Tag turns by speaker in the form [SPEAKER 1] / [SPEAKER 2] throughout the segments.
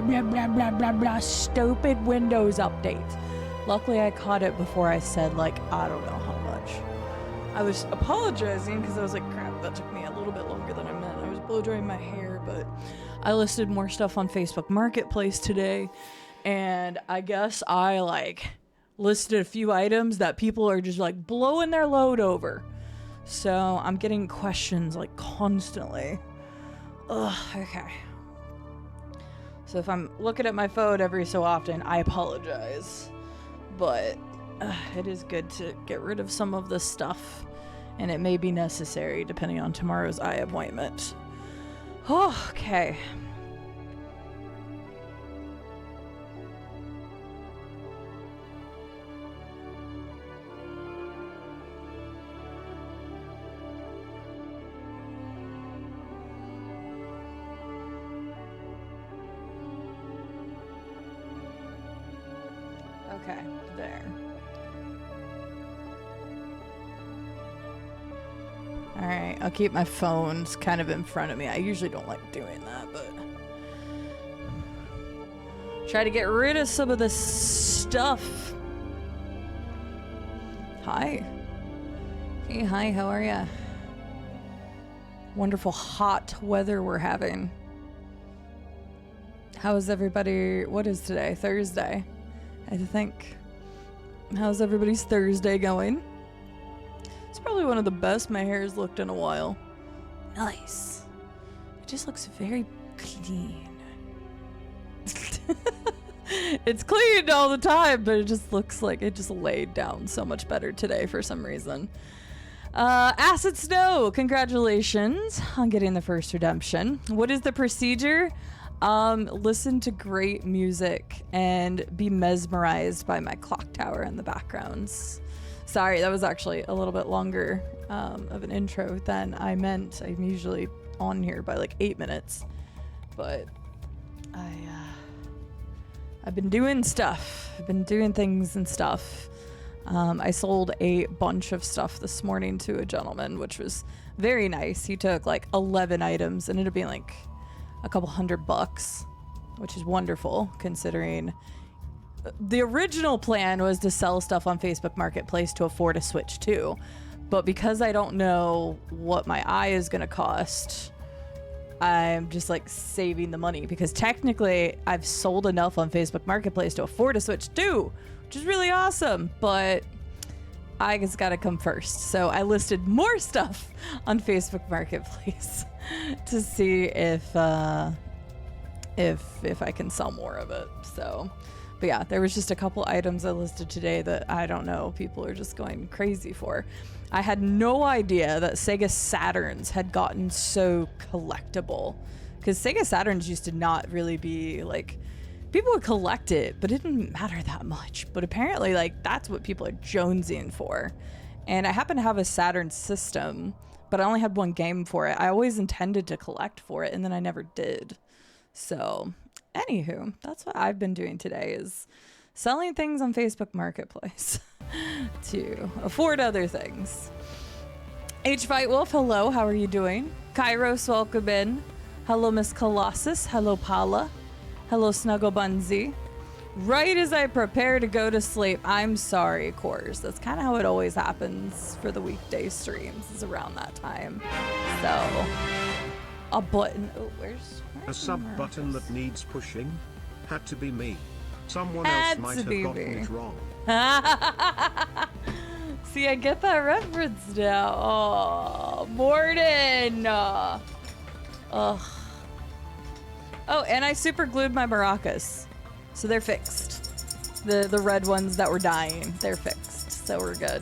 [SPEAKER 1] blah, blah, blah, blah, blah, blah, stupid Windows update. Luckily, I caught it before I said, like, I don't know how much. I was apologizing because I was like, crap, that took me a little bit longer than I meant. I was blow drying my hair, but I listed more stuff on Facebook Marketplace today, and I guess I, like, listed a few items that people are just, like, blowing their load over. So I'm getting questions, like, constantly. Ugh, okay. So if I'm looking at my phone every so often, I apologize. But it is good to get rid of some of this stuff, and it may be necessary depending on tomorrow's eye appointment. Oh, okay. Okay, there. Alright, I'll keep my phones kind of in front of me. I usually don't like doing that, but try to get rid of some of this stuff. Hi. Hey, hi, how are ya? Wonderful hot weather we're having. How is everybody? What is today? Thursday, I think. How's everybody's Thursday going? It's probably one of the best my hair's looked in a while. Nice. It just looks very clean. It's clean all the time, but it just looks like it just laid down so much better today for some reason. Acid Snow, congratulations on getting the first redemption. What is the procedure? Listen to great music and be mesmerized by my clock tower in the backgrounds. Sorry, that was actually a little bit longer of an intro than I meant. I'm usually on here by like 8 minutes, but I've been doing stuff. I've been doing things and stuff. I sold a bunch of stuff this morning to a gentleman, which was very nice. He took like 11 items and ended up being like a couple $100, which is wonderful considering the original plan was to sell stuff on Facebook Marketplace to afford a Switch 2. But because I don't know what my eye is going to cost, I'm just like saving the money, because technically I've sold enough on Facebook Marketplace to afford a Switch 2, which is really awesome, but I just got to come first. So I listed more stuff on Facebook Marketplace to see if I can sell more of it. So, but yeah, there was just a couple items I listed today that I don't know, people are just going crazy for. I had no idea that Sega Saturns had gotten so collectible, because Sega Saturns used to not really be like, people would collect it, but it didn't matter that much. But apparently, like, that's what people are jonesing for. And I happen to have a Saturn system, but I only had one game for it. I always intended to collect for it, and then I never did. So, anywho, that's what I've been doing today, is selling things on Facebook Marketplace to afford other things. H-Fight Wolf, hello, how are you doing? Kairos, welcome in. Hello, Miss Colossus. Hello, Paula. Hello, Snuggle Bunzy. Right as I prepare to go to sleep, I'm sorry, Coors. That's kind of how it always happens for the weekday streams, is around that time. So, a button. Oh, where's
[SPEAKER 2] a sub button that needs pushing? Had to be me. Someone else might have gotten it wrong.
[SPEAKER 1] See, I get that reference now. Oh, Morden. Ugh. Oh, and I super glued my maracas, so they're fixed. The red ones that were dying, they're fixed, so we're good.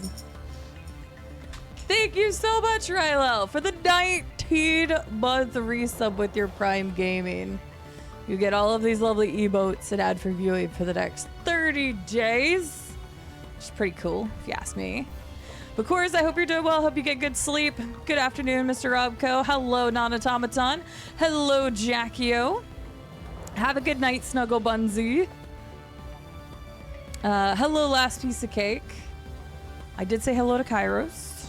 [SPEAKER 1] Thank you so much, Rylel, for the 19-month resub with your Prime Gaming. You get all of these lovely emotes and ad for viewing for the next 30 days, which is pretty cool, if you ask me. But of course, I hope you're doing well. Hope you get good sleep. Good afternoon, Mr. Robco. Hello, Non-Automaton. Hello, Jackio. Have a good night, Snuggle Bunzy. Hello, Last Piece of Cake. I did say hello to Kairos.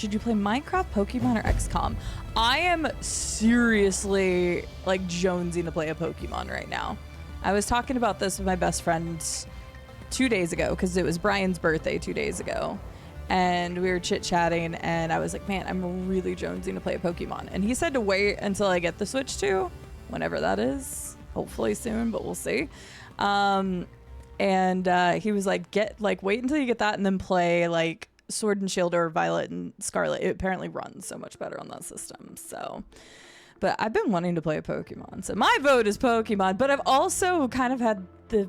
[SPEAKER 1] should you play Minecraft, Pokemon, or XCOM? I am seriously like jonesing to play a Pokemon right now. I was talking about this with my best friend 2 days ago because it was Brian's birthday 2 days ago. And we were chit-chatting, and I was like, man, I'm really jonesing to play a Pokemon. And he said to wait until I get the Switch 2, whenever that is. Hopefully soon, but we'll see. And he was like, wait until you get that and then play like Sword and Shield or Violet and Scarlet. It apparently runs so much better on that system. So, but I've been wanting to play a Pokemon. So my vote is Pokemon, but I've also kind of had the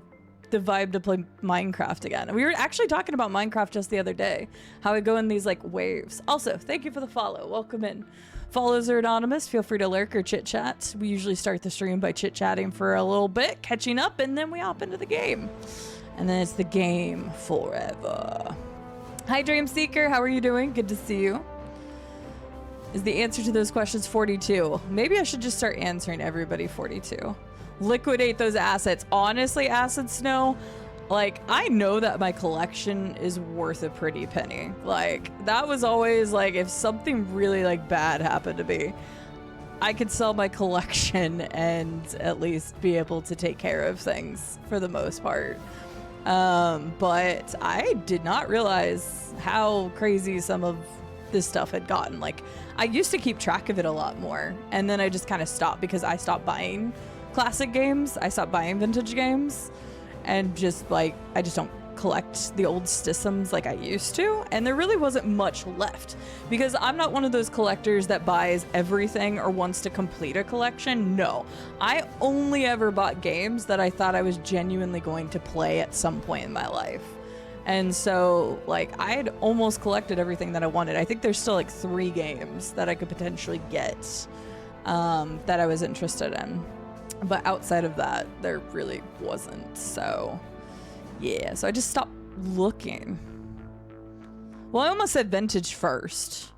[SPEAKER 1] vibe to play Minecraft again. We were actually talking about Minecraft just the other day, how I go in these like waves. Also, thank you for the follow. Welcome in. Follows are anonymous. Feel free to lurk or chit chat. We usually start the stream by chit chatting for a little bit, catching up, and then we hop into the game. And then it's the game forever. Hi, Dream Seeker. How are you doing? Good to see you. Is the answer to those questions 42? Maybe I should just start answering everybody 42. Liquidate those assets. Honestly, Acid Snow, like, I know that my collection is worth a pretty penny. Like, that was always like, if something really like bad happened to me, I could sell my collection and at least be able to take care of things for the most part. But I did not realize how crazy some of this stuff had gotten. Like, I used to keep track of it a lot more, and then I just kind of stopped because I stopped buying classic games. I stopped buying vintage games, and just like, I just don't collect the old systems like I used to, and there really wasn't much left because I'm not one of those collectors that buys everything or wants to complete a collection. No, I only ever bought games that I thought I was genuinely going to play at some point in my life. And so like, I had almost collected everything that I wanted. I think there's still like 3 games that I could potentially get that I was interested in. But outside of that, there really wasn't. So yeah, so I just stopped looking. Well, I almost said vintage first.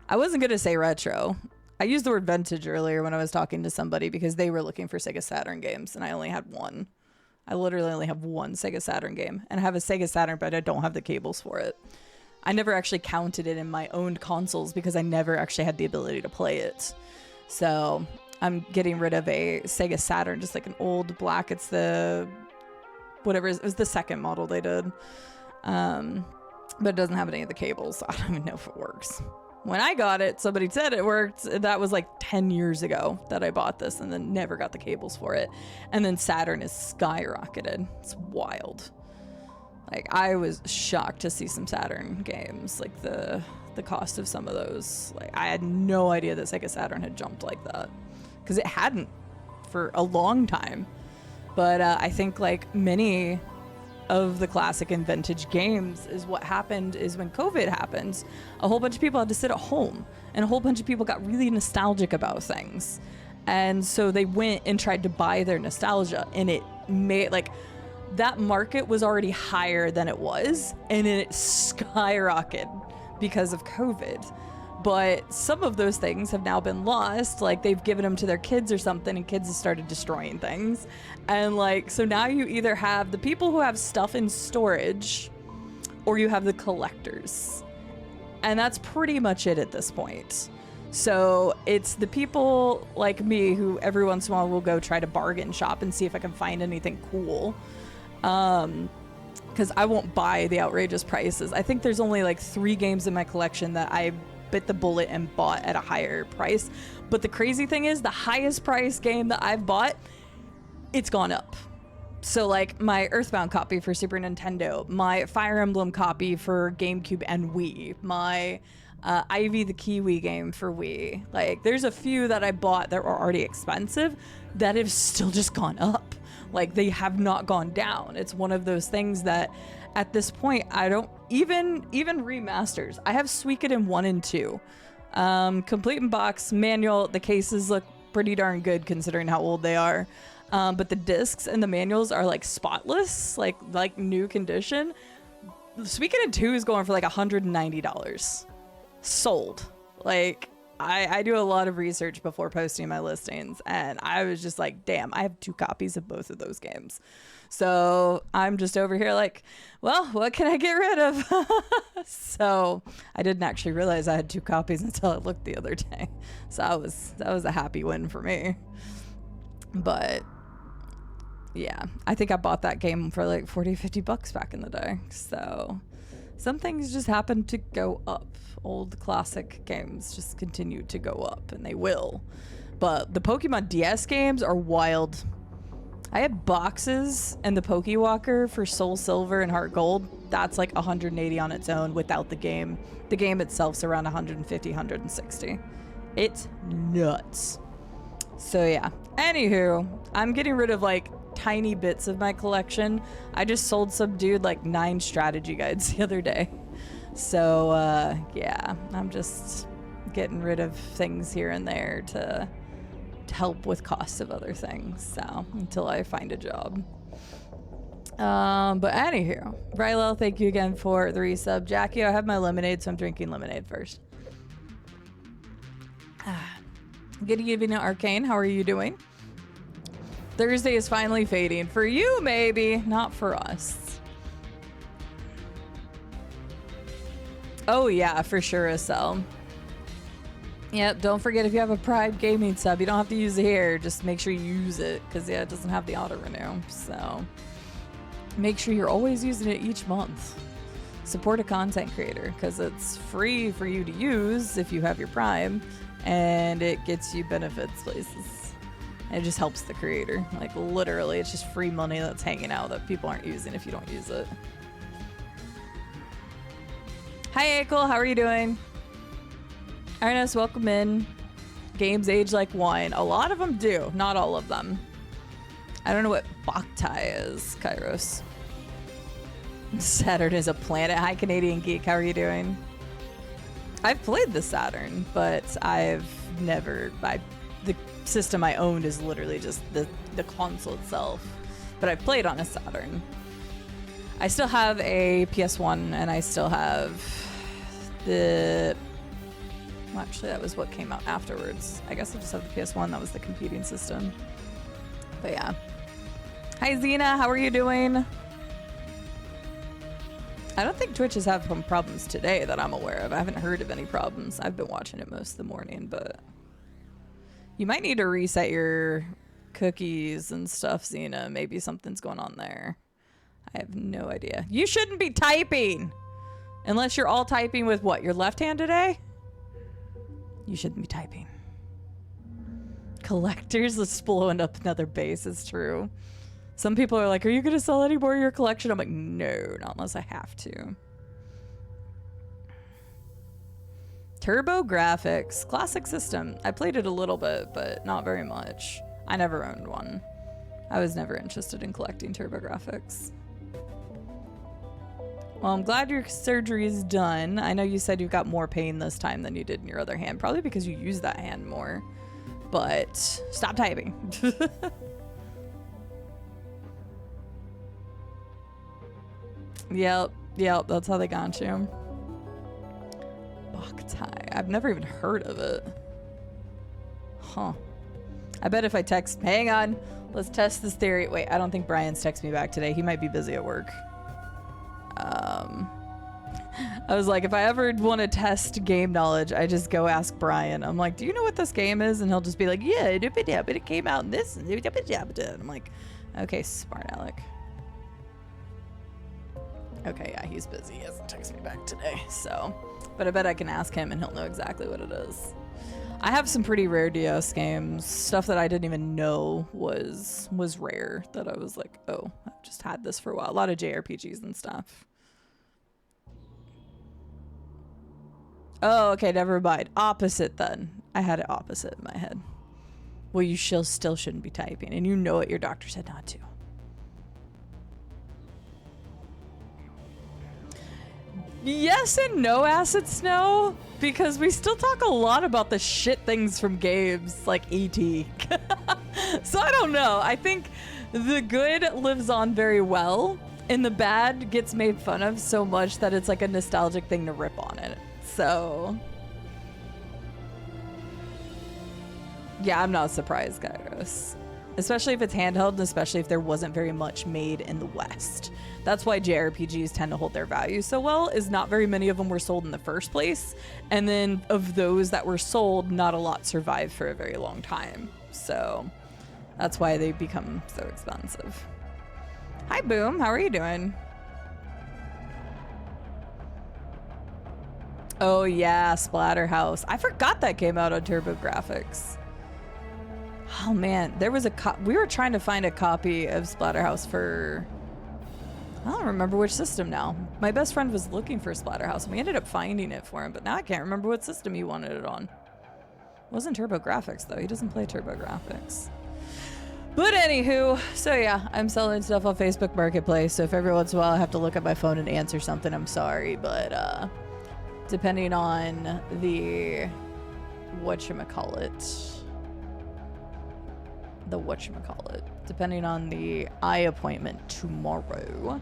[SPEAKER 1] I wasn't going to say retro. I used the word vintage earlier when I was talking to somebody because they were looking for Sega Saturn games, and I only had one. I literally only have one Sega Saturn game, and I have a Sega Saturn, but I don't have the cables for it. I never actually counted it in my owned consoles because I never actually had the ability to play it. So I'm getting rid of a Sega Saturn, just like an old black. It's the whatever, it was the second model they did. But it doesn't have any of the cables, so I don't even know if it works. When I got it, somebody said it worked. That was like 10 years ago that I bought this, and then never got the cables for it. And then Saturn is skyrocketed. It's wild. Like, I was shocked to see some Saturn games, like the cost of some of those. Like, I had no idea that Sega Saturn had jumped like that, because it hadn't for a long time. But I think like many of the classic and vintage games is what happened is when COVID happened, a whole bunch of people had to sit at home, and a whole bunch of people got really nostalgic about things. And so they went and tried to buy their nostalgia, and it made like, that market was already higher than it was, and it skyrocketed because of COVID. But some of those things have now been lost. Like, they've given them to their kids or something, and kids have started destroying things. And like, so now you either have the people who have stuff in storage, or you have the collectors. And that's pretty much it at this point. So it's the people like me who every once in a while will go try to bargain shop and see if I can find anything cool. Because I won't buy the outrageous prices. I think there's only like 3 games in my collection that I bit the bullet and bought at a higher price. But the crazy thing is, the highest price game that I've bought, it's gone up. So like my Earthbound copy for Super Nintendo, my Fire Emblem copy for GameCube and Wii, my Ivy the Kiwi game for Wii. Like, there's a few that I bought that were already expensive that have still just gone up. Like, they have not gone down. It's one of those things that at this point, I don't even remasters. I have Suikoden 1 and 2. Complete in box, manual. The cases look pretty darn good considering how old they are. But the discs and the manuals are like spotless, like new condition. Suikoden 2 is going for like $190. Sold. Like, I do a lot of research before posting my listings, and I was just like, damn, I have 2 copies of both of those games. So I'm just over here like, well, what can I get rid of? So I didn't actually realize I had 2 copies until I looked the other day. So that was a happy win for me. But yeah, I think I bought that game for like 40, 50 bucks back in the day. So some things just happen to go up. Old classic games just continue to go up, and they will. But the Pokemon DS games are wild. I had boxes and the Pokewalker for Soul Silver and Heart Gold. That's like 180 on its own without the game. The game itself's around 150, 160. It's nuts. So yeah. Anywho, I'm getting rid of like tiny bits of my collection. I just sold some dude like 9 strategy guides the other day. So yeah, I'm just getting rid of things here and there to help with costs of other things. So until I find a job. But anywho, Brylo, thank you again for the resub. Jackie, I have my lemonade, so I'm drinking lemonade first. Good evening, Arcane. How are you doing? Thursday is finally fading. For you, maybe. Not for us. Oh, yeah, for sure, Asel. Yep, don't forget if you have a Prime Gaming sub, you don't have to use it here. Just make sure you use it, because, yeah, it doesn't have the auto-renew. So make sure you're always using it each month. Support a content creator, because it's free for you to use if you have your Prime, and it gets you benefits places. And it just helps the creator. Like, literally, it's just free money that's hanging out that people aren't using if you don't use it. Hi, Akel. How are you doing? Ernest, welcome in. Games age like wine. A lot of them do. Not all of them. I don't know what Boktai is, Kairos. Saturn is a planet. Hi, Canadian Geek. How are you doing? I've played the Saturn, but I've never... the system I owned is literally just the console itself. But I've played on a Saturn. I still have a PS1, and I still have the... Well, actually, that was what came out afterwards. I guess I just have the PS1. That was the competing system. But yeah. Hi, Xena. How are you doing? I don't think Twitch has had some problems today that I'm aware of. I haven't heard of any problems. I've been watching it most of the morning, but... You might need to reset your cookies and stuff, Xena. Maybe something's going on there. I have no idea. You shouldn't be typing! Unless you're all typing with what? Your left hand today? You shouldn't be typing. Collectors, let's blowing up another base. It's true. Some people are like, are you going to sell any more of your collection? I'm like, no, not unless I have to. Turbo Graphics. Classic system. I played it a little bit, but not very much. I never owned one. I was never interested in collecting Turbo Graphics. Well, I'm glad your surgery is done. I know you said you've got more pain this time than you did in your other hand. Probably because you use that hand more. But stop typing. Yep, that's how they got you. Boktai. I've never even heard of it. Huh. I bet if I text... Hang on. Let's test this theory. Wait, I don't think Brian's texted me back today. He might be busy at work. I was like, if I ever want to test game knowledge, I just go ask Brian. I'm like, do you know what this game is? And he'll just be like, yeah, it came out in this. And I'm like, okay, smart Alec. Okay, yeah, he's busy. He hasn't texted me back today. So, but I bet I can ask him and he'll know exactly what it is. I have some pretty rare DS games, stuff that I didn't even know was rare, that I was like, oh, I've just had this for a while. A lot of JRPGs and stuff. Oh, okay, never mind. Opposite then. I had it opposite in my head. Well, you still shouldn't be typing, and you know what your doctor said not to. Yes and no, Acid Snow, because we still talk a lot about the shit things from games like E.T. So I don't know. I think the good lives on very well, and the bad gets made fun of so much that it's like a nostalgic thing to rip on it. So Yeah, I'm not surprised, Kairos. Especially if it's handheld, and especially if there wasn't very much made in the West. That's why JRPGs tend to hold their value so well, is not very many of them were sold in the first place. And then of those that were sold, not a lot survived for a very long time. So that's why they become so expensive. Hi, Boom. How are you doing? Oh, yeah, Splatterhouse. I forgot that came out on TurboGrafx. Oh, man. There was we were trying to find a copy of Splatterhouse for... I don't remember which system now. My best friend was looking for Splatterhouse, and we ended up finding it for him, but now I can't remember what system he wanted it on. It wasn't TurboGrafx, though. He doesn't play TurboGrafx. But anywho, so yeah, I'm selling stuff on Facebook Marketplace, so if every once in a while I have to look at my phone and answer something, I'm sorry, but depending on the depending on the eye appointment tomorrow,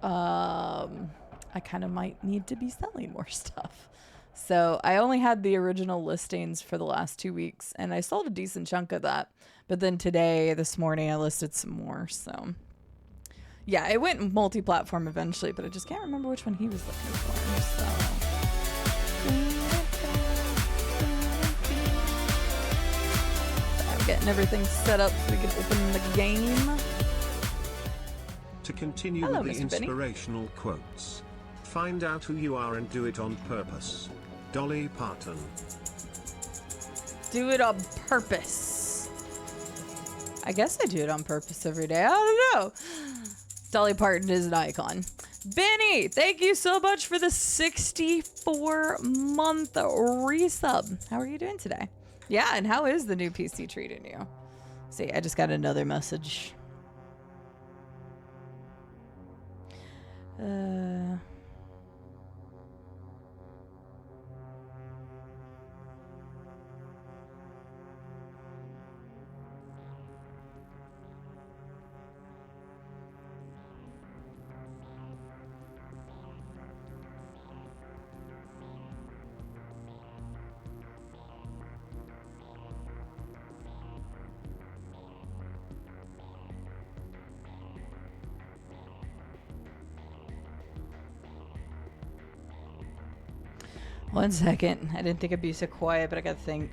[SPEAKER 1] I kind of might need to be selling more stuff. So I only had the original listings for the last 2 weeks, and I sold a decent chunk of that. But then this morning, I listed some more. So yeah, it went multi-platform eventually, but I just can't remember which one he was looking for. So I'm getting everything set up so we can open the game.
[SPEAKER 2] To continue with the inspirational quotes. Find out who you are and do it on purpose. Dolly Parton.
[SPEAKER 1] Do it on purpose. I guess I do it on purpose every day. I don't know. Dolly Parton is an icon. Benny, thank you so much for the 64-month resub. How are you doing today? Yeah, and how is the new PC treating you? See, I just got another message. One second. I didn't think it'd be so quiet, but I gotta think.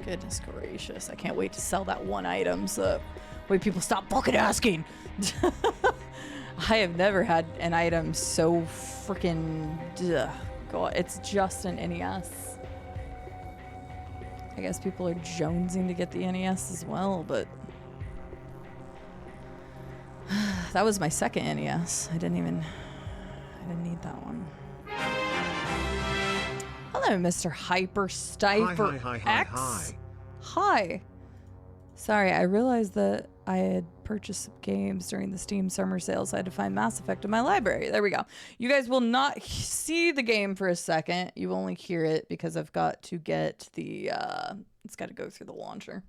[SPEAKER 1] Goodness gracious. I can't wait to sell that one item so wait, people stop fucking asking. I have never had an item so freaking God, it's just an NES. I guess people are jonesing to get the NES as well, but that was my second NES. I didn't need that one. Hello, Mr. Hyper Stifer X. Hi. Sorry, I realized that I had purchased some games during the Steam summer sale, so I had to find Mass Effect in my library. There we go. You guys will not see the game for a second. You only hear it because I've got to get the, it's got to go through the launcher.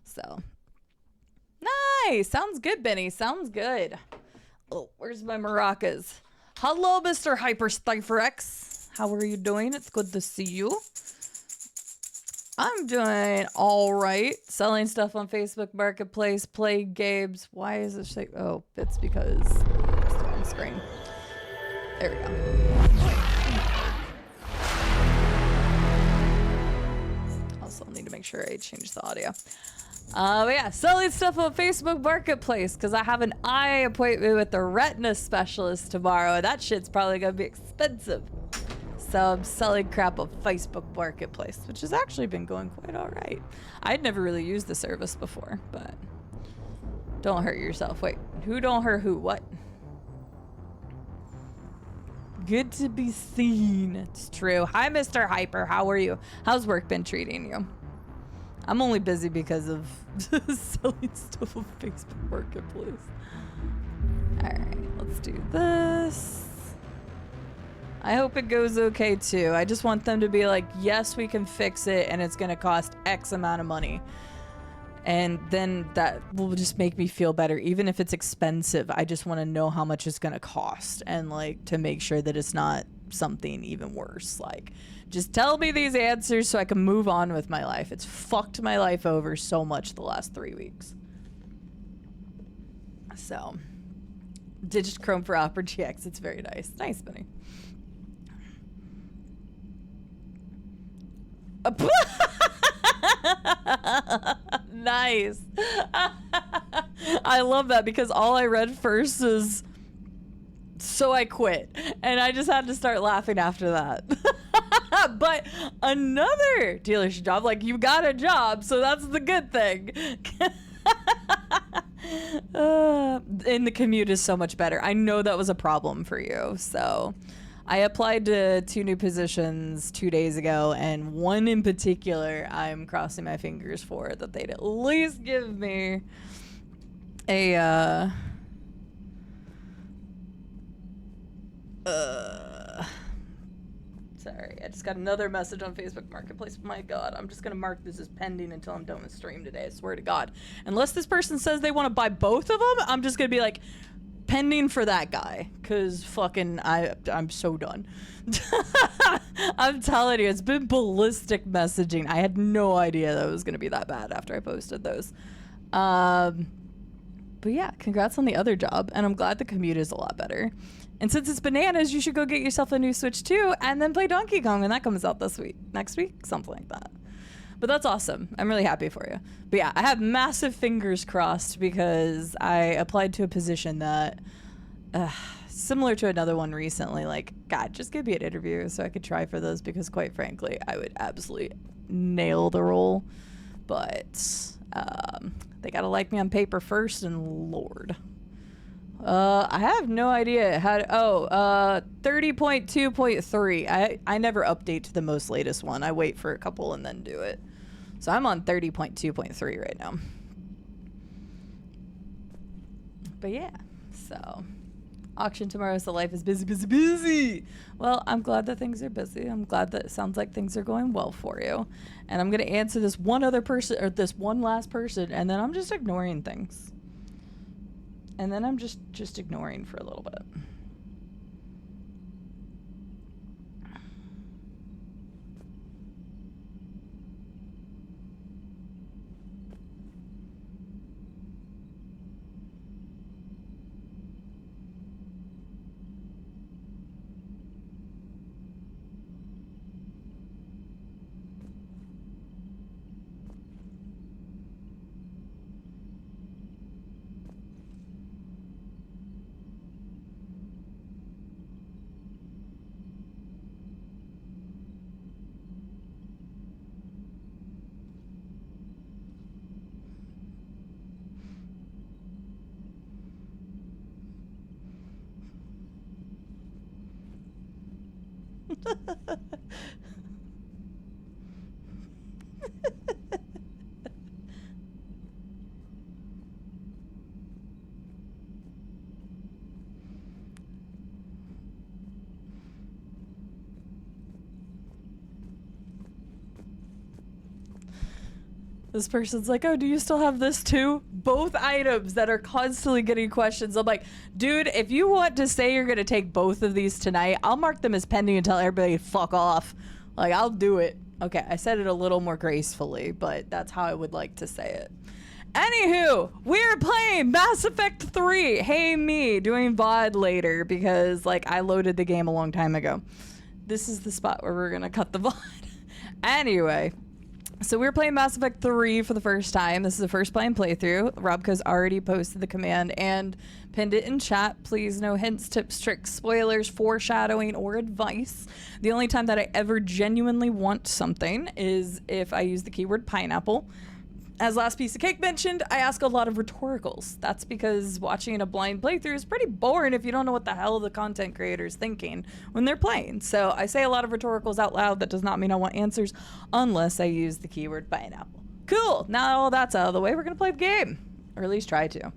[SPEAKER 1] So, nice. Sounds good, Benny. Sounds good. Oh, where's my maracas? Hello, Mr. Hyper Stifer X. How are you doing? It's good to see you. I'm doing all right. Selling stuff on Facebook Marketplace, playing games. Why is it shape? Oh, it's because it's the wrong screen. There we go. Also, need to make sure I change the audio. But yeah, selling stuff on Facebook Marketplace because I have an eye appointment with the retina specialist tomorrow, and that shit's probably gonna be expensive. So I'm selling crap on Facebook Marketplace, which has actually been going quite all right. I'd never really used the service before, but don't hurt yourself. Wait, who don't hurt who? What? Good to be seen. It's true. Hi, Mr. Hyper. How are you? How's work been treating you? I'm only busy because of selling stuff on Facebook Marketplace. All right, let's do this. I hope it goes okay too. I just want them to be like, yes, we can fix it and it's gonna cost X amount of money. And then that will just make me feel better. Even if it's expensive, I just want to know how much it's gonna cost and like to make sure that it's not something even worse. Like, just tell me these answers so I can move on with my life. It's fucked my life over so much the last 3 weeks. So, Digichrome for Opera GX. It's very nice. Nice, Benny. Nice. I love that because all I read first is so I quit and I just had to start laughing after that. But another dealership job, like you got a job, so that's the good thing. And the commute is so much better. I know that was a problem for you, so I applied to 2 new positions 2 days ago, and one in particular I'm crossing my fingers for that they'd at least give me a sorry, I just got another message on Facebook Marketplace. My God, I'm just gonna mark this as pending until I'm done with stream today. I swear to God. Unless this person says they want to buy both of them, I'm just gonna be like, pending for that guy, cause fucking I'm so done. I'm telling you, it's been ballistic messaging. I had no idea that it was gonna be that bad after I posted those. But yeah, congrats on the other job, and I'm glad the commute is a lot better. And since it's bananas, you should go get yourself a new Switch too, and then play Donkey Kong when that comes out next week, something like that. But that's awesome. I'm really happy for you. But yeah, I have massive fingers crossed because I applied to a position that, similar to another one recently, like, God, just give me an interview so I could try for those because quite frankly, I would absolutely nail the role. But they gotta like me on paper first, and Lord. I have no idea how to, 30.2.3. I never update to the most latest one. I wait for a couple and then do it. So I'm on 30.2.3 right now. But yeah, so auction tomorrow, so life is busy, busy, busy. Well, I'm glad that things are busy. I'm glad that it sounds like things are going well for you. And I'm going to answer this one other person, or this one last person, and then I'm just ignoring things. And then I'm just ignoring for a little bit. This person's like, oh, do you still have this too? Both items that are constantly getting questions. I'm like, dude, if you want to say you're going to take both of these tonight, I'll mark them as pending and tell everybody to fuck off. Like, I'll do it. Okay, I said it a little more gracefully, but that's how I would like to say it. Anywho, we're playing Mass Effect 3. Hey, me, doing VOD later because, like, I loaded the game a long time ago. This is the spot where we're going to cut the VOD. Anyway. So we were playing Mass Effect 3 for the first time. This is the first playing playthrough. Robka's already posted the command and pinned it in chat. Please, no hints, tips, tricks, spoilers, foreshadowing, or advice. The only time that I ever genuinely want something is if I use the keyword pineapple. As Last Piece of Cake mentioned, I ask a lot of rhetoricals. That's because watching a blind playthrough is pretty boring if you don't know what the hell the content creator is thinking when they're playing. So I say a lot of rhetoricals out loud. That does not mean I want answers unless I use the keyword pineapple. Cool. Now all that's out of the way, we're going to play the game. Or at least try to.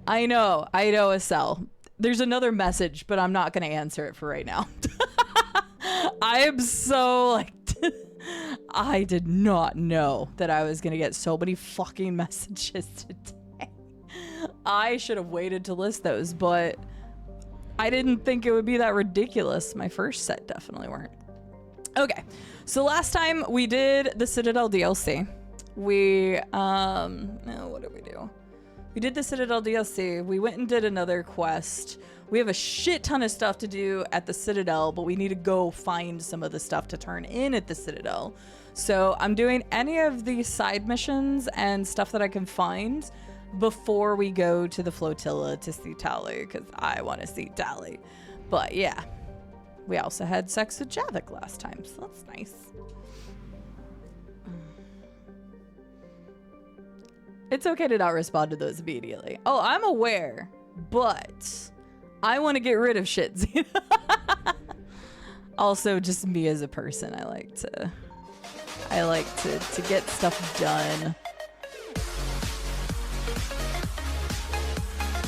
[SPEAKER 1] I know, Estelle. There's another message, but I'm not going to answer it for right now. I am so like... I did not know that I was gonna get so many fucking messages today. I should have waited to list those, but I didn't think it would be that ridiculous. My first set definitely weren't. Okay, so last time we did the Citadel DLC. We, what did we do? We did the Citadel DLC. We went and did another quest. We have a shit ton of stuff to do at the Citadel, but we need to go find some of the stuff to turn in at the Citadel. So I'm doing any of the side missions and stuff that I can find before we go to the flotilla to see Tali, because I want to see Tali. But yeah, we also had sex with Javik last time, so that's nice. It's okay to not respond to those immediately. Oh, I'm aware, but I want to get rid of shit. Also, just me as a person, I like to get stuff done.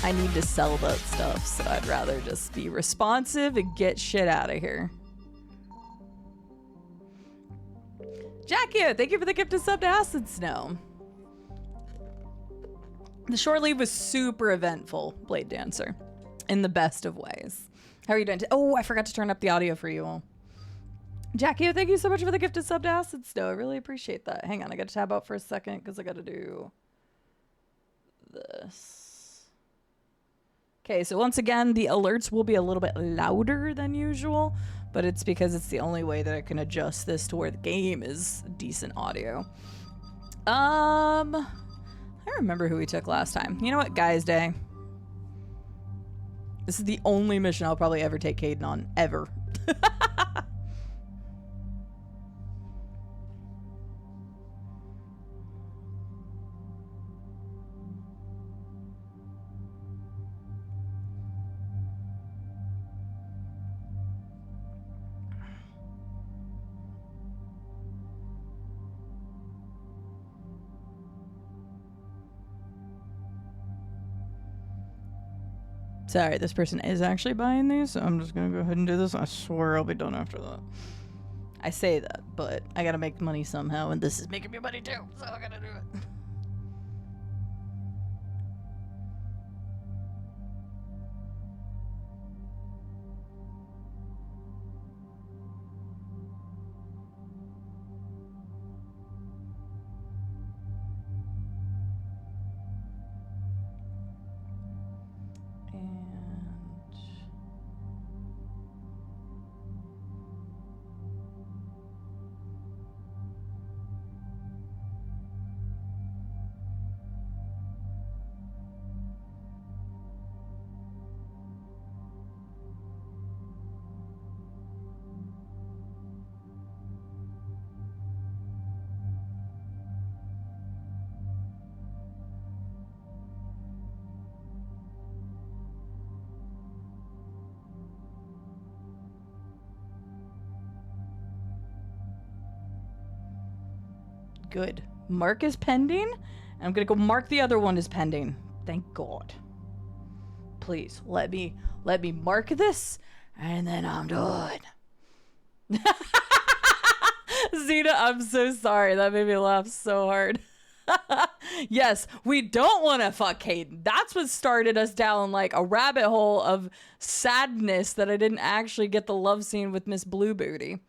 [SPEAKER 1] I need to sell that stuff, so I'd rather just be responsive and get shit out of here. Jackie, thank you for the gifted sub to Acid Snow. The shore leave was super eventful, Blade Dancer, in the best of ways. How are you doing? Oh, I forgot to turn up the audio for you all. Jackie, thank you so much for the gifted sub to Acid Snow. I really appreciate that. Hang on, I got to tab out for a second because I got to do this. Okay, so once again, the alerts will be a little bit louder than usual, but it's because it's the only way that I can adjust this to where the game is decent audio. I remember who we took last time. You know what? Guy's Day. This is the only mission I'll probably ever take Caden on. Ever. Sorry, this person is actually buying these, so I'm just gonna go ahead and do this. I swear I'll be done after that. I say that, but I gotta make money somehow, and this is making me money too, so I gotta do it. Good. Mark is pending. And I'm gonna go mark the other one as pending. Thank God. Please let me mark this, and then I'm done. Zena, I'm so sorry. That made me laugh so hard. Yes, we don't want to fuck Hayden. That's what started us down like a rabbit hole of sadness that I didn't actually get the love scene with Miss Blue Booty.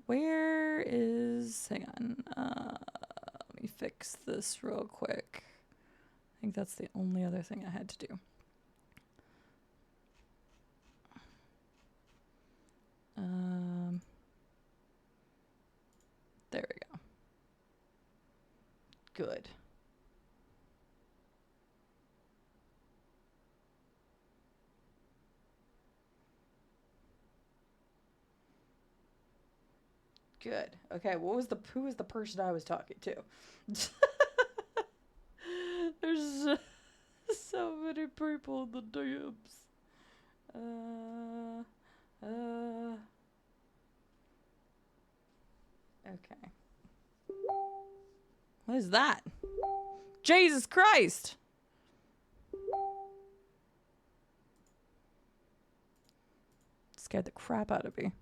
[SPEAKER 1] Where is... Hang on. Let me fix this real quick. I think that's the only other thing I had to do. Good. Good. Okay, who was the person I was talking to? There's so many people in the DMs. Okay. What is that? Jesus Christ! Scared the crap out of me.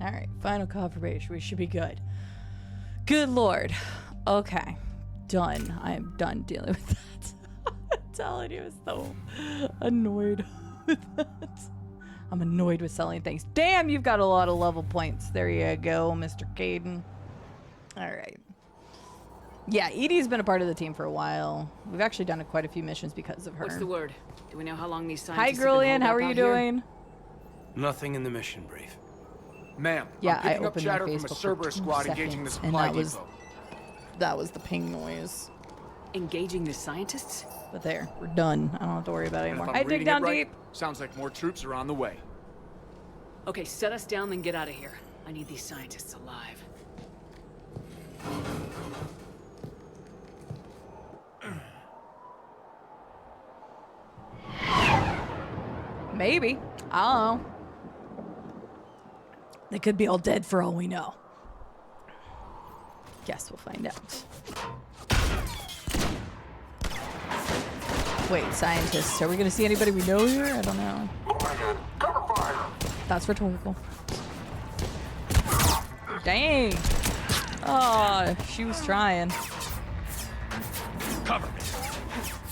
[SPEAKER 1] All right, final confirmation. We should be good. Good Lord. Okay, done. I am done dealing with that. I'm telling you, I'm so annoyed with that. I'm annoyed with selling things. Damn, you've got a lot of level points. There you go, Mr. Caden. All right. Yeah, Edie's been a part of the team for a while. We've actually done quite a few missions because of her.
[SPEAKER 3] What's the word? Do we know how long these
[SPEAKER 1] Hi,
[SPEAKER 3] scientists have been holed
[SPEAKER 1] Grillian. How
[SPEAKER 3] up
[SPEAKER 1] are you
[SPEAKER 3] out here?
[SPEAKER 1] doing?
[SPEAKER 4] Nothing in the mission brief.
[SPEAKER 5] Ma'am,
[SPEAKER 1] Yeah,
[SPEAKER 5] I'm picking
[SPEAKER 1] I
[SPEAKER 5] up
[SPEAKER 1] opened my
[SPEAKER 5] chatter from a
[SPEAKER 1] Facebook for
[SPEAKER 5] Cerberus
[SPEAKER 1] 2
[SPEAKER 5] squad engaging the
[SPEAKER 1] seconds, and
[SPEAKER 5] supply
[SPEAKER 1] that was the ping noise.
[SPEAKER 3] Engaging the scientists?
[SPEAKER 1] But there, we're done. I don't have to worry about it
[SPEAKER 5] And if
[SPEAKER 1] anymore.
[SPEAKER 5] I'm
[SPEAKER 1] I dig
[SPEAKER 5] reading
[SPEAKER 1] down
[SPEAKER 5] it right,
[SPEAKER 1] deep.
[SPEAKER 5] sounds like more troops are on the way.
[SPEAKER 3] Okay, set us down, then get out of here. I need these scientists alive.
[SPEAKER 1] Maybe. I don't know. They could be all dead for all we know. Guess we'll find out. Wait, scientists. Are we going to see anybody we know here? I don't know. That's rhetorical. Dang. Oh, she was trying.
[SPEAKER 5] Cover me.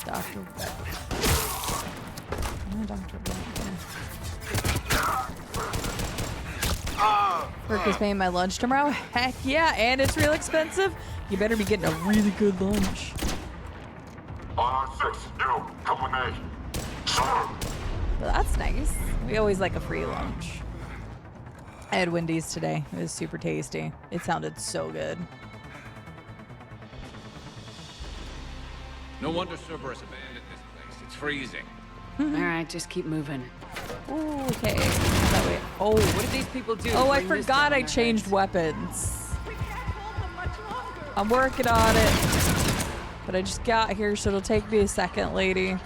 [SPEAKER 1] Dr. Beck. Dr. Beck. Work is paying my lunch tomorrow? Heck yeah, and it's real expensive. You better be getting a really good lunch.
[SPEAKER 6] 6, you, come with me.
[SPEAKER 1] Well, that's nice. We always like a free lunch. I had Wendy's today. It was super tasty. It sounded so good.
[SPEAKER 7] No wonder Cerberus abandoned this place. It's freezing.
[SPEAKER 3] All right, just keep moving.
[SPEAKER 1] Ooh, okay. That way. Oh,
[SPEAKER 3] What did these people do? to
[SPEAKER 1] oh, I
[SPEAKER 3] bring this
[SPEAKER 1] forgot
[SPEAKER 3] down
[SPEAKER 1] I
[SPEAKER 3] their
[SPEAKER 1] changed
[SPEAKER 3] heads?
[SPEAKER 1] weapons. I'm working on it. But I just got here, so it'll take me a second, lady.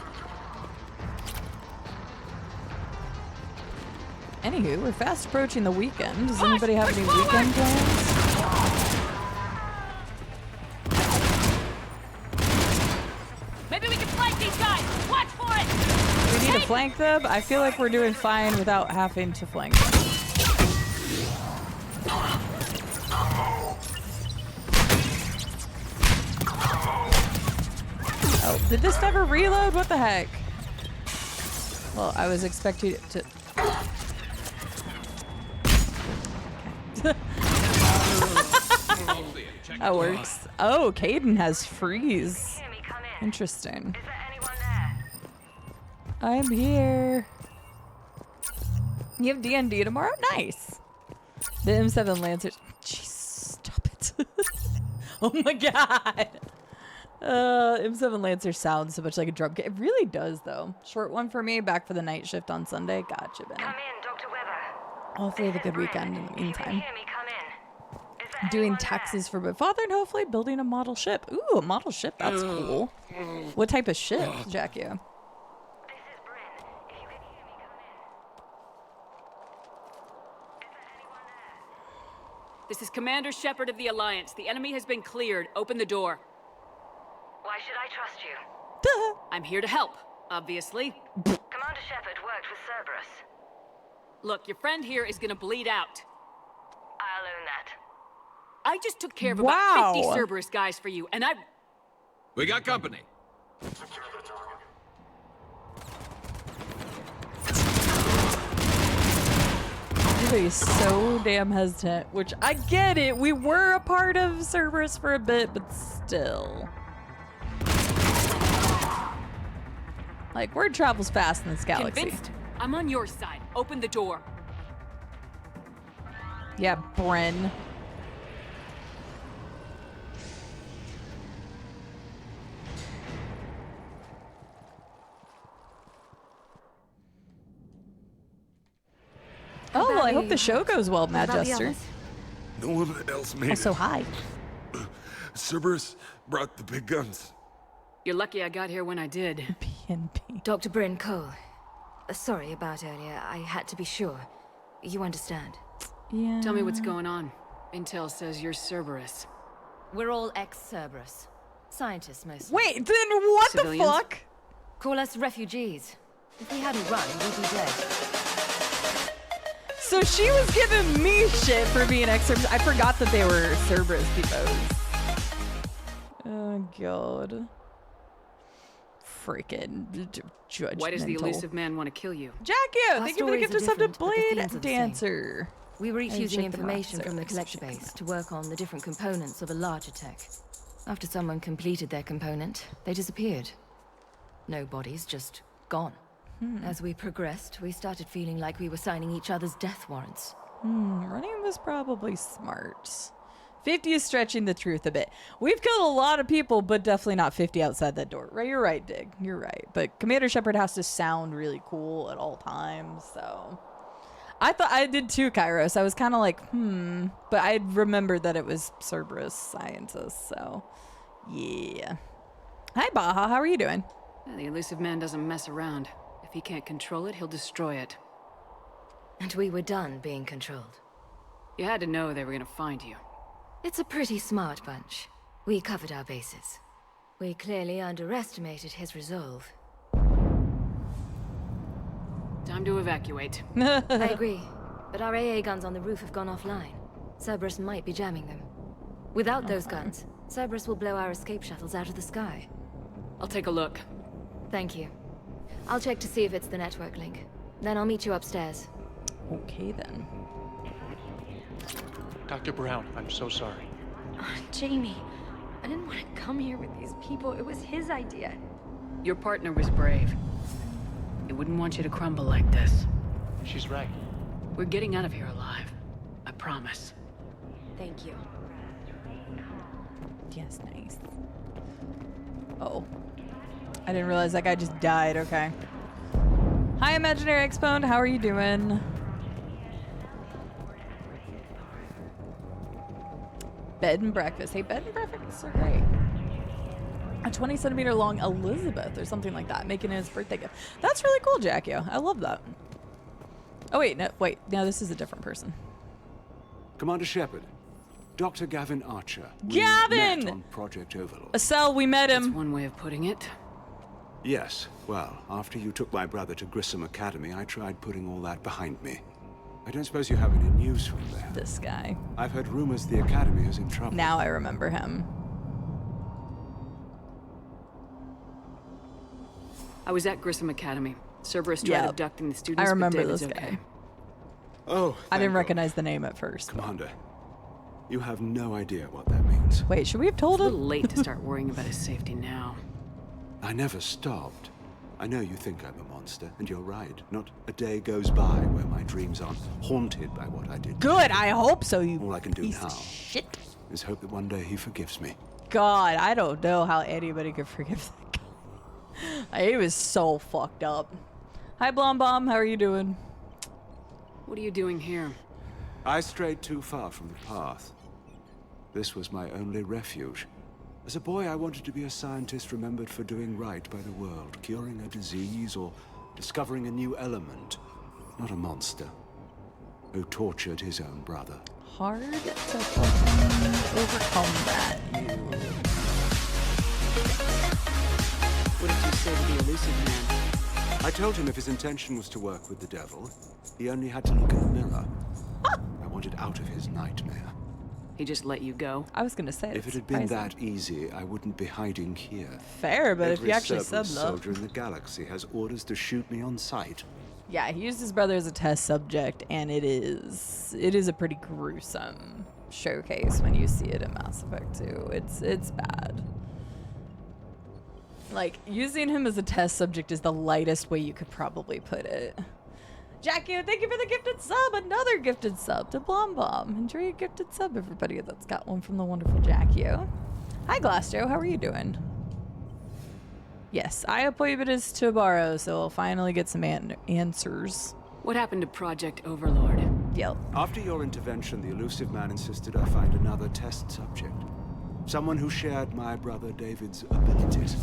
[SPEAKER 1] Anywho, we're fast approaching the weekend. Does anybody have any weekend plans?
[SPEAKER 8] Maybe we can flank these guys. Watch for it.
[SPEAKER 1] We need to flank them? I feel like we're doing fine without having to flank them. Oh, did this never reload? What the heck? Well, I was expecting it to... That works. Oh, Caden has freeze. Interesting. I'm here. You have D&D tomorrow? Nice. The M7 Lancers. Jeez, stop it. Oh my god. M7 Lancer sounds so much like a drum kit. It really does, though. Short one for me. Back for the night shift on Sunday. Gotcha, Ben.
[SPEAKER 9] Come in, Dr. Weber.
[SPEAKER 1] Hopefully have a good weekend in the meantime.
[SPEAKER 9] Hear me, come in. Is there
[SPEAKER 1] Doing
[SPEAKER 9] anyone
[SPEAKER 1] taxes for my father and hopefully building a model ship. Ooh, a model ship. That's cool. What type of ship, Jackie?
[SPEAKER 9] there? This is Bryn. If you can hear me,
[SPEAKER 3] This is Commander Shepard of the Alliance. The enemy has been cleared. Open the door.
[SPEAKER 9] Why should I trust you?
[SPEAKER 3] I'm here to help, obviously.
[SPEAKER 9] Commander Shepard worked with Cerberus.
[SPEAKER 3] Look, your friend here is gonna bleed out.
[SPEAKER 9] I'll own that.
[SPEAKER 3] I just took care of
[SPEAKER 1] Wow.
[SPEAKER 3] about 50 Cerberus guys for you, and
[SPEAKER 7] We got company.
[SPEAKER 1] Everybody's so damn hesitant, which I get it. We were a part of Cerberus for a bit, but still. Like, word travels fast in this galaxy.
[SPEAKER 3] convinced. I'm on your side. Open the door.
[SPEAKER 1] Yeah, Bren. Oh, well, I hope the show goes well, Mad Jester.
[SPEAKER 6] No one else made
[SPEAKER 1] Also,
[SPEAKER 6] it.
[SPEAKER 1] hi.
[SPEAKER 6] Cerberus brought the big guns.
[SPEAKER 3] You're lucky I got here when I did.
[SPEAKER 1] PNP.
[SPEAKER 10] Dr. Bryn Cole. Sorry about earlier. I had to be sure. You understand.
[SPEAKER 1] Yeah.
[SPEAKER 3] Tell me what's going on. Intel says you're Cerberus.
[SPEAKER 10] We're all ex-Cerberus. Scientists, mostly.
[SPEAKER 1] Wait, then what
[SPEAKER 3] Civilians?
[SPEAKER 1] the fuck?
[SPEAKER 10] Call us refugees. If we hadn't run, we'd be dead.
[SPEAKER 1] So she was giving me shit for being ex-Cerberus. I forgot that they were Cerberus people. Oh, God. Freaking judgmental.
[SPEAKER 3] Why does the elusive man want to kill you?
[SPEAKER 1] Jackie, thank you for the gift of sub to
[SPEAKER 10] different, but the
[SPEAKER 1] Blade
[SPEAKER 10] themes are the
[SPEAKER 1] Dancer.
[SPEAKER 10] We were each
[SPEAKER 1] I
[SPEAKER 10] using
[SPEAKER 1] checked them out,
[SPEAKER 10] information
[SPEAKER 1] so
[SPEAKER 10] from the
[SPEAKER 1] thanks for
[SPEAKER 10] collector
[SPEAKER 1] checking
[SPEAKER 10] base to work on the different components of a larger tech. After someone completed their component, they disappeared. No bodies, just gone. As we progressed, we started feeling like we were signing each other's death warrants.
[SPEAKER 1] Running was probably smart. 50 is stretching the truth a bit. We've killed a lot of people, but definitely not 50 outside that door. Right, you're right, Dig. You're right. But Commander Shepard has to sound really cool at all times, so... I thought I did too, Kairos. I was kind of like, but I remembered that it was Cerberus scientists, so yeah. Hi, Baja. How are you doing?
[SPEAKER 3] The elusive man doesn't mess around. If he can't control it, he'll destroy it.
[SPEAKER 10] And we were done being controlled.
[SPEAKER 3] You had to know they were gonna find you.
[SPEAKER 10] It's a pretty smart bunch. We covered our bases. We clearly underestimated his resolve.
[SPEAKER 3] Time to evacuate.
[SPEAKER 10] I agree, but our AA guns on the roof have gone offline. Cerberus might be jamming them. Without those guns, Cerberus will blow our escape shuttles out of the sky.
[SPEAKER 3] I'll take a look.
[SPEAKER 10] Thank you. I'll check to see if it's the network link. Then I'll meet you upstairs.
[SPEAKER 1] Okay, then.
[SPEAKER 11] Dr. Brown, I'm so sorry.
[SPEAKER 12] Jamie, I didn't want to come here with these people. It was his idea.
[SPEAKER 3] Your partner was brave. He wouldn't want you to crumble like this.
[SPEAKER 11] She's right.
[SPEAKER 3] We're getting out of here alive. I promise.
[SPEAKER 12] Thank you.
[SPEAKER 1] Yes, nice. Uh-oh. I didn't realize that guy just died. Okay. Hi, Imaginary Exponed. How are you doing? Bed and breakfast. Hey, bed and breakfasts are great. A 20-centimeter long Elizabeth or something like that, making it his birthday gift. That's really cool, Jackie. I love that. Oh, wait. No, this is a different person.
[SPEAKER 13] Commander Shepard, Dr. Gavin Archer.
[SPEAKER 1] Gavin!
[SPEAKER 13] We met on Project Overlord.
[SPEAKER 1] Acel, we met him.
[SPEAKER 3] That's one way of putting it.
[SPEAKER 13] Yes. Well, after you took my brother to Grissom Academy, I tried putting all that behind me. I don't suppose you have any news from there.
[SPEAKER 1] This guy.
[SPEAKER 13] I've heard rumors the Academy is in trouble.
[SPEAKER 1] Now I remember him.
[SPEAKER 3] I was at Grissom Academy. Cerberus tried abducting the students,
[SPEAKER 1] I remember
[SPEAKER 3] but David's
[SPEAKER 1] this guy.
[SPEAKER 3] okay.
[SPEAKER 13] Oh,
[SPEAKER 1] I didn't recognize the name at first.
[SPEAKER 13] Commander, you have no idea what that means.
[SPEAKER 1] Wait, should we have told
[SPEAKER 3] It's a
[SPEAKER 1] him?
[SPEAKER 3] little late to start worrying about his safety now.
[SPEAKER 13] I never stopped. I know you think I'm a monster, and you're right. Not a day goes by where my dreams aren't haunted by what I did.
[SPEAKER 1] Good, I hope so, you
[SPEAKER 13] All I can do
[SPEAKER 1] piece
[SPEAKER 13] now
[SPEAKER 1] of shit.
[SPEAKER 13] is hope that one day he forgives me.
[SPEAKER 1] God, I don't know how anybody could forgive that guy. He was so fucked up. Hi, Blom Bomb. How are you doing?
[SPEAKER 3] What are you doing here?
[SPEAKER 13] I strayed too far from the path. This was my only refuge. As a boy, I wanted to be a scientist remembered for doing right by the world, curing a disease or discovering a new element, not a monster. who tortured his own brother.
[SPEAKER 1] Hard to fucking overcome that, you.
[SPEAKER 3] What did you say to the elusive man?
[SPEAKER 13] I told him if his intention was to work with the devil, he only had to look in the mirror. I wanted out of his nightmare.
[SPEAKER 3] He just let you go?
[SPEAKER 1] I was gonna say,
[SPEAKER 13] if it had been that easy, I wouldn't be hiding here.
[SPEAKER 1] Fair, but if you actually said
[SPEAKER 13] Every
[SPEAKER 1] that.
[SPEAKER 13] soldier in the galaxy has orders to shoot me on sight.
[SPEAKER 1] Yeah, he used his brother as a test subject, and it is a pretty gruesome showcase when you see it in Mass Effect 2. It's bad. Like, using him as a test subject is the lightest way you could probably put it. Jackie, thank you for the gifted sub. Another gifted sub to Blom Bomb. Enjoy your gifted sub, everybody that's got one from the wonderful Jackie. Hi, Glassjoe. How are you doing? Yes, I appointed is tomorrow, so we'll finally get some answers.
[SPEAKER 3] What happened to Project Overlord?
[SPEAKER 1] Yep.
[SPEAKER 13] After your intervention, the elusive man insisted I find another test subject. Someone who shared my brother David's abilities.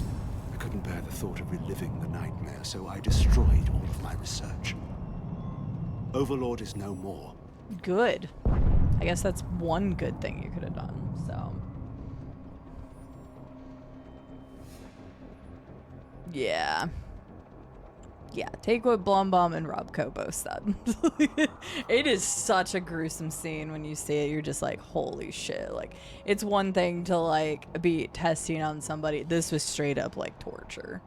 [SPEAKER 13] I couldn't bear the thought of reliving the nightmare, so I destroyed all of my research. Overlord is no more.
[SPEAKER 1] Good. I guess that's one good thing you could have done, so. Yeah. Yeah, take what Blombaum and Rob Kobo said. It is such a gruesome scene when you see it. You're just like, holy shit. Like, it's one thing to, like, be testing on somebody. This was straight up, like, torture.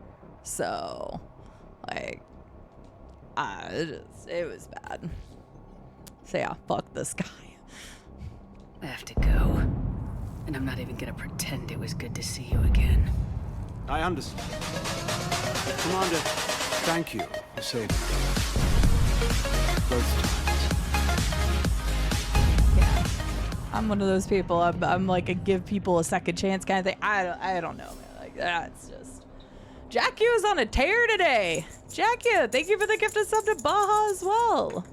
[SPEAKER 1] So, like, it was bad. So, yeah, fuck this guy.
[SPEAKER 3] I have to go. And I'm not even gonna pretend it was good to see you again.
[SPEAKER 13] I understand. Commander, thank you for saving me. Both times.
[SPEAKER 1] Yeah. I'm one of those people. I'm like a give people a second chance kind of thing. I don't know, man. Like, that's just... Jackie was on a tear today. Jackie, thank you for the gift of sub to Baja as well.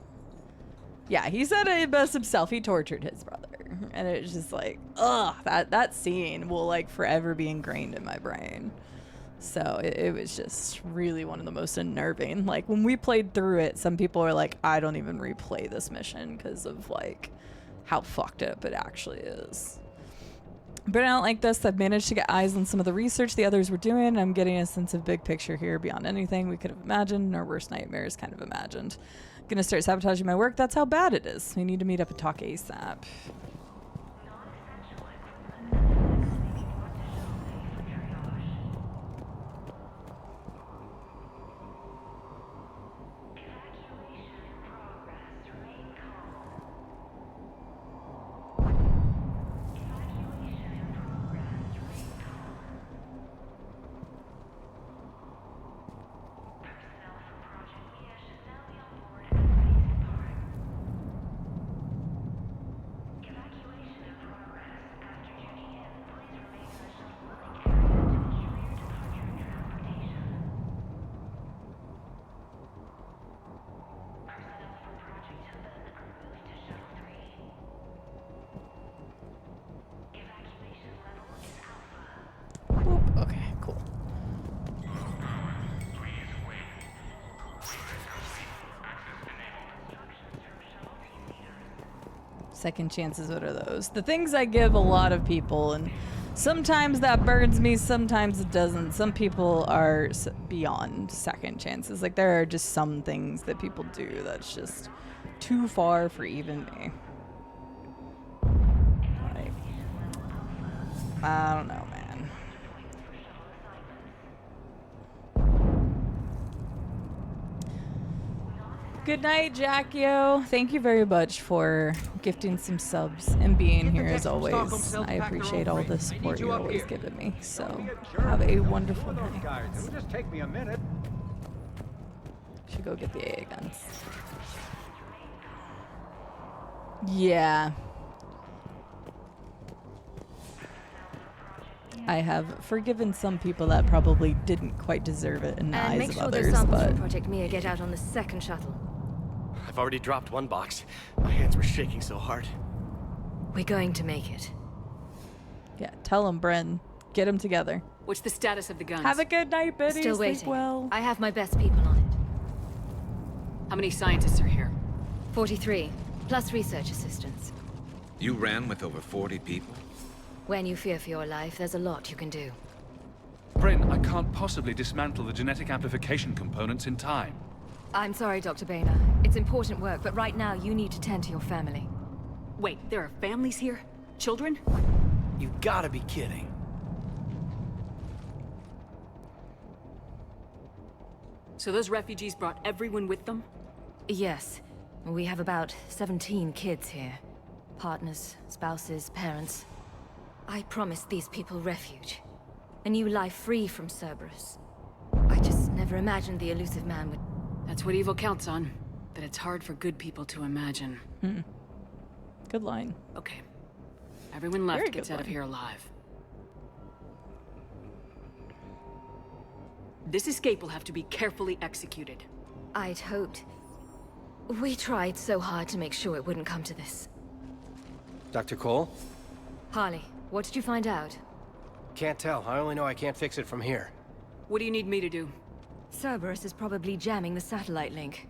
[SPEAKER 1] Yeah, he said it best himself. He tortured his brother. And it's just like, ugh, that scene will like forever be ingrained in my brain. So it was just really one of the most unnerving. Like when we played through it, some people are like, I don't even replay this mission because of like how fucked up it actually is. But I don't like this. I've managed to get eyes on some of the research the others were doing. I'm getting a sense of big picture here beyond anything we could have imagined, our worst nightmares kind of imagined. Gonna start sabotaging my work. That's how bad it is. We need to meet up and talk ASAP. Okay, cool. Second chances, what are those? The things I give a lot of people, and sometimes that burns me, sometimes it doesn't. Some people are beyond second chances. Like, there are just some things that people do that's just too far for even me. Like, I don't know, man. Good night, Jackio. Thank you very much for gifting some subs and being here as always. I appreciate all the support you're always giving me. So have a wonderful night.
[SPEAKER 14] It'll just take me a minute.
[SPEAKER 1] Should go get the AA guns. Yeah. I have forgiven some people that probably didn't quite deserve it in the eyes
[SPEAKER 10] make
[SPEAKER 1] of
[SPEAKER 10] sure
[SPEAKER 1] others,
[SPEAKER 10] those samples
[SPEAKER 1] but
[SPEAKER 10] from Project Mia get out on the second shuttle.
[SPEAKER 15] I've already dropped one box. My hands were shaking so hard.
[SPEAKER 10] We're going to make it.
[SPEAKER 1] yeah, tell them, Bren. Get them together.
[SPEAKER 3] What's the status of the guns?
[SPEAKER 1] Have a good night, Biddy.
[SPEAKER 10] Still
[SPEAKER 1] Sleep
[SPEAKER 10] waiting.
[SPEAKER 1] well.
[SPEAKER 10] I have my best people on it.
[SPEAKER 3] How many scientists are here?
[SPEAKER 10] 43. plus research assistants.
[SPEAKER 7] You ran with over 40 people?
[SPEAKER 10] When you fear for your life, there's a lot you can do.
[SPEAKER 14] Bryn, I can't possibly dismantle the genetic amplification components in time.
[SPEAKER 10] I'm sorry, Dr. Boehner. It's important work, but right now you need to tend to your family.
[SPEAKER 3] Wait, there are families here? Children?
[SPEAKER 4] You gotta be kidding.
[SPEAKER 3] So those refugees brought everyone with them?
[SPEAKER 10] Yes. We have about 17 kids here. Partners, spouses, parents. I promised these people refuge. A new life free from Cerberus. I just never imagined the elusive man would...
[SPEAKER 3] That's what evil counts on. That it's hard for good people to imagine.
[SPEAKER 1] Good line.
[SPEAKER 3] Okay. Everyone left gets out of here alive. This escape will have to be carefully executed.
[SPEAKER 10] I'd hoped. We tried so hard to make sure it wouldn't come to this.
[SPEAKER 15] Dr. Cole?
[SPEAKER 10] Harley, what did you find out?
[SPEAKER 15] Can't tell. I only know I can't fix it from here.
[SPEAKER 3] What do you need me to do?
[SPEAKER 10] Cerberus is probably jamming the satellite link.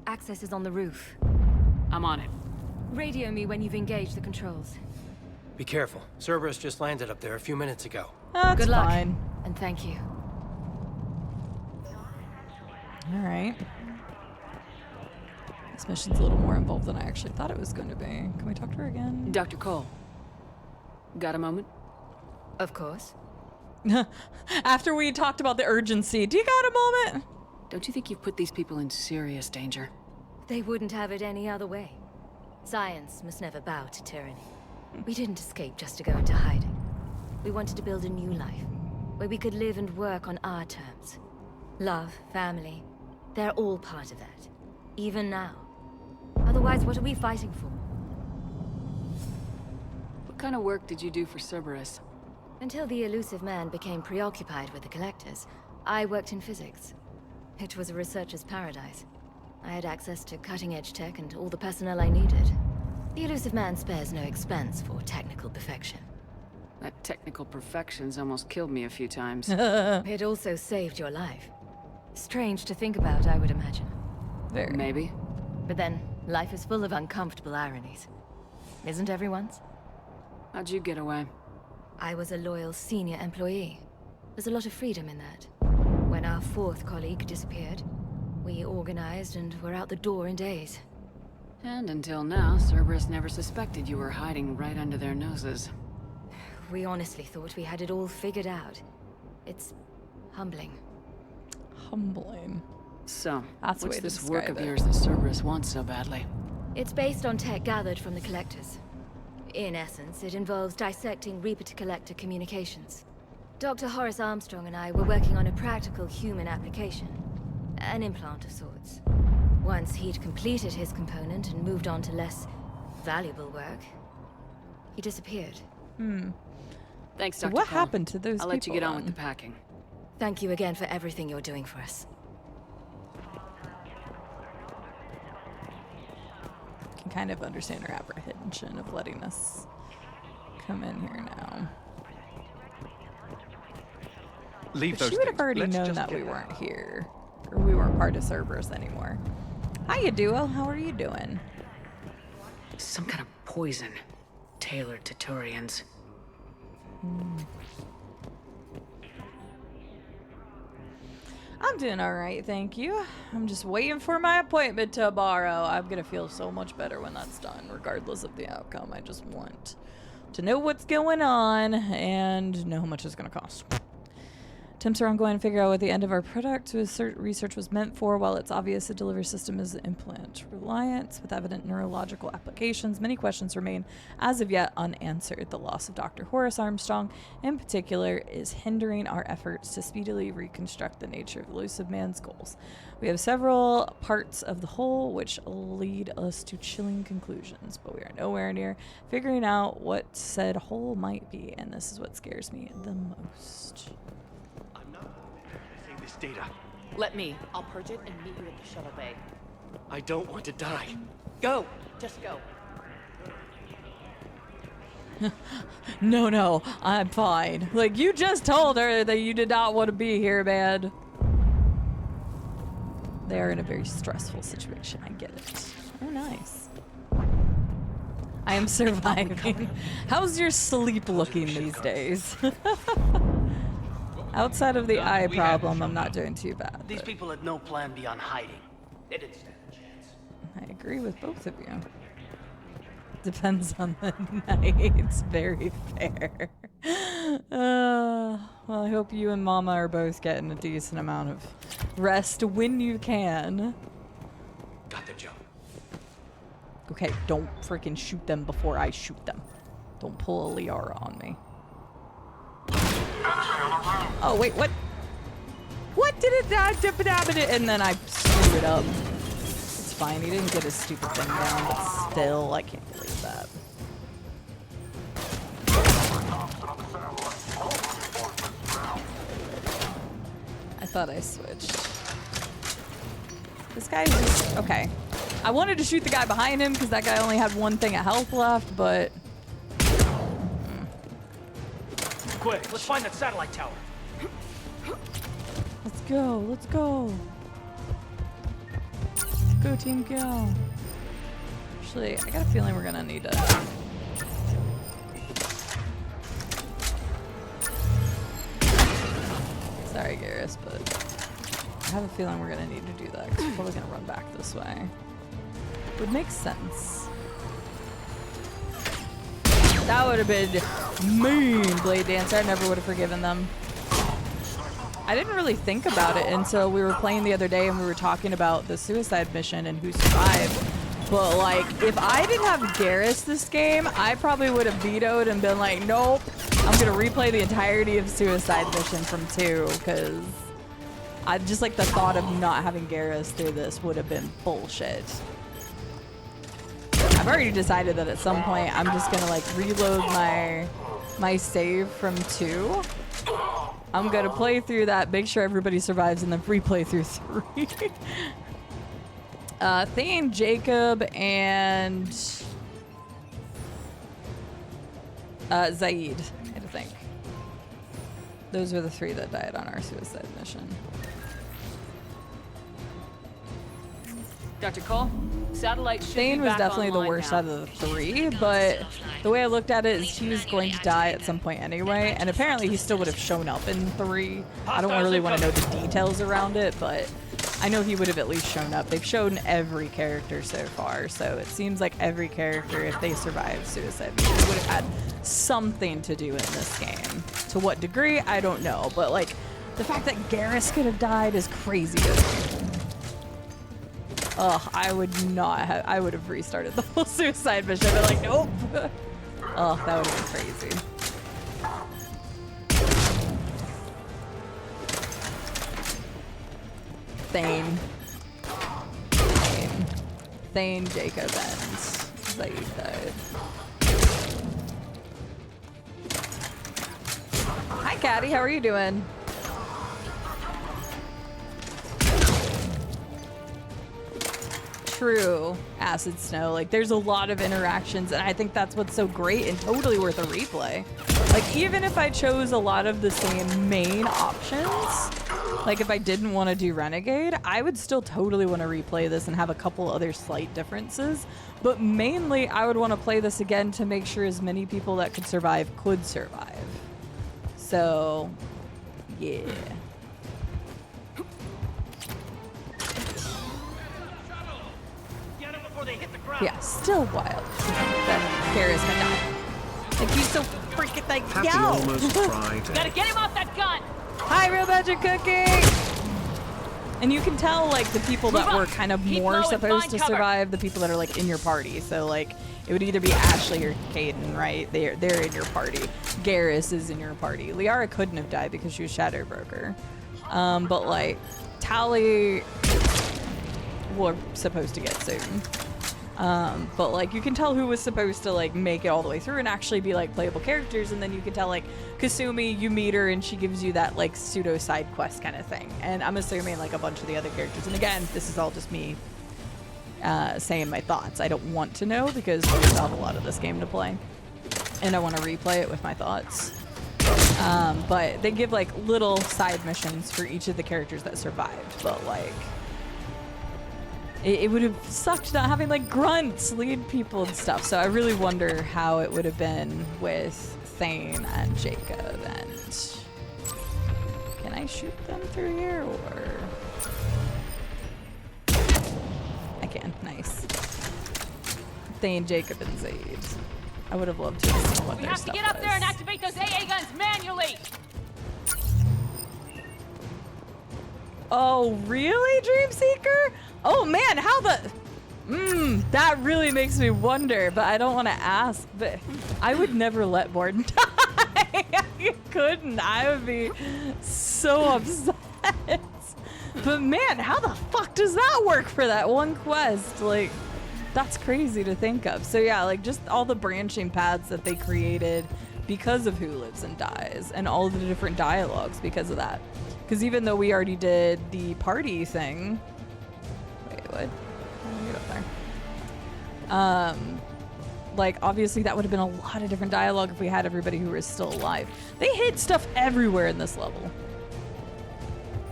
[SPEAKER 10] Access is on the roof.
[SPEAKER 3] I'm on it.
[SPEAKER 10] Radio me when you've engaged the controls.
[SPEAKER 15] Be careful. Cerberus just landed up there a few minutes ago.
[SPEAKER 1] That's
[SPEAKER 10] Good luck.
[SPEAKER 1] fine.
[SPEAKER 10] And thank you.
[SPEAKER 1] Alright. This mission's a little more involved than I actually thought it was going to be. Can we talk to her again?
[SPEAKER 3] Dr. Cole. Got a moment?
[SPEAKER 10] Of course.
[SPEAKER 1] After we talked about the urgency, do you got a moment?
[SPEAKER 3] Don't you think you've put these people in serious danger?
[SPEAKER 10] They wouldn't have it any other way. Science must never bow to tyranny. We didn't escape just to go into hiding. We wanted to build a new life, where we could live and work on our terms. Love, family, they're all part of that. Even now. Otherwise, what are we fighting for?
[SPEAKER 3] What kind of work did you do for Cerberus?
[SPEAKER 10] Until the elusive man became preoccupied with the collectors, I worked in physics. It was a researcher's paradise. I had access to cutting-edge tech and all the personnel I needed. The elusive man spares no expense for technical perfection.
[SPEAKER 3] That technical perfection's almost killed me a few times.
[SPEAKER 10] It also saved your life. Strange to think about, I would imagine.
[SPEAKER 1] Very.
[SPEAKER 3] Maybe.
[SPEAKER 10] But then, life is full of uncomfortable ironies. Isn't everyone's?
[SPEAKER 3] How'd you get away?
[SPEAKER 10] I was a loyal senior employee. There's a lot of freedom in that. When our fourth colleague disappeared, we organized and were out the door in days.
[SPEAKER 3] And until now, Cerberus never suspected you were hiding right under their noses.
[SPEAKER 10] We honestly thought we had it all figured out. It's humbling.
[SPEAKER 1] Humbling.
[SPEAKER 3] So,
[SPEAKER 1] That's the
[SPEAKER 3] what's
[SPEAKER 1] way to
[SPEAKER 3] this work
[SPEAKER 1] describe
[SPEAKER 3] of
[SPEAKER 1] it.
[SPEAKER 3] yours that Cerberus wants so badly?
[SPEAKER 10] It's based on tech gathered from the collectors. In essence, it involves dissecting Reaper-to-Collector communications. Dr. Horace Armstrong and I were working on a practical human application. An implant of sorts. Once he'd completed his component and moved on to less valuable work, he disappeared.
[SPEAKER 3] Thanks,
[SPEAKER 1] So
[SPEAKER 3] Dr.
[SPEAKER 1] what
[SPEAKER 3] Cole.
[SPEAKER 1] happened to those
[SPEAKER 3] I'll let you get on
[SPEAKER 1] then?
[SPEAKER 3] with the packing.
[SPEAKER 10] Thank you again for everything you're doing for us.
[SPEAKER 1] Can kind of understand her apprehension of letting us come in here now.
[SPEAKER 14] Leave
[SPEAKER 1] But
[SPEAKER 14] those
[SPEAKER 1] she would have
[SPEAKER 14] things.
[SPEAKER 1] already
[SPEAKER 14] Let's
[SPEAKER 1] known
[SPEAKER 14] just
[SPEAKER 1] that
[SPEAKER 14] get
[SPEAKER 1] we
[SPEAKER 14] out.
[SPEAKER 1] weren't here. Or we weren't part of Cerberus anymore. Hiya, Duo. How are you doing?
[SPEAKER 3] Some kind of poison. Tailored to Turians.
[SPEAKER 1] I'm doing all right, thank you. I'm just waiting for my appointment tomorrow. I'm gonna feel so much better when that's done, regardless of the outcome. I just want to know what's going on and know how much it's gonna cost. Attempts are ongoing to figure out what the end of our product research was meant for. While it's obvious the delivery system is implant reliant with evident neurological applications, many questions remain as of yet unanswered. The loss of Dr. Horace Armstrong, in particular, is hindering our efforts to speedily reconstruct the nature of elusive man's goals. We have several parts of the whole which lead us to chilling conclusions, but we are nowhere near figuring out what said whole might be, and this is what scares me the most.
[SPEAKER 15] This data.
[SPEAKER 8] Let me. I'll purge it and meet you at the shuttle bay.
[SPEAKER 15] I don't want to die.
[SPEAKER 8] Go! Just go.
[SPEAKER 1] No, I'm fine. Like, you just told her that you did not want to be here, man. They are in a very stressful situation. I get it. Oh, nice. I am surviving. How's your sleep looking these days? Outside of the eye problem, I'm not doing too bad.
[SPEAKER 4] These people had no plan beyond hiding. They didn't stand a chance.
[SPEAKER 1] I agree with both of you. Depends on the night. It's very fair. Well, I hope you and Mama are both getting a decent amount of rest when you can.
[SPEAKER 4] Got the jump.
[SPEAKER 1] Okay, don't freaking shoot them before I shoot them. Don't pull a Liara on me. Oh, wait, what? What did it? And then I screwed it up. It's fine, he didn't get his stupid thing down, but still, I can't believe that. I thought I switched. This guy's just, okay. I wanted to shoot the guy behind him because that guy only had one thing of health left, but...
[SPEAKER 4] Quick, let's find that satellite tower.
[SPEAKER 1] Let's go, let's go. Go team, go. Actually, I got a feeling we're gonna need to... Sorry, Garrus, but I have a feeling we're gonna need to do that because we're probably gonna run back this way. Would make sense. That would have been mean, Blade Dancer. I never would have forgiven them. I didn't really think about it until we were playing the other day and we were talking about the suicide mission and who survived. But like, if I didn't have Garrus this game, I probably would have vetoed and been like, nope, I'm gonna replay the entirety of Suicide Mission from 2, because I just like the thought of not having Garrus through this would have been bullshit. I've already decided that at some point I'm just gonna like reload my save from 2. I'm gonna play through that, make sure everybody survives, and then replay through 3. Thane, Jacob, and Cide, I think. Those are the 3 that died on our suicide mission.
[SPEAKER 8] Dr. Cole, satellite should
[SPEAKER 1] Thane
[SPEAKER 8] be
[SPEAKER 1] was
[SPEAKER 8] back
[SPEAKER 1] definitely the
[SPEAKER 8] online
[SPEAKER 1] worst
[SPEAKER 8] now.
[SPEAKER 1] out of the 3, but the way I looked at it is he was going to die at some point anyway, and apparently he still would have shown up in 3. I don't really want to know the details around it, but I know he would have at least shown up. They've shown every character so far, so it seems like every character, if they survive suicide, would have had something to do in this game. To what degree, I don't know, but like the fact that Garrus could have died is crazy to me. Ugh, I would not have, I would have restarted the whole suicide mission. I'd be like, nope. Ugh, that would have been crazy. Thane, Jacob, and Cide died. Hi, Caddy, how are you doing? True, Acid Snow. Like, there's a lot of interactions, and I think that's what's so great and totally worth a replay. Like, even if I chose a lot of the same main options, like if I didn't want to do Renegade, I would still totally want to replay this and have a couple other slight differences. But mainly, I would want to play this again to make sure as many people that could survive. So, yeah. Yeah, still wild that Garrus can die. Like, he's so freaking like, yo!
[SPEAKER 8] Gotta get him off that gun!
[SPEAKER 1] Hi, Real Magic Cookie! And you can tell, like, the people that were kind of more supposed to survive, the people that are, like, in your party. So, like, it would either be Ashley or Caden, right? They're in your party. Garrus is in your party. Liara couldn't have died because she was Shadow Broker. But, like, Tally, we're supposed to get soon. But like you can tell who was supposed to like make it all the way through and actually be like playable characters, and then you can tell like Kasumi, you meet her and she gives you that like pseudo side quest kind of thing. And I'm assuming like a bunch of the other characters. And again, this is all just me saying my thoughts. I don't want to know because we still have a lot of this game to play, and I want to replay it with my thoughts. But they give like little side missions for each of the characters that survived. But like, it would have sucked not having like grunts lead people and stuff. So I really wonder how it would have been with Thane and Jacob. And can I shoot them through here or? I can. Nice. Thane, Jacob, and Cide. I would have loved to have seen what
[SPEAKER 8] We
[SPEAKER 1] their
[SPEAKER 8] have to
[SPEAKER 1] stuff
[SPEAKER 8] get up
[SPEAKER 1] was.
[SPEAKER 8] there and activate those AA guns manually.
[SPEAKER 1] Oh, really, Dreamseeker? Oh man, how the... that really makes me wonder, but I don't want to ask, but I would never let Borden die. I couldn't. I would be so upset. But man, how the fuck does that work for that one quest? Like, that's crazy to think of. So yeah, like just all the branching paths that they created because of Who Lives and Dies and all the different dialogues because of that. Because even though we already did the party thing, wait, what? How do I get up there? Like obviously that would have been a lot of different dialogue if we had everybody who was still alive. They hid stuff everywhere in this level.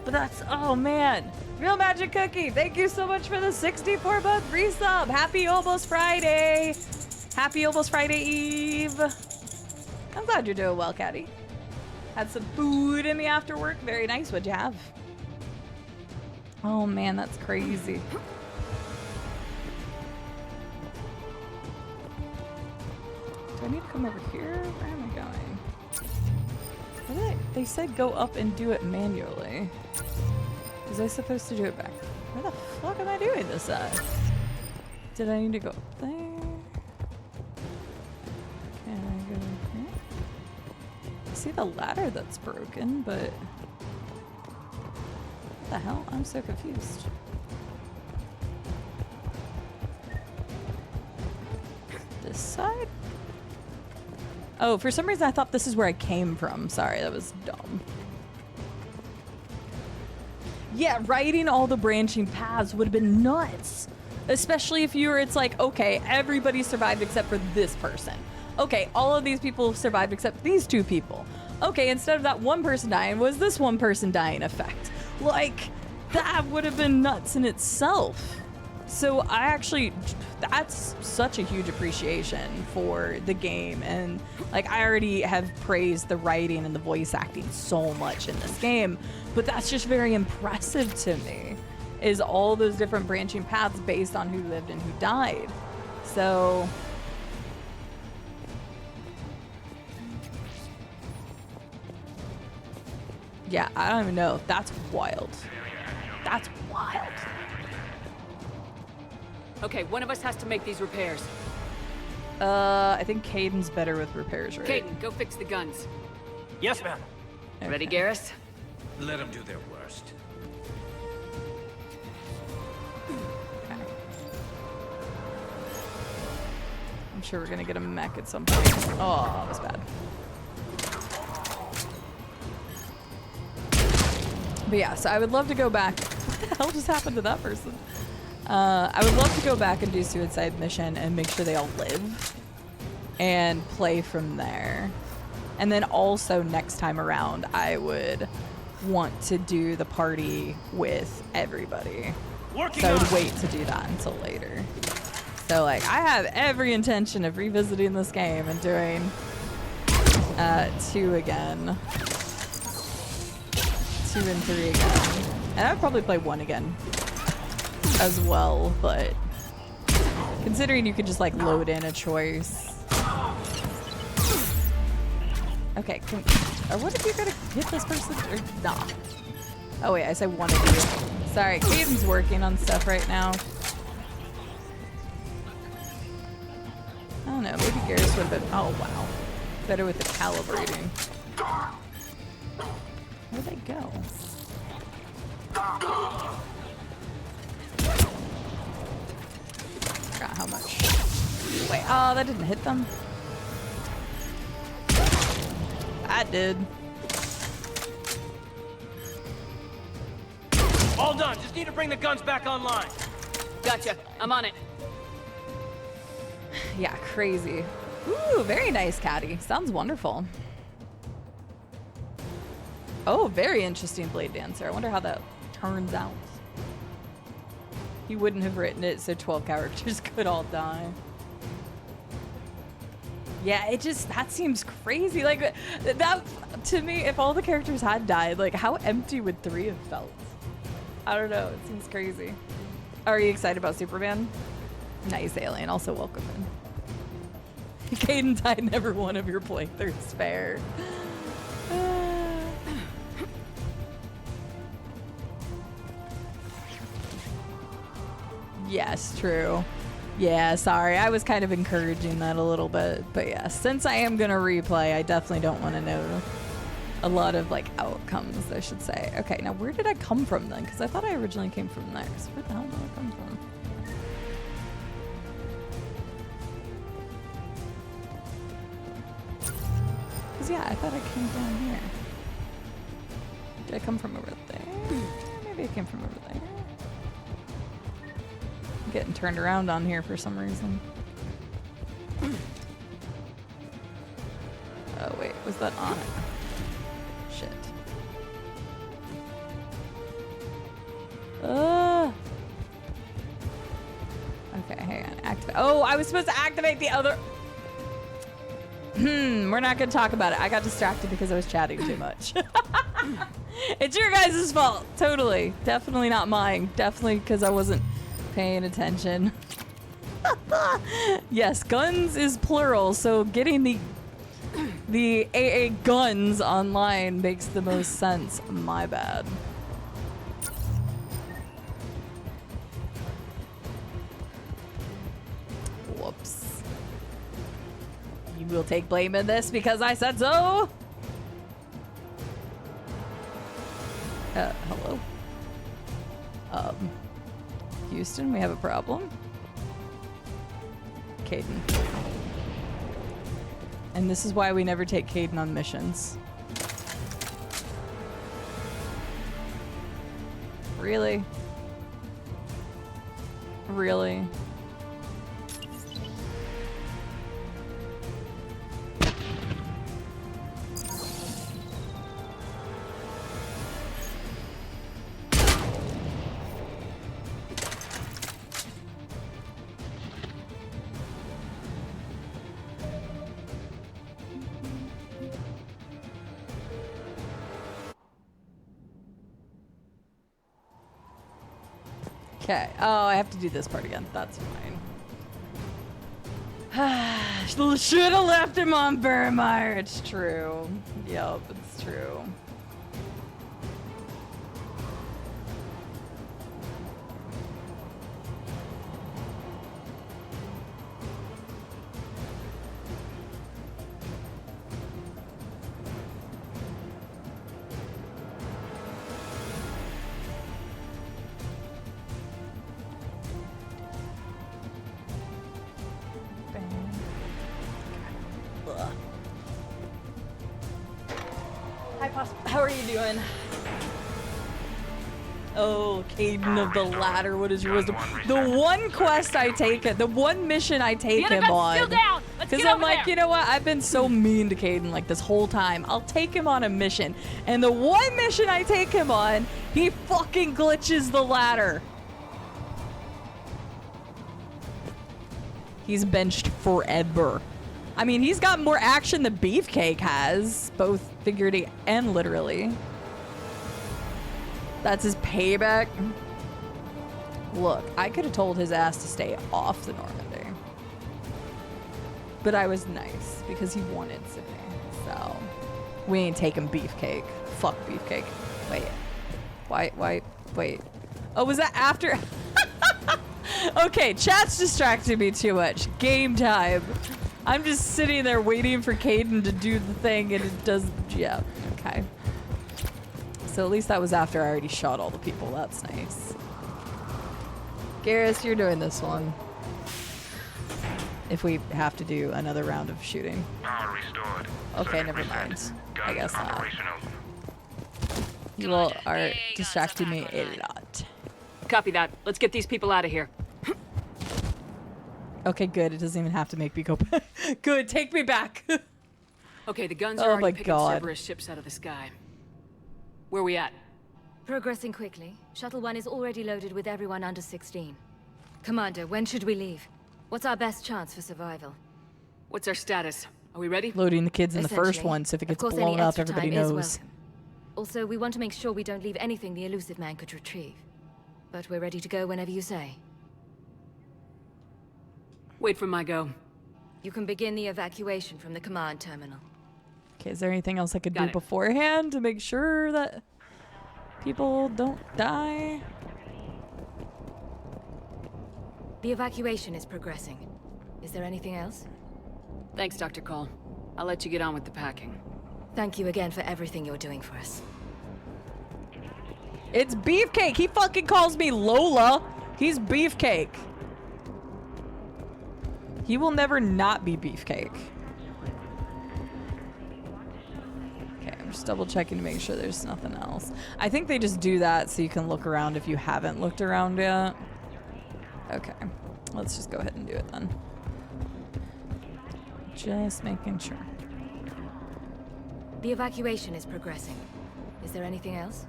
[SPEAKER 1] But that's, oh man. Real Magic Cookie, thank you so much for the 64-month resub. Happy almost Friday. Happy almost Friday Eve. I'm glad you're doing well, Caddy. Had some food in me after work. Very nice. What'd you have? Oh man, that's crazy. Do I need to come over here? Where am I going? Where did they said go up and do it manually. Was I supposed to do it back? Where the fuck am I doing this at? Did I need to go up there? Can I go here? I see the ladder that's broken, but what the hell? I'm so confused. This side? Oh, for some reason I thought this is where I came from. Sorry, that was dumb. Yeah, writing all the branching paths would have been nuts. Especially if you were, it's like, okay, everybody survived except for this person. Okay, all of these people survived except these two people. Okay, instead of that one person dying, was this one person dying effect? Like, that would have been nuts in itself. So I actually, that's such a huge appreciation for the game. And like, I already have praised the writing and the voice acting so much in this game, but that's just very impressive to me, is all those different branching paths based on who lived and who died. So yeah, I don't even know. That's wild. That's wild.
[SPEAKER 3] Okay, one of us has to make these repairs.
[SPEAKER 1] I think Caden's better with repairs, right?
[SPEAKER 3] Caden, go fix the guns.
[SPEAKER 11] Yes, ma'am.
[SPEAKER 1] Okay.
[SPEAKER 3] Ready, Garrus?
[SPEAKER 7] Let them do their worst.
[SPEAKER 1] Okay. I'm sure we're gonna get a mech at some point. Oh, that was bad. But yeah, so I would love to go back. What the hell just happened to that person? I would love to go back and do Suicide Mission and make sure they all live and play from there. And then also next time around, I would want to do the party with everybody. So I would wait to do that until later. So like, I have every intention of revisiting this game and doing 2 again. 2 and 3 again. And I'd probably play 1 again as well, but considering you could just like load in a choice. Okay, what if you're gonna hit this person or nah? Oh wait, I said one of you. Sorry, Caden's working on stuff right now. I don't know, maybe Garrus would have been, oh wow, better with the calibrating. Where'd they go? Forgot how much. Wait, oh, that didn't hit them. That did.
[SPEAKER 11] All done. Just need to bring the guns back online.
[SPEAKER 3] Gotcha. I'm on it.
[SPEAKER 1] Yeah, crazy. Ooh, very nice, Caddy. Sounds wonderful. Oh, very interesting Blade Dancer. I wonder how that turns out. He wouldn't have written it so 12 characters could all die. Yeah, that seems crazy. Like, that, to me, if all the characters had died, like, how empty would 3 have felt? I don't know, it seems crazy. Are you excited about Superman? Nice, Alien, also welcome in. Caden died in every one of your playthroughs, fair. Yes, true. Yeah, sorry. I was kind of encouraging that a little bit. But yeah, since I am going to replay, I definitely don't want to know a lot of, like, outcomes, I should say. Okay, now where did I come from then? Because I thought I originally came from there. So where the hell did I come from? Because, yeah, I thought I came down here. Did I come from over there? Maybe I came from over there. I'm getting turned around on here for some reason. Oh, wait. Was that on it? Shit. Okay, hang on. Activate. Oh, I was supposed to activate the other... We're not going to talk about it. I got distracted because I was chatting too much. It's your guys' fault. Totally. Definitely not mine. Definitely because I wasn't paying attention. Yes, guns is plural, so getting the AA guns online makes the most sense. My bad. Whoops. You will take blame in this because I said so. Hello? Houston, we have a problem. Caden. And this is why we never take Caden on missions. Really? Really? Okay. Oh, I have to do this part again. That's fine. Should have left him on Burmire. It's true. Yup, it's true. How are you doing? Oh, Caden of the Ladder, what is your wisdom? The one quest I take it, the one mission I take him on. Because I'm like, you know what? I've been so mean to Caden like this whole time. I'll take him on a mission. And the one mission I take him on, he fucking glitches the ladder. He's benched forever. I mean, he's got more action than Beefcake has, both figuratively and literally. That's his payback. Look, I could have told his ass to stay off the Normandy. But I was nice because he wanted Sydney. So we ain't taking Beefcake. Fuck Beefcake. Wait. Oh, was that after? Okay, chat's distracting me too much. Game time. I'm just sitting there waiting for Caden to do the thing and it does, yeah, okay. So at least that was after I already shot all the people, that's nice. Garrus, you're doing this one. If we have to do another round of shooting.
[SPEAKER 16] Power restored.
[SPEAKER 1] Okay, never mind. I guess not. You all are distracting me a lot.
[SPEAKER 3] Copy that. Let's get these people out of here.
[SPEAKER 1] Okay, good. It doesn't even have to make me go back. Good, take me back.
[SPEAKER 3] Okay, the guns are already picking
[SPEAKER 1] God.
[SPEAKER 3] Cerberus ships out of the sky. Where we at?
[SPEAKER 10] Progressing quickly. Shuttle 1 is already loaded with everyone under 16. Commander, when should we leave? What's our best chance for survival?
[SPEAKER 3] What's our status? Are we ready?
[SPEAKER 1] Loading the kids in the first one, so if it gets blown up, everybody knows.
[SPEAKER 10] Also, we want to make sure we don't leave anything the elusive man could retrieve. But we're ready to go whenever you say.
[SPEAKER 3] Wait for my go.
[SPEAKER 10] You can begin the evacuation from the command terminal.
[SPEAKER 1] Okay, is there anything else I could do beforehand to make sure that people don't die?
[SPEAKER 10] The evacuation is progressing. Is there anything else?
[SPEAKER 3] Thanks, Dr. Cole. I'll let you get on with the packing.
[SPEAKER 10] Thank you again for everything you're doing for us.
[SPEAKER 1] It's Beefcake! He fucking calls me Lola! He's Beefcake. He will never not be Beefcake. Okay, I'm just double checking to make sure there's nothing else. I think they just do that so you can look around if you haven't looked around yet. Okay, let's just go ahead and do it then. Just making sure.
[SPEAKER 10] The evacuation is progressing. Is there anything else?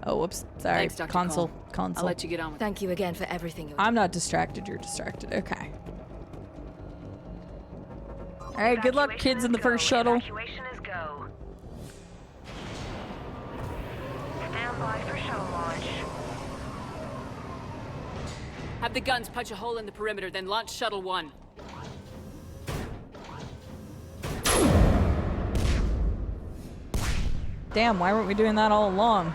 [SPEAKER 1] Oh, whoops. Sorry.
[SPEAKER 3] Thanks, Dr.
[SPEAKER 1] Console.
[SPEAKER 3] Cole.
[SPEAKER 1] Console.
[SPEAKER 3] I'll let you get on with it.
[SPEAKER 10] Thank you again for everything you're doing.
[SPEAKER 1] I'm not distracted. You're distracted. Okay. All right. Good luck, kids, in the first shuttle.
[SPEAKER 9] Evacuation is go. Stand by for shuttle launch.
[SPEAKER 3] Have the guns punch a hole in the perimeter, then launch Shuttle 1.
[SPEAKER 1] Damn, why weren't we doing that all along?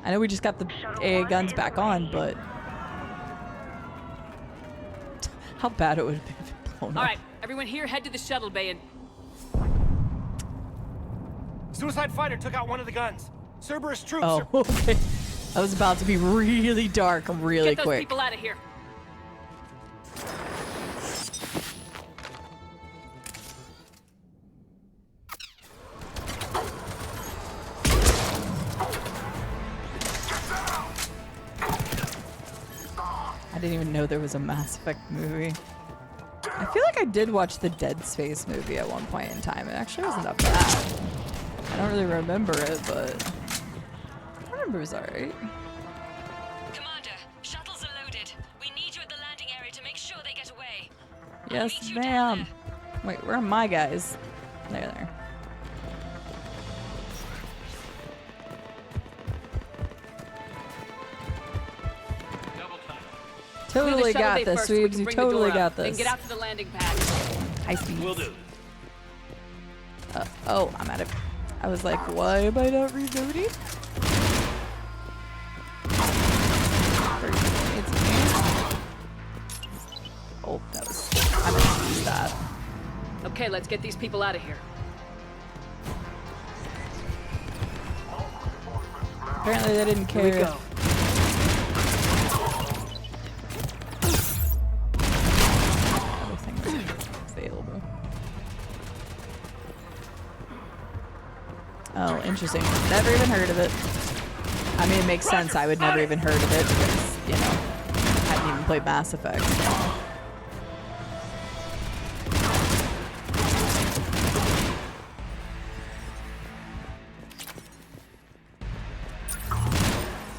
[SPEAKER 1] I know we just got the AA guns back on, but how bad it would have been if it blown up.
[SPEAKER 3] All right, everyone here, head to the shuttle bay and...
[SPEAKER 11] Suicide fighter took out one of the guns. Cerberus troops
[SPEAKER 1] Oh, okay. That was about to be really dark really
[SPEAKER 3] Get those
[SPEAKER 1] quick.
[SPEAKER 3] people out of here.
[SPEAKER 1] I didn't even know there was a Mass Effect movie. I feel like I did watch the Dead Space movie at one point in time. It actually wasn't that bad. I don't really remember it, but I remember it was alright.
[SPEAKER 8] Commander, shuttles are loaded. We need you at the landing area to make sure they get away.
[SPEAKER 1] Yes, ma'am. Wait, where are my guys? There. Totally got this, Sweebs. You totally got this.
[SPEAKER 3] Then get out to the landing pad.
[SPEAKER 1] High speed.
[SPEAKER 11] Will do.
[SPEAKER 1] Oh, I'm out of. I was like, why am I not reloading? Oh, that was. I meant to use that.
[SPEAKER 3] Okay, let's get these people out of here.
[SPEAKER 1] Apparently, they didn't care.
[SPEAKER 3] Here we go.
[SPEAKER 1] Available. Oh, interesting. Never even heard of it. I mean, it makes sense. I would never even heard of it because, you know, I hadn't even played Mass Effect. So.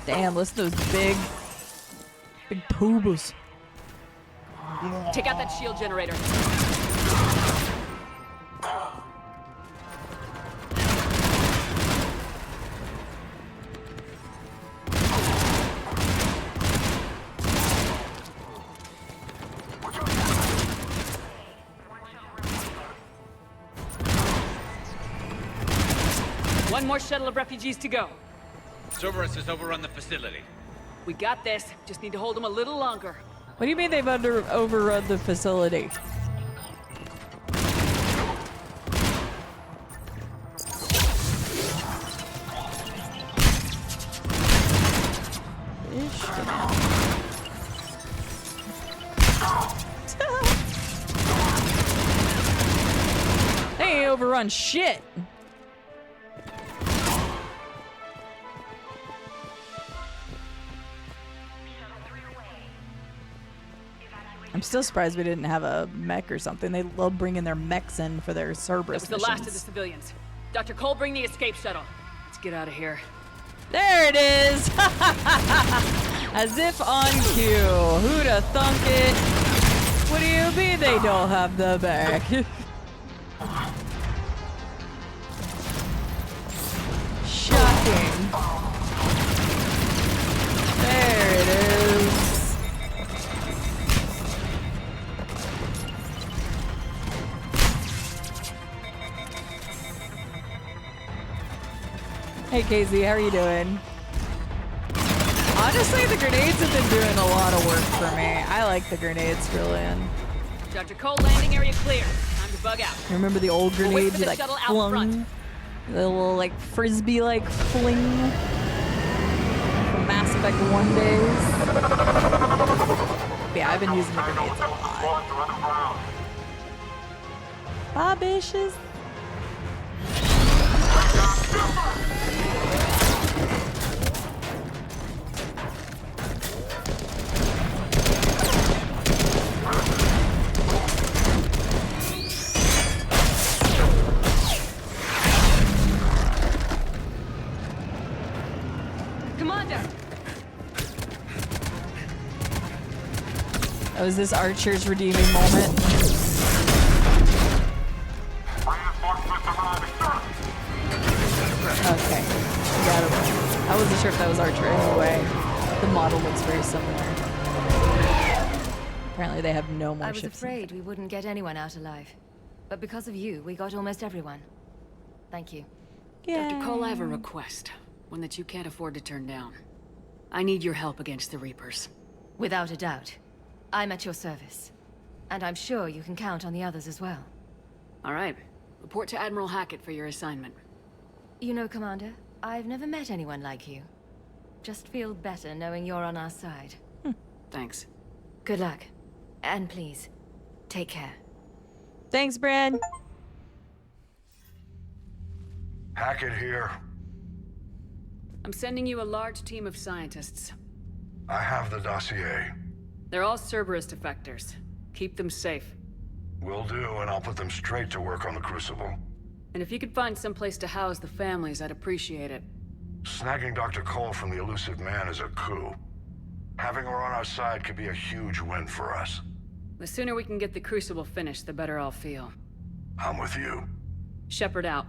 [SPEAKER 1] Damn, listen to those big tubas.
[SPEAKER 3] Take out that shield generator. One more shuttle of refugees to go.
[SPEAKER 7] Cerberus has overrun the facility.
[SPEAKER 3] We got this. Just need to hold them a little longer.
[SPEAKER 1] What do you mean they've overrun the facility? They ain't overrun shit. I'm still surprised we didn't have a mech or something. They love bringing their mechs in for their Cerberus
[SPEAKER 3] That was the last of the
[SPEAKER 1] missions.
[SPEAKER 3] civilians. Dr. Cole, bring the escape shuttle. Let's get out of here.
[SPEAKER 1] There it is! As if on cue. Who'da thunk it? What do you mean they don't have the back? Shocking. There it is. Hey Casey, how are you doing? Honestly, the grenades have been doing a lot of work for me. I like the grenades, Brilliant.
[SPEAKER 3] Dr. Cole, landing area clear. Time to bug out.
[SPEAKER 1] Remember the old grenades you like flung? The little like frisbee-like fling from Mass Effect 1 days. Yeah, I've been using the grenades a lot. Bye, bitches. That was this Archer's redeeming moment. Okay. Got it. I wasn't sure if that was Archer anyway. The model looks very similar. Apparently they have no more ships.
[SPEAKER 10] I was afraid we wouldn't get anyone out alive. But because of you, we got almost everyone. Thank you.
[SPEAKER 1] Yeah.
[SPEAKER 3] Dr. Cole, I have a request. One that you can't afford to turn down. I need your help against the Reapers.
[SPEAKER 10] Without a doubt. I'm at your service. And I'm sure you can count on the others as well.
[SPEAKER 3] All right. Report to Admiral Hackett for your assignment.
[SPEAKER 10] You know, Commander, I've never met anyone like you. Just feel better knowing you're on our side.
[SPEAKER 3] Thanks.
[SPEAKER 10] Good luck. And please, take care.
[SPEAKER 1] Thanks, Brad.
[SPEAKER 16] Hackett here.
[SPEAKER 3] I'm sending you a large team of scientists.
[SPEAKER 16] I have the dossier.
[SPEAKER 3] They're all Cerberus defectors. Keep them safe.
[SPEAKER 16] Will do, and I'll put them straight to work on the Crucible.
[SPEAKER 3] And if you could find some place to house the families, I'd appreciate it.
[SPEAKER 16] Snagging Dr. Cole from the elusive man is a coup. Having her on our side could be a huge win for us.
[SPEAKER 3] The sooner we can get the Crucible finished, the better I'll feel.
[SPEAKER 16] I'm with you.
[SPEAKER 3] Shepard out.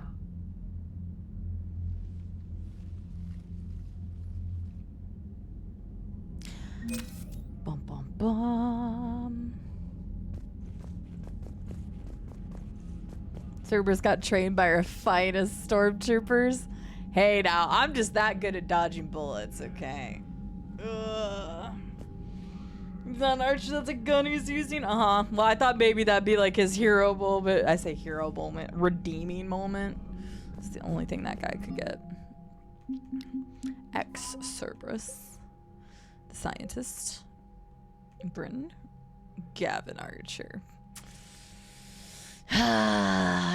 [SPEAKER 1] Bum bum bum. Cerberus got trained by our finest stormtroopers. Hey now, I'm just that good at dodging bullets, okay? Ugh. He's not an archer, that's a gun he's using? Uh-huh. Well, I thought maybe that'd be like his hero moment. I say hero moment. Redeeming moment. It's the only thing that guy could get. Ex-Cerberus. The scientist. Bryn. Gavin Archer.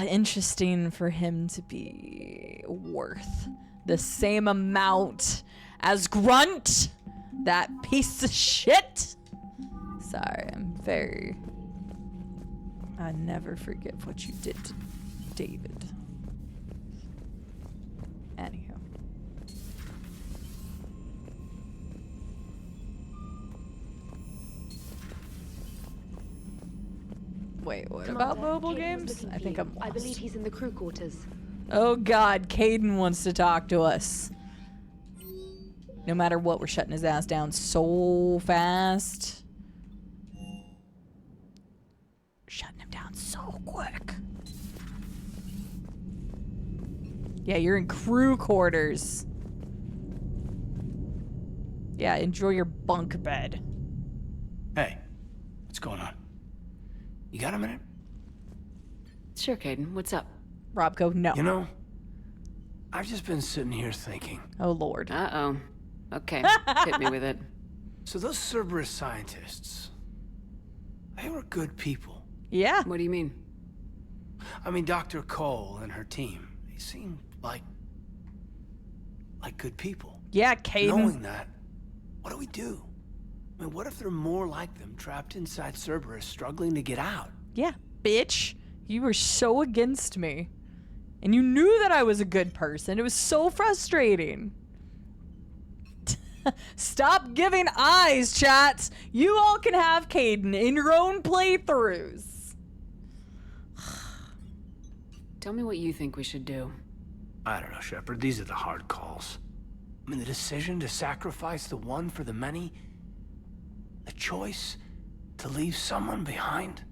[SPEAKER 1] Interesting for him to be worth the same amount as Grunt. That piece of shit. Sorry, I never forget what you did to David. Anywho. Wait, what about mobile games? I think I'm lost.
[SPEAKER 17] I believe he's in the crew quarters.
[SPEAKER 1] Oh god, Caden wants to talk to us. No matter what, we're shutting his ass down so fast. Shutting him down so quick. Yeah, you're in crew quarters. Yeah, enjoy your bunk bed.
[SPEAKER 4] Hey, what's going on? You got a minute?
[SPEAKER 3] Sure, Caden. What's up?
[SPEAKER 1] Robco, no.
[SPEAKER 4] You know, I've just been sitting here thinking.
[SPEAKER 1] Oh, Lord.
[SPEAKER 3] Uh-oh. Okay, hit me with it.
[SPEAKER 4] So those Cerberus scientists, they were good people.
[SPEAKER 1] Yeah.
[SPEAKER 3] What do you mean?
[SPEAKER 4] I mean, Dr. Cole and her team, they seemed like good people.
[SPEAKER 1] Yeah, Caden.
[SPEAKER 4] Knowing that, what do we do? I mean, what if there are more like them trapped inside Cerberus struggling to get out?
[SPEAKER 1] Yeah, bitch. You were so against me. And you knew that I was a good person. It was so frustrating. Stop giving eyes, chat. You all can have Caden in your own playthroughs.
[SPEAKER 3] Tell me what you think we should do.
[SPEAKER 4] I don't know, Shepard. These are the hard calls. I mean, the decision to sacrifice the one for the many. The choice to leave someone behind.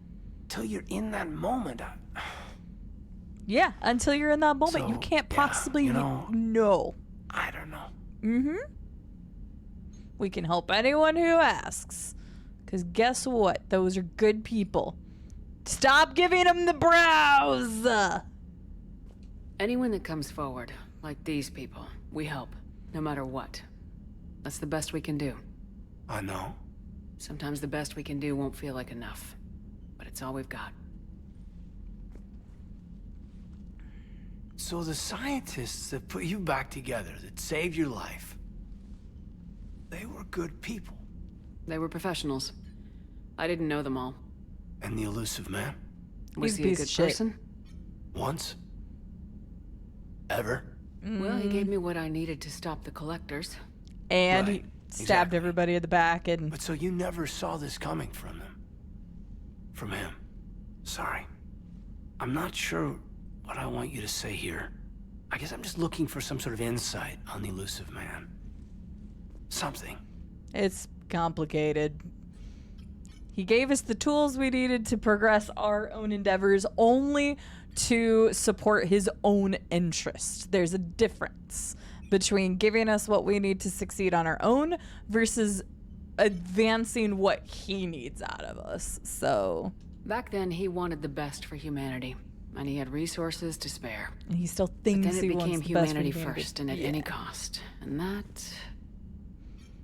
[SPEAKER 4] Till you're in that moment.
[SPEAKER 1] Yeah, until you're in that moment.
[SPEAKER 4] So,
[SPEAKER 1] you can't possibly
[SPEAKER 4] know. I don't know.
[SPEAKER 1] Mm-hmm. We can help anyone who asks. Because guess what? Those are good people. Stop giving them the brows!
[SPEAKER 3] Anyone that comes forward, like these people, we help, no matter what. That's the best we can do.
[SPEAKER 4] I know.
[SPEAKER 3] Sometimes the best we can do won't feel like enough, but it's all we've got.
[SPEAKER 4] So the scientists that put you back together, that saved your life, they were good people.
[SPEAKER 3] They were professionals. I didn't know them all.
[SPEAKER 4] And the elusive man?
[SPEAKER 3] Was he a good person?
[SPEAKER 4] Once? Ever?
[SPEAKER 3] Well, he gave me what I needed to stop the collectors.
[SPEAKER 1] And he stabbed everybody in the back and...
[SPEAKER 4] But so you never saw this coming from them? From him? Sorry. I'm not sure what I want you to say here. I guess I'm just looking for some sort of insight on the elusive man. Something.
[SPEAKER 1] It's complicated. He gave us the tools we needed to progress our own endeavors only to support his own interest. There's a difference between giving us what we need to succeed on our own versus advancing what he needs out of us. So
[SPEAKER 3] back then, he wanted the best for humanity, and he had resources to spare.
[SPEAKER 1] And he still thinks
[SPEAKER 3] but then
[SPEAKER 1] he
[SPEAKER 3] it became
[SPEAKER 1] wants the best for
[SPEAKER 3] humanity
[SPEAKER 1] humanity
[SPEAKER 3] first, and at any cost. And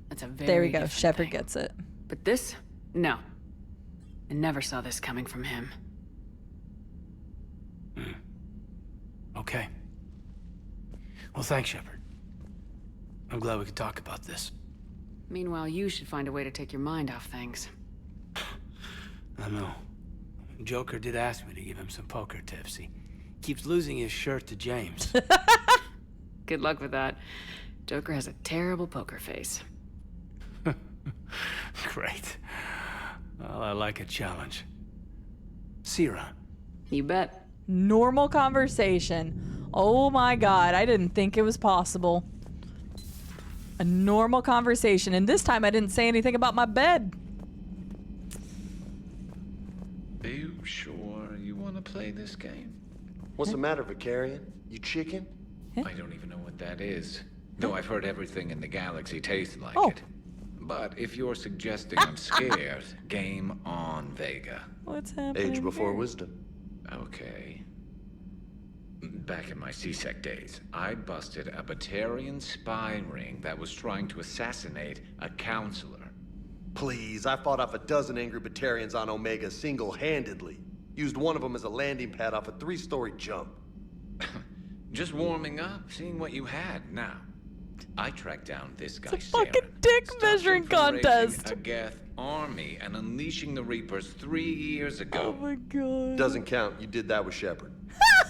[SPEAKER 3] that's a very
[SPEAKER 1] there we go.
[SPEAKER 3] different
[SPEAKER 1] Shepard
[SPEAKER 3] thing.
[SPEAKER 1] gets it.
[SPEAKER 3] But this, no. I never saw this coming from him.
[SPEAKER 4] Okay. Well, thanks, Shepard. I'm glad we could talk about this.
[SPEAKER 3] Meanwhile, you should find a way to take your mind off things.
[SPEAKER 4] I know. Joker did ask me to give him some poker tips. He keeps losing his shirt to James.
[SPEAKER 3] Good luck with that. Joker has a terrible poker face.
[SPEAKER 4] Great. Well, I like a challenge. See you around.
[SPEAKER 3] You bet.
[SPEAKER 1] Normal conversation. Oh my god, I didn't think it was possible. A normal conversation, and this time I didn't say anything about my bed.
[SPEAKER 17] Are you sure you want to play this game?
[SPEAKER 18] What's the matter, Vicarian? You chicken?
[SPEAKER 17] I don't even know what that is. Though I've heard everything in the galaxy tastes like it. But if you're suggesting I'm scared, game on, Vega.
[SPEAKER 1] What's happening?
[SPEAKER 18] Age before wisdom.
[SPEAKER 17] Okay. Back in my C-Sec days, I busted a Batarian spy ring that was trying to assassinate a counselor.
[SPEAKER 18] Please, I fought off a dozen angry Batarians on Omega single-handedly. Used one of them as a landing pad off a 3-story jump.
[SPEAKER 17] Just warming up, seeing what you had. Now, I tracked down this guy.
[SPEAKER 1] It's a fucking dick measuring contest.
[SPEAKER 17] A Geth army and unleashing the Reapers 3 years ago.
[SPEAKER 1] Oh my god.
[SPEAKER 18] Doesn't count. You did that with Shepard.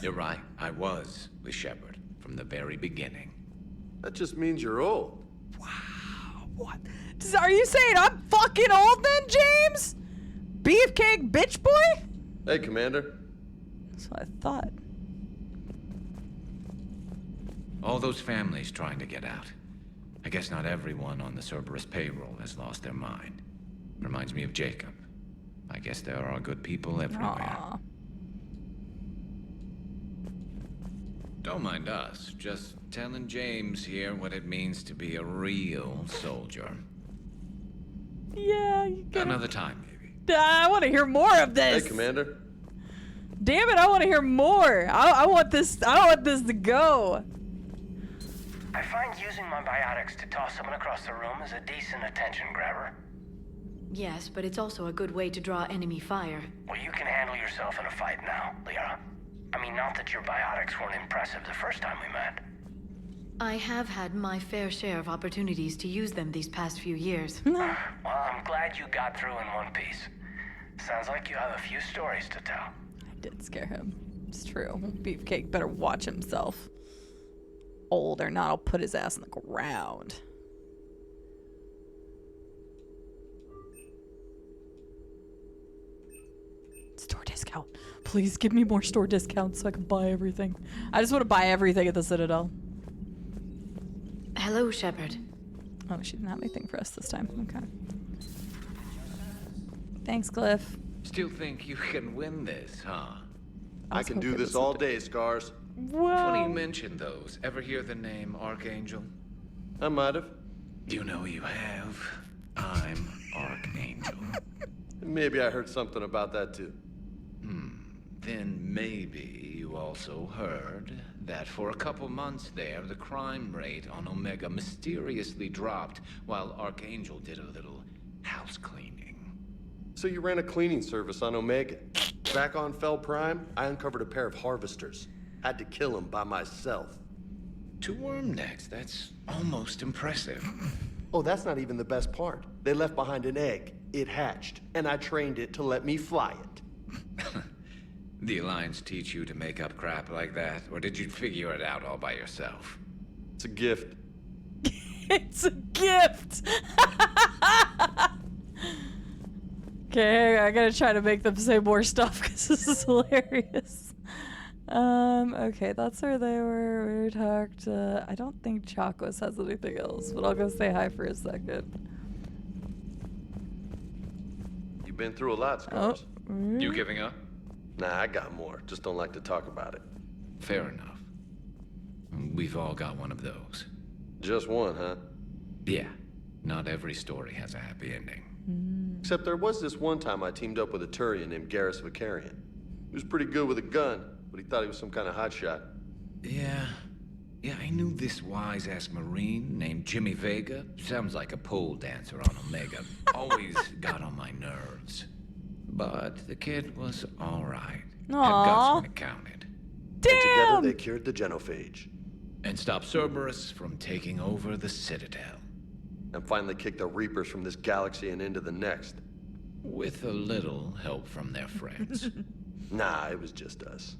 [SPEAKER 17] You're right. I was with Shepard from the very beginning.
[SPEAKER 18] That just means you're old.
[SPEAKER 1] Wow. What? Are you saying I'm fucking old then, James? Beefcake bitch boy?
[SPEAKER 18] Hey, Commander.
[SPEAKER 1] That's what I thought.
[SPEAKER 17] All those families trying to get out. I guess not everyone on the Cerberus payroll has lost their mind. Reminds me of Jacob. I guess there are good people everywhere.
[SPEAKER 1] Aww.
[SPEAKER 17] Don't mind us. Just telling James here what it means to be a real soldier.
[SPEAKER 1] Yeah, you got
[SPEAKER 17] Another time, maybe.
[SPEAKER 1] I want to hear more of this.
[SPEAKER 18] Hey, Commander.
[SPEAKER 1] Damn it, I want to hear more. I want this. I don't want this to go.
[SPEAKER 11] I find using my biotics to toss someone across the room is a decent attention grabber.
[SPEAKER 12] Yes, but it's also a good way to draw enemy fire.
[SPEAKER 11] Well, you can handle yourself in a fight now, Liara. I mean, not that your biotics weren't impressive the first time we met.
[SPEAKER 12] I have had my fair share of opportunities to use them these past few years.
[SPEAKER 11] Well, I'm glad you got through in one piece. Sounds like you have a few stories to tell.
[SPEAKER 1] I did scare him. It's true. Beefcake better watch himself. Old or not, I'll put his ass on the ground. Store discount. Please give me more store discounts so I can buy everything. I just want to buy everything at the Citadel.
[SPEAKER 12] Hello, Shepard.
[SPEAKER 1] Oh, she didn't have anything for us this time. Okay. Thanks, Cliff.
[SPEAKER 17] Still think you can win this, huh?
[SPEAKER 18] I can do this all day, Scars.
[SPEAKER 17] Funny you mentioned those. Ever hear the name Archangel?
[SPEAKER 18] I might have.
[SPEAKER 17] You know you have. I'm Archangel.
[SPEAKER 18] Maybe I heard something about that too.
[SPEAKER 17] Then maybe you also heard that for a couple months there, the crime rate on Omega mysteriously dropped while Archangel did a little house cleaning.
[SPEAKER 18] So you ran a cleaning service on Omega. Back on Fel Prime, I uncovered a pair of harvesters. Had to kill them by myself.
[SPEAKER 17] 2 worm necks, that's almost impressive.
[SPEAKER 18] Oh, that's not even the best part. They left behind an egg. It hatched, and I trained it to let me fly it.
[SPEAKER 17] The Alliance teach you to make up crap like that, or did you figure it out all by yourself?
[SPEAKER 18] It's a gift.
[SPEAKER 1] It's a gift! Okay, I gotta try to make them say more stuff because this is hilarious. Okay, that's where they were. We talked, I don't think Chakos has anything else, but I'll go say hi for a second.
[SPEAKER 18] You've been through a lot, Scars.
[SPEAKER 17] You giving up?
[SPEAKER 18] Nah, I got more. Just don't like to talk about it.
[SPEAKER 17] Fair enough. We've all got one of those.
[SPEAKER 18] Just one, huh?
[SPEAKER 17] Yeah. Not every story has a happy ending.
[SPEAKER 18] Except there was this one time I teamed up with a Turian named Garrus Vicarian. He was pretty good with a gun, but he thought he was some kind of hotshot.
[SPEAKER 17] Yeah, I knew this wise-ass Marine named Jimmy Vega. Sounds like a pole dancer on Omega. Always got on my nerves. But the kid was alright. Had guts when it counted.
[SPEAKER 1] Damn!
[SPEAKER 18] And together they cured the genophage.
[SPEAKER 17] And stopped Cerberus from taking over the Citadel.
[SPEAKER 18] And finally kicked the Reapers from this galaxy and into the next.
[SPEAKER 17] With a little help from their friends.
[SPEAKER 18] Nah, it was just us.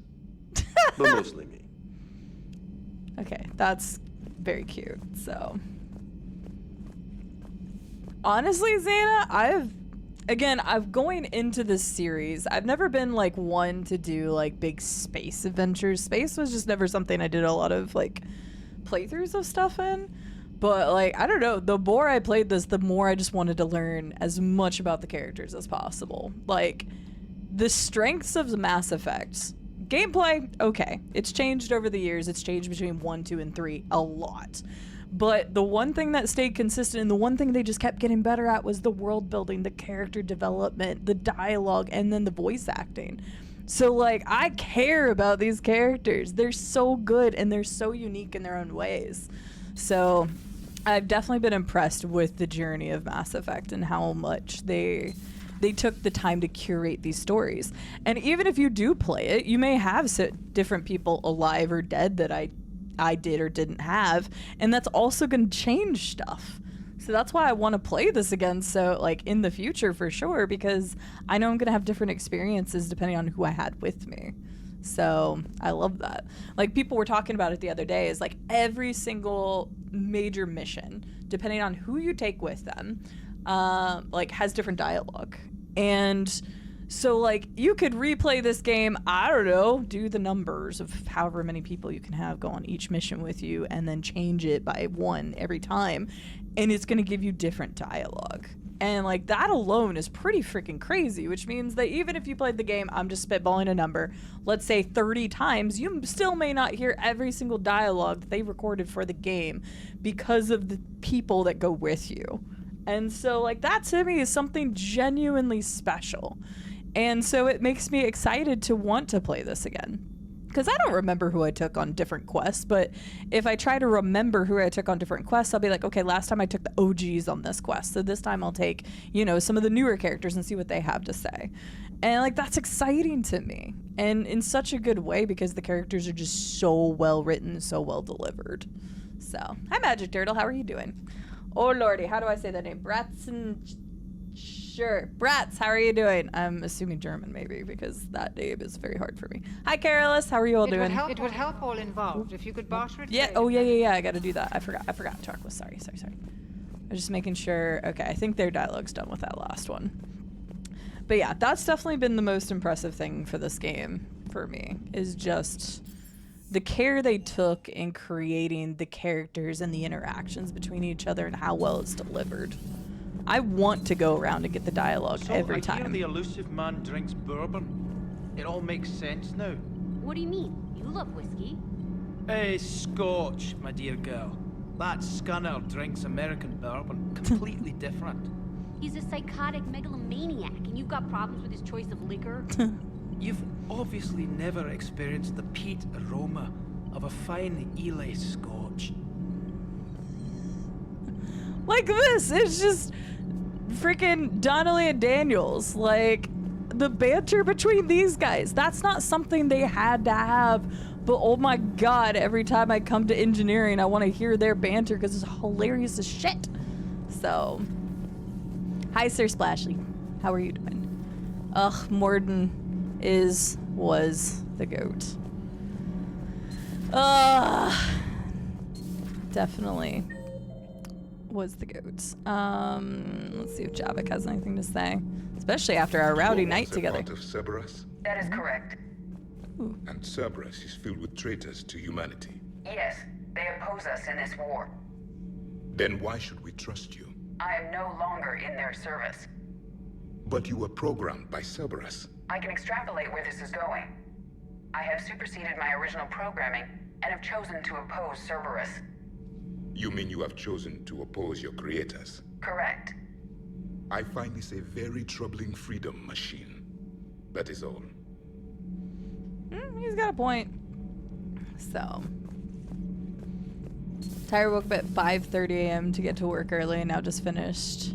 [SPEAKER 18] But mostly me.
[SPEAKER 1] Okay, that's very cute, so. Honestly, Xana, I've going into this series, I've never been like one to do like big space adventures. Space was just never something I did a lot of like playthroughs of stuff in. But like, I don't know, the more I played this, the more I just wanted to learn as much about the characters as possible. Like, the strengths of the Mass Effect. Gameplay, okay. It's changed over the years. It's changed between 1, 2, and 3 a lot. But the one thing that stayed consistent and the one thing they just kept getting better at was the world building, the character development, the dialogue, and then the voice acting. So like, I care about these characters. They're so good and they're so unique in their own ways. So I've definitely been impressed with the journey of Mass Effect and how much they took the time to curate these stories. And even if you do play it, you may have different people alive or dead that I did or didn't have, and that's also going to change stuff. So that's why I want to play this again, so like in the future for sure, because I know I'm going to have different experiences depending on who I had with me. So I love that. Like, people were talking about it the other day, is like every single major mission, depending on who you take with them, like has different dialogue. And so like, you could replay this game, I don't know, do the numbers of however many people you can have go on each mission with you and then change it by 1 every time, and it's going to give you different dialogue. And like, that alone is pretty freaking crazy, which means that even if you played the game, I'm just spitballing a number, let's say 30 times, you still may not hear every single dialogue that they recorded for the game because of the people that go with you. And so like, that to me is something genuinely special. And so it makes me excited to want to play this again. Because I don't remember who I took on different quests, but if I try to remember who I took on different quests, I'll be like, okay, last time I took the OGs on this quest, so this time I'll take, you know, some of the newer characters and see what they have to say. And like, that's exciting to me, and in such a good way, because the characters are just so well written, so well delivered. So, hi Magic Turtle, how are you doing? Oh lordy, how do I say that name? Bratson Sure. Brats, how are you doing? I'm assuming German, maybe, because that name is very hard for me. Hi, Carolus. How are you all doing?
[SPEAKER 19] It would help all involved if you could barter it.
[SPEAKER 1] Yeah. Oh, yeah. I gotta do that. I forgot. Charles. Sorry. I was just making sure. Okay, I think their dialogue's done with that last one. But yeah, that's definitely been the most impressive thing for this game for me, is just the care they took in creating the characters and the interactions between each other and how well it's delivered. I want to go around and get the dialogue every time.
[SPEAKER 20] I hear the elusive man drinks bourbon. It all makes sense now.
[SPEAKER 21] What do you mean? You love whiskey.
[SPEAKER 20] Hey, Scotch, my dear girl. That scunner drinks American bourbon. Completely different.
[SPEAKER 21] He's a psychotic megalomaniac, and you've got problems with his choice of liquor?
[SPEAKER 20] You've obviously never experienced the peat aroma of a fine Ely Scotch.
[SPEAKER 1] Like this, it's just freaking Donnelly and Daniels. Like, the banter between these guys, that's not something they had to have. But oh my god, every time I come to engineering, I want to hear their banter because it's hilarious as shit. So, hi, Sir Splashy. How are you doing? Ugh, Morden was the goat. Definitely was the goats. Let's see if Javik has anything to say, especially after our rowdy night together.
[SPEAKER 6] Part of Cerberus?
[SPEAKER 9] That is correct.
[SPEAKER 1] Ooh.
[SPEAKER 6] And Cerberus is filled with traitors to humanity.
[SPEAKER 9] Yes, they oppose us in this war.
[SPEAKER 6] Then why should we trust you?
[SPEAKER 9] I am no longer in their service.
[SPEAKER 6] But you were programmed by Cerberus.
[SPEAKER 9] I can extrapolate where this is going. I have superseded my original programming and have chosen to oppose Cerberus.
[SPEAKER 6] You mean you have chosen to oppose your creators?
[SPEAKER 9] Correct.
[SPEAKER 6] I find this a very troubling freedom machine. That is all.
[SPEAKER 1] He's got a point. So, Tyra woke up at 5:30 a.m. to get to work early and now just finished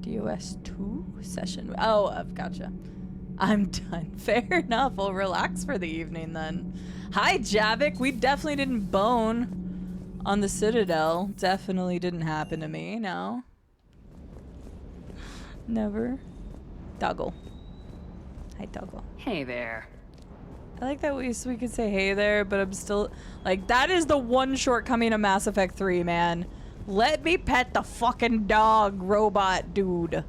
[SPEAKER 1] DOS 2 session. Oh, I've gotcha. I'm done. Fair enough. We'll relax for the evening then. Hi, Javik. We definitely didn't bone on the Citadel. Definitely didn't happen to me. No. Never. Doggle. Hi, Doggle.
[SPEAKER 3] Hey there.
[SPEAKER 1] I like that we could say hey there, but I'm still like, that is the one shortcoming of Mass Effect 3, man. Let me pet the fucking dog, robot dude.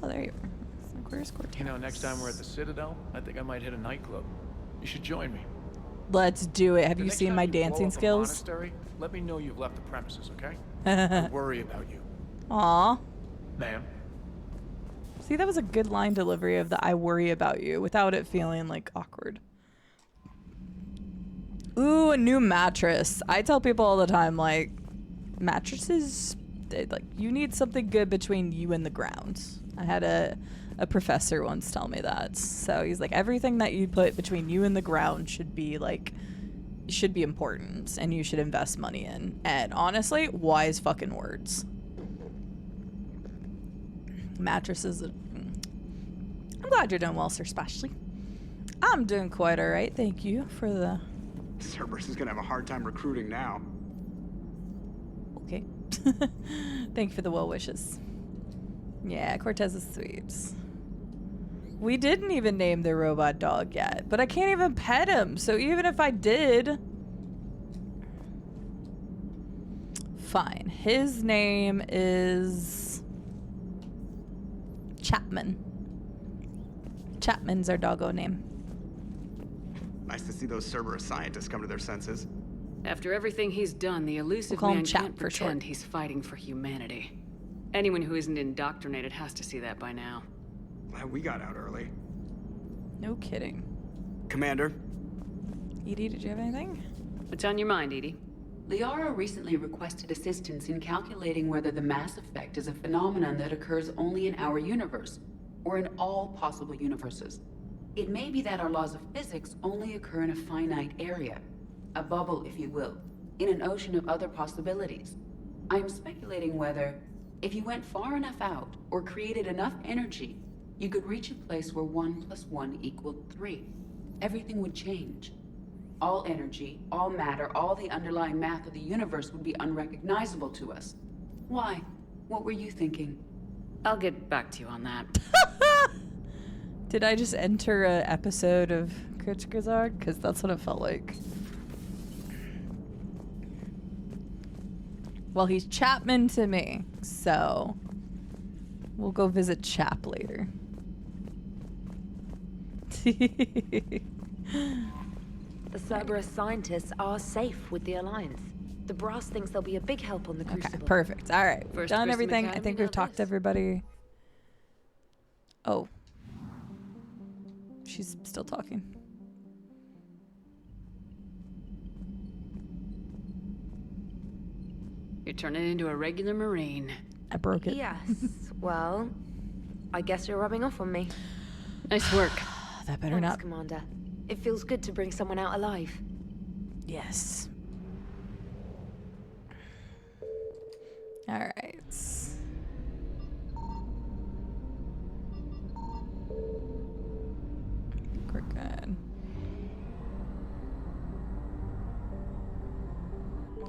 [SPEAKER 1] Oh, there you are. Like, where's Cortez?
[SPEAKER 5] You know, next time we're at the Citadel, I think I might hit a nightclub. You should join me.
[SPEAKER 1] Let's do it. Have you seen my dancing skills?
[SPEAKER 5] Monastery, let me know you've left the premises, okay? I worry about you.
[SPEAKER 1] Aw.
[SPEAKER 5] Ma'am.
[SPEAKER 1] See, that was a good line delivery of the I worry about you without it feeling like awkward. Ooh, a new mattress. I tell people all the time, like, mattresses, like, you need something good between you and the ground. I had a professor once tell me that. So he's like, everything that you put between you and the ground should be important and you should invest money in. And honestly, wise fucking words. Mattresses. I'm glad you're doing well, Sir Spashley. I'm doing quite all right. Thank you for the...
[SPEAKER 22] Cerberus is gonna have a hard time recruiting now.
[SPEAKER 1] Okay. Thank you for the well wishes. Yeah, Cortez is sweet. We didn't even name the robot dog yet, but I can't even pet him. So even if I did... Fine. His name is... Chapman. Chapman's our doggo name.
[SPEAKER 22] Nice to see those Cerberus scientists come to their senses.
[SPEAKER 3] After everything he's done, the elusive man can't pretend he's fighting for humanity. Anyone who isn't indoctrinated has to see that by now.
[SPEAKER 22] Glad we got out early.
[SPEAKER 1] No kidding.
[SPEAKER 22] Commander?
[SPEAKER 1] Edie, did you have anything?
[SPEAKER 3] What's on your mind, Edie?
[SPEAKER 23] Liara recently requested assistance in calculating whether the mass effect is a phenomenon that occurs only in our universe, or in all possible universes. It may be that our laws of physics only occur in a finite area, a bubble, if you will, in an ocean of other possibilities. I am speculating whether, if you went far enough out, or created enough energy, you could reach a place where 1 + 1 = 3. Everything would change. All energy, all matter, all the underlying math of the universe would be unrecognizable to us. Why? What were you thinking?
[SPEAKER 3] I'll get back to you on that.
[SPEAKER 1] Did I just enter an episode of Cide? Because that's what it felt like. Well, he's Chapman to me, so we'll go visit Chap later.
[SPEAKER 2] The Cerberus scientists are safe with the Alliance. The brass thinks they'll be a big help on the Crucible.
[SPEAKER 1] Okay, perfect. All right, we've
[SPEAKER 3] First
[SPEAKER 1] done
[SPEAKER 3] Christian
[SPEAKER 1] everything. I
[SPEAKER 3] Academy,
[SPEAKER 1] think
[SPEAKER 3] now
[SPEAKER 1] we've talked to
[SPEAKER 3] this.
[SPEAKER 1] everybody. Oh. She's still talking.
[SPEAKER 3] You're turning into a regular Marine.
[SPEAKER 1] I broke it.
[SPEAKER 2] Yes. Well, I guess you're rubbing off on me.
[SPEAKER 3] Nice work.
[SPEAKER 1] That better
[SPEAKER 2] Thanks,
[SPEAKER 1] not.
[SPEAKER 2] Commander. It feels good to bring someone out alive.
[SPEAKER 1] Yes. All right. We're good.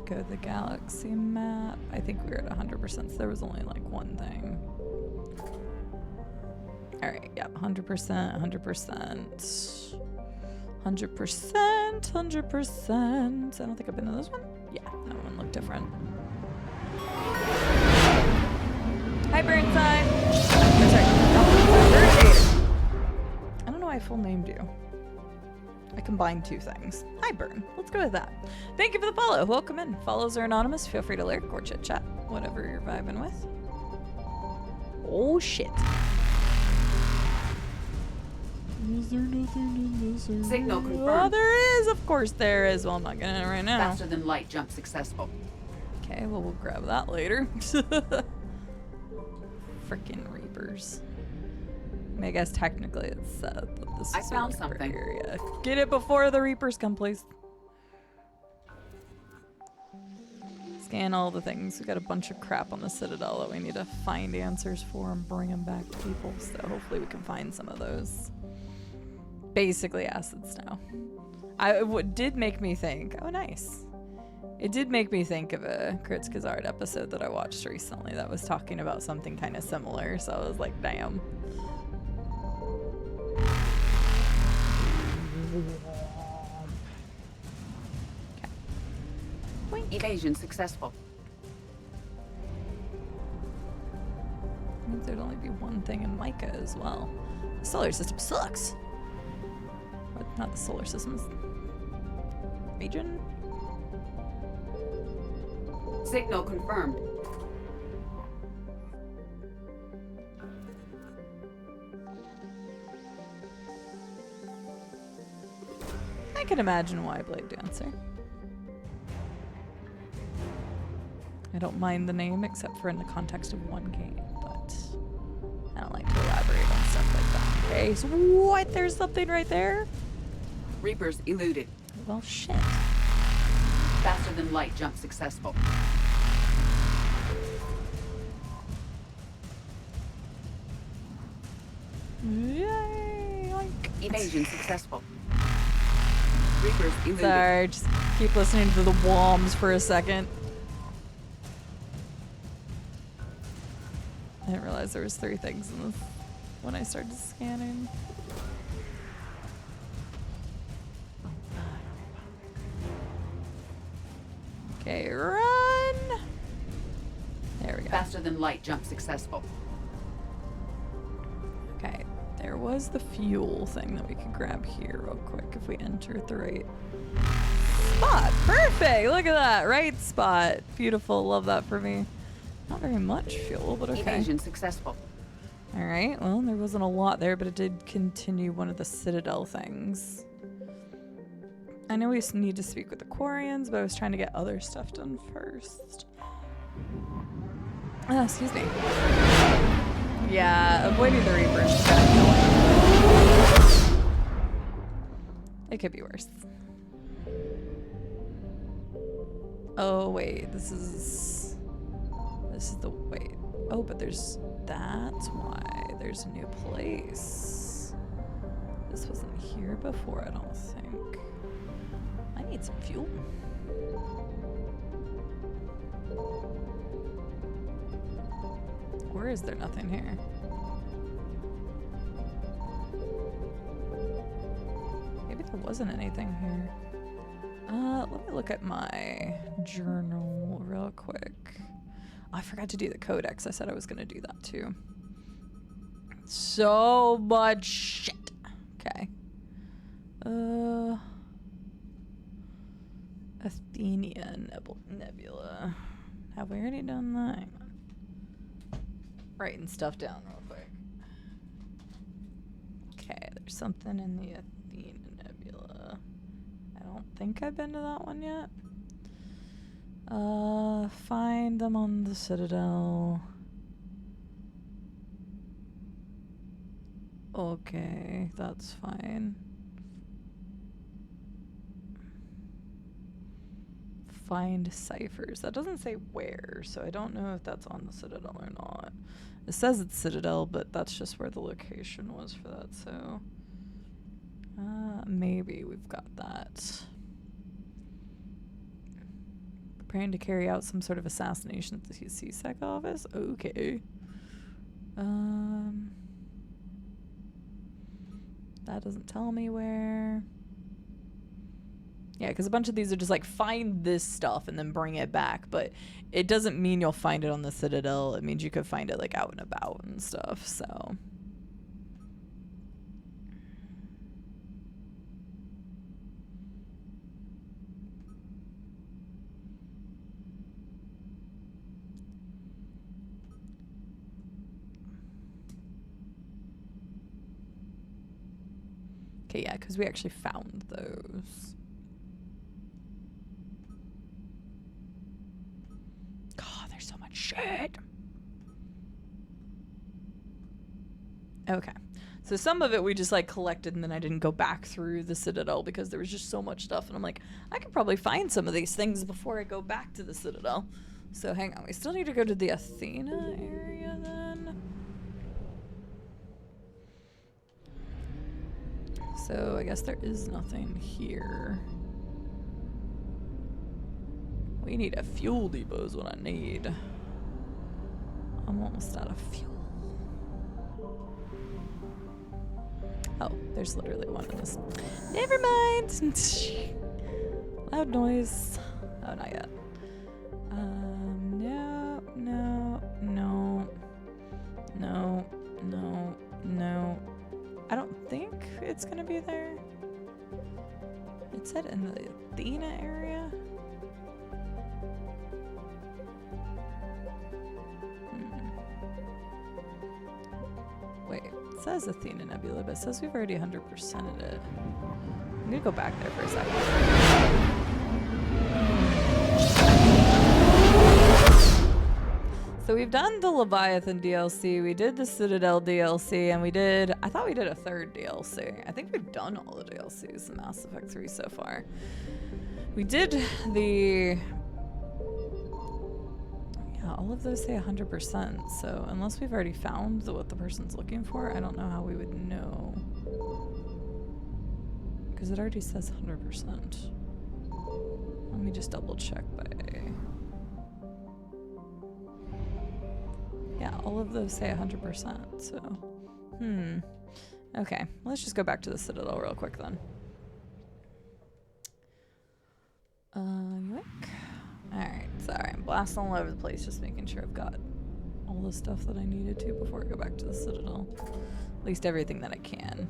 [SPEAKER 1] Go to the galaxy map. I think we were at 100%, so there was only like one thing. All right, yep, 100%, 100%. 100%, 100%. I don't think I've been to this one. Yeah, that one looked different. Hi, Burnside. Or sorry, not Burnside. I don't know why I full named you. I combined two things. Hi, Burn. Let's go with that. Thank you for the follow. Welcome in. Follows are anonymous. Feel free to lurk or chit chat, whatever you're vibing with. Oh shit. Is there nothing in this area?
[SPEAKER 23] Signal confirmed.
[SPEAKER 1] Oh, there is. Of course there is. Well, I'm not getting it right now.
[SPEAKER 23] Faster than light jump successful.
[SPEAKER 1] Okay, well, we'll grab that later. Frickin' Reapers. I mean, I guess technically it's set that this
[SPEAKER 23] I
[SPEAKER 1] is
[SPEAKER 23] found
[SPEAKER 1] a Reaper
[SPEAKER 23] something.
[SPEAKER 1] area. Get it before the Reapers come, please. Scan all the things. We got a bunch of crap on the Citadel that we need to find answers for and bring them back to people. So hopefully we can find some of those. Basically acid snow. It did make me think. Oh, nice. It did make me think of a Cide episode that I watched recently that was talking about something kind of similar. So I was like, damn.
[SPEAKER 23] Okay. Evasion successful.
[SPEAKER 1] Means there'd only be one thing in Micah as well. The solar system sucks. What? Not the solar system's region?
[SPEAKER 23] Signal confirmed.
[SPEAKER 1] I can imagine why Blade Dancer. I don't mind the name except for in the context of one game, but I don't like to elaborate on stuff like that. Okay, so what? There's something right there?
[SPEAKER 23] Reapers eluded.
[SPEAKER 1] Well, shit.
[SPEAKER 23] Faster than light jump successful.
[SPEAKER 1] Yay! Oink.
[SPEAKER 23] Evasion successful. Reapers eluded.
[SPEAKER 1] Sorry, just keep listening to the WOMs for a second. I didn't realize there was 3 things in this when I started scanning. Okay, run! There we go.
[SPEAKER 23] Faster than light jump successful.
[SPEAKER 1] Okay, there was the fuel thing that we could grab here real quick if we enter at the right spot. Perfect! Look at that, right spot. Beautiful, love that for me. Not very much fuel, but okay.
[SPEAKER 23] Evasion successful.
[SPEAKER 1] All right, well, there wasn't a lot there, but it did continue one of the Citadel things. I know we need to speak with the Quarians, but I was trying to get other stuff done first. Excuse me. Yeah, avoiding the Reapers is kind of annoying. It could be worse. Oh, wait, this is the, wait. Oh, but that's why there's a new place. This wasn't here before, I don't think. I need some fuel. Or is there nothing here? Maybe there wasn't anything here. Let me look at my journal real quick. Oh, I forgot to do the codex. I said I was going to do that too. So much shit. Okay. Athenia Nebula. Have we already done that? Hang on. Writing stuff down real quick. Okay, there's something in the Athena Nebula. I don't think I've been to that one yet. Find them on the Citadel. Okay, that's fine. Find ciphers. That doesn't say where, so I don't know if that's on the Citadel or not. It says it's Citadel, but that's just where the location was for that, so... maybe we've got that. Preparing to carry out some sort of assassination at the CSEC office? Okay. That doesn't tell me where. Yeah, because a bunch of these are just like, find this stuff and then bring it back, but it doesn't mean you'll find it on the Citadel. It means you could find it like out and about and stuff, so... Okay, yeah, because we actually found those. God, there's so much shit. Okay. So some of it we just like collected and then I didn't go back through the Citadel because there was just so much stuff and I'm like, I could probably find some of these things before I go back to the Citadel. So hang on, we still need to go to the Athena area then. So I guess there is nothing here. We need a fuel depot is what I need. I'm almost out of fuel. Oh, there's literally one in this. Never mind. Loud noise. Oh, not yet. No, no, no, no, no, no. I don't think it's gonna be there. It said in the Athena area. Wait, it says Athena Nebula, but it says we've already 100%ed it. I'm gonna go back there for a second. So we've done the Leviathan DLC, we did the Citadel DLC, and I thought we did a third DLC. I think we've done all the DLCs in Mass Effect 3 so far. We did the... Yeah, all of those say 100%, so unless we've already found what the person's looking for, I don't know how we would know. Because it already says 100%. Let me just double check by... Yeah, all of those say 100%, so... Okay, let's just go back to the Citadel real quick then. Yoink. Alright, sorry, I'm blasting all over the place, just making sure I've got all the stuff that I needed to before I go back to the Citadel. At least everything that I can.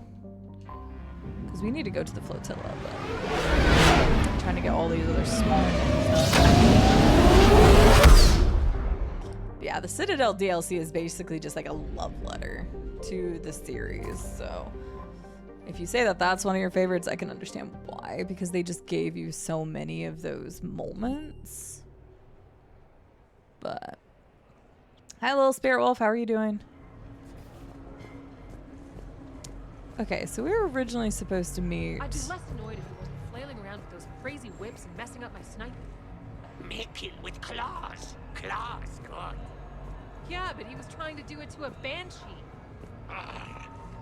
[SPEAKER 1] Because we need to go to the flotilla, but... I'm trying to get all these other small things done. Yeah, the Citadel DLC is basically just like a love letter to the series, so if you say that that's one of your favorites, I can understand why, because they just gave you so many of those moments. But hi, little spirit wolf, how are you doing? Okay, so we were originally supposed to meet...
[SPEAKER 13] I'd be less annoyed if he wasn't flailing around with those crazy whips and messing up my sniping.
[SPEAKER 11] Making with claws. Claws, good.
[SPEAKER 13] Yeah, but he was trying to do it to a banshee.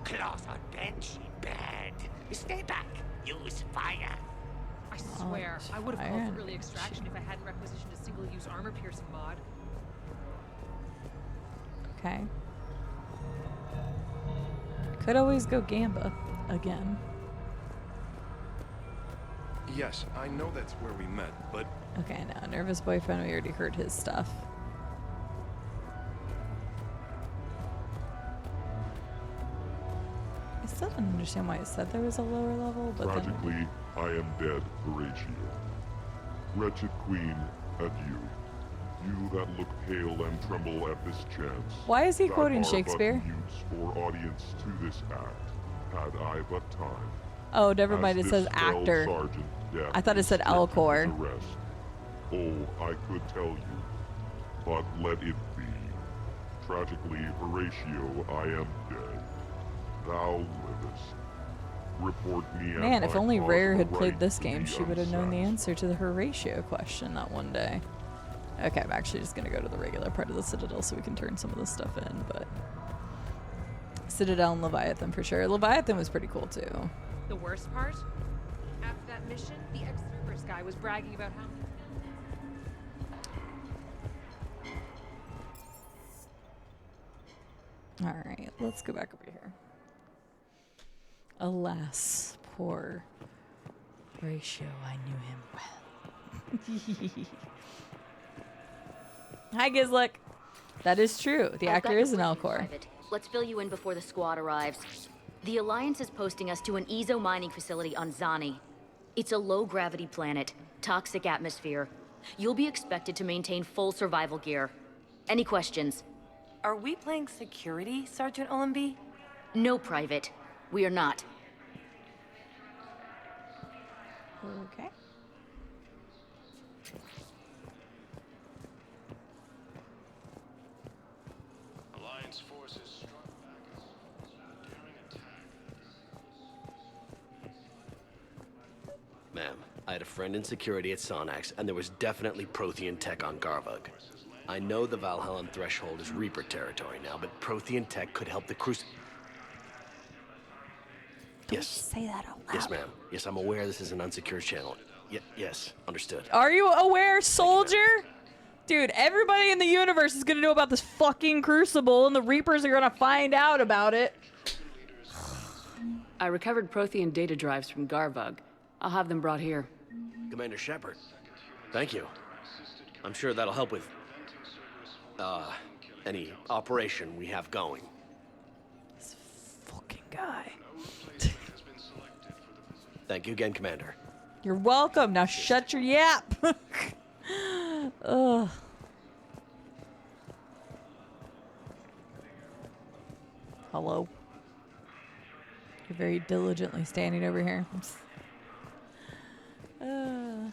[SPEAKER 11] Claws on Banshee, bad. Stay back. Use fire.
[SPEAKER 13] I swear, I would have called for early extraction if I hadn't requisitioned a single-use armor-piercing mod.
[SPEAKER 1] Okay. Could always go Gamba again.
[SPEAKER 8] Yes, I know that's where we met, but...
[SPEAKER 1] Okay, now, nervous boyfriend, we already heard his stuff. I still don't understand why it said there was a lower level, but
[SPEAKER 6] Tragically, I am dead, Horatio. Wretched queen, adieu. You that look pale and tremble at this chance.
[SPEAKER 1] Why is he
[SPEAKER 6] that
[SPEAKER 1] quoting
[SPEAKER 6] are but
[SPEAKER 1] Shakespeare?
[SPEAKER 6] mutes for audience to this act, had I but time.
[SPEAKER 1] Oh, never mind, it
[SPEAKER 6] As
[SPEAKER 1] says
[SPEAKER 6] this fell
[SPEAKER 1] actor.
[SPEAKER 6] Sergeant Death
[SPEAKER 1] I thought it said
[SPEAKER 6] instructed
[SPEAKER 1] Alcor.
[SPEAKER 6] his arrest. Oh, I could tell you, but let it be. Tragically, Horatio, I am dead. Thou livest. Report me at
[SPEAKER 1] Man, if
[SPEAKER 6] my
[SPEAKER 1] only
[SPEAKER 6] cause
[SPEAKER 1] Rare
[SPEAKER 6] the
[SPEAKER 1] had played
[SPEAKER 6] right
[SPEAKER 1] this
[SPEAKER 6] to
[SPEAKER 1] game,
[SPEAKER 6] be
[SPEAKER 1] she would have known the
[SPEAKER 6] unsatisfied.
[SPEAKER 1] answer to the Horatio question that one day. Okay, I'm actually just gonna go to the regular part of the Citadel so we can turn some of this stuff in, but... Citadel and Leviathan for sure. Leviathan was pretty cool too.
[SPEAKER 13] The worst part? After that mission, the ex-Cerberus guy was bragging about how...
[SPEAKER 1] Alright, let's go back over here. Alas, poor Horatio, I knew him well. Hi, Gizlick. That is true. The
[SPEAKER 14] I've
[SPEAKER 1] actor
[SPEAKER 14] got
[SPEAKER 1] is an
[SPEAKER 14] your briefing,
[SPEAKER 1] Alcor.
[SPEAKER 14] Private. Let's fill you in before the squad arrives. The Alliance is posting us to an Ezo mining facility on Zani. It's a low-gravity planet, toxic atmosphere. You'll be expected to maintain full survival gear. Any questions?
[SPEAKER 15] Are we playing security, Sergeant Olenby?
[SPEAKER 14] No, Private. We are not.
[SPEAKER 1] Okay.
[SPEAKER 11] Alliance forces struck back during attack.
[SPEAKER 18] Ma'am, I had a friend in security at Sonax, and there was definitely Prothean tech on Garvug. I know the Valhallan threshold is Reaper territory now, but Prothean tech could help the Yes.
[SPEAKER 1] Say that out loud.
[SPEAKER 18] Yes, ma'am. Yes, I'm aware this is an unsecured channel. Yes, understood.
[SPEAKER 1] Are you aware, soldier? Dude, everybody in the universe is gonna know about this fucking crucible, and the Reapers are gonna find out about it.
[SPEAKER 3] I recovered Prothean data drives from Garvug. I'll have them brought here.
[SPEAKER 18] Commander Shepard, thank you. I'm sure that'll help with, any operation we have going.
[SPEAKER 1] This fucking guy.
[SPEAKER 18] Thank you again, Commander.
[SPEAKER 1] You're welcome. Now shut your yap. Ugh. Hello. You're very diligently standing over here. I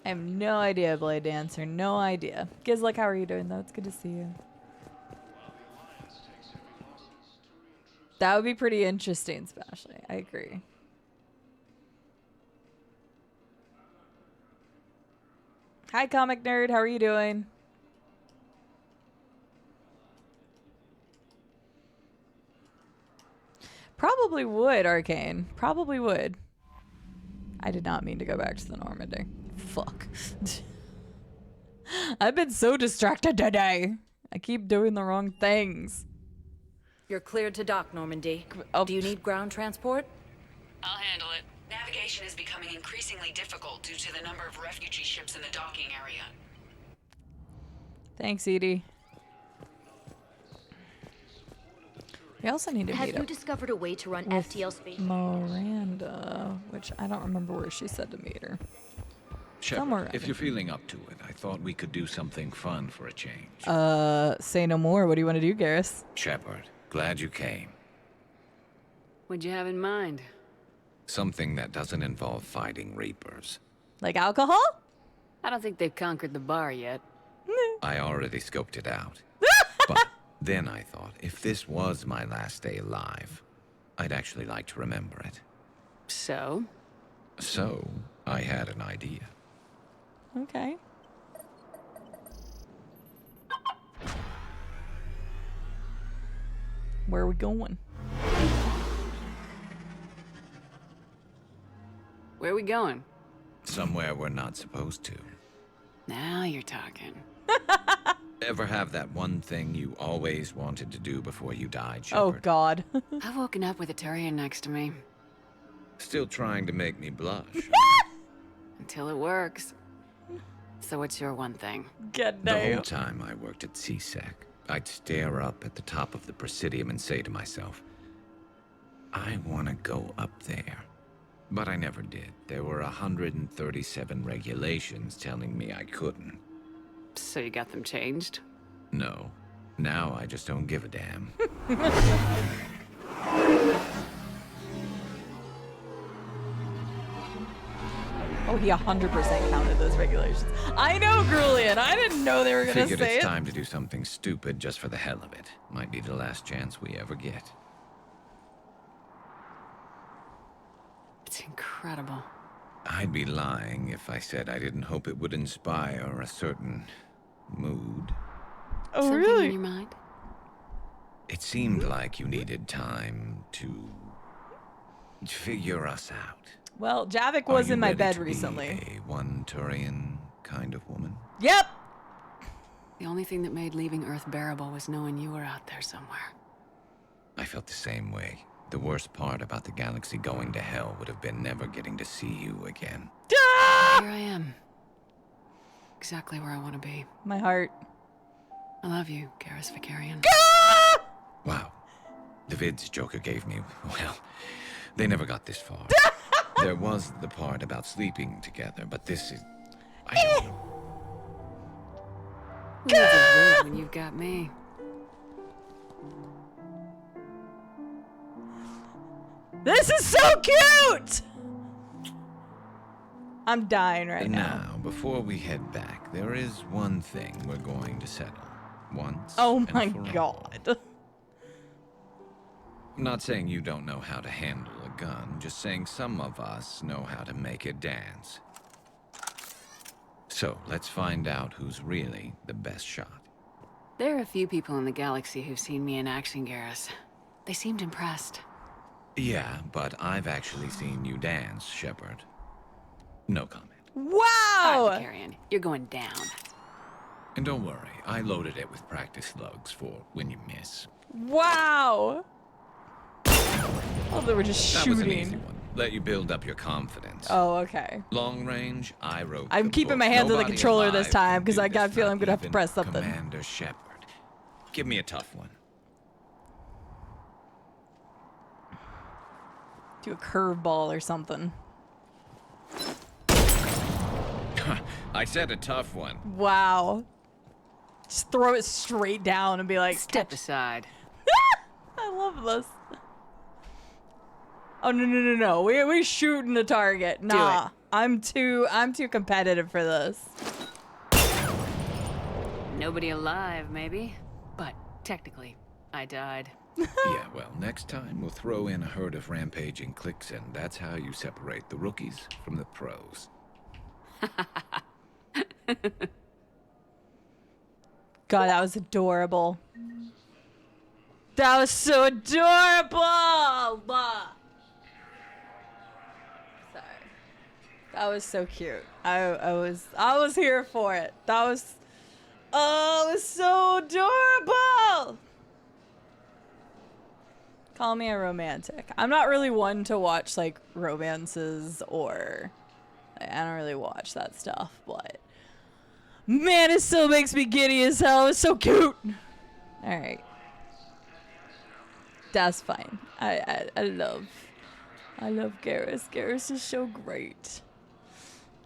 [SPEAKER 1] have no idea, Blade Dancer. No idea. Gizlick, how are you doing, though? It's good to see you. That would be pretty interesting, especially. I agree. Hi, Comic Nerd. How are you doing? Probably would, Arcane. Probably would. I did not mean to go back to the Normandy. Fuck. I've been so distracted today. I keep doing the wrong things.
[SPEAKER 24] You're cleared to dock, Normandy. Do you need ground transport?
[SPEAKER 9] I'll handle it. Navigation is becoming increasingly difficult due to the number of refugee ships in the docking area.
[SPEAKER 1] Thanks, Edie. We also need to
[SPEAKER 14] Have
[SPEAKER 1] meet
[SPEAKER 14] you
[SPEAKER 1] up
[SPEAKER 14] discovered a way to run
[SPEAKER 1] with
[SPEAKER 14] FTL space?
[SPEAKER 1] Miranda, which I don't remember where she said to meet her. Somewhere
[SPEAKER 17] Shepard, if you're feeling up to it, I thought we could do something fun for a change.
[SPEAKER 1] Say no more. What do you want to do, Garrus?
[SPEAKER 17] Shepard, glad you came.
[SPEAKER 3] What'd you have in mind?
[SPEAKER 17] Something that doesn't involve fighting Reapers.
[SPEAKER 1] Like alcohol?
[SPEAKER 3] I don't think they've conquered the bar yet.
[SPEAKER 17] I already scoped it out. But then I thought, if this was my last day alive, I'd actually like to remember it.
[SPEAKER 3] So?
[SPEAKER 17] So, I had an idea.
[SPEAKER 1] Okay. Where are we going?
[SPEAKER 3] Where are we going?
[SPEAKER 17] Somewhere we're not supposed to.
[SPEAKER 3] Now you're talking.
[SPEAKER 17] Ever have that one thing you always wanted to do before you died,
[SPEAKER 1] Oh,
[SPEAKER 17] Shepard?
[SPEAKER 1] God.
[SPEAKER 3] I've woken up with a Turian next to me.
[SPEAKER 17] Still trying to make me blush.
[SPEAKER 3] Until it works. So what's your one thing?
[SPEAKER 17] The whole time I worked at CSEC, I'd stare up at the top of the Presidium and say to myself, I want to go up there. But I never did. There were 137 regulations telling me I couldn't.
[SPEAKER 3] So you got them changed?
[SPEAKER 17] No. Now I just don't give a damn.
[SPEAKER 1] Oh, he 100% counted those regulations. I know, Grulian. I didn't know they were going to
[SPEAKER 17] Figured
[SPEAKER 1] say
[SPEAKER 17] it's
[SPEAKER 1] it.
[SPEAKER 17] time to do something stupid just for the hell of it. Might be the last chance we ever get.
[SPEAKER 3] It's incredible.
[SPEAKER 17] I'd be lying if I said I didn't hope it would inspire a certain mood.
[SPEAKER 1] Oh,
[SPEAKER 3] Something
[SPEAKER 1] really?
[SPEAKER 3] on your mind?
[SPEAKER 17] It seemed like you needed time to figure us out.
[SPEAKER 1] Well, Javik
[SPEAKER 17] Are
[SPEAKER 1] was
[SPEAKER 17] you
[SPEAKER 1] in my
[SPEAKER 17] ready
[SPEAKER 1] bed
[SPEAKER 17] to be
[SPEAKER 1] recently.
[SPEAKER 17] a one Turian kind of woman?
[SPEAKER 1] Yep.
[SPEAKER 3] The only thing that made leaving Earth bearable was knowing you were out there somewhere.
[SPEAKER 17] I felt the same way. The worst part about the galaxy going to hell would have been never getting to see you again.
[SPEAKER 3] Here I am. Exactly where I want to be.
[SPEAKER 1] My heart.
[SPEAKER 3] I love you, Garrus Vicarian.
[SPEAKER 17] Wow. The vids Joker gave me, well, they never got this far. There was the part about sleeping together, but this is... I don't know.
[SPEAKER 3] Who needs a vid when you've got me?
[SPEAKER 1] This is so cute! I'm dying right now.
[SPEAKER 17] Now, before we head back, there is one thing we're going to settle. Once
[SPEAKER 1] Oh
[SPEAKER 17] and
[SPEAKER 1] my
[SPEAKER 17] for all.
[SPEAKER 1] God.
[SPEAKER 17] I'm not saying you don't know how to handle a gun, just saying some of us know how to make it dance. So, let's find out who's really the best shot.
[SPEAKER 3] There are a few people in the galaxy who've seen me in action, Garrus. They seemed impressed.
[SPEAKER 17] Yeah, but I've actually seen you dance, Shepard. No comment.
[SPEAKER 1] Wow!
[SPEAKER 3] Alright, Vicarian, you're going down.
[SPEAKER 17] And don't worry, I loaded it with practice slugs for when you miss.
[SPEAKER 1] Wow! Oh, they were just
[SPEAKER 17] That
[SPEAKER 1] shooting.
[SPEAKER 17] was an easy one. Let you build up your confidence.
[SPEAKER 1] Oh, okay.
[SPEAKER 17] Long range, I wrote
[SPEAKER 1] I'm
[SPEAKER 17] the
[SPEAKER 1] keeping
[SPEAKER 17] book.
[SPEAKER 1] my hands on the
[SPEAKER 17] Nobody
[SPEAKER 1] controller this
[SPEAKER 17] alive
[SPEAKER 1] time
[SPEAKER 17] can
[SPEAKER 1] because
[SPEAKER 17] do
[SPEAKER 1] I got a
[SPEAKER 17] this,
[SPEAKER 1] feeling
[SPEAKER 17] not
[SPEAKER 1] I'm gonna have to
[SPEAKER 17] even
[SPEAKER 1] press something.
[SPEAKER 17] Commander Shepard. Give me a tough one.
[SPEAKER 1] Do a curveball or something.
[SPEAKER 17] I said a tough one.
[SPEAKER 1] Wow. Just throw it straight down and be like,
[SPEAKER 3] Step aside.
[SPEAKER 1] I love this. Oh no. We shooting the target. Nah. I'm too competitive for this.
[SPEAKER 3] Nobody alive, maybe. But technically, I died.
[SPEAKER 17] Yeah, well, next time we'll throw in a herd of rampaging cliques, and that's how you separate the rookies from the pros.
[SPEAKER 1] God, that was adorable. That was so adorable! Sorry. That was so cute. I was here for it. That was... Oh, it was so adorable! Call me a romantic. I'm not really one to watch, like, romances or... I don't really watch that stuff, but... Man, it still makes me giddy as hell. It's so cute! Alright. That's fine. I love Garrus. Garrus is so great.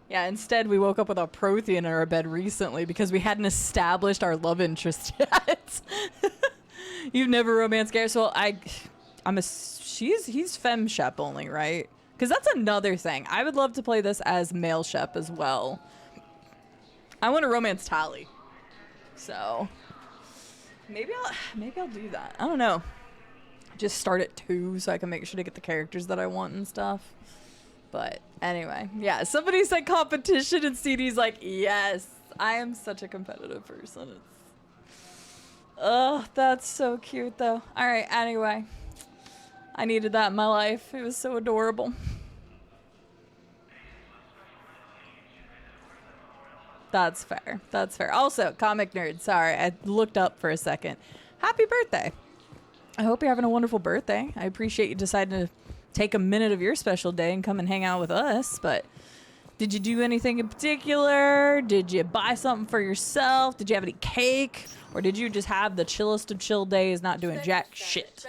[SPEAKER 1] Yeah, instead we woke up with a Prothean in our bed recently because we hadn't established our love interest yet. You've never romanced Garrus? Well, he's femme shep only, right? Because that's another thing. I would love to play this as male shep as well. I want to romance Tali. So maybe I'll do that. I don't know. Just start at 2 so I can make sure to get the characters that I want and stuff. But anyway, yeah, somebody said competition and CD's like, yes, I am such a competitive person. Ugh, that's so cute though. All right, anyway, I needed that in my life. It was so adorable. That's fair. That's fair. Also, comic nerd, sorry, I looked up for a second. Happy birthday. I hope you're having a wonderful birthday. I appreciate you deciding to take a minute of your special day and come and hang out with us, but did you do anything in particular? Did you buy something for yourself? Did you have any cake? Or did you just have the chillest of chill days not doing jack shit?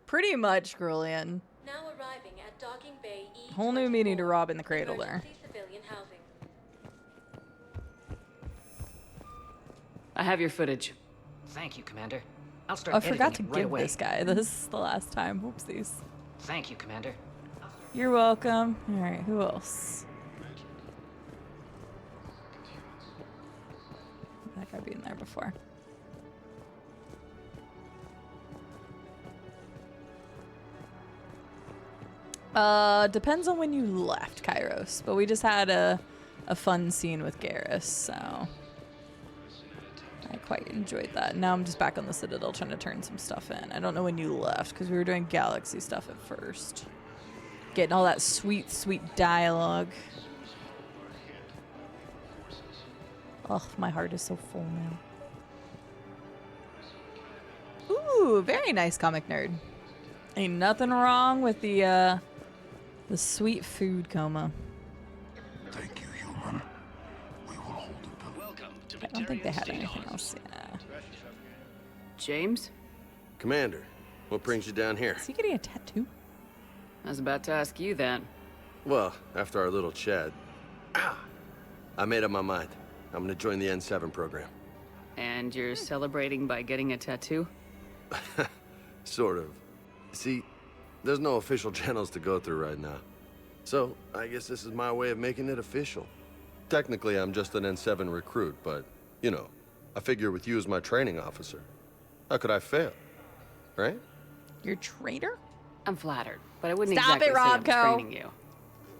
[SPEAKER 1] Pretty much, Grillian.
[SPEAKER 4] Now arriving at docking bay E.
[SPEAKER 1] Whole new meaning to Rob in the Cradle there.
[SPEAKER 4] Civilian housing.
[SPEAKER 3] I have your footage.
[SPEAKER 7] Thank you, Commander. I'll start
[SPEAKER 1] I forgot to
[SPEAKER 7] editing it right
[SPEAKER 1] give
[SPEAKER 7] away.
[SPEAKER 1] this guy. This is the last time. Whoopsies.
[SPEAKER 7] Thank you, Commander.
[SPEAKER 1] You're welcome. All right, who else? That guy being there before. Depends on when you left Kairos, but we just had a fun scene with Garrus, so I quite enjoyed that. Now I'm just back on the Citadel trying to turn some stuff in. I don't know when you left because we were doing Galaxy stuff at first. Getting all that sweet, sweet dialogue. Oh, my heart is so full now. Ooh, very nice comic nerd. Ain't nothing wrong with the sweet food coma.
[SPEAKER 6] Thank you, human. We will hold it.
[SPEAKER 11] Welcome to
[SPEAKER 1] I don't think they had anything else. Yeah.
[SPEAKER 3] James?
[SPEAKER 18] Commander, what brings you down here?
[SPEAKER 1] Is he getting a tattoo?
[SPEAKER 3] I was about to ask you that.
[SPEAKER 18] Well, after our little chat, I made up my mind. I'm gonna join the N7 program.
[SPEAKER 3] And you're celebrating by getting a tattoo?
[SPEAKER 18] Sort of. See, there's no official channels to go through right now. So, I guess this is my way of making it official. Technically, I'm just an N7 recruit, but, you know, I figure with you as my training officer, how could I fail? Right?
[SPEAKER 1] You're a traitor?
[SPEAKER 3] I'm flattered, but I wouldn't
[SPEAKER 1] Stop
[SPEAKER 3] exactly
[SPEAKER 1] it,
[SPEAKER 3] say I'm
[SPEAKER 1] Robco.
[SPEAKER 3] training you.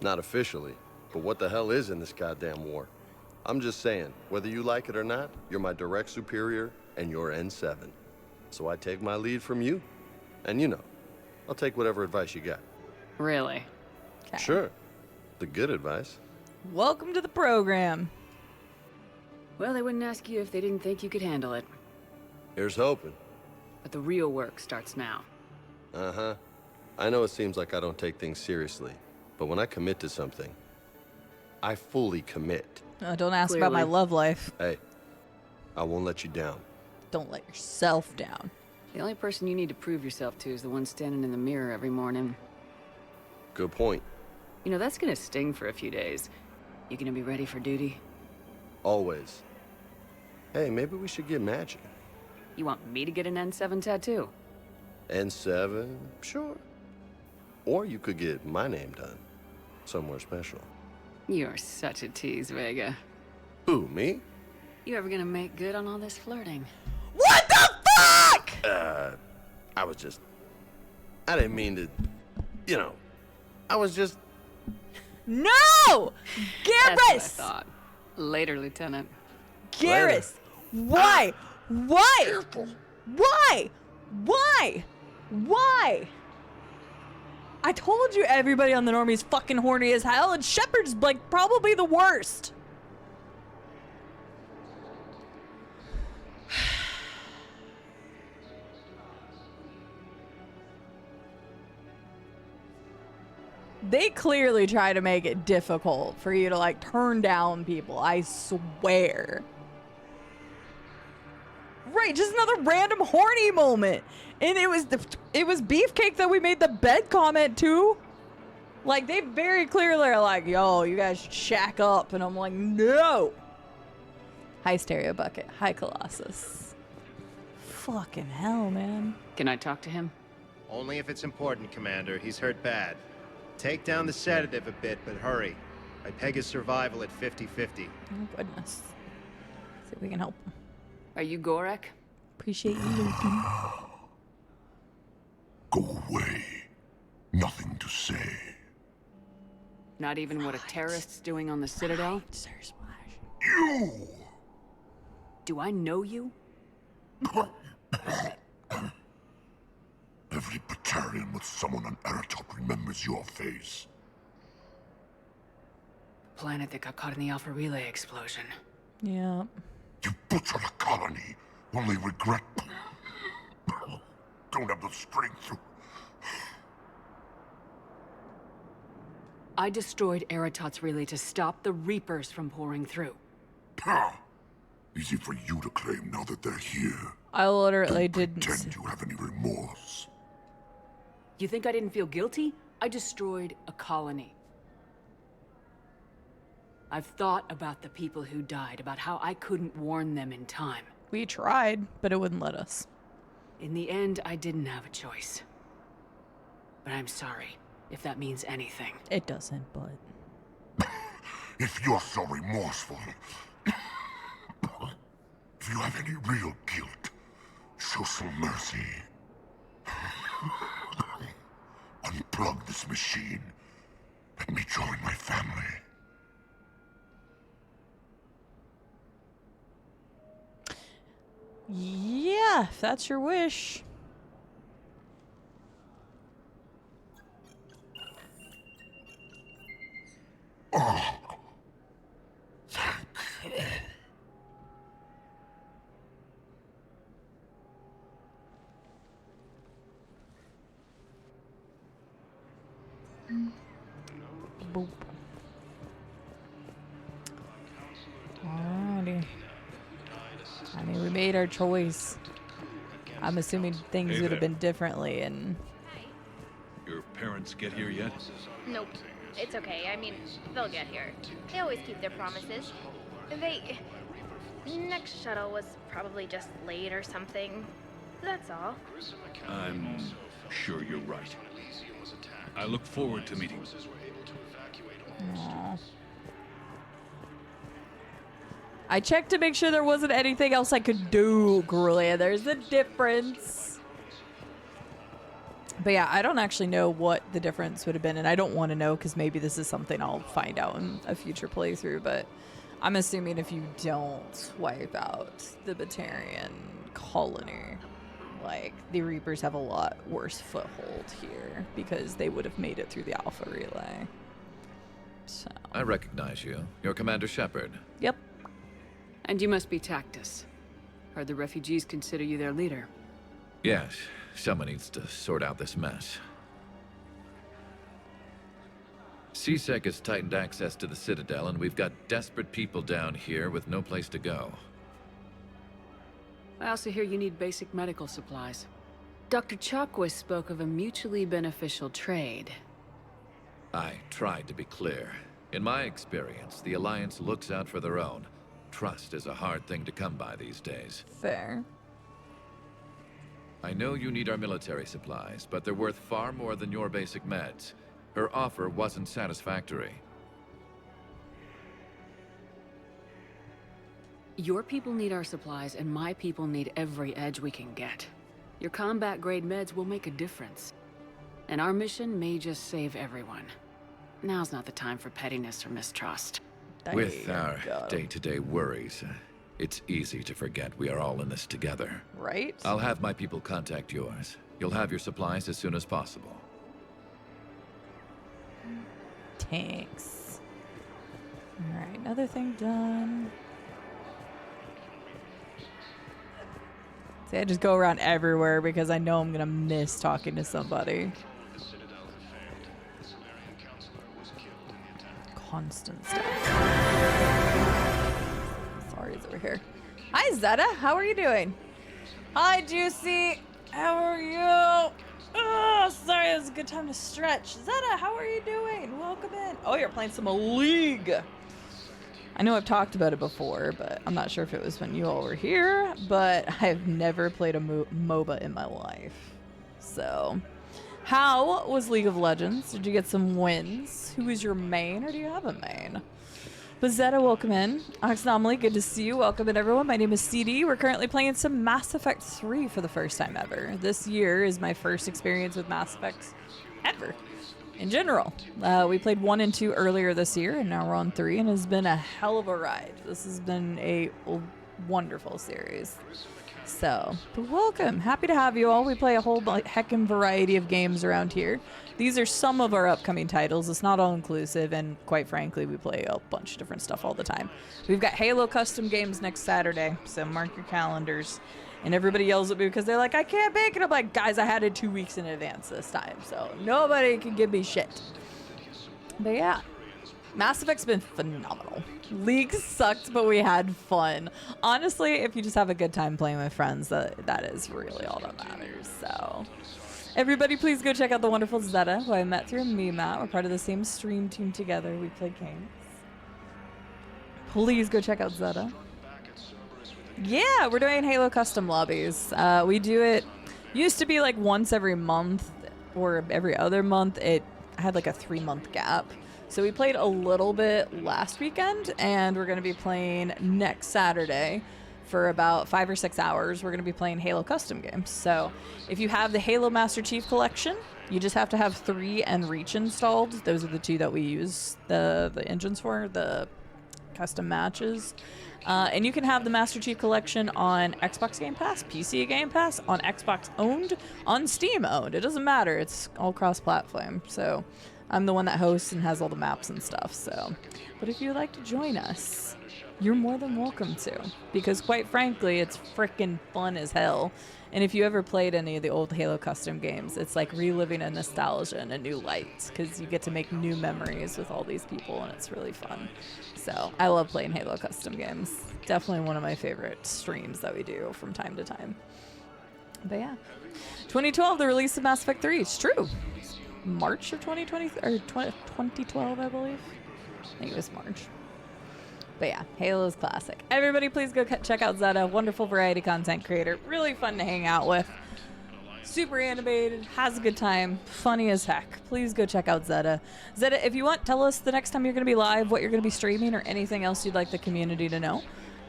[SPEAKER 18] Not officially, but what the hell is in this goddamn war? I'm just saying, whether you like it or not, you're my direct superior, and you're N7. So I take my lead from you. And you know, I'll take whatever advice you got.
[SPEAKER 3] Really?
[SPEAKER 1] Okay.
[SPEAKER 18] Sure. The good advice.
[SPEAKER 1] Welcome to the program.
[SPEAKER 3] Well, they wouldn't ask you if they didn't think you could handle it.
[SPEAKER 18] Here's hoping.
[SPEAKER 3] But the real work starts now.
[SPEAKER 18] Uh-huh. I know it seems like I don't take things seriously, but when I commit to something, I fully commit.
[SPEAKER 1] Don't ask about my love life.
[SPEAKER 18] Hey, I won't let you down.
[SPEAKER 1] Don't let yourself down.
[SPEAKER 3] The only person you need to prove yourself to is the one standing in the mirror every morning.
[SPEAKER 18] Good point.
[SPEAKER 3] You know, that's gonna sting for a few days. You gonna be ready for duty?
[SPEAKER 18] Always. Hey, maybe we should get matching.
[SPEAKER 3] You want me to get an N7 tattoo?
[SPEAKER 18] N7? Sure. Or you could get my name done. Somewhere special.
[SPEAKER 3] You're such a tease, Vega.
[SPEAKER 18] Who, me?
[SPEAKER 3] You ever gonna make good on all this flirting?
[SPEAKER 1] What the fuck?!
[SPEAKER 18] I didn't mean to, you know, I was just...
[SPEAKER 1] No! Garrus!
[SPEAKER 3] That's what I thought. Later, Lieutenant.
[SPEAKER 1] Garrus! Why? Why?
[SPEAKER 18] Careful.
[SPEAKER 1] Why? Why? Why? I told you everybody on the Normie's fucking horny as hell, and Shepard's like probably the worst. They clearly try to make it difficult for you to like turn down people, I swear. Right, just another random horny moment. And it was Beefcake that we made the bed comment to. Like, they very clearly are like, yo, you guys should shack up. And I'm like, no. Hi, Stereo Bucket. Hi, Colossus. Fucking hell, man.
[SPEAKER 3] Can I talk to him?
[SPEAKER 10] Only if it's important, Commander. He's hurt bad. Take down the sedative a bit, but hurry. I peg his survival at 50-50.
[SPEAKER 1] Oh, goodness. See if we can help.
[SPEAKER 3] Are you Gorek?
[SPEAKER 1] Appreciate you, Lucan.
[SPEAKER 6] Go away. Nothing to say.
[SPEAKER 3] Not even what a terrorist's doing on the Citadel?
[SPEAKER 6] You!
[SPEAKER 3] Do I know you?
[SPEAKER 6] Every Batarian with someone on Eratop remembers your face.
[SPEAKER 3] planet that got caught in the Alpha Relay explosion.
[SPEAKER 1] Yeah.
[SPEAKER 6] You butchered a colony. Only regret. Don't have the strength to...
[SPEAKER 3] I destroyed Eratot's relay to stop the Reapers from pouring through.
[SPEAKER 6] Easy for you to claim now that they're here.
[SPEAKER 1] I literally didn't
[SPEAKER 6] pretend you have any remorse.
[SPEAKER 3] You think I didn't feel guilty? I destroyed a colony. I've thought about the people who died, about how I couldn't warn them in time.
[SPEAKER 1] We tried, but it wouldn't let us.
[SPEAKER 3] In the end, I didn't have a choice. But I'm sorry, if that means anything.
[SPEAKER 1] It doesn't, but...
[SPEAKER 6] If you're so remorseful, if you have any real guilt, show some mercy. Unplug this machine. Let me join my family.
[SPEAKER 1] Yeah, if that's your wish.
[SPEAKER 6] Oh.
[SPEAKER 1] Boop. Alrighty. I mean, we made our choice. I'm assuming things would have been differently and...
[SPEAKER 12] Your parents get here yet?
[SPEAKER 16] Nope. It's okay. I mean, they'll get here. They always keep their promises. Next shuttle was probably just late or something. That's all.
[SPEAKER 12] I'm sure you're right. I look forward to meeting.
[SPEAKER 1] Aww. I checked to make sure there wasn't anything else I could do, Grulia. There's a difference. But yeah, I don't actually know what the difference would have been, and I don't want to know because maybe this is something I'll find out in a future playthrough, but I'm assuming if you don't wipe out the Batarian colony, like, the Reapers have a lot worse foothold here because they would have made it through the Alpha Relay. So.
[SPEAKER 19] I recognize you. You're Commander Shepard.
[SPEAKER 1] Yep.
[SPEAKER 3] And you must be Tactus. Heard the refugees consider you their leader.
[SPEAKER 19] Yes, someone needs to sort out this mess. CSEC has tightened access to the Citadel, and we've got desperate people down here with no place to go.
[SPEAKER 3] I also hear you need basic medical supplies. Dr. Chakwas spoke of a mutually beneficial trade.
[SPEAKER 19] I tried to be clear. In my experience, the Alliance looks out for their own. Trust is a hard thing to come by these days.
[SPEAKER 1] Fair.
[SPEAKER 19] I know you need our military supplies, but they're worth far more than your basic meds. Her offer wasn't satisfactory.
[SPEAKER 3] Your people need our supplies, and my people need every edge we can get. Your combat-grade meds will make a difference. And our mission may just save everyone. Now's not the time for pettiness or mistrust.
[SPEAKER 19] With our day-to-day worries, it's easy to forget we are all in this together.
[SPEAKER 1] Right?
[SPEAKER 19] I'll have my people contact yours. You'll have your supplies as soon as possible.
[SPEAKER 1] Tanks. Alright, another thing done. See, I just go around everywhere because I know I'm gonna miss talking to somebody. Constant stuff. Sorry, it's over here. Hi, Zeta. How are you doing? Hi, Juicy. How are you? Oh, sorry. It was a good time to stretch. Zeta, how are you doing? Welcome in. Oh, you're playing some League. I know I've talked about it before, but I'm not sure if it was when you all were here, but I've never played a MOBA in my life. So... how was League of Legends? Did you get some wins? Who is your main, or do you have a main? Bezetta, welcome in. Ox Anomaly, good to see you. Welcome in, everyone. My name is Cide. We're currently playing some Mass Effect 3 for the first time ever. This year is my first experience with Mass Effects ever, in general. We played 1 and 2 earlier this year, and now we're on 3, and it's been a hell of a ride. This has been a wonderful series. So, but welcome. Happy to have you all. We play a whole heckin' variety of games around here. These are some of our upcoming titles. It's not all inclusive, and quite frankly, we play a bunch of different stuff all the time. We've got Halo custom games next Saturday, so mark your calendars. And everybody yells at me because they're like, I can't make it. I'm like, guys, I had it 2 weeks in advance this time, so nobody can give me shit. But yeah, Mass Effect's been phenomenal. League sucked, but we had fun. Honestly, if you just have a good time playing with friends, that is really all that matters. So everybody, please go check out the wonderful Cide, who I met through MeMat. We're part of the same stream team together. We play games. Please go check out Cide. Yeah, we're doing Halo custom lobbies. We do it, used to be like once every month or every other month. It had like a 3-month gap. So we played a little bit last weekend, and we're going to be playing next Saturday for about 5 or 6 hours. We're going to be playing Halo custom games. So if you have the Halo Master Chief Collection, you just have to have 3 and Reach installed. Those are the 2 that we use the engines for, the custom matches. And you can have the Master Chief Collection on Xbox Game Pass, PC Game Pass, on Xbox owned, on Steam owned. It doesn't matter. It's all cross-platform. So I'm the one that hosts and has all the maps and stuff. So, but if you'd like to join us, you're more than welcome to, because quite frankly, it's freaking fun as hell. And if you ever played any of the old Halo custom games, it's like reliving a nostalgia in a new light, because you get to make new memories with all these people, and it's really fun. So I love playing Halo custom games. Definitely one of my favorite streams that we do from time to time. But yeah, 2012, the release of Mass Effect 3. It's true. March of 2020 or 2012, I believe. I think it was March. But yeah, Halo's classic. Everybody, please go check out Cide. Wonderful variety content creator. Really fun to hang out with. Super animated. Has a good time. Funny as heck. Please go check out Cide. Cide, if you want, tell us the next time you're going to be live, what you're going to be streaming, or anything else you'd like the community to know.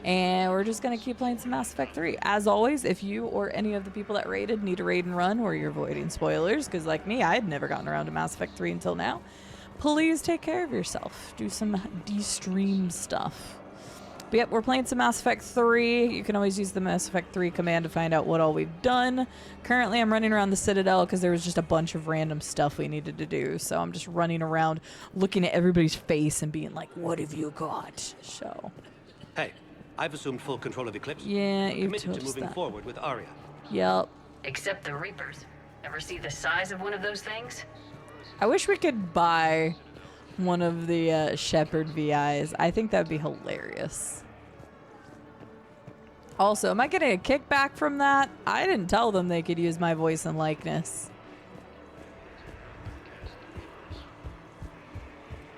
[SPEAKER 1] And we're just going to keep playing some Mass Effect 3. As always, if you or any of the people that raided need a raid and run, or you're avoiding spoilers, because like me, I had never gotten around to Mass Effect 3 until now, please take care of yourself. Do some de-stream stuff. But yep, we're playing some Mass Effect 3. You can always use the Mass Effect 3 command to find out what all we've done. Currently, I'm running around the Citadel because there was just a bunch of random stuff we needed to do. So I'm just running around looking at everybody's face and being like, what have you got? So.
[SPEAKER 5] Hey, I've assumed full control of Eclipse.
[SPEAKER 1] Yeah, you've
[SPEAKER 5] committed
[SPEAKER 1] told
[SPEAKER 5] to
[SPEAKER 1] us
[SPEAKER 5] moving
[SPEAKER 1] that.
[SPEAKER 5] forward with Aria.
[SPEAKER 1] Yep.
[SPEAKER 24] Except the Reapers. Ever see the size of one of those things?
[SPEAKER 1] I wish we could buy one of the Shepard VIs. I think that would be hilarious. Also, am I getting a kickback from that? I didn't tell them they could use my voice and likeness.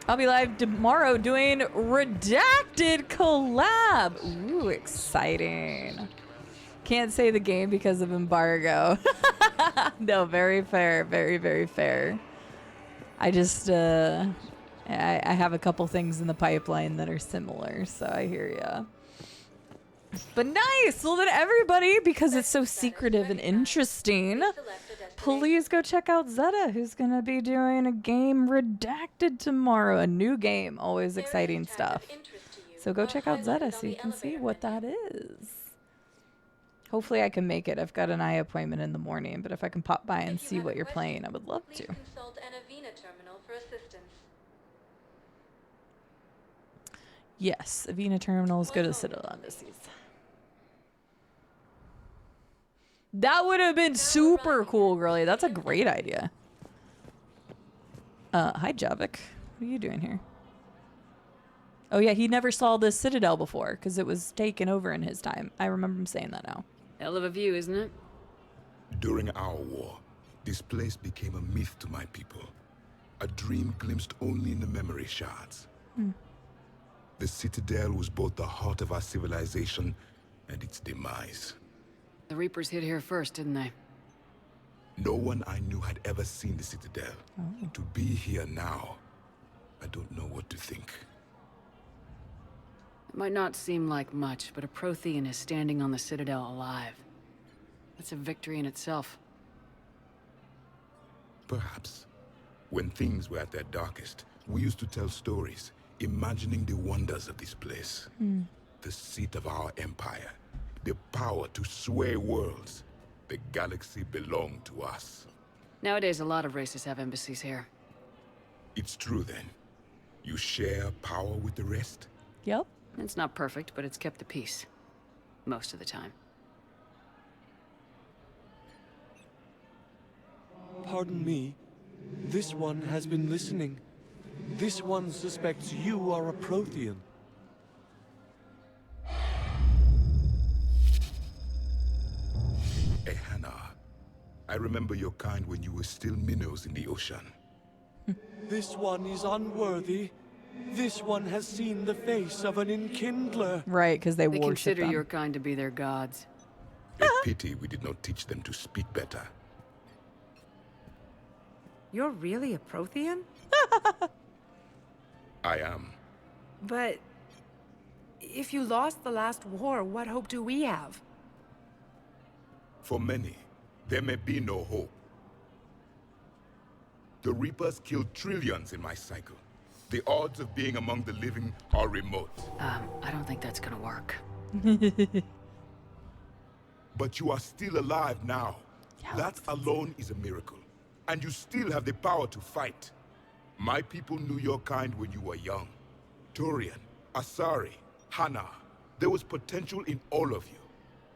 [SPEAKER 1] I'll be live tomorrow doing Redacted collab. Ooh, exciting. Can't say the game because of embargo. No, very fair. Very, very fair. I just, I have a couple things in the pipeline that are similar, so I hear ya. But nice! Well then everybody, because it's so secretive and interesting, please go check out Cide, who's going to be doing a game Redacted tomorrow. A new game. Always exciting stuff. So go check out Cide so you can see what that is. Hopefully I can make it. I've got an eye appointment in the morning, but if I can pop by and see what you're playing, I would love to.
[SPEAKER 4] Consult an Avena terminal for assistance.
[SPEAKER 1] Yes, Avena terminals. Go to Citadel Embassies. That would have been super cool, girlie. That's a great idea. Hi, Javik. What are you doing here? Oh, yeah, he never saw the Citadel before because it was taken over in his time. I remember him saying that now.
[SPEAKER 3] Hell of a view, isn't it?
[SPEAKER 12] During our war, this place became a myth to my people. A dream glimpsed only in the memory shards. The Citadel was both the heart of our civilization and its demise.
[SPEAKER 3] The Reapers hit here first, didn't they?
[SPEAKER 12] No one I knew had ever seen the Citadel. To be here now, I don't know what to think.
[SPEAKER 3] It might not seem like much, but a Prothean is standing on the Citadel alive. That's a victory in itself.
[SPEAKER 12] Perhaps. When things were at their darkest, we used to tell stories, imagining the wonders of this place. The seat of our empire. The power to sway worlds. The galaxy belonged to us.
[SPEAKER 3] Nowadays, a lot of races have embassies here.
[SPEAKER 12] It's true then. You share power with the rest?
[SPEAKER 1] Yep.
[SPEAKER 3] It's not perfect, but it's kept the peace. Most of the time.
[SPEAKER 2] Pardon me. This one has been listening. This one suspects you are a Prothean.
[SPEAKER 12] Hey, Hannah. I remember your kind when you were still minnows in the ocean.
[SPEAKER 2] This one is unworthy. This one has seen the face of an enkindler.
[SPEAKER 1] Right, because they
[SPEAKER 3] worship consider
[SPEAKER 1] them.
[SPEAKER 3] your kind to be their gods.
[SPEAKER 12] A pity we did not teach them to speak better.
[SPEAKER 13] You're really a Prothean?
[SPEAKER 12] I am.
[SPEAKER 13] But if you lost the last war, what hope do we have?
[SPEAKER 12] For many, there may be no hope. The Reapers killed trillions in my cycle. The odds of being among the living are remote.
[SPEAKER 3] I don't think that's gonna work.
[SPEAKER 12] But you are still alive now. That alone is a miracle. And you still have the power to fight. My people knew your kind when you were young. Turian, Asari, Hana. There was potential in all of you.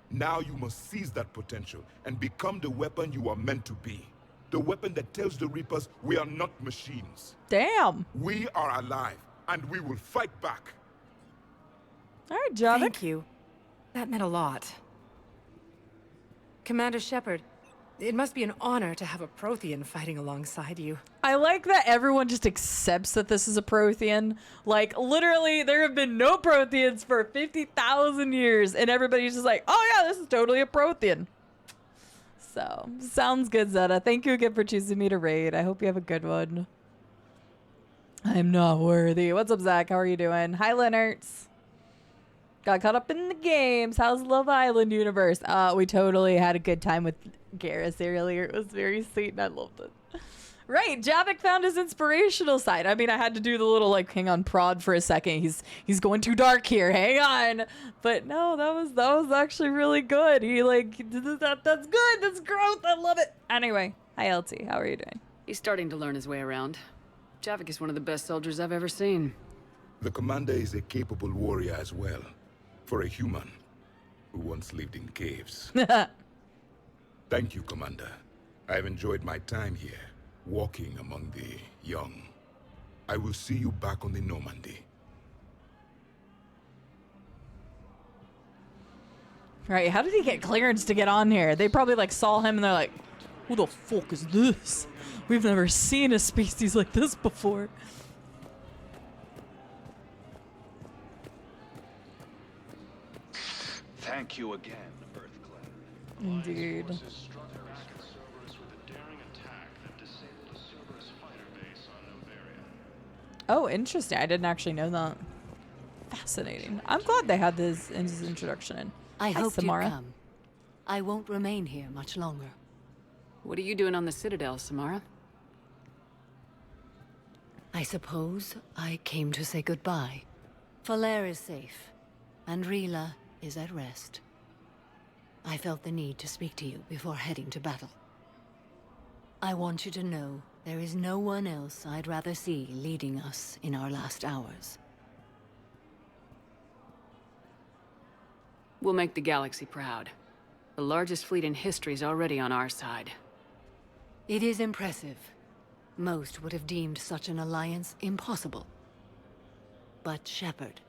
[SPEAKER 12] Now you must seize that potential and become the weapon you are meant to be. The weapon that tells the Reapers we are not machines.
[SPEAKER 1] Damn.
[SPEAKER 12] We are alive, and we will fight back.
[SPEAKER 1] All right, Javik.
[SPEAKER 13] Thank you. That meant a lot. Commander Shepard, it must be an honor to have a Prothean fighting alongside you.
[SPEAKER 1] I like that everyone just accepts that this is a Prothean. Like, literally, there have been no Protheans for 50,000 years, and everybody's just like, oh yeah, this is totally a Prothean. So, sounds good, Zeta. Thank you again for choosing me to raid. I hope you have a good one. I'm not worthy. What's up, Zach? How are you doing? Hi, Leonards. Got caught up in the games. How's Love Island universe? We totally had a good time with Garrus earlier. It was very sweet, and I loved it. Right, Javik found his inspirational side. I mean, I had to do the little, like, hang on, prod for a second. He's going too dark here. Hang on. But no, that was actually really good. He, like, that's good. That's growth. I love it. Anyway, hi, LT. How are you doing?
[SPEAKER 3] He's starting to learn his way around. Javik is one of the best soldiers I've ever seen.
[SPEAKER 12] The commander is a capable warrior as well. For a human who once lived in caves. Thank you, Commander. I've enjoyed my time here, walking among the young. I will see you back on the Normandy.
[SPEAKER 1] Right, how did he get clearance to get on here? They probably, like, saw him and they're like, who the fuck is this? We've never seen a species like this before.
[SPEAKER 20] Thank you again, Earthclan.
[SPEAKER 1] Indeed. Oh, interesting. I didn't actually know that. Fascinating. I'm glad they had this in his introduction in.
[SPEAKER 21] I
[SPEAKER 1] Hi,
[SPEAKER 21] hope you
[SPEAKER 1] Samara.
[SPEAKER 21] come. I won't remain here much longer.
[SPEAKER 3] What are you doing on the Citadel, Samara?
[SPEAKER 21] I suppose I came to say goodbye. Falere is safe, and Rila is at rest. I felt the need to speak to you before heading to battle. I want you to know there is no one else I'd rather see leading us in our last hours.
[SPEAKER 3] We'll make the galaxy proud. The largest fleet in history is already on our side.
[SPEAKER 21] It is impressive. Most would have deemed such an alliance impossible. But Shepard,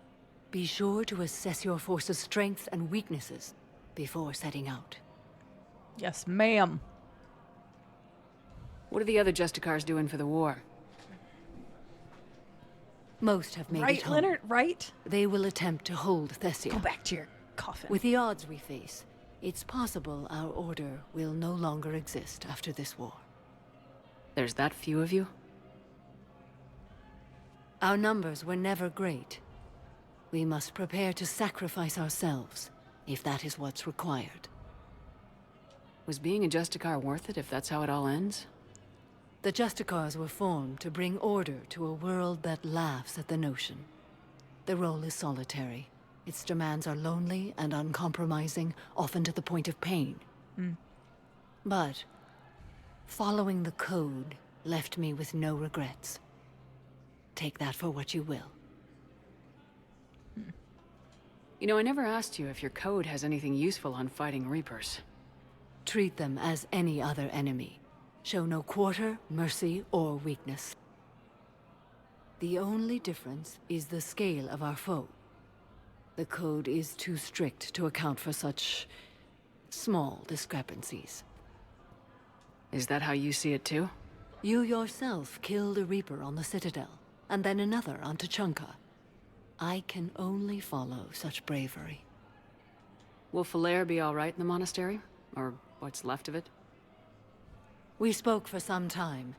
[SPEAKER 21] be sure to assess your force's strengths and weaknesses before setting out.
[SPEAKER 1] Yes, ma'am.
[SPEAKER 3] What are the other Justicars doing for the war?
[SPEAKER 21] Most have made
[SPEAKER 1] Right,
[SPEAKER 21] it home.
[SPEAKER 1] Leonard, right?
[SPEAKER 21] They will attempt to hold Thessia.
[SPEAKER 1] Go back to your coffin.
[SPEAKER 21] With the odds we face, it's possible our order will no longer exist after this war.
[SPEAKER 3] There's that few of you?
[SPEAKER 21] Our numbers were never great. We must prepare to sacrifice ourselves, if that is what's required.
[SPEAKER 3] Was being a Justicar worth it if that's how it all ends?
[SPEAKER 21] The Justicars were formed to bring order to a world that laughs at the notion. The role is solitary. Its demands are lonely and uncompromising, often to the point of pain. But Following the code left me with no regrets. Take that for what you will.
[SPEAKER 3] You know, I never asked you if your code has anything useful on fighting Reapers.
[SPEAKER 21] Treat them as any other enemy. Show no quarter, mercy, or weakness. The only difference is the scale of our foe. The code is too strict to account for such small discrepancies.
[SPEAKER 3] Is that how you see it too?
[SPEAKER 21] You yourself killed a Reaper on the Citadel, and then another on Tuchanka. I can only follow such bravery.
[SPEAKER 3] Will Falair be all right in the monastery? Or what's left of it?
[SPEAKER 21] We spoke for some time.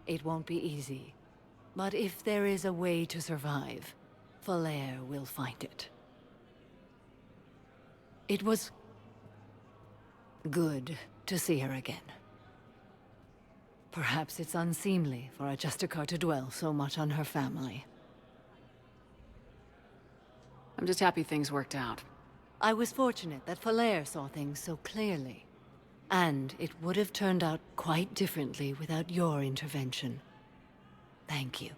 [SPEAKER 21] It won't be easy. But if there is a way to survive, Falair will find it. It was good to see her again. Perhaps it's unseemly for a Justicar to dwell so much on her family.
[SPEAKER 3] I'm just happy things worked out.
[SPEAKER 21] I was fortunate that Falair saw things so clearly. And it would have turned out quite differently without your intervention. Thank you.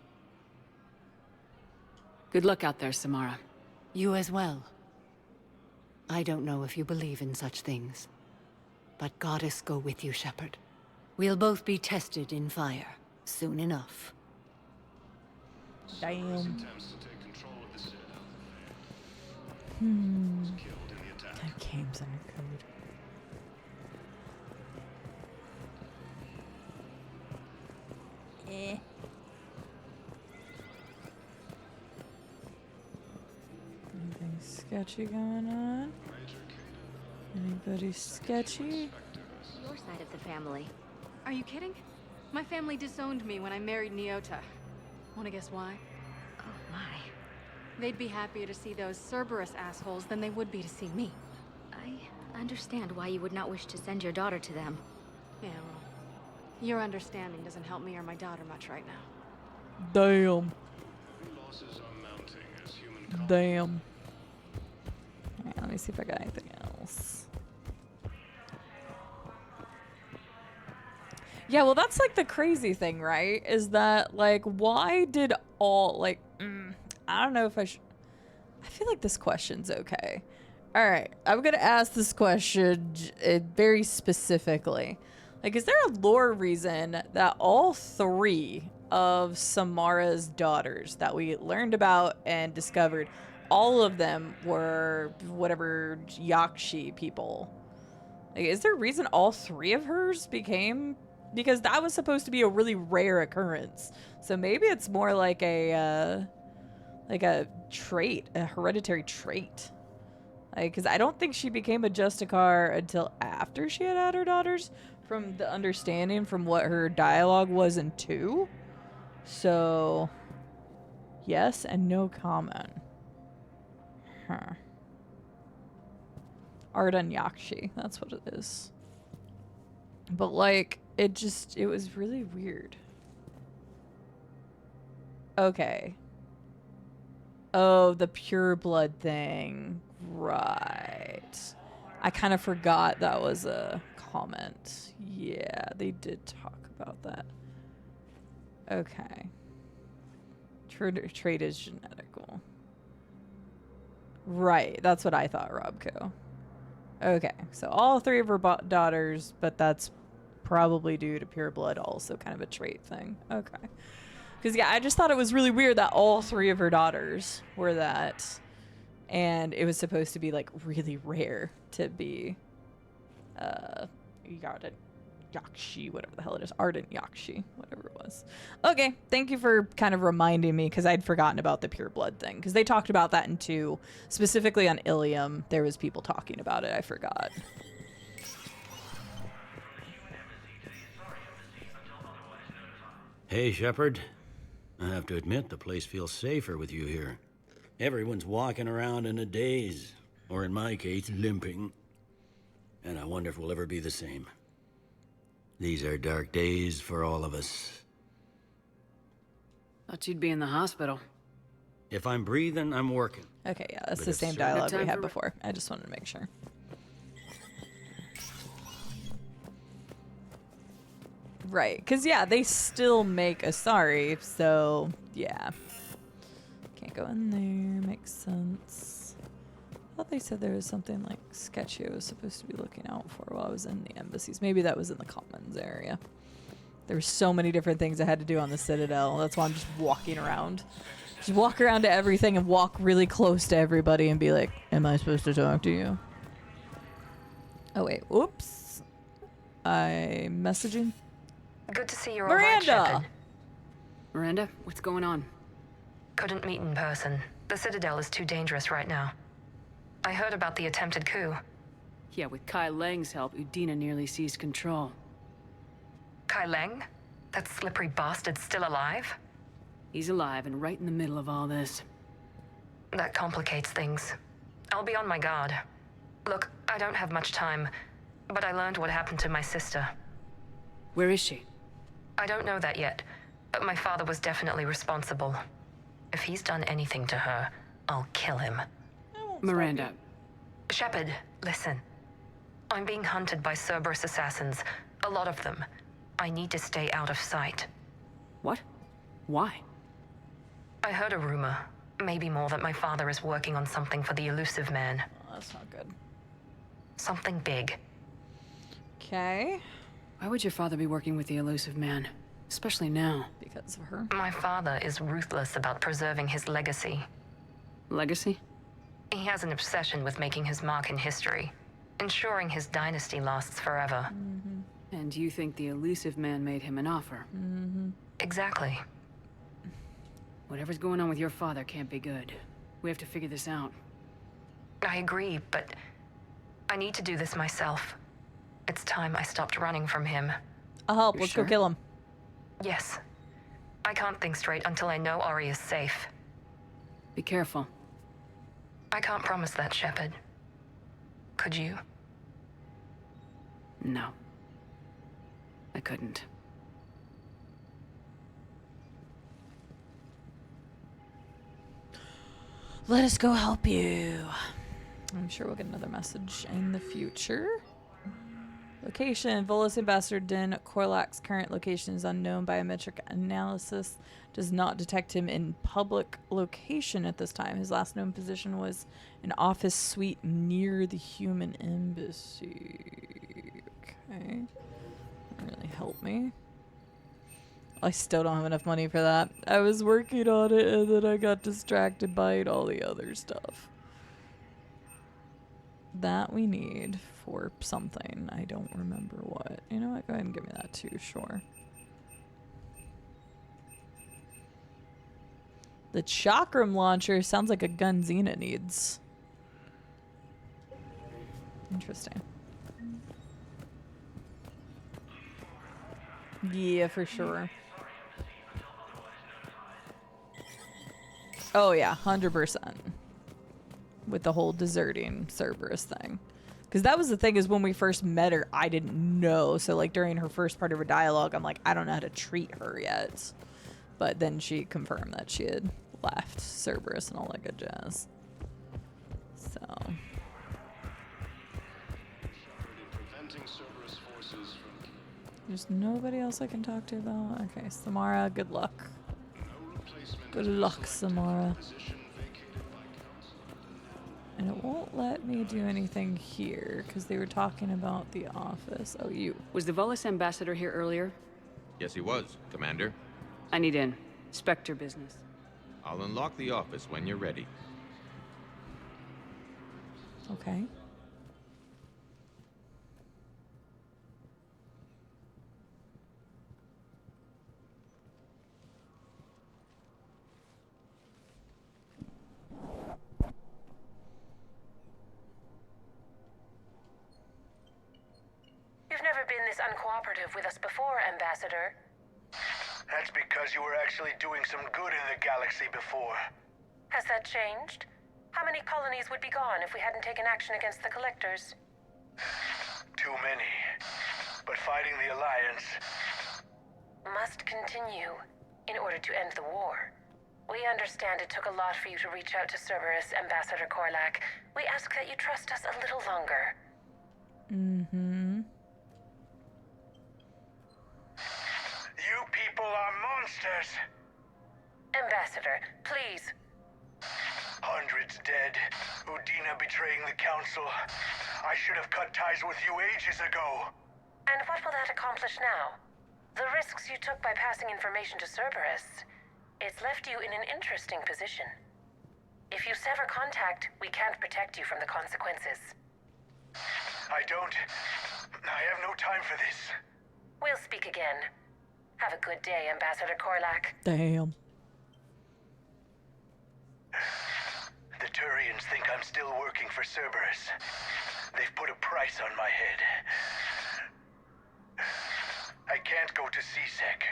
[SPEAKER 3] Good luck out there, Samara.
[SPEAKER 21] You as well. I don't know if you believe in such things, but Goddess go with you, Shepard. We'll both be tested in fire, soon enough.
[SPEAKER 1] Damn. That game's under code. Eh. Anything sketchy going on? Anybody sketchy?
[SPEAKER 14] Your side of the family.
[SPEAKER 8] Are you kidding? My family disowned me when I married Nyota. Wanna guess why?
[SPEAKER 14] Oh my.
[SPEAKER 8] They'd be happier to see those Cerberus assholes than they would be to see me.
[SPEAKER 14] I understand why you would not wish to send your daughter to them.
[SPEAKER 8] Yeah, well, your understanding doesn't help me or my daughter much right now.
[SPEAKER 1] Damn. Damn. Alright, let me see if I got anything else. Yeah, well, that's like the crazy thing, right? Is that, like, why did all, like, I don't know if I should. I feel like this question's okay. All right, I'm gonna ask this question very specifically. Like, is there a lore reason that all 3 of Samara's daughters that we learned about and discovered, all of them were whatever Yakshi people? Like, is there a reason all 3 of hers became? Because that was supposed to be a really rare occurrence. So maybe it's more like a trait, a hereditary trait. Like, because I don't think she became a Justicar until after she had her daughters, from the understanding from what her dialogue was in 2. So, yes and no comment. Huh. Arden Yakshi, that's what it is. But, like, it was really weird. Okay. Oh, the pure blood thing. Right. I kind of forgot that was a comment. Yeah, they did talk about that. Okay. Trait is genetical. Right, that's what I thought, Robco. Okay, so all 3 of her daughters, but that's probably due to pure blood, also kind of a trait thing. Okay. Because, yeah, I just thought it was really weird that all 3 of her daughters were that. And it was supposed to be, like, really rare to be Arden Yakshi, whatever the hell it is. Arden Yakshi, whatever it was. Okay, thank you for kind of reminding me, because I'd forgotten about the pure blood thing. Because they talked about that in 2. Specifically on Ilium, there was people talking about it. I forgot.
[SPEAKER 15] Hey, Shepard. I have to admit, the place feels safer with you here. Everyone's walking around in a daze, or in my case, limping. And I wonder if we'll ever be the same. These are dark days for all of us.
[SPEAKER 3] Thought you'd be in the hospital.
[SPEAKER 15] If I'm breathing, I'm working.
[SPEAKER 1] Okay, yeah, that's
[SPEAKER 15] But
[SPEAKER 1] the
[SPEAKER 15] it's
[SPEAKER 1] same
[SPEAKER 15] certainly
[SPEAKER 1] dialogue we
[SPEAKER 15] time
[SPEAKER 1] had
[SPEAKER 15] for-
[SPEAKER 1] before. I just wanted to make sure. Right, because yeah, they still make Asari, so yeah. Can't go in there, makes sense. I thought they said there was something like sketchy I was supposed to be looking out for while I was in the embassies. Maybe that was in the commons area. There were so many different things I had to do on the Citadel. That's why I'm just walking around. Just walk around to everything and walk really close to everybody and be like, am I supposed to talk to you? Oh wait, whoops. I'm messaging.
[SPEAKER 9] Good to see you're
[SPEAKER 1] Miranda!
[SPEAKER 9] all right, Shepard.
[SPEAKER 3] Miranda, what's going on?
[SPEAKER 9] Couldn't meet in person. The Citadel is too dangerous right now. I heard about the attempted coup.
[SPEAKER 3] Yeah, with Kai Leng's help, Udina nearly seized control.
[SPEAKER 9] Kai Leng? That slippery bastard's still alive?
[SPEAKER 3] He's alive and right in the middle of all this.
[SPEAKER 9] That complicates things. I'll be on my guard. Look, I don't have much time, but I learned what happened to my sister.
[SPEAKER 3] Where is she?
[SPEAKER 9] I don't know that yet, but my father was definitely responsible. If he's done anything to her, I'll kill him.
[SPEAKER 3] Miranda.
[SPEAKER 9] Shepard, listen. I'm being hunted by Cerberus assassins. A lot of them. I need to stay out of sight.
[SPEAKER 3] What? Why?
[SPEAKER 9] I heard a rumor, maybe more, that my father is working on something for the elusive man.
[SPEAKER 1] Oh, that's not good.
[SPEAKER 9] Something big.
[SPEAKER 1] Okay.
[SPEAKER 3] Why would your father be working with the elusive man? Especially now.
[SPEAKER 1] Because of her.
[SPEAKER 9] My father is ruthless about preserving his legacy.
[SPEAKER 3] Legacy?
[SPEAKER 9] He has an obsession with making his mark in history, ensuring his dynasty lasts forever.
[SPEAKER 1] Mm-hmm.
[SPEAKER 3] And you think the elusive man made him an offer?
[SPEAKER 1] Mm-hmm.
[SPEAKER 9] Exactly.
[SPEAKER 3] Whatever's going on with your father can't be good. We have to figure this out.
[SPEAKER 9] I agree, but I need to do this myself. It's time I stopped running from him.
[SPEAKER 1] I'll help. Let's go kill him.
[SPEAKER 9] Yes. I can't think straight until I know Ari is safe.
[SPEAKER 3] Be careful.
[SPEAKER 9] I can't promise that, Shepard. Could you?
[SPEAKER 3] No. I couldn't.
[SPEAKER 1] Let us go help you. I'm sure we'll get another message in the future. Location. Volus Ambassador Din Korlak's current location is unknown. Biometric analysis does not detect him in public location at this time. His last known position was an office suite near the human embassy. Okay. That really helped me. I still don't have enough money for that. I was working on it and then I got distracted by all the other stuff. That we need for something. I don't remember what. You know what? Go ahead and give me that too, sure. The chakram launcher sounds like a gun Xena needs. Interesting. Yeah, for sure. Oh yeah, 100%. With the whole deserting Cerberus thing. Because that was the thing, is when we first met her, I didn't know. So like during her first part of her dialogue, I'm like, I don't know how to treat her yet. But then she confirmed that she had left Cerberus and all that good jazz. So. There's nobody else I can talk to about? Okay, Samara, good luck. Good luck, Samara. And it won't let me do anything here because they were talking about the office. Oh, you.
[SPEAKER 3] Was the Volus ambassador here earlier?
[SPEAKER 17] Yes, he was, Commander.
[SPEAKER 3] I need in. Spectre business.
[SPEAKER 17] I'll unlock the office when you're ready.
[SPEAKER 1] Okay.
[SPEAKER 22] You've never been this uncooperative with us before, Ambassador.
[SPEAKER 11] That's because you were actually doing some good in the galaxy before.
[SPEAKER 22] Has that changed? How many colonies would be gone if we hadn't taken action against the Collectors?
[SPEAKER 11] Too many. But fighting the Alliance
[SPEAKER 22] must continue in order to end the war. We understand it took a lot for you to reach out to Cerberus, Ambassador Korlak. We ask that you trust us a little longer.
[SPEAKER 1] Mm-hmm.
[SPEAKER 11] Cerberus.
[SPEAKER 22] Ambassador, please.
[SPEAKER 11] Hundreds dead. Udina betraying the Council. I should have cut ties with you ages ago.
[SPEAKER 22] And what will that accomplish now? The risks you took by passing information to Cerberus, it's left you in an interesting position. If you sever contact, we can't protect you from the consequences.
[SPEAKER 11] I have no time for this.
[SPEAKER 22] We'll speak again. Have a good day, Ambassador Korlak.
[SPEAKER 1] Damn.
[SPEAKER 11] The Turians think I'm still working for Cerberus. They've put a price on my head. I can't go to CSEC,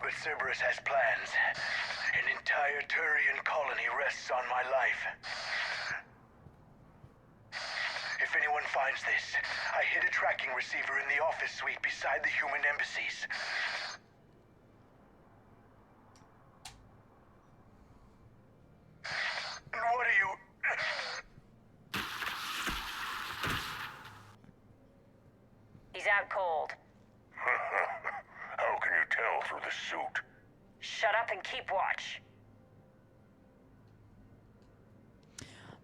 [SPEAKER 11] but Cerberus has plans. An entire Turian colony rests on my life. If anyone finds this, I hid a tracking receiver in the office suite beside the human embassies. What are you...
[SPEAKER 22] He's out cold.
[SPEAKER 11] How can you tell through the suit?
[SPEAKER 22] Shut up and keep watch.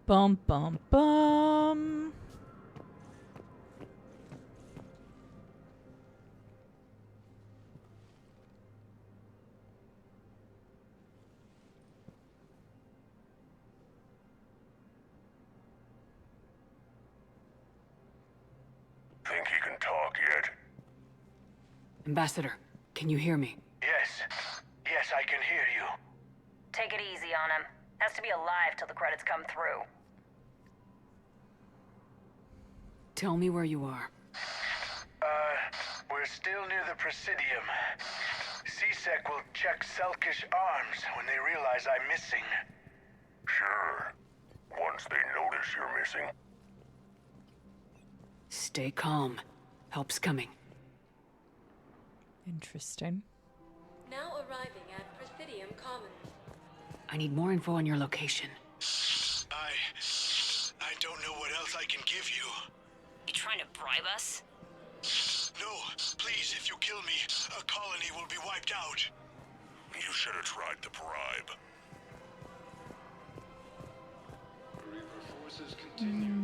[SPEAKER 1] Bum, bum, bum.
[SPEAKER 11] Think he can talk yet?
[SPEAKER 3] Ambassador, can you hear me?
[SPEAKER 11] Yes. Yes, I can hear you.
[SPEAKER 22] Take it easy on him. Has to be alive till the credits come through.
[SPEAKER 3] Tell me where you are.
[SPEAKER 11] We're still near the Presidium. CSEC will check Selkish arms when they realize I'm missing. Sure. Once they notice you're missing.
[SPEAKER 3] Stay calm. Help's coming.
[SPEAKER 1] Interesting.
[SPEAKER 4] Now arriving at Presidium Commons.
[SPEAKER 3] I need more info on your location.
[SPEAKER 11] I don't know what else I can give you.
[SPEAKER 22] You trying to bribe us?
[SPEAKER 11] No, please, if you kill me, a colony will be wiped out. You should have tried to bribe.
[SPEAKER 20] Reaper forces continue.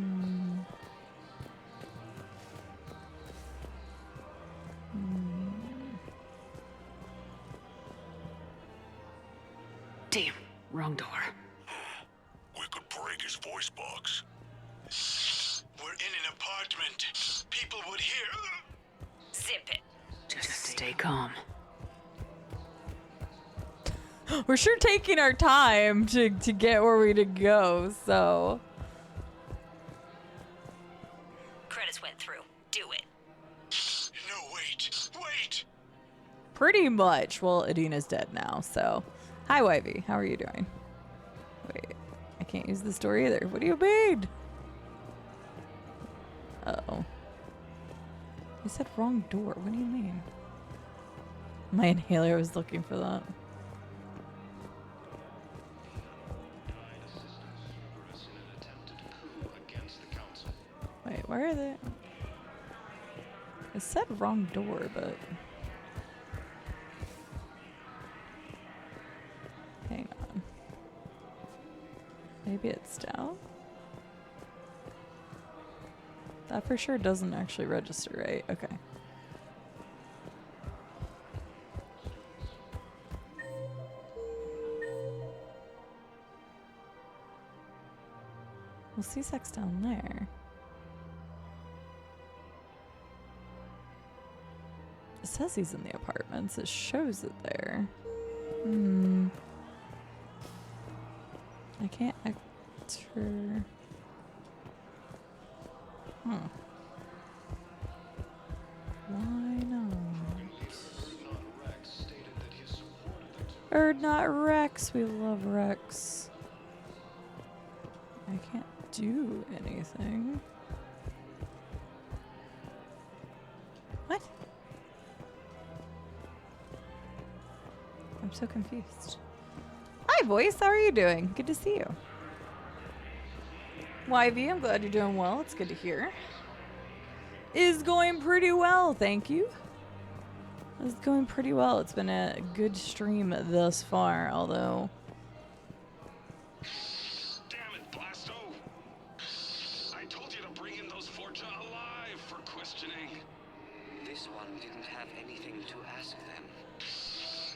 [SPEAKER 3] Damn, wrong door.
[SPEAKER 11] We could break his voice box. We're in an apartment. People would hear.
[SPEAKER 22] Zip it.
[SPEAKER 3] Just stay calm.
[SPEAKER 1] We're sure taking our time to get where we to go, so.
[SPEAKER 22] Credits went through. Do it.
[SPEAKER 11] No, wait.
[SPEAKER 1] Pretty much. Well, Adina's dead now, so. Hi, Wivey. How are you doing? Wait, I can't use this door either. What do you mean? Uh-oh. You said wrong door. What do you mean? My inhaler was looking for that. Wait, where are they? It said wrong door, but... Hang on. Maybe it's down? That for sure doesn't actually register, right? Okay. Well, C-Sec's down there. It says he's in the apartments. It shows it there. I can't enter. Why not? Or not Rex. We love Rex. I can't do anything. What? I'm so confused. Hi, voice. How are you doing? Good to see you. YV, I'm glad you're doing well. It's good to hear. Is going pretty well, thank you. It's going pretty well. It's been a good stream thus far, although...
[SPEAKER 20] Damn it, Blasto! I told you to bring in those Forja alive for questioning.
[SPEAKER 5] This one didn't have anything to ask them.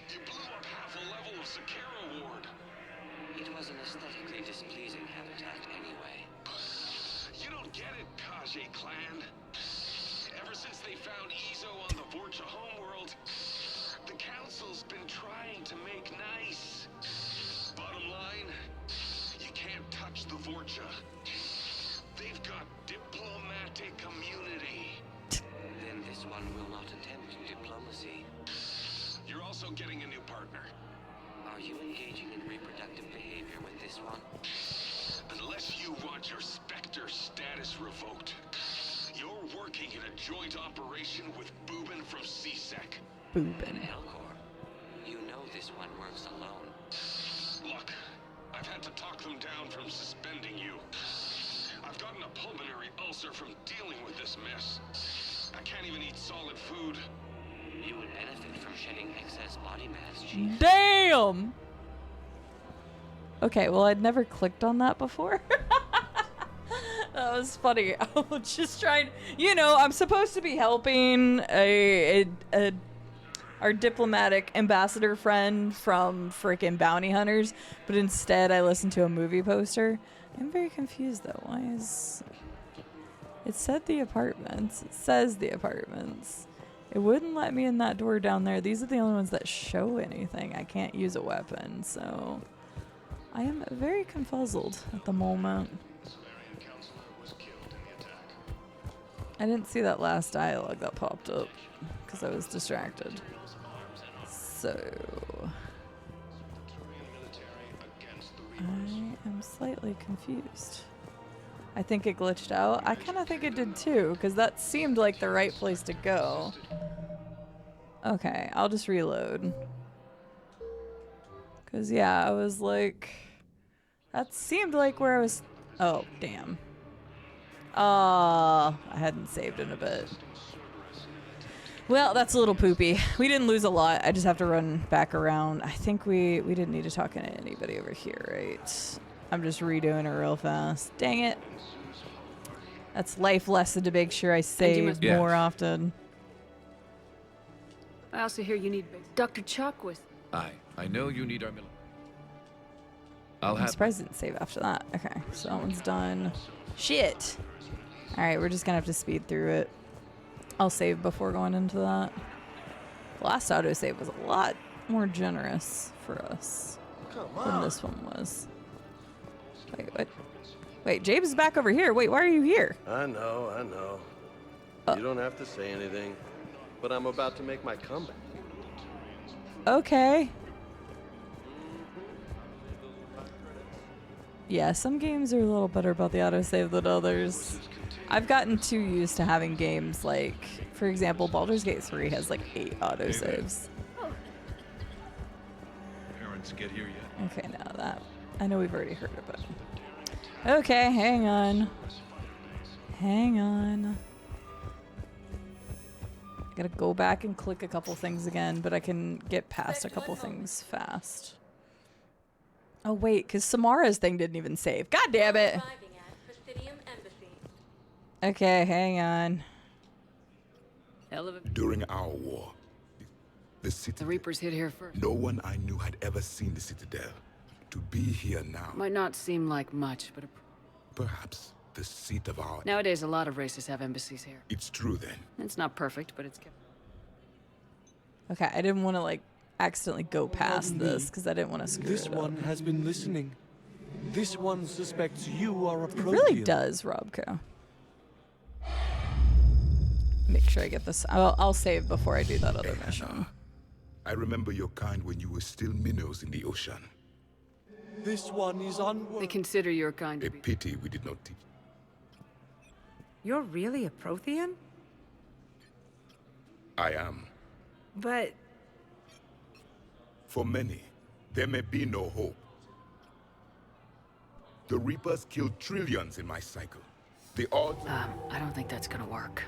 [SPEAKER 20] You blew up half a level of Sakura Ward.
[SPEAKER 5] It was an aesthetically displeasing habitat anyway.
[SPEAKER 20] You don't get it, Kage clan. Ever since they found Izo on the Vorcha homeworld, the Council's been trying to make nice. Bottom line, you can't touch the Vorcha. They've got diplomatic immunity.
[SPEAKER 5] Then this one will not attempt diplomacy.
[SPEAKER 20] You're also getting a new partner.
[SPEAKER 5] Are you engaging in reproductive behavior with this one?
[SPEAKER 20] Unless you want your Spectre status revoked, you're working in a joint operation with Boobin from CSEC.
[SPEAKER 1] Boobin.
[SPEAKER 5] Elcor, you know this one works alone.
[SPEAKER 20] Look, I've had to talk them down from suspending you. I've gotten a pulmonary ulcer from dealing with this mess. I can't even eat solid food.
[SPEAKER 5] You would benefit from shedding excess body mass, Chief.
[SPEAKER 1] Damn! Okay, well, I'd never clicked on that before. That was funny. I was just trying... You know, I'm supposed to be helping our diplomatic ambassador friend from frickin' bounty hunters, but instead I listened to a movie poster. I'm very confused, though. Why is... It said the apartments. It says the apartments. It wouldn't let me in that door down there. These are the only ones that show anything. I can't use a weapon, so... I am very confuzzled at the moment. I didn't see that last dialogue that popped up because I was distracted. So... I am slightly confused. I think it glitched out. I kind of think it did too, because that seemed like the right place to go. Okay, I'll just reload. Because, yeah, I was like... That seemed like where I was... Oh, damn. I hadn't saved in a bit. Well, that's a little poopy. We didn't lose a lot. I just have to run back around. I think we didn't need to talk to anybody over here, right? I'm just redoing it real fast. Dang it. That's life lesson to make sure I save more often.
[SPEAKER 3] I also hear you need Dr. Chuck with...
[SPEAKER 19] I know you need our military.
[SPEAKER 1] I'm surprised it didn't save after that. Okay, so that one's done. Shit! Alright, we're just gonna have to speed through it. I'll save before going into that. The last autosave was a lot more generous for us than this one was. Wait, what? Wait, James is back over here. Wait, why are you here?
[SPEAKER 7] I know. You don't have to say anything, but I'm about to make my comeback.
[SPEAKER 1] Okay. Yeah, some games are a little better about the autosave than others. I've gotten too used to having games like, for example, Baldur's Gate 3 has like 8 autosaves.
[SPEAKER 20] Parents get here yet?
[SPEAKER 1] Okay, now that... I know we've already heard of it. Okay, hang on. Hang on. Gotta go back and click a couple things again, but I can get past a couple things fast. Oh wait, because Samara's thing didn't even save. God damn it! Okay, hang on.
[SPEAKER 12] During our war, the city...
[SPEAKER 3] The Reapers hid here first.
[SPEAKER 12] No one I knew had ever seen the Citadel. To be here now...
[SPEAKER 3] Might not seem like much, but...
[SPEAKER 12] Perhaps the seat of our...
[SPEAKER 3] Nowadays, a lot of races have embassies here.
[SPEAKER 12] It's true, then.
[SPEAKER 3] It's not perfect, but it's...
[SPEAKER 1] Okay, I didn't want to, like, accidentally go past this, because I didn't want to screw
[SPEAKER 2] This
[SPEAKER 1] it up.
[SPEAKER 2] one has been listening. This one suspects you are a
[SPEAKER 1] It
[SPEAKER 2] Protean.
[SPEAKER 1] really does, Robco. Make sure I get this. I'll save before I do that other mission.
[SPEAKER 12] I remember your kind when you were still minnows in the ocean.
[SPEAKER 2] This one is unworthy.
[SPEAKER 3] They consider your kind to be...
[SPEAKER 12] Pity we did not teach.
[SPEAKER 13] You're really a Prothean?
[SPEAKER 12] I am.
[SPEAKER 13] But...
[SPEAKER 12] For many, there may be no hope. The Reapers killed trillions in my cycle. The odds...
[SPEAKER 3] I don't think that's gonna work.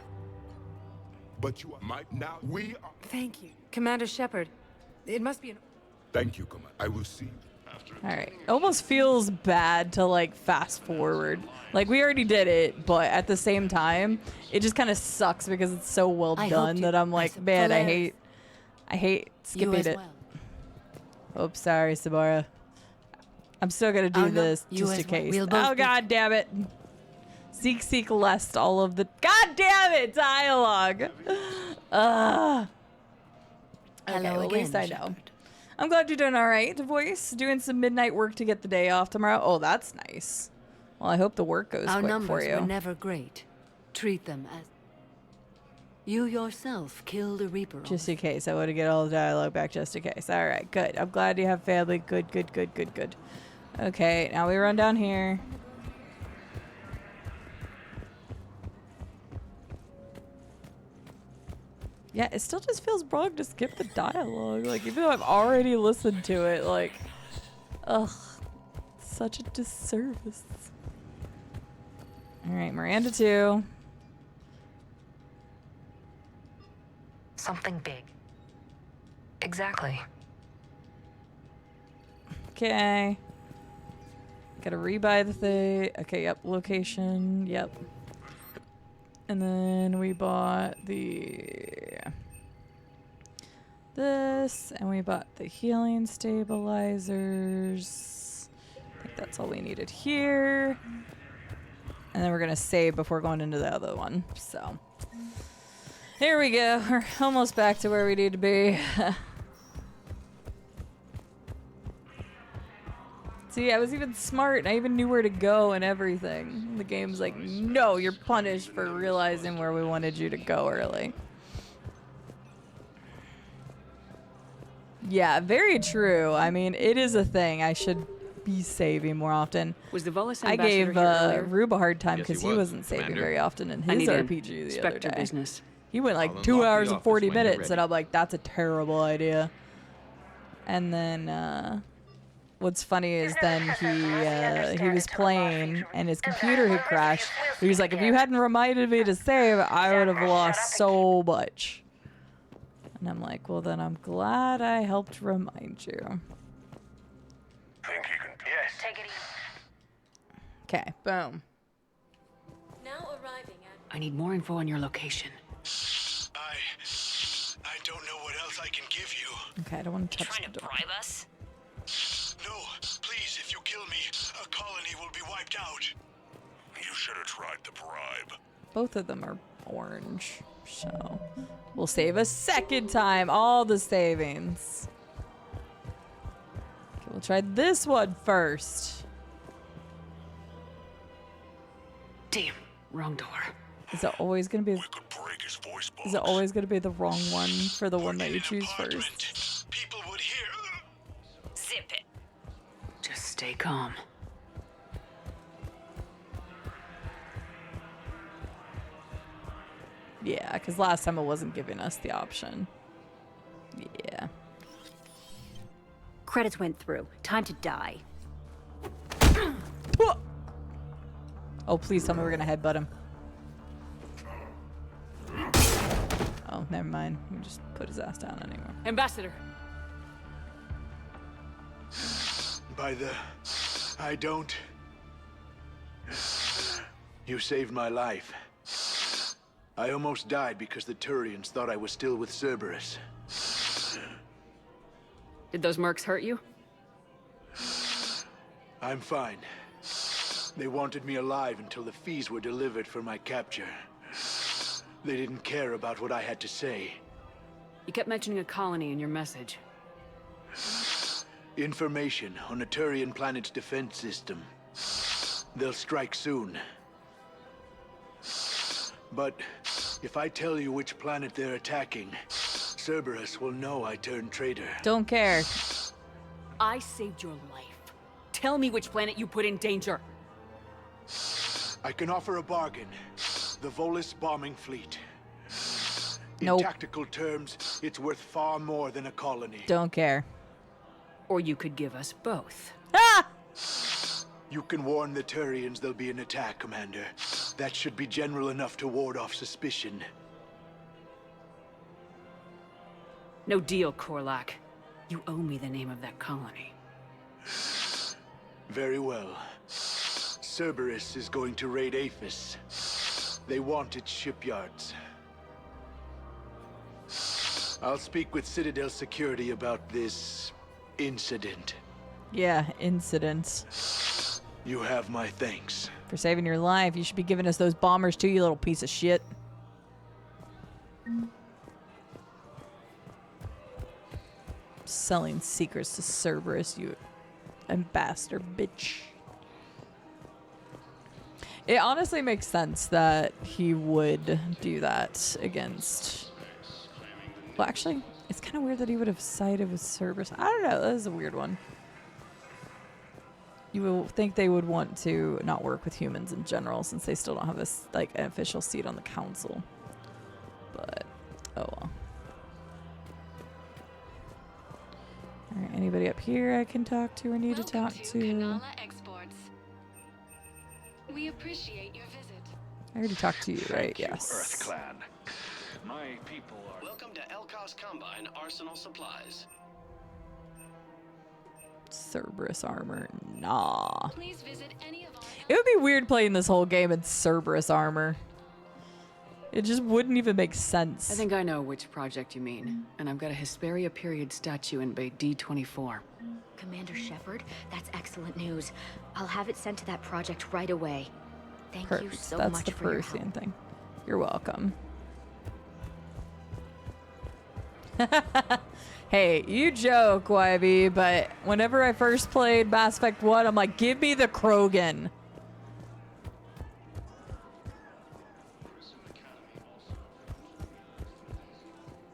[SPEAKER 12] but you might now. We are.
[SPEAKER 13] Thank you. Commander Shepard. It must be an...
[SPEAKER 12] Thank you, Commander. I will see you.
[SPEAKER 1] All right. It almost feels bad to like fast forward. Like we already did it, but at the same time, it just kind of sucks because it's so well done that I'm like, man, I hate skipping it. Oops, sorry, Sabara. I'm still gonna do this just in case. Oh god damn it. Seek lest all of the god damn it dialogue. Okay, well, at least I know. I'm glad you're doing all right, voice. Doing some midnight work to get the day off tomorrow. Oh, that's nice. Well, I hope the work goes quick for you.
[SPEAKER 21] Our numbers were never great. Treat them as... You yourself killed a Reaper.
[SPEAKER 1] Just in case. I want to get all the dialogue back just in case. All right, good. I'm glad you have family. Good. Okay, now we run down here. Yeah, it still just feels wrong to skip the dialogue. Like, even though I've already listened to it, like, ugh, such a disservice. All right, Miranda 2.
[SPEAKER 9] Something big. Exactly.
[SPEAKER 1] Okay. Gotta rebuy the thing. Okay, yep, location, yep. And then we bought this, and we bought the healing stabilizers. I think that's all we needed here. And then we're gonna save before going into the other one. So here we go. We're almost back to where we need to be. See, I was even smart, and I even knew where to go and everything. The game's like, no, you're punished for realizing where we wanted you to go early. Yeah, very true. I mean, it is a thing. I should be saving more often.
[SPEAKER 3] Was the Volus
[SPEAKER 1] I
[SPEAKER 3] ambassador
[SPEAKER 1] gave
[SPEAKER 3] here earlier?
[SPEAKER 1] Rube a hard time
[SPEAKER 17] Yes,
[SPEAKER 1] because
[SPEAKER 17] he
[SPEAKER 1] he
[SPEAKER 17] was,
[SPEAKER 1] wasn't saving
[SPEAKER 17] Commander.
[SPEAKER 1] very often in
[SPEAKER 3] I
[SPEAKER 1] his
[SPEAKER 3] need an
[SPEAKER 1] RPG the other
[SPEAKER 3] inspector
[SPEAKER 1] day.
[SPEAKER 3] business.
[SPEAKER 1] He went like
[SPEAKER 17] I'll
[SPEAKER 1] 2
[SPEAKER 17] unlock the
[SPEAKER 1] hours and
[SPEAKER 17] office
[SPEAKER 1] 40
[SPEAKER 17] when you're
[SPEAKER 1] minutes, and
[SPEAKER 17] ready.
[SPEAKER 1] I'm like, that's a terrible idea. And then what's funny is then he was playing and his computer had crashed. He was like, if you hadn't reminded me to save, I would have lost so much. And I'm like, well, then I'm glad I helped remind you.
[SPEAKER 11] Think you can... Yes.
[SPEAKER 22] Take it easy.
[SPEAKER 1] Okay, boom.
[SPEAKER 4] Now arriving at...
[SPEAKER 3] I need more info on your location.
[SPEAKER 11] I don't know what else I can give you.
[SPEAKER 1] Okay, I don't want to touch the door.
[SPEAKER 22] Bribe us?
[SPEAKER 11] No, please, if you kill me, a colony will be wiped out. You should have tried the bribe.
[SPEAKER 1] Both of them are orange, so we'll save a second time. All the savings. Okay, we'll try this one first.
[SPEAKER 3] Damn, wrong door.
[SPEAKER 1] Is it always gonna be? Is it always gonna be the wrong one for the one that you choose first?
[SPEAKER 11] People would hear.
[SPEAKER 22] Zip it.
[SPEAKER 3] Just stay calm.
[SPEAKER 1] Yeah, because last time it wasn't giving us the option. Yeah.
[SPEAKER 6] Credits went through. Time to die.
[SPEAKER 1] Oh, please tell me we're gonna headbutt him. Oh, never mind. We just put his ass down anyway.
[SPEAKER 3] Ambassador.
[SPEAKER 11] By the... I don't... You saved my life. I almost died because the Turians thought I was still with Cerberus.
[SPEAKER 3] Did those mercs hurt you?
[SPEAKER 11] I'm fine. They wanted me alive until the fees were delivered for my capture. They didn't care about what I had to say.
[SPEAKER 3] You kept mentioning a colony in your message.
[SPEAKER 11] Information on a Turian planet's defense system. They'll strike soon. But if I tell you which planet they're attacking, Cerberus will know I turned traitor.
[SPEAKER 1] Don't care.
[SPEAKER 3] I saved your life. Tell me which planet you put in danger.
[SPEAKER 11] I can offer a bargain. The Volus bombing fleet.
[SPEAKER 1] Nope.
[SPEAKER 11] In tactical terms, it's worth far more than a colony.
[SPEAKER 1] Don't care.
[SPEAKER 3] Or you could give us both.
[SPEAKER 1] Ah!
[SPEAKER 11] You can warn the Turians there'll be an attack, Commander. That should be general enough to ward off suspicion.
[SPEAKER 3] No deal, Korlak. You owe me the name of that colony.
[SPEAKER 11] Very well. Cerberus is going to raid Aphis. They want its shipyards. I'll speak with Citadel security about this incident.
[SPEAKER 1] Yeah, incidents.
[SPEAKER 11] You have my thanks.
[SPEAKER 1] For saving your life, you should be giving us those bombers too, you little piece of shit. Selling secrets to Cerberus, you ambassador bitch. It honestly makes sense that he would do that against... Well, actually, it's kind of weird that he would have sided with Cerberus. I don't know. That is a weird one. You would think they would want to not work with humans in general, since they still don't have this like an official seat on the council. But oh well. All right, anybody up here I can talk to or need to talk to?
[SPEAKER 8] We appreciate your visit.
[SPEAKER 1] I already talked to you, right?
[SPEAKER 11] Thank you,
[SPEAKER 1] Yes.
[SPEAKER 11] Earth Clan. My people are...
[SPEAKER 5] Welcome to Elkos Combine Arsenal Supplies.
[SPEAKER 1] Cerberus armor. Nah.
[SPEAKER 8] Please visit any of our...
[SPEAKER 1] It would be weird playing this whole game in Cerberus armor. It just wouldn't even make sense.
[SPEAKER 3] I think I know which project you mean. And I've got a Hesperia period statue in Bay D24.
[SPEAKER 14] Commander Shepard, that's excellent news. I'll have it sent to that project right away. Thank you so
[SPEAKER 1] That's
[SPEAKER 14] much
[SPEAKER 1] the
[SPEAKER 14] for your
[SPEAKER 1] Prothean
[SPEAKER 14] help.
[SPEAKER 1] thing. You're welcome. Hey, you joke, YB, but whenever I first played Mass Effect 1, I'm like, give me the Krogan.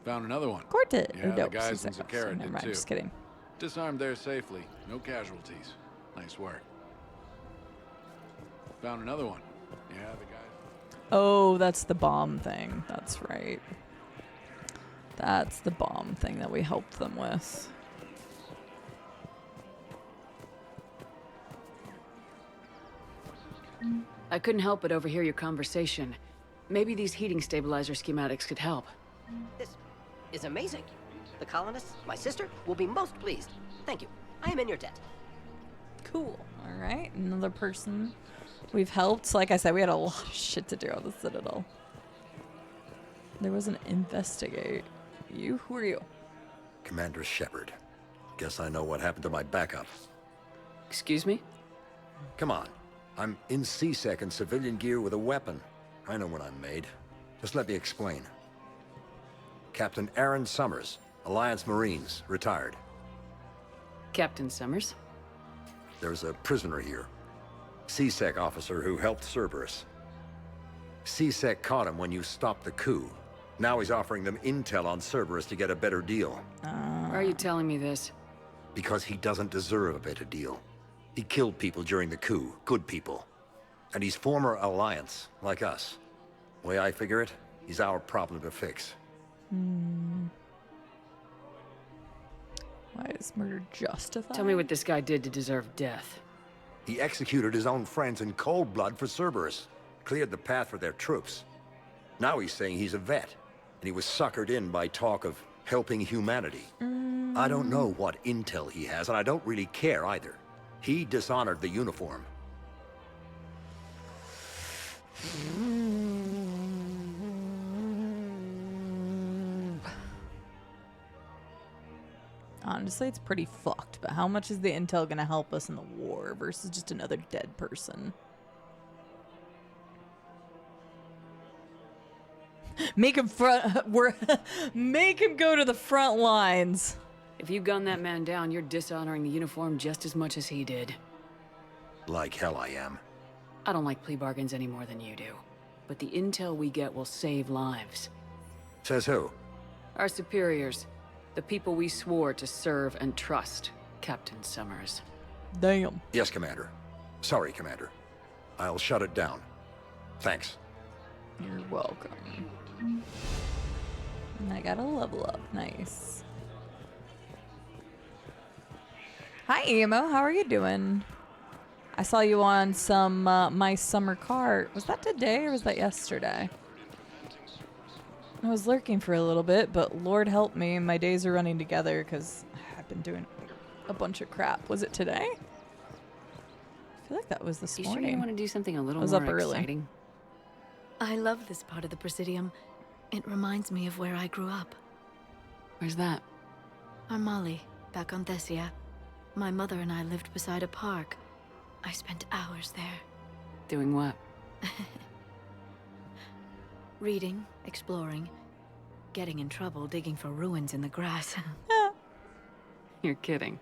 [SPEAKER 10] Found another one.
[SPEAKER 1] Corted.
[SPEAKER 10] Yeah, the guys in Zakara did too.
[SPEAKER 1] Just kidding.
[SPEAKER 10] Disarmed there safely. No casualties. Nice work. Found another one. Yeah, the guys.
[SPEAKER 1] Oh, that's the bomb thing. That's right. That's the bomb thing that we helped them with.
[SPEAKER 3] I couldn't help but overhear your conversation. Maybe these heating stabilizer schematics could help.
[SPEAKER 16] This is amazing. The colonists, my sister, will be most pleased. Thank you. I am in your debt.
[SPEAKER 1] Cool. All right. Another person we've helped. Like I said, we had a lot of shit to do on the Citadel. There was an investigate. You? Who are you?
[SPEAKER 18] Commander Shepard. Guess I know what happened to my backup.
[SPEAKER 3] Excuse me?
[SPEAKER 18] Come on. I'm in C-Sec in civilian gear with a weapon. I know what I'm made. Just let me explain. Captain Aaron Summers, Alliance Marines, retired.
[SPEAKER 3] Captain Summers?
[SPEAKER 18] There's a prisoner here. C-Sec officer who helped Cerberus. C-Sec caught him when you stopped the coup. Now he's offering them intel on Cerberus to get a better deal.
[SPEAKER 3] Why are you telling me this?
[SPEAKER 18] Because he doesn't deserve a better deal. He killed people during the coup, good people. And he's former Alliance, like us. Way I figure it, he's our problem to fix.
[SPEAKER 1] Why is murder justified?
[SPEAKER 3] Tell me what this guy did to deserve death.
[SPEAKER 18] He executed his own friends in cold blood for Cerberus. Cleared the path for their troops. Now he's saying he's a vet. And he was suckered in by talk of helping humanity. I don't know what intel he has, and I don't really care either. He dishonored the uniform.
[SPEAKER 1] Honestly, it's pretty fucked, but how much is the intel gonna help us in the war versus just another dead person? Make him make him go to the front lines.
[SPEAKER 3] If you gun that man down, you're dishonoring the uniform just as much as he did.
[SPEAKER 18] Like hell I am.
[SPEAKER 3] I don't like plea bargains any more than you do. But the intel we get will save lives.
[SPEAKER 18] Says who?
[SPEAKER 3] Our superiors. The people we swore to serve and trust, Captain Summers.
[SPEAKER 1] Damn.
[SPEAKER 18] Yes, Commander. Sorry, Commander. I'll shut it down. Thanks.
[SPEAKER 1] You're welcome. And I got a level up. Nice. Hi, Emo. How are you doing? I saw you on some My Summer Cart. Was that today or was that yesterday? I was lurking for a little bit, but Lord help me, my days are running together because I've been doing a bunch of crap. Was it today? I feel like that was this morning.
[SPEAKER 3] You sure you want to do something a little
[SPEAKER 1] I was
[SPEAKER 3] more
[SPEAKER 1] up early.
[SPEAKER 3] exciting?
[SPEAKER 21] I love this part of the Presidium. It reminds me of where I grew up.
[SPEAKER 3] Where's that?
[SPEAKER 21] Armali, back on Thessia. My mother and I lived beside a park. I spent hours there.
[SPEAKER 3] Doing what?
[SPEAKER 21] Reading, exploring, getting in trouble digging for ruins in the grass.
[SPEAKER 3] You're kidding.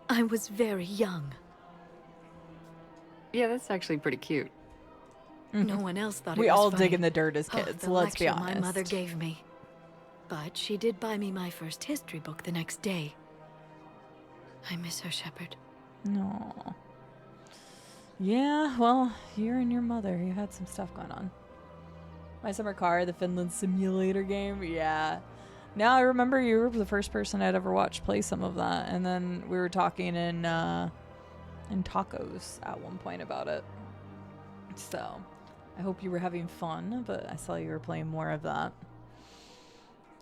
[SPEAKER 21] I was very young.
[SPEAKER 3] Yeah, that's actually pretty cute.
[SPEAKER 21] No one else thought
[SPEAKER 1] We
[SPEAKER 21] it was
[SPEAKER 1] all
[SPEAKER 21] funny.
[SPEAKER 1] dig in the dirt as kids,
[SPEAKER 21] the
[SPEAKER 1] let's be
[SPEAKER 21] lecture
[SPEAKER 1] honest.
[SPEAKER 21] my mother gave me. But she did buy me my first history book the next day. I miss her, Shepard.
[SPEAKER 1] No. Yeah, well, you and your mother, you had some stuff going on. My summer car, the Finland simulator game, yeah. Now I remember you were the first person I'd ever watched play some of that, and then we were talking in tacos at one point about it. So, I hope you were having fun, but I saw you were playing more of that.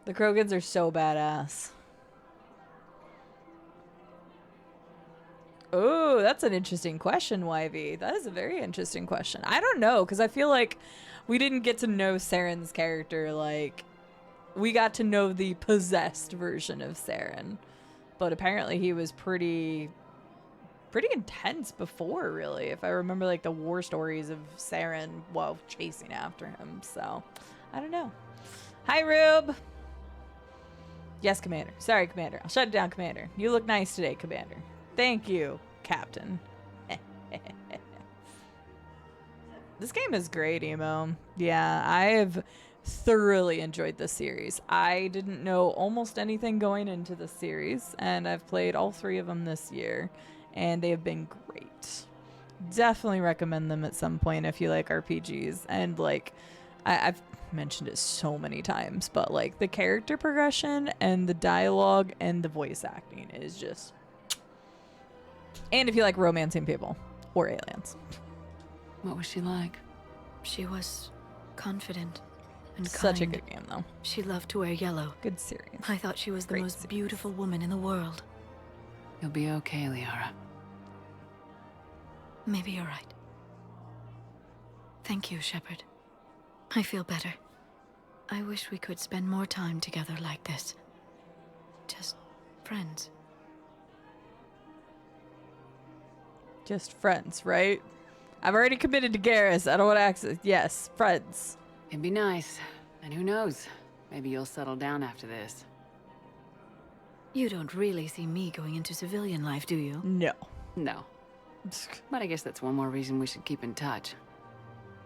[SPEAKER 1] The Krogans are so badass. Oh, that's an interesting question, YV. That is a very interesting question. I don't know, because I feel like we didn't get to know Saren's character. Like, we got to know the possessed version of Saren. But apparently he was pretty intense before, really. If I remember, like, the war stories of Saren while chasing after him. So, I don't know. Hi, Rube. Yes, Commander. Sorry, Commander. I'll shut it down, Commander. You look nice today, Commander. Thank you, Captain. This game is great, Emo. Yeah, I've thoroughly enjoyed this series. I didn't know almost anything going into this series, and I've played all 3 of them this year, and they have been great. Definitely recommend them at some point if you like RPGs. And, like, I've mentioned it so many times, but, like, the character progression and the dialogue and the voice acting is just... And if you like romancing people or aliens.
[SPEAKER 3] What was she like?
[SPEAKER 21] She was confident and
[SPEAKER 1] Such
[SPEAKER 21] kind.
[SPEAKER 1] a good game, though.
[SPEAKER 21] She loved to wear yellow.
[SPEAKER 1] Good series.
[SPEAKER 21] I thought she was the
[SPEAKER 1] Great
[SPEAKER 21] most
[SPEAKER 1] series.
[SPEAKER 21] beautiful woman in the world.
[SPEAKER 3] You'll be okay, Liara.
[SPEAKER 21] Maybe you're right. Thank you, Shepard. I feel better. I wish we could spend more time together like this. Just friends.
[SPEAKER 1] Just friends, right? I've already committed to Garrus. I don't want to access. Yes, friends.
[SPEAKER 3] It'd be nice. And who knows? Maybe you'll settle down after this.
[SPEAKER 21] You don't really see me going into civilian life, do you?
[SPEAKER 1] No.
[SPEAKER 3] No. But I guess that's one more reason we should keep in touch.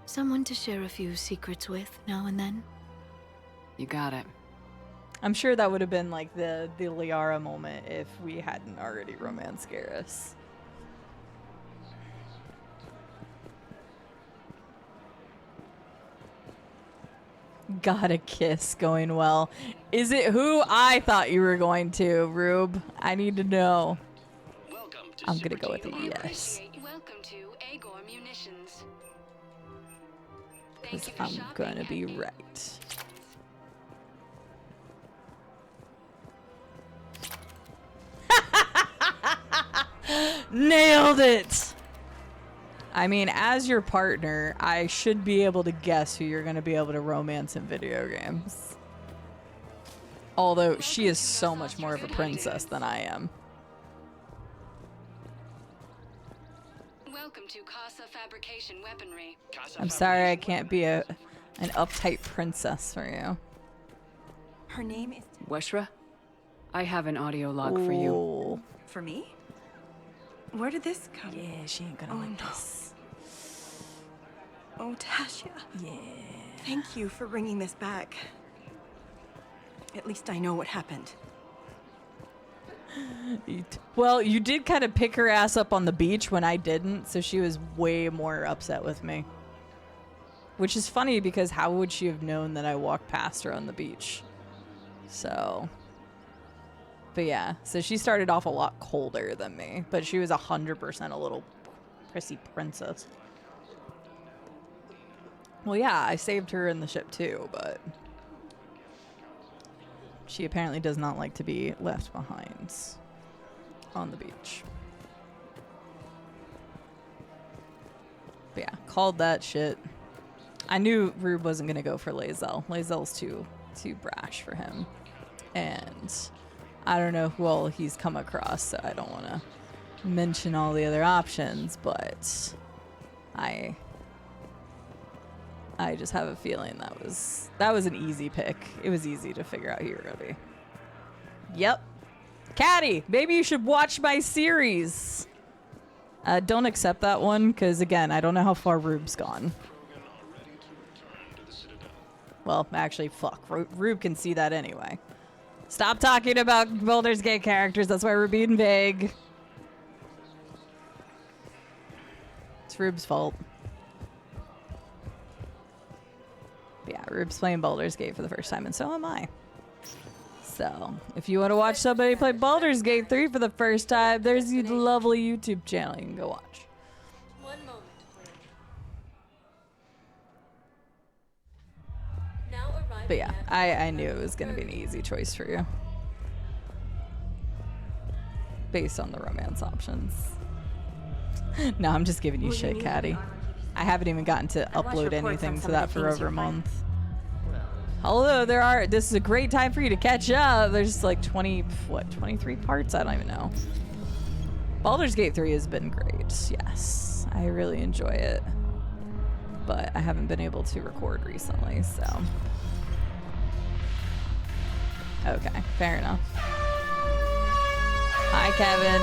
[SPEAKER 21] Someone to share a few secrets with now and then?
[SPEAKER 3] You got it.
[SPEAKER 1] I'm sure that would have been like the Liara moment if we hadn't already romanced Garrus. Got a kiss going well. Is it who I thought you were going to, Rube? I need to know. I'm gonna go with a yes.
[SPEAKER 8] Welcome to Agor Munitions.
[SPEAKER 1] Because I'm gonna be right. Nailed it! I mean, as your partner, I should be able to guess who you're going to be able to romance in video games. Although, she is so much more of a princess than I am.
[SPEAKER 8] Welcome to Casa Fabrication Weaponry.
[SPEAKER 1] I'm sorry I can't be an uptight princess for you.
[SPEAKER 15] Her name is...
[SPEAKER 3] Weshra? I have an audio log for you.
[SPEAKER 15] For me? Where did this come?
[SPEAKER 1] Yeah, she ain't gonna like this.
[SPEAKER 15] Oh, Tasha.
[SPEAKER 1] Yeah.
[SPEAKER 15] Thank you for bringing this back. At least I know what happened.
[SPEAKER 1] Well, you did kind of pick her ass up on the beach when I didn't, so she was way more upset with me. Which is funny because how would she have known that I walked past her on the beach? So... But yeah, so she started off a lot colder than me, but she was 100% a little prissy princess. Well, yeah, I saved her in the ship too, but She apparently does not like to be left behind on the beach. But yeah, called that shit. I knew Rube wasn't going to go for Lae'zel. Lae'zel's too brash for him. And I don't know who all he's come across, so I don't want to mention all the other options, but I just have a feeling that was an easy pick. It was easy to figure out who you were going to be. Yep. Caddy, maybe you should watch my series. Don't accept that one, because again, I don't know how far Rube's gone. Well, actually, fuck. Rube can see that anyway. Stop talking about Baldur's Gate characters. That's why we're being vague. It's Rube's fault. But yeah, Rube's playing Baldur's Gate for the first time, and so am I. So, if you want to watch somebody play Baldur's Gate 3 for the first time, there's a lovely YouTube channel you can go watch.
[SPEAKER 4] One moment, please. Now arriving.
[SPEAKER 1] But yeah, I knew it was going to be an easy choice for you. Based on the romance options. No, I'm just giving you shit, Caddy. I haven't even gotten to upload anything to that for over a month. Although this is a great time for you to catch up. There's like 23 parts? I don't even know. Baldur's Gate 3 has been great. Yes, I really enjoy it. But I haven't been able to record recently, so. Okay, fair enough. Hi, Kevin.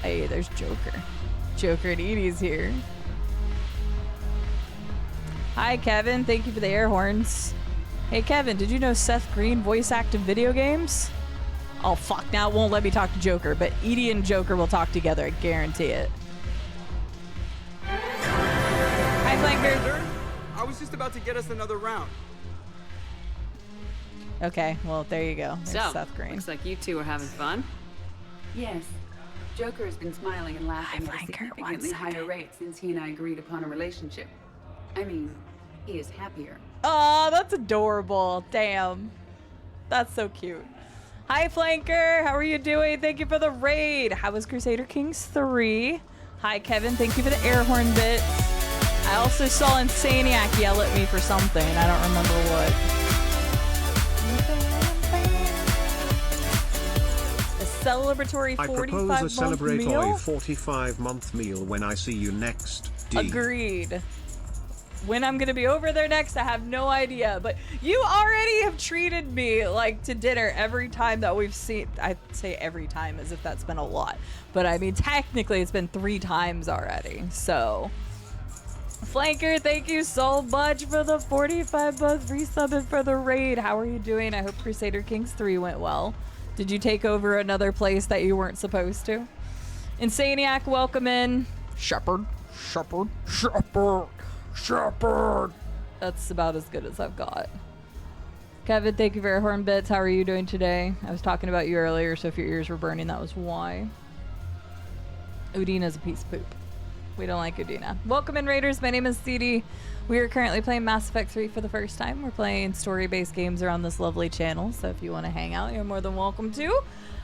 [SPEAKER 1] Hey, there's Joker. Joker and Edie's here. Hi, Kevin. Thank you for the air horns. Hey, Kevin, did you know Seth Green voice acted video games? Oh, fuck. Now it won't let me talk to Joker, but Edie and Joker will talk together. I guarantee it. Hi, Flanker.
[SPEAKER 7] I was just about to get us another round.
[SPEAKER 1] Okay, well, there you go. There's
[SPEAKER 3] So,
[SPEAKER 1] Seth Green.
[SPEAKER 3] looks like you two are having fun.
[SPEAKER 19] Yes. Joker has been smiling and laughing at a significantly higher rate since he and I agreed upon a relationship. I mean, he is happier.
[SPEAKER 1] Oh, that's adorable. Damn. That's so cute. Hi, Flanker. How are you doing? Thank you for the raid. How was Crusader Kings 3? Hi, Kevin. Thank you for the air horn bits. I also saw Insaniac yell at me for something. I don't remember what. Celebratory 45-month meal?
[SPEAKER 23] I propose a celebratory 45-month meal when I see you next. D.
[SPEAKER 1] Agreed. When I'm gonna be over there next, I have no idea. But you already have treated me like to dinner every time that we've seen. I say every time as if that's been a lot, but I mean technically it's been 3 times already. So, Flanker, thank you so much for the 45-month resub and for the raid. How are you doing? I hope Crusader Kings 3 went well. Did you take over another place that you weren't supposed to? Insaniac, welcome in. Shepherd. That's about as good as I've got. Kevin, thank you for your horn bits. How are you doing today? I was talking about you earlier, so if your ears were burning, that was why. Udina's a piece of poop. We don't like Udina. Welcome in, Raiders. My name is Cide. We are currently playing Mass Effect 3 for the first time. We're playing story-based games around this lovely channel, so if you want to hang out, you're more than welcome to.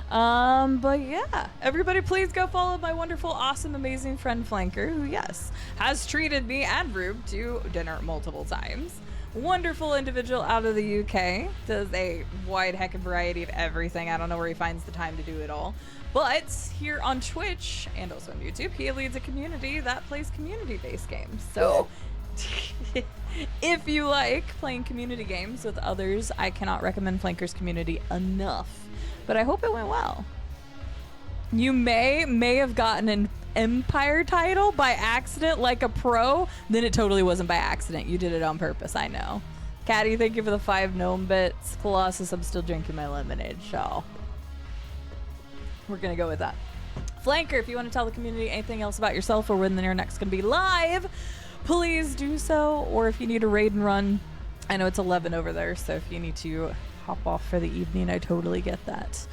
[SPEAKER 1] But yeah, everybody please go follow my wonderful, awesome, amazing friend Flanker, who, yes, has treated me and Rube to dinner multiple times. Wonderful individual out of the UK. Does a wide heck of variety of everything. I don't know where he finds the time to do it all. But here on Twitch and also on YouTube, he leads a community that plays community-based games. So if you like playing community games with others, I cannot recommend Flanker's community enough. But I hope it went well. You may have gotten an Empire title by accident like a pro. Then it totally wasn't by accident. You did it on purpose, I know. Caddy, thank you for the 5 gnome bits. Colossus, I'm still drinking my lemonade, so we're gonna go with that. Flanker, if you want to tell the community anything else about yourself or when you're next gonna be live, please do so. Or if you need a raid and run, I know it's 11 over there, so if you need to hop off for the evening, I totally get that.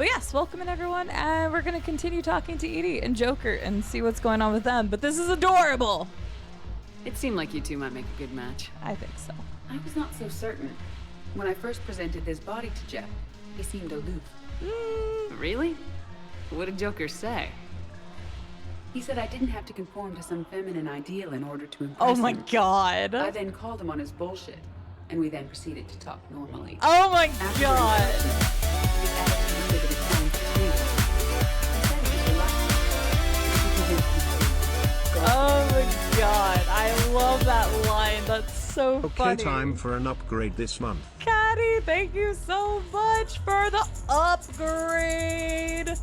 [SPEAKER 1] But yes, welcome in everyone, and we're gonna continue talking to Edie and Joker and see what's going on with them. But this is adorable.
[SPEAKER 3] It seemed like you two might make a good match.
[SPEAKER 1] I think so.
[SPEAKER 19] I was not so certain. When I first presented this body to Jeff, he seemed aloof.
[SPEAKER 3] Really? What did Joker say?
[SPEAKER 19] He said I didn't have to conform to some feminine ideal in order to impress
[SPEAKER 1] Oh my
[SPEAKER 19] him.
[SPEAKER 1] god.
[SPEAKER 19] I then called him on his bullshit, and we then proceeded to talk normally.
[SPEAKER 1] Oh my
[SPEAKER 19] After
[SPEAKER 1] god.
[SPEAKER 19] his attitude exhibited signs of change. He said he was relaxed. He convinced me.
[SPEAKER 1] Oh my god. I love that line. That's so
[SPEAKER 23] Okay,
[SPEAKER 1] funny.
[SPEAKER 23] time for an upgrade this month.
[SPEAKER 1] Caddy, thank you so much for the upgrade.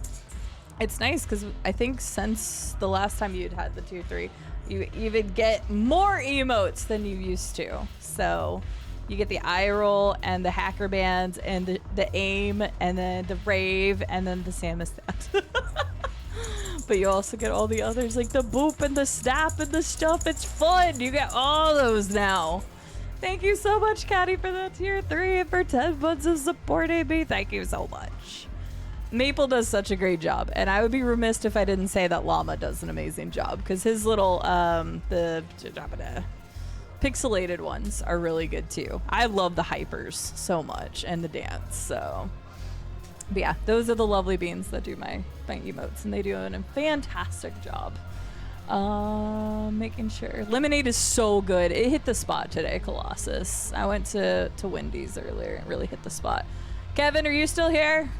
[SPEAKER 1] It's nice because I think since the last time you'd had the 2-3, you even get more emotes than you used to. So you get the eye roll and the hacker bands and the aim and then the rave and then the Samustat. But you also get all the others like the boop and the snap and the stuff. It's fun. You get all those now. Thank you so much, Caddy, for that tier 3 and for 10 months of supporting me. Thank you so much. Maple does such a great job, and I would be remiss if I didn't say that Llama does an amazing job because his little the pixelated ones are really good too. I love the hypers so much and the dance. So, but yeah, those are the lovely beans that do my emotes, and they do a fantastic job. Making sure lemonade is so good. It hit the spot today, Colossus. I went to Wendy's earlier and really hit the spot. Kevin, are you still here?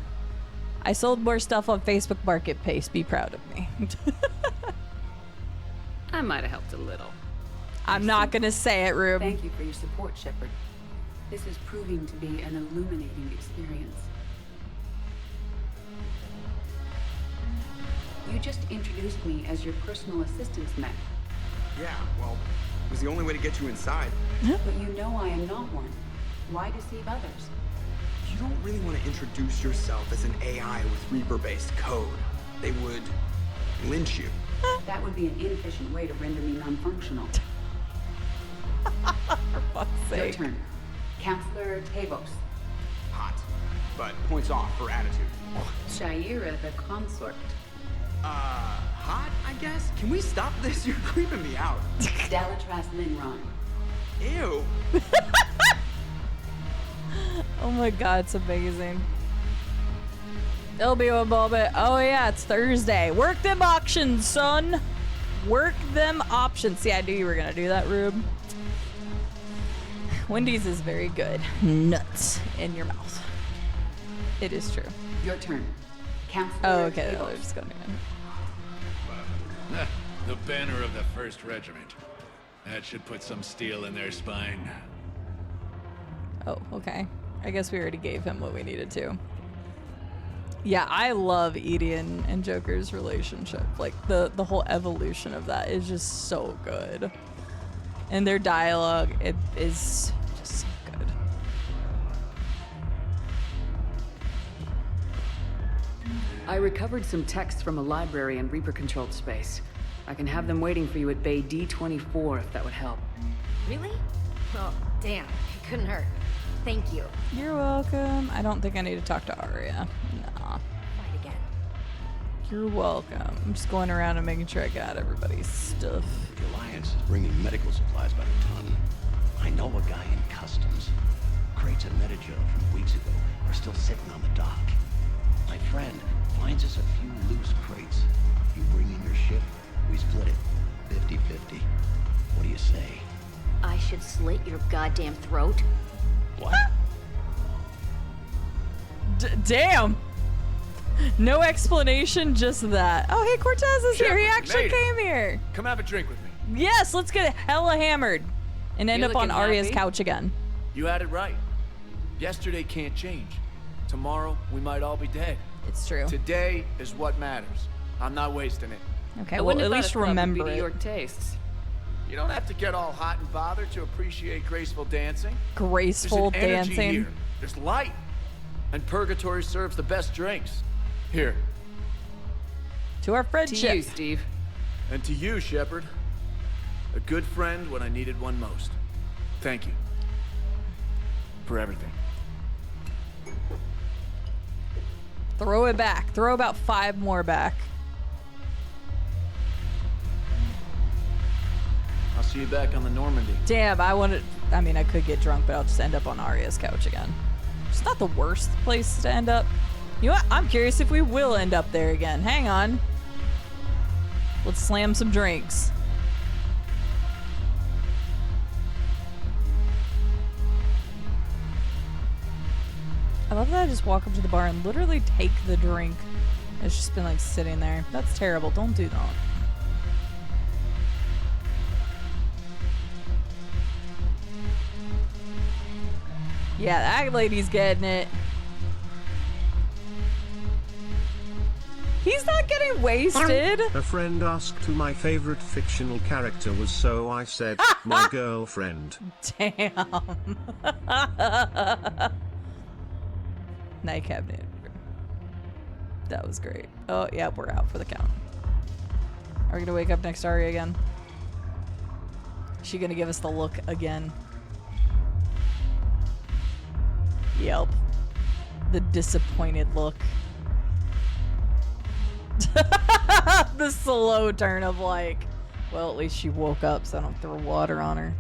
[SPEAKER 1] I sold more stuff on Facebook Marketplace. Be proud of me.
[SPEAKER 3] I might have helped a little.
[SPEAKER 1] I'm not gonna say it, Rube.
[SPEAKER 19] Thank you for your support, Shepard. This is proving to be an illuminating experience. You just introduced me as your personal assistance mech.
[SPEAKER 7] Yeah, well, it was the only way to get you inside.
[SPEAKER 19] But you know I am not one. Why deceive others?
[SPEAKER 7] You don't really want to introduce yourself as an AI with Reaper-based code. They would lynch you.
[SPEAKER 19] That would be an inefficient way to render me non-functional.
[SPEAKER 1] For fuck's
[SPEAKER 19] Your
[SPEAKER 1] sake.
[SPEAKER 19] turn. Counselor Tavos.
[SPEAKER 7] Hot, but points off for attitude.
[SPEAKER 19] Shaira the consort.
[SPEAKER 7] Hot, I guess? Can we stop this? You're creeping me out.
[SPEAKER 19] Dalatras Linron.
[SPEAKER 7] Ew.
[SPEAKER 1] Oh my god, it's amazing. It'll be a moment. Oh yeah, it's Thursday. Work them auctions, son. Work them options. See, I knew you were gonna do that, Rube. Wendy's is very good. Nuts in your mouth. It is true.
[SPEAKER 19] Your turn. Counselor
[SPEAKER 1] Oh, okay.
[SPEAKER 19] Tavos.
[SPEAKER 1] They're just going in.
[SPEAKER 10] The banner of the 1st Regiment. That should put some steel in their spine.
[SPEAKER 1] Oh, okay. I guess we already gave him what we needed to. Yeah, I love Edie and Joker's relationship. Like, the whole evolution of that is just so good. And their dialogue, it is just so good.
[SPEAKER 3] I recovered some texts from a library in Reaper-controlled space. I can have them waiting for you at Bay D24 if that would help.
[SPEAKER 14] Really? Oh, damn. It couldn't hurt. Thank you.
[SPEAKER 1] You're welcome. I don't think I need to talk to Arya. Nah.
[SPEAKER 14] Fight again.
[SPEAKER 1] You're welcome. I'm just going around and making sure I got everybody's stuff.
[SPEAKER 2] The Alliance is bringing medical supplies by the ton. I know a guy in customs. Crates of Metagel from weeks ago are still sitting on the dock. My friend finds us a few loose crates. You bring in your ship, we split it 50-50. What do you say?
[SPEAKER 14] I should slit your goddamn throat.
[SPEAKER 2] What?
[SPEAKER 1] Damn. No explanation, just that. Oh, hey, Cortez is here. He actually came here.
[SPEAKER 7] Come have a drink with me.
[SPEAKER 1] Yes, let's get hella hammered and end
[SPEAKER 7] You're
[SPEAKER 1] up on
[SPEAKER 7] looking
[SPEAKER 1] Arya's
[SPEAKER 7] happy.
[SPEAKER 1] couch again.
[SPEAKER 13] You had it right. Yesterday can't change. Tomorrow, we might all be dead.
[SPEAKER 1] It's true.
[SPEAKER 13] Today is what matters. I'm not wasting it.
[SPEAKER 1] Okay,
[SPEAKER 3] I
[SPEAKER 1] well,
[SPEAKER 3] wouldn't
[SPEAKER 1] at
[SPEAKER 3] have thought
[SPEAKER 1] least
[SPEAKER 3] a club would
[SPEAKER 1] remember
[SPEAKER 3] be to
[SPEAKER 1] it.
[SPEAKER 3] your tastes.
[SPEAKER 13] You don't have to get all hot and bothered to appreciate graceful dancing.
[SPEAKER 1] Graceful
[SPEAKER 13] There's an energy
[SPEAKER 1] dancing.
[SPEAKER 13] here. There's light. And Purgatory serves the best drinks. Here.
[SPEAKER 1] To our friendship.
[SPEAKER 3] To you, Steve.
[SPEAKER 13] And to you, Shepard. A good friend when I needed one most. Thank you. For everything.
[SPEAKER 1] Throw it back. Throw about 5 more back.
[SPEAKER 13] I'll see you back on the Normandy.
[SPEAKER 1] Damn, I mean, I could get drunk, but I'll just end up on Arya's couch again. It's not the worst place to end up. You know what? I'm curious if we will end up there again. Hang on. Let's slam some drinks. I love that I just walk up to the bar and literally take the drink. It's just been like sitting there. That's terrible. Don't do that. Yeah, that lady's getting it. He's not getting wasted.
[SPEAKER 23] A friend asked who my favorite fictional character was, so I said, my girlfriend.
[SPEAKER 1] Damn. Night cabinet. That was great. Oh, yeah, we're out for the count. Are we gonna wake up next to Arya again? Is she gonna give us the look again? Yelp. The disappointed look. The slow turn of like, well, at least she woke up, so I don't throw water on her.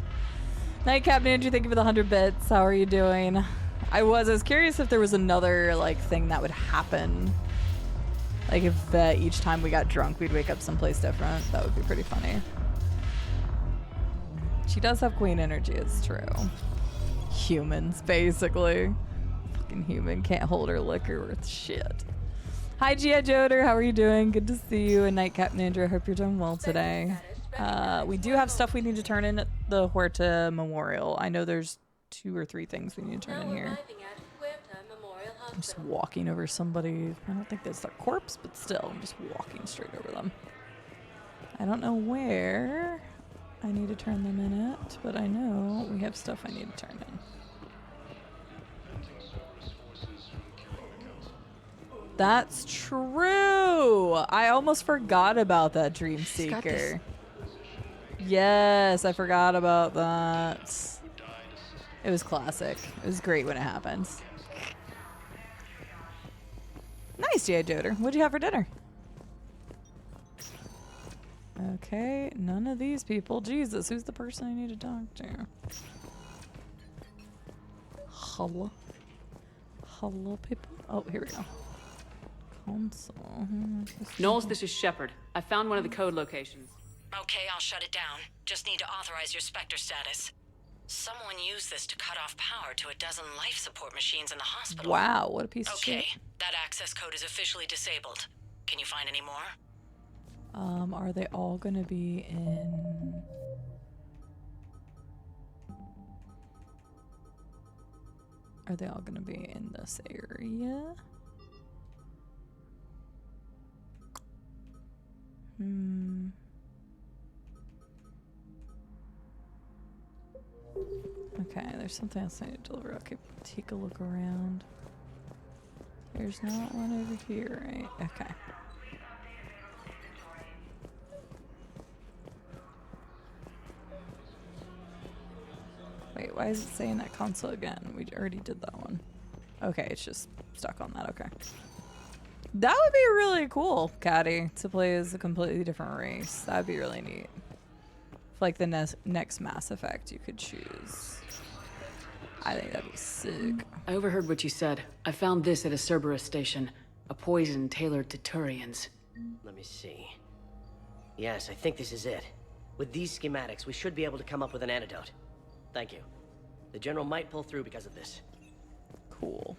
[SPEAKER 1] Nightcap Ninja, thank you for the 100 bits. How are you doing? I was curious if there was another like thing that would happen. Like if each time we got drunk, we'd wake up someplace different. That would be pretty funny. She does have queen energy, it's true. Humans, basically. Fucking human can't hold her liquor worth shit. Hi, Gia Joder. How are you doing? Good to see you. And Nightcap Ninja. I hope you're doing well today. We do have stuff we need to turn in at the Huerta Memorial. I know there's 2 or 3 things we need to turn in here. I'm just walking over somebody. I don't think that's their corpse, but still, I'm just walking straight over them. I don't know where I need to turn them in at, but I know we have stuff I need to turn in. That's true. I almost forgot about that Dream Seeker. Yes, I forgot about that. It was classic. It was great when it happens. Nice, G.I. Joder. What'd you have for dinner? Okay, none of these people. Jesus, who's the person I need to talk to? Hello? Hello, people? Oh, here we go. Console.
[SPEAKER 3] Knowles, this is Shepard. I found one of the code locations.
[SPEAKER 22] Okay, I'll shut it down. Just need to authorize your Spectre status. Someone used this to cut off power to a dozen life support machines in the hospital.
[SPEAKER 1] Wow, what a piece of shit.
[SPEAKER 22] Okay, that access code is officially disabled. Can you find any more?
[SPEAKER 1] Are they all gonna be in... Are they all gonna be in this area? Okay, there's something else I need to deliver. Okay, take a look around. There's not one over here, right? Okay. Wait, why is it saying that console again? We already did that one. Okay, it's just stuck on that. Okay. That would be really cool, Caddy, to play as a completely different race. That would be really neat. For like the next Mass Effect you could choose. I think that'd be sick.
[SPEAKER 3] I overheard what you said. I found this at a Cerberus station. A poison tailored to Turians.
[SPEAKER 16] Let me see. Yes, I think this is it. With these schematics, we should be able to come up with an antidote. Thank you. The General might pull through because of this.
[SPEAKER 1] Cool.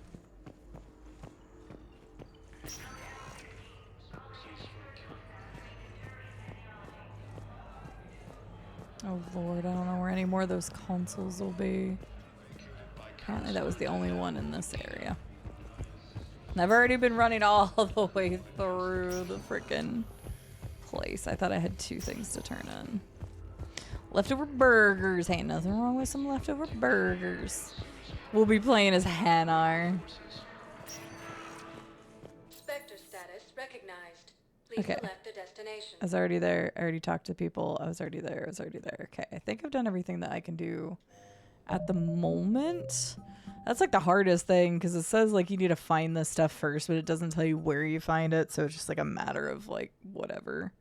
[SPEAKER 1] Oh lord, I don't know where any more of those consoles will be. Apparently that was the only one in this area. And I've already been running all the way through the frickin' place. I thought I had 2 things to turn in. Leftover burgers. Ain't nothing wrong with some leftover burgers. We'll be playing as Hanar.
[SPEAKER 4] Spectre status recognized. Please
[SPEAKER 1] Okay.
[SPEAKER 4] select a destination.
[SPEAKER 1] I was already there. I already talked to people. I was already there. Okay, I think I've done everything that I can do at the moment. That's like the hardest thing because it says like you need to find this stuff first, but it doesn't tell you where you find it. So it's just like a matter of like whatever.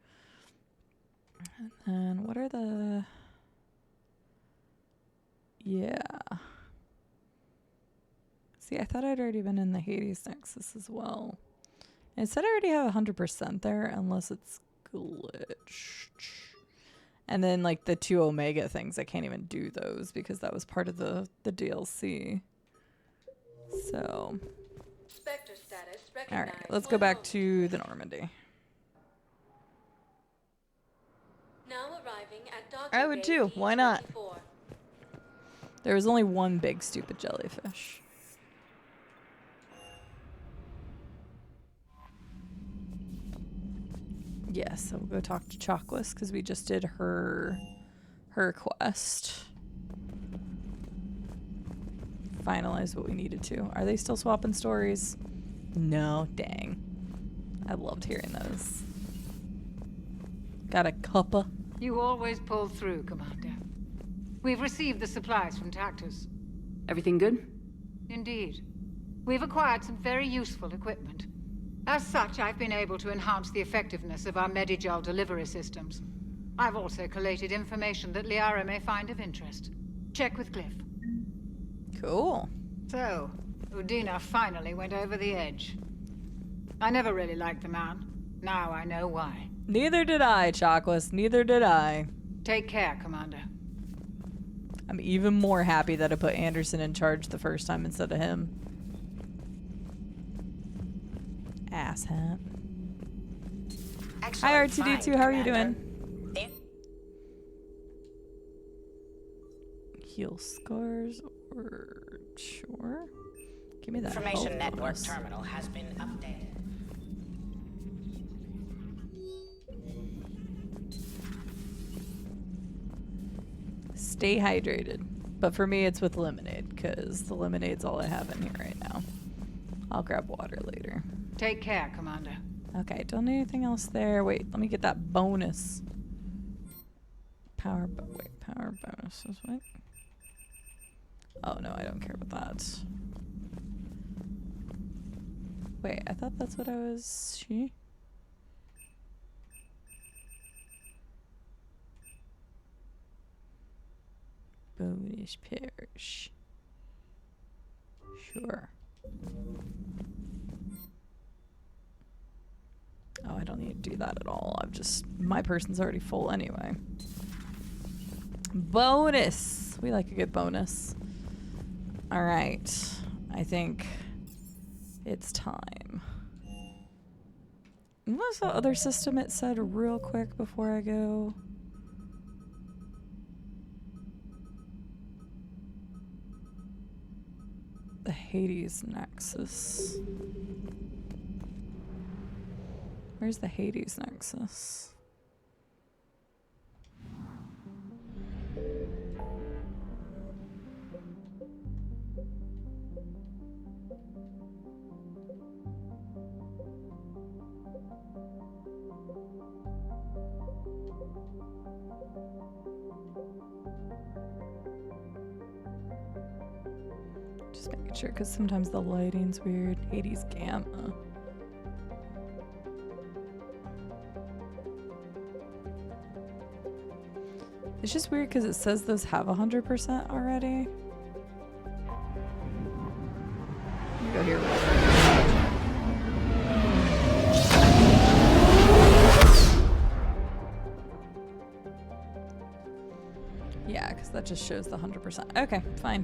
[SPEAKER 1] And then what are the... Yeah. See, I thought I'd already been in the Hades Nexus as well. And it said I already have 100% there unless it's glitched. And then like the 2 Omega things, I can't even do those because that was part of the DLC. So,
[SPEAKER 4] Spectre status recognized.
[SPEAKER 1] all right, let's go back to the Normandy.
[SPEAKER 4] Now arriving at Doctor
[SPEAKER 1] I would too. Why not? There was only one big stupid jellyfish. Yes, so we'll go talk to Chocolace because we just did her quest. Finalize what we needed to. Are they still swapping stories? No, dang. I loved hearing those. Got a cuppa.
[SPEAKER 9] You always pull through, Commander. We've received the supplies from Tactus.
[SPEAKER 3] Everything good?
[SPEAKER 9] Indeed. We've acquired some very useful equipment. As such, I've been able to enhance the effectiveness of our Medigel delivery systems. I've also collated information that Liara may find of interest. Check with Cliff.
[SPEAKER 1] Cool.
[SPEAKER 9] So, Udina finally went over the edge. I never really liked the man. Now I know why.
[SPEAKER 1] Neither did I, Chocolace. Neither did I.
[SPEAKER 9] Take care, Commander.
[SPEAKER 1] I'm even more happy that I put Anderson in charge the first time instead of him. Asshat. Hi R2D2, how are you doing? Heal scars or sure? Give me that.
[SPEAKER 12] Information network terminal has been updated.
[SPEAKER 1] Stay hydrated. But for me, it's with lemonade, because the lemonade's all I have in here right now. I'll grab water later.
[SPEAKER 9] Take care, Commander.
[SPEAKER 1] Okay, don't need anything else there. Wait, let me get that bonus. Power bonuses, what? Oh no, I don't care about that. Wait, I thought that's what I was... She? Bonus parish. Sure. Oh, I don't need to do that at all. I've just... My person's already full anyway. Bonus! We like a good bonus. Alright. I think it's time. What was the other system it said real quick before I go? The Hades Nexus. Where's the Hades Nexus? Just making sure, because sometimes the lighting's weird. Hades Gamma. It's just weird because it says those have 100% already. Let me go here. Yeah, because that just shows the 100%. Okay, fine.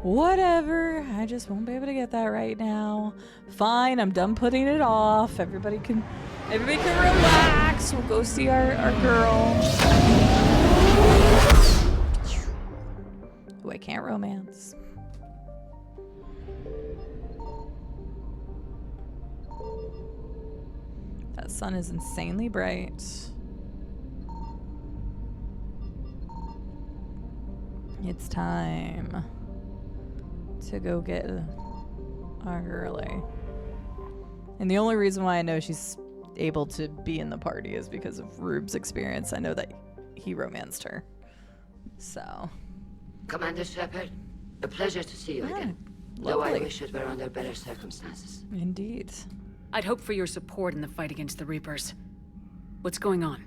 [SPEAKER 1] Whatever. I just won't be able to get that right now. Fine, I'm done putting it off. Everybody can relax. We'll go see our girl. Ooh, I can't romance. That sun is insanely bright. It's time to go get our girlie. And the only reason why I know she's able to be in the party is because of Rube's experience. I know that he romanced her. So,
[SPEAKER 6] Commander Shepard, a pleasure to see you again.
[SPEAKER 1] Lovely.
[SPEAKER 6] Though I wish it were under better circumstances.
[SPEAKER 1] Indeed.
[SPEAKER 3] I'd hope for your support in the fight against the Reapers. What's going on?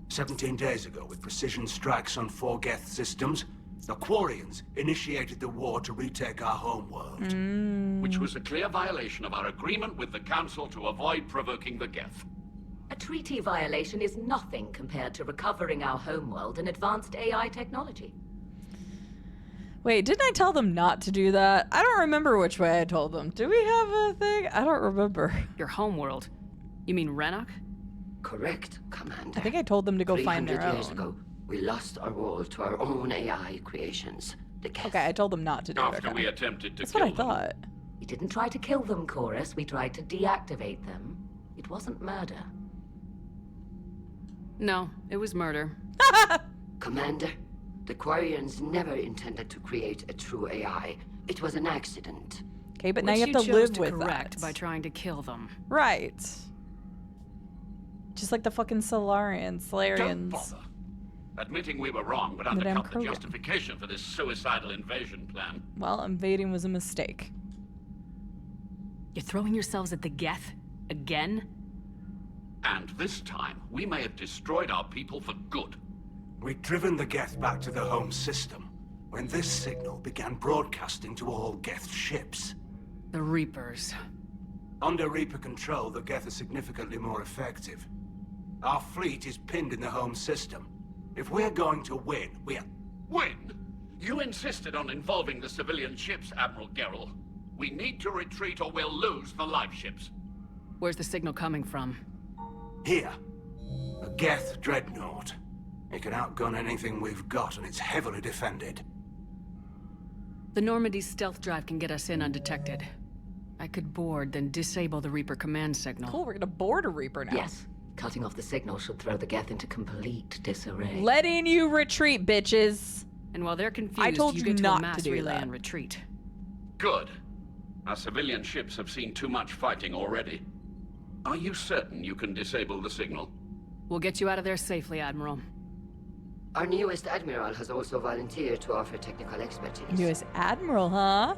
[SPEAKER 11] 17 days ago, with precision strikes on 4 Geth systems, the Quarians initiated the war to retake our homeworld.
[SPEAKER 17] Which was a clear violation of our agreement with the Council to avoid provoking the Geth.
[SPEAKER 20] A treaty violation is nothing compared to recovering our homeworld and advanced AI technology.
[SPEAKER 1] Wait, didn't I tell them not to do that? I don't remember which way I told them. Do we have a thing? I don't remember.
[SPEAKER 3] Your homeworld? You mean Renok?
[SPEAKER 6] Correct, Commander.
[SPEAKER 1] I think I told them to go find their
[SPEAKER 6] 300
[SPEAKER 1] own.
[SPEAKER 6] years ago, we lost our world to our own AI creations, the Geth.
[SPEAKER 1] Okay, I told them not to do it.
[SPEAKER 17] After we attempted to
[SPEAKER 1] That's
[SPEAKER 17] kill
[SPEAKER 1] what I
[SPEAKER 17] them.
[SPEAKER 1] thought.
[SPEAKER 20] We didn't try to kill them, Chorus. We tried to deactivate them. It wasn't murder.
[SPEAKER 3] No, it was murder.
[SPEAKER 6] Commander, the Quarians never intended to create a true AI. It was an accident.
[SPEAKER 1] Okay, but now
[SPEAKER 3] Which
[SPEAKER 1] you have to
[SPEAKER 3] chose
[SPEAKER 1] live with
[SPEAKER 3] correct
[SPEAKER 1] that.
[SPEAKER 3] by trying to kill them.
[SPEAKER 1] Right. Just like the fucking
[SPEAKER 17] Don't
[SPEAKER 1] Solarians.
[SPEAKER 17] bother. Admitting we were wrong would
[SPEAKER 1] Madame
[SPEAKER 17] undercut the
[SPEAKER 1] Krogan.
[SPEAKER 17] justification for this suicidal invasion plan.
[SPEAKER 1] Well, invading was a mistake.
[SPEAKER 3] You're throwing yourselves at the Geth? Again?
[SPEAKER 17] And this time, we may have destroyed our people for good.
[SPEAKER 11] We'd driven the Geth back to the home system when this signal began broadcasting to all Geth ships.
[SPEAKER 3] The Reapers.
[SPEAKER 11] Under Reaper control, the Geth are significantly more effective. Our fleet is pinned in the home system. If we're going to win,
[SPEAKER 17] Win? You insisted on involving the civilian ships, Admiral Gerrel. We need to retreat or we'll lose the live ships.
[SPEAKER 3] Where's the signal coming from?
[SPEAKER 11] Here. A Geth dreadnought. It can outgun anything we've got, and it's heavily defended.
[SPEAKER 3] The Normandy's stealth drive can get us in undetected. I could board, then disable the Reaper command signal.
[SPEAKER 1] Cool, we're gonna board a Reaper now.
[SPEAKER 20] Yes. Cutting off the signal should throw the Geth into complete disarray.
[SPEAKER 1] Letting you retreat, bitches.
[SPEAKER 3] And while they're confused,
[SPEAKER 1] I told
[SPEAKER 3] you
[SPEAKER 1] you
[SPEAKER 3] get to
[SPEAKER 1] not
[SPEAKER 3] a mass
[SPEAKER 1] to do
[SPEAKER 3] relay
[SPEAKER 1] that.
[SPEAKER 3] and retreat.
[SPEAKER 17] Good. Our civilian ships have seen too much fighting already. Are you certain you can disable the signal?
[SPEAKER 3] We'll get you out of there safely, Admiral.
[SPEAKER 6] Our newest Admiral has also volunteered to offer technical expertise.
[SPEAKER 1] U.S. Admiral, huh?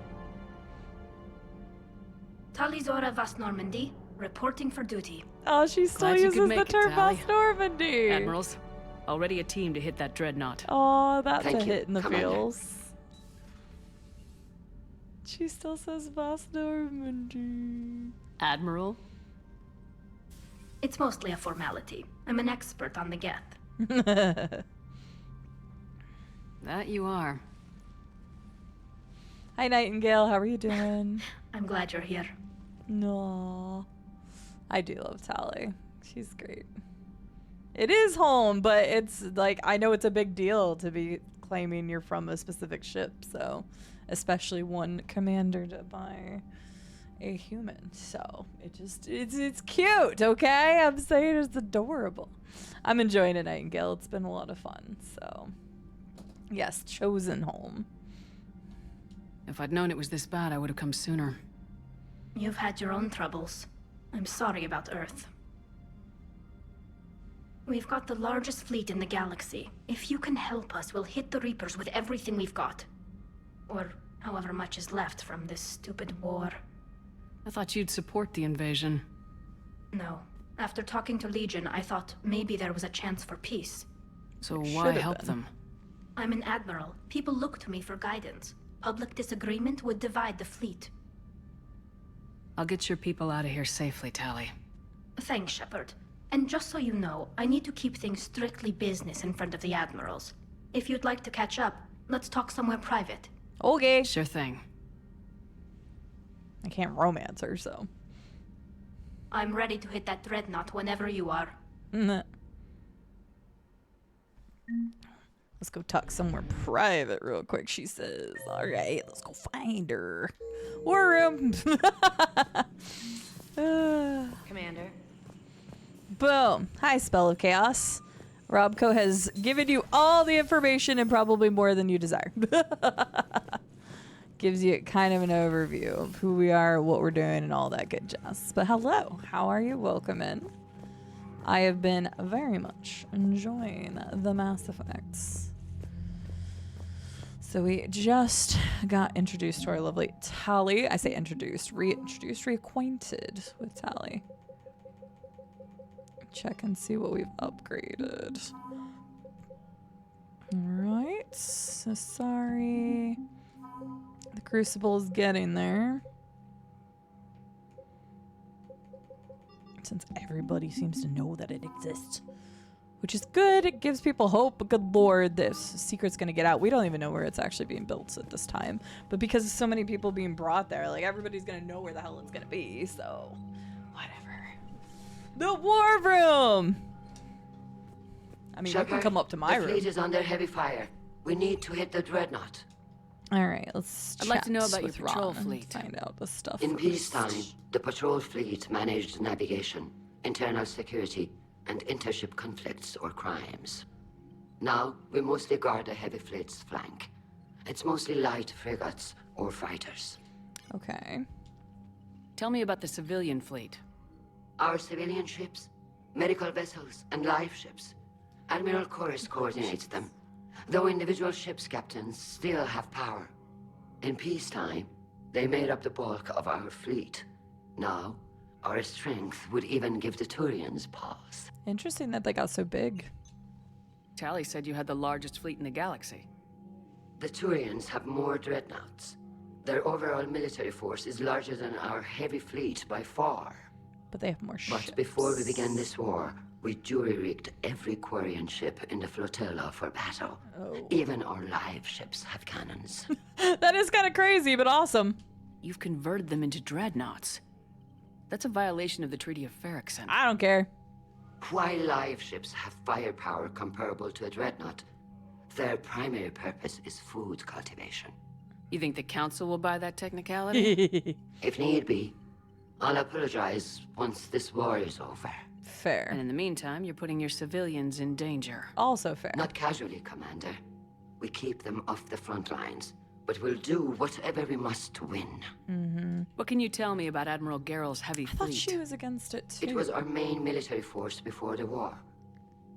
[SPEAKER 24] Talizora Vas Normandy, reporting for duty.
[SPEAKER 1] Oh, she still
[SPEAKER 3] Glad you could
[SPEAKER 1] uses the
[SPEAKER 3] make it,
[SPEAKER 1] term
[SPEAKER 3] Tally.
[SPEAKER 1] Vas Normandy.
[SPEAKER 3] Admirals, already a team to hit that dreadnought.
[SPEAKER 1] Oh, that's
[SPEAKER 6] Thank
[SPEAKER 1] a
[SPEAKER 6] you,
[SPEAKER 1] hit in the
[SPEAKER 6] Commander.
[SPEAKER 1] feels. She still says Vas Normandy.
[SPEAKER 3] Admiral?
[SPEAKER 24] It's mostly a formality. I'm an expert on the Geth.
[SPEAKER 3] That you are.
[SPEAKER 1] Hi, Nightingale. How are you doing?
[SPEAKER 24] I'm glad you're here.
[SPEAKER 1] No. I do love Tally. She's great. It is home, but it's like, I know it's a big deal to be claiming you're from a specific ship, so especially one commandered by a human. So it's cute, okay? I'm saying it's adorable. I'm enjoying it, Nightingale. It's been a lot of fun. So yes, chosen home.
[SPEAKER 3] If I'd known it was this bad, I would have come sooner.
[SPEAKER 24] You've had your own troubles. I'm sorry about Earth. We've got the largest fleet in the galaxy. If you can help us, we'll hit the Reapers with everything we've got. Or however much is left from this stupid war.
[SPEAKER 3] I thought you'd support the invasion.
[SPEAKER 24] No. After talking to Legion, I thought maybe there was a chance for peace.
[SPEAKER 3] So why help them?
[SPEAKER 24] I'm an admiral. People look to me for guidance. Public disagreement would divide the fleet.
[SPEAKER 3] I'll get your people out of here safely, Tally.
[SPEAKER 24] Thanks, Shepard. And just so you know, I need to keep things strictly business in front of the admirals. If you'd like to catch up, let's talk somewhere private.
[SPEAKER 1] Okay.
[SPEAKER 3] Sure thing.
[SPEAKER 1] I can't romance her, so.
[SPEAKER 24] I'm ready to hit that dreadnought whenever you are.
[SPEAKER 1] Let's go talk somewhere private real quick, she says. All right, let's go find her. War room.
[SPEAKER 25] Commander.
[SPEAKER 1] Boom. Hi, Spell of Chaos. Robco has given you all the information and probably more than you desire. Gives you kind of an overview of who we are, what we're doing, and all that good jazz. But hello, how are you? Welcome in. I have been very much enjoying the Mass Effects. So we just got introduced to our lovely Tali. I say introduced, reintroduced, reacquainted with Tali. Check and see what we've upgraded. Alright, so sorry. The Crucible is getting there. Since everybody seems to know that it exists. Which is good, it gives people hope, but good lord, this secret's gonna get out. We don't even know where it's actually being built at this time. But because of so many people being brought there, like everybody's gonna know where the hell it's gonna be, so whatever. The war room! I mean, you can come up to my room.
[SPEAKER 6] The fleet is under heavy fire. We need to hit the dreadnought.
[SPEAKER 1] Alright, let's
[SPEAKER 3] I'd like to know about your
[SPEAKER 1] with
[SPEAKER 3] patrol
[SPEAKER 1] Ron
[SPEAKER 3] fleet.
[SPEAKER 1] and find out the stuff
[SPEAKER 6] In
[SPEAKER 1] first.
[SPEAKER 6] peacetime, the patrol fleet managed navigation, internal security, and intership conflicts or crimes. Now, we mostly guard the heavy fleet's flank. It's mostly light frigates or fighters.
[SPEAKER 1] Okay.
[SPEAKER 3] Tell me about the civilian fleet.
[SPEAKER 6] Our civilian ships, medical vessels, and life ships. Admiral Chorus coordinates them, though individual ships' captains still have power. In peacetime, they made up the bulk of our fleet. Now, our strength would even give the Turians pause.
[SPEAKER 1] Interesting that they got so big.
[SPEAKER 3] Tali said you had the largest fleet in the galaxy.
[SPEAKER 6] The Turians have more dreadnoughts. Their overall military force is larger than our heavy fleet by far.
[SPEAKER 1] But they have more ships.
[SPEAKER 6] But before we began this war, we jury-rigged every Quarian ship in the flotilla for battle.
[SPEAKER 1] Oh.
[SPEAKER 6] Even our live ships have cannons.
[SPEAKER 1] That is kind of crazy, but awesome.
[SPEAKER 3] You've converted them into dreadnoughts. That's a violation of the Treaty of Ferrixon.
[SPEAKER 1] I don't care.
[SPEAKER 6] While live ships have firepower comparable to a dreadnought, their primary purpose is food cultivation.
[SPEAKER 3] You think the Council will buy that technicality?
[SPEAKER 6] If need be, I'll apologize once this war is over.
[SPEAKER 1] Fair.
[SPEAKER 3] And in the meantime, you're putting your civilians in danger.
[SPEAKER 1] Also fair.
[SPEAKER 6] Not casually, Commander. We keep them off the front lines, but we'll do whatever we must to win.
[SPEAKER 1] Mm-hmm.
[SPEAKER 3] What can you tell me about Admiral Geral's heavy
[SPEAKER 1] I thought
[SPEAKER 3] fleet?
[SPEAKER 1] she was against it too.
[SPEAKER 6] It was our main military force before the war,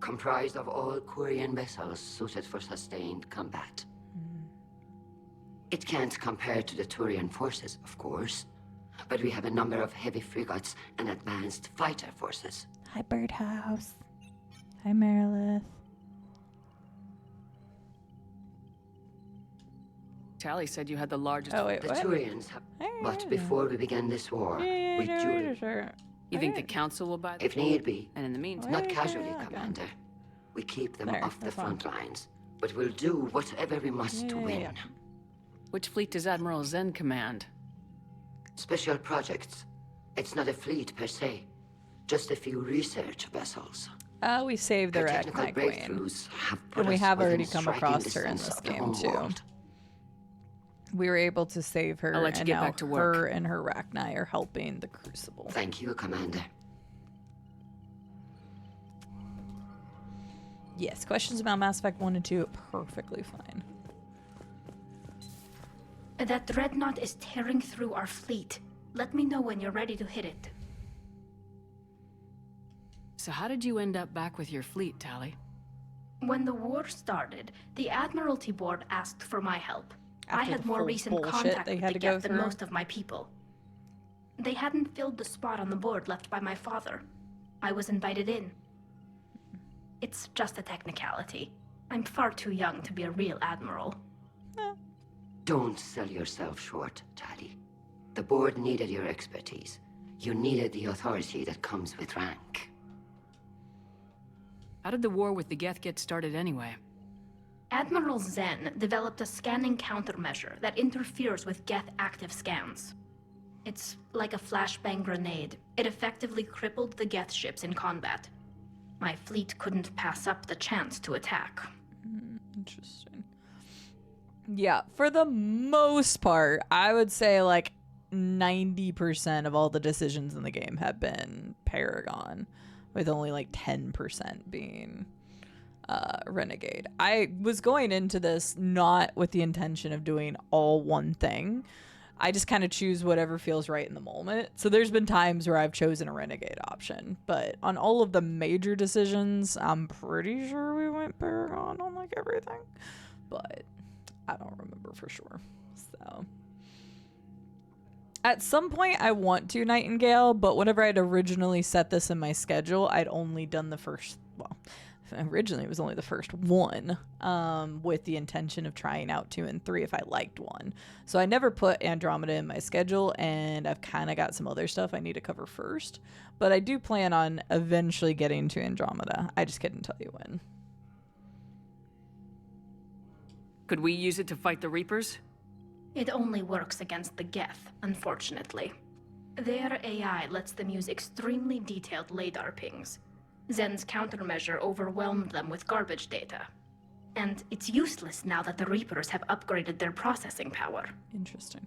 [SPEAKER 6] comprised of all Quarian vessels suited for sustained combat. It can't compare to the Turian forces, of course, but we have a number of heavy frigates and advanced fighter forces.
[SPEAKER 1] Hi, Birdhouse. Hi, Merilith.
[SPEAKER 3] Tali said you had the largest...
[SPEAKER 1] Oh, wait,
[SPEAKER 6] The
[SPEAKER 1] what?
[SPEAKER 6] Turians have... But before we began this war, we jury...
[SPEAKER 3] You think the Council will buy the
[SPEAKER 6] If need be.
[SPEAKER 3] And in the meantime...
[SPEAKER 6] Not casually, Commander. We keep them
[SPEAKER 1] There,
[SPEAKER 6] off the
[SPEAKER 1] that's fine.
[SPEAKER 6] front lines, but we'll do whatever we must to win.
[SPEAKER 3] Which fleet does Admiral Zen command?
[SPEAKER 6] Special projects. It's not a fleet per se, just a few research vessels.
[SPEAKER 1] We saved the
[SPEAKER 6] Her technical
[SPEAKER 1] Arachnite Queen.
[SPEAKER 6] breakthroughs have put
[SPEAKER 1] And we
[SPEAKER 6] us
[SPEAKER 1] have
[SPEAKER 6] within
[SPEAKER 1] already come
[SPEAKER 6] striking
[SPEAKER 1] across her in
[SPEAKER 6] distance
[SPEAKER 1] this
[SPEAKER 6] of the
[SPEAKER 1] game
[SPEAKER 6] home
[SPEAKER 1] too.
[SPEAKER 6] world.
[SPEAKER 1] We were able to save her,
[SPEAKER 3] I'll let you
[SPEAKER 1] and
[SPEAKER 3] get
[SPEAKER 1] now
[SPEAKER 3] back to work.
[SPEAKER 1] her and her Arachnite are helping the Crucible.
[SPEAKER 6] Thank you, Commander.
[SPEAKER 1] Yes, questions about Mass Effect 1 and 2, perfectly fine.
[SPEAKER 24] That dreadnought is tearing through our fleet. Let me know when you're ready to hit it.
[SPEAKER 3] So how did you end up back with your fleet, Tali?
[SPEAKER 24] When the war started, the Admiralty Board asked for my help. I
[SPEAKER 1] After
[SPEAKER 24] had
[SPEAKER 1] the
[SPEAKER 24] more
[SPEAKER 1] full
[SPEAKER 24] recent
[SPEAKER 1] bullshit
[SPEAKER 24] contact
[SPEAKER 1] they
[SPEAKER 24] with
[SPEAKER 1] had
[SPEAKER 24] the
[SPEAKER 1] to go
[SPEAKER 24] Geth than
[SPEAKER 1] through.
[SPEAKER 24] most of my people. They hadn't filled the spot on the board left by my father. I was invited in. It's just a technicality. I'm far too young to be a real admiral.
[SPEAKER 6] Don't sell yourself short, Tali. The board needed your expertise. You needed the authority that comes with rank.
[SPEAKER 3] How did the war with the Geth get started anyway?
[SPEAKER 24] Admiral Zen developed a scanning countermeasure that interferes with Geth active scans. It's like a flashbang grenade. It effectively crippled the Geth ships in combat. My fleet couldn't pass up the chance to attack.
[SPEAKER 1] Interesting. Yeah, for the most part, I would say like 90% of all the decisions in the game have been Paragon, with only like 10% being Renegade. I was going into this not with the intention of doing all one thing. I just kind of choose whatever feels right in the moment. So there's been times where I've chosen a Renegade option, but on all of the major decisions, I'm pretty sure we went Paragon on like everything. But I don't remember for sure. So at some point I want to Nightingale, but whenever I'd originally set this in my schedule, I'd only done the first, well, originally it was only the first one, with the intention of trying out 2 and 3 if I liked one. So I never put Andromeda in my schedule, and I've kind of got some other stuff I need to cover first. But I do plan on eventually getting to Andromeda. I just couldn't tell you when.
[SPEAKER 3] Could we use it to fight the Reapers?
[SPEAKER 24] It only works against the Geth, unfortunately. Their AI lets them use extremely detailed LADAR pings. Zen's countermeasure overwhelmed them with garbage data. And it's useless now that the Reapers have upgraded their processing power.
[SPEAKER 1] Interesting.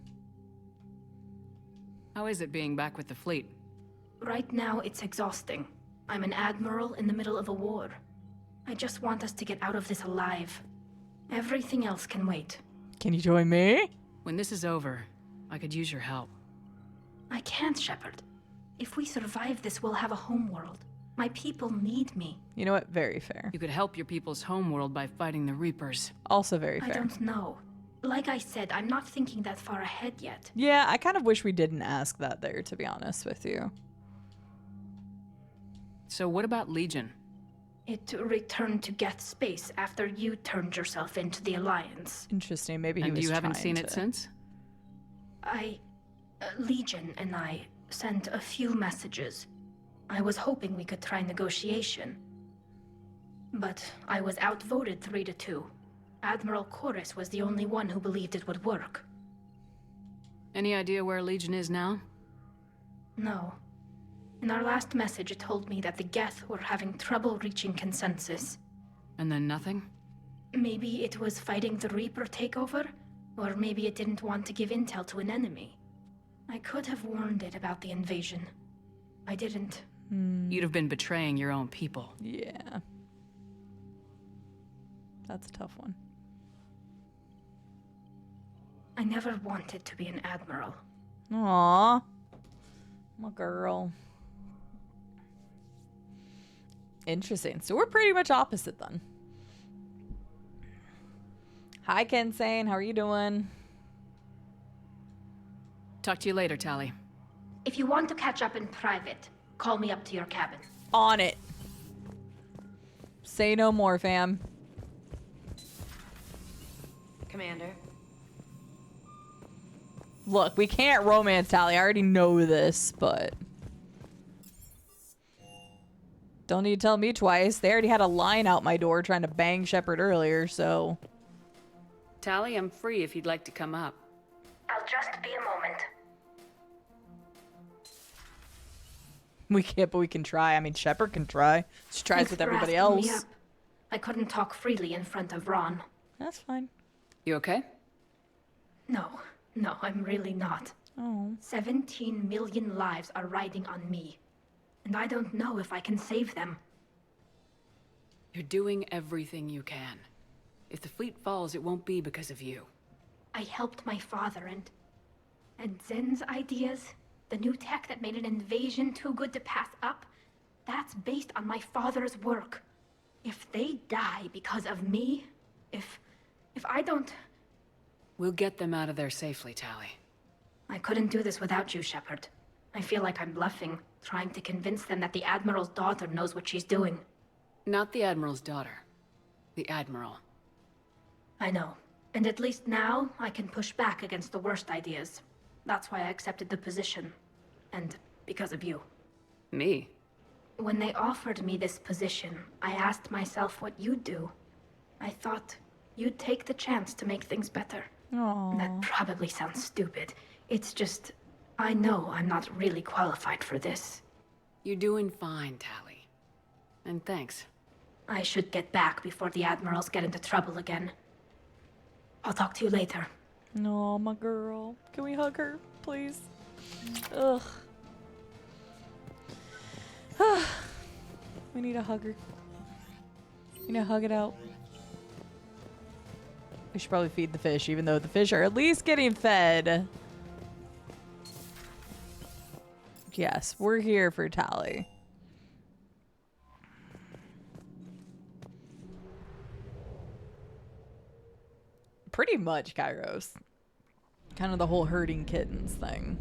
[SPEAKER 3] How is it being back with the fleet?
[SPEAKER 24] Right now, it's exhausting. I'm an admiral in the middle of a war. I just want us to get out of this alive. Everything else can wait.
[SPEAKER 1] Can you join me?
[SPEAKER 3] When this is over, I could use your help.
[SPEAKER 24] I can't, Shepard. If we survive this, we'll have a homeworld. My people need me.
[SPEAKER 1] You know what? Very fair.
[SPEAKER 3] You could help your people's homeworld by fighting the Reapers.
[SPEAKER 1] Also very fair.
[SPEAKER 24] I don't know. Like I said, I'm not thinking that far ahead yet.
[SPEAKER 1] Yeah, I kind of wish we didn't ask that there, to be honest with you.
[SPEAKER 3] So what about Legion?
[SPEAKER 24] It returned to Geth space after you turned yourself into the Alliance.
[SPEAKER 1] Interesting. Maybe he
[SPEAKER 3] and
[SPEAKER 1] was
[SPEAKER 3] you haven't
[SPEAKER 1] trying
[SPEAKER 3] seen
[SPEAKER 1] to...
[SPEAKER 3] it since?
[SPEAKER 24] Legion and I sent a few messages. I was hoping we could try negotiation. But I was outvoted 3-2. Admiral Chorus was the only one who believed it would work.
[SPEAKER 3] Any idea where Legion is now?
[SPEAKER 24] No. In our last message, it told me that the Geth were having trouble reaching consensus.
[SPEAKER 3] And then nothing?
[SPEAKER 24] Maybe it was fighting the Reaper takeover, or maybe it didn't want to give intel to an enemy. I could have warned it about the invasion. I didn't.
[SPEAKER 3] You'd have been betraying your own people.
[SPEAKER 1] Yeah. That's a tough one.
[SPEAKER 24] I never wanted to be an admiral.
[SPEAKER 1] Aww. My girl. Interesting. So we're pretty much opposite then. Hi, Kensane. How are you doing?
[SPEAKER 3] Talk to you later, Tali.
[SPEAKER 24] If you want to catch up in private, call me up to your cabin.
[SPEAKER 1] On it. Say no more, fam.
[SPEAKER 6] Commander.
[SPEAKER 1] Look, we can't romance Tali. I already know this, but... Don't need to tell me twice. They already had a line out my door trying to bang Shepard earlier, so...
[SPEAKER 3] Tali, I'm free if you'd like to come up.
[SPEAKER 22] I'll just be a moment.
[SPEAKER 1] We can't, but we can try. I mean, Shepard can try. She tries
[SPEAKER 24] Thanks
[SPEAKER 1] with
[SPEAKER 24] for
[SPEAKER 1] everybody
[SPEAKER 24] asking me
[SPEAKER 1] else.
[SPEAKER 24] up. I couldn't talk freely in front of Ron.
[SPEAKER 1] That's fine.
[SPEAKER 3] You okay?
[SPEAKER 24] No, I'm really not.
[SPEAKER 1] Oh.
[SPEAKER 24] 17 million lives are riding on me. And I don't know if I can save them.
[SPEAKER 3] You're doing everything you can. If the fleet falls, it won't be because of you.
[SPEAKER 24] I helped my father and Zen's ideas, the new tech that made an invasion too good to pass up, that's based on my father's work. If they die because of me, if I don't...
[SPEAKER 3] We'll get them out of there safely, Tali.
[SPEAKER 24] I couldn't do this without you, Shepard. I feel like I'm bluffing, trying to convince them that the Admiral's daughter knows what she's doing.
[SPEAKER 3] Not the Admiral's daughter. The Admiral.
[SPEAKER 24] I know. And at least now, I can push back against the worst ideas. That's why I accepted the position. And because of you.
[SPEAKER 3] Me?
[SPEAKER 24] When they offered me this position, I asked myself what you'd do. I thought you'd take the chance to make things better.
[SPEAKER 1] Aww.
[SPEAKER 24] That probably sounds stupid. It's just, I know I'm not really qualified for this.
[SPEAKER 3] You're doing fine, Tali. And thanks.
[SPEAKER 24] I should get back before the Admirals get into trouble again. I'll talk to you later.
[SPEAKER 1] No, my girl. Can we hug her, please? Ugh. We need a hugger. We need to hug it out. We should probably feed the fish, even though the fish are at least getting fed. Yes, we're here for Tali. pretty much Kairos. Kind of the whole herding kittens thing.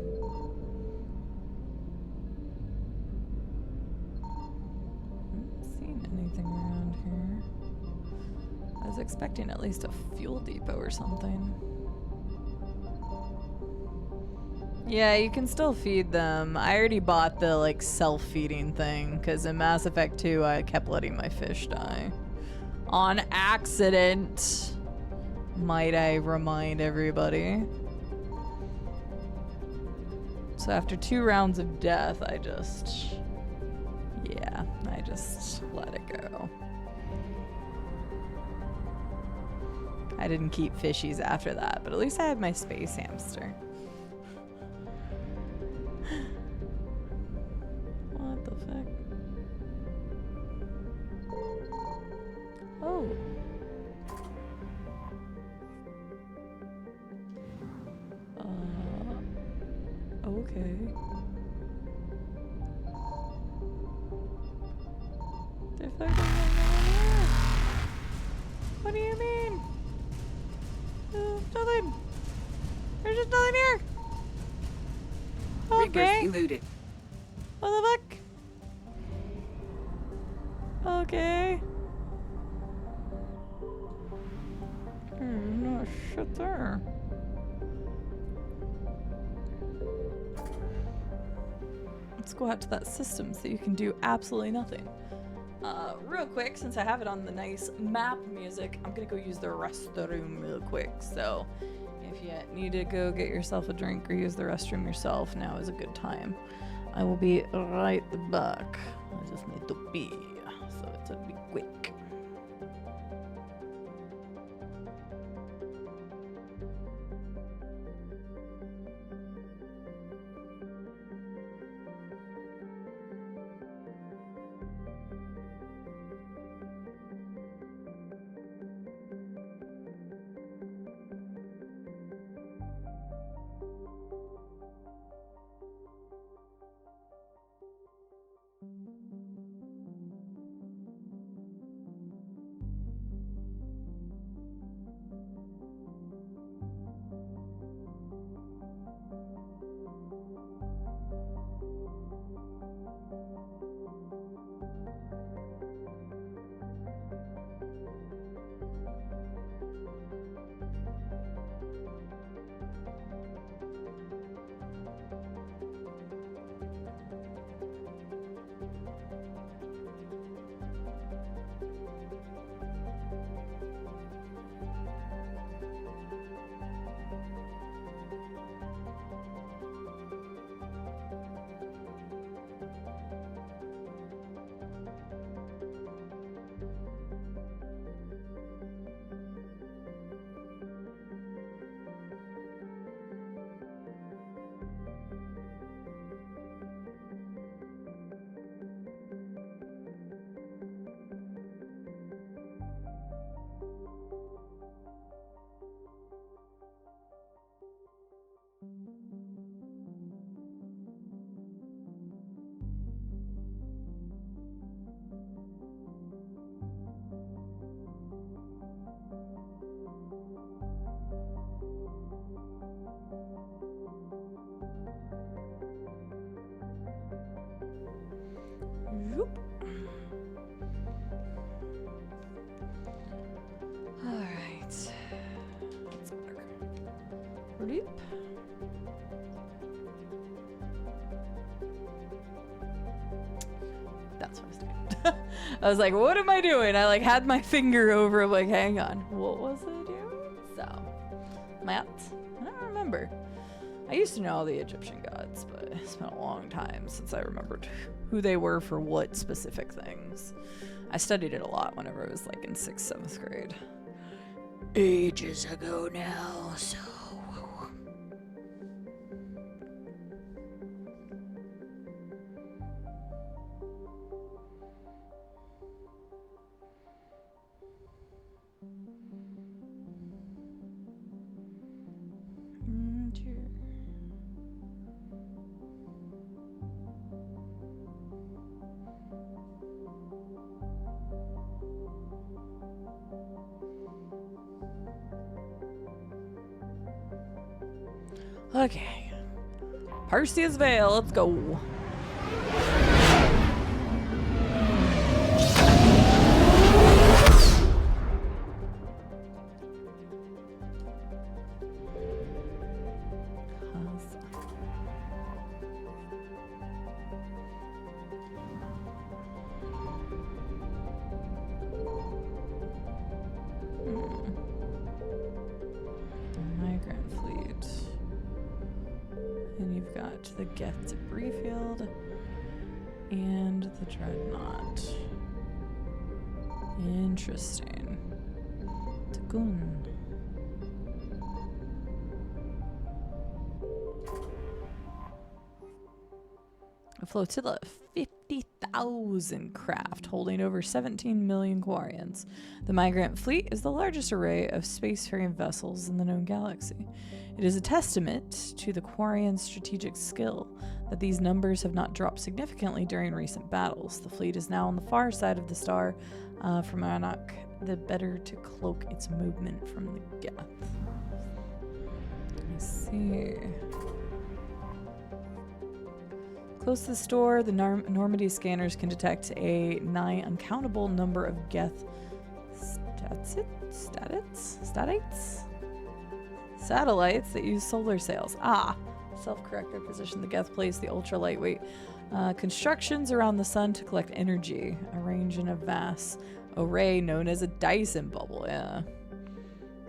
[SPEAKER 1] Haven't seen anything around here. I was expecting at least a fuel depot or something. Yeah, you can still feed them. I already bought the like self-feeding thing because in Mass Effect 2 I kept letting my fish die. On accident. Might I remind everybody. So after 2 rounds of death, I just let it go. I didn't keep fishies after that, but at least I had my space hamster. What the fuck? Oh. Okay. The fuck is going on here? What do you mean? Nothing. There's just nothing here. Okay.
[SPEAKER 19] Reapers eluded.
[SPEAKER 1] What the fuck? Okay. There's no shit there. Let's go out to that system so you can do absolutely nothing. Real quick, since I have it on the nice map music, I'm gonna go use the restroom real quick. So if you need to go get yourself a drink or use the restroom yourself, now is a good time. I will be right back. I just need to pee, so it's a bit quick. Zoop. All right. Let's work. Reap. That's what I was doing. I was like, what am I doing? I like had my finger over. I'm like, hang on. What was I doing? So, maps. I don't remember. I used to know all the Egyptian gods, but it's been a long time since I remembered who they were for what specific things. I studied it a lot whenever I was like in 6th, 7th grade. Ages ago now, so... Okay. Perseus Vale, let's go. Migrant fleet. And you've got the Geth debris field and the Dreadnought. Interesting. Takun. A flotilla of 50,000 craft holding over 17 million Quarians. The Migrant Fleet is the largest array of spacefaring vessels in the known galaxy. It is a testament to the Quarian strategic skill that these numbers have not dropped significantly during recent battles. The fleet is now on the far side of the star from Anak, the better to cloak its movement from the Geth. Let's see. Close to the store, the Normandy scanners can detect a nigh uncountable number of Geth satellites that use solar sails. Self-correct their position. The Geth place the ultra-lightweight constructions around the sun to collect energy, arranged in a vast array known as a Dyson bubble. Yeah.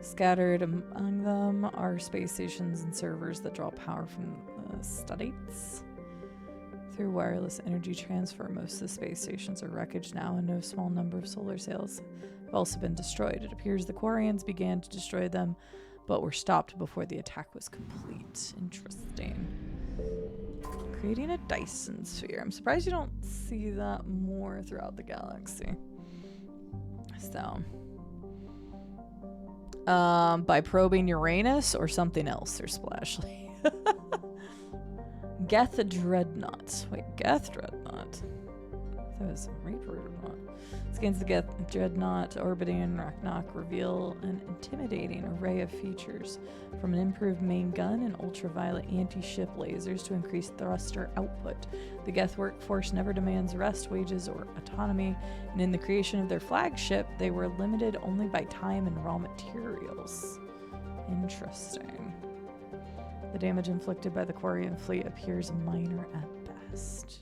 [SPEAKER 1] Scattered among them are space stations and servers that draw power from satellites. Through wireless energy transfer, most of the space stations are wreckage now, and no small number of solar sails have also been destroyed. It appears the Quarians began to destroy them, but were stopped before the attack was complete. Interesting. Creating a Dyson sphere. I'm surprised you don't see that more throughout the galaxy. So, by probing Uranus or something else, or Splashly. Geth Dreadnought. Wait, Geth Dreadnought? That was Reaper Dreadnought. Scans the Geth Dreadnought orbiting Raknak reveal an intimidating array of features, from an improved main gun and ultraviolet anti-ship lasers to increase thruster output. The Geth workforce never demands rest, wages, or autonomy, and in the creation of their flagship, they were limited only by time and raw materials. Interesting. The damage inflicted by the Quarian fleet appears minor at best.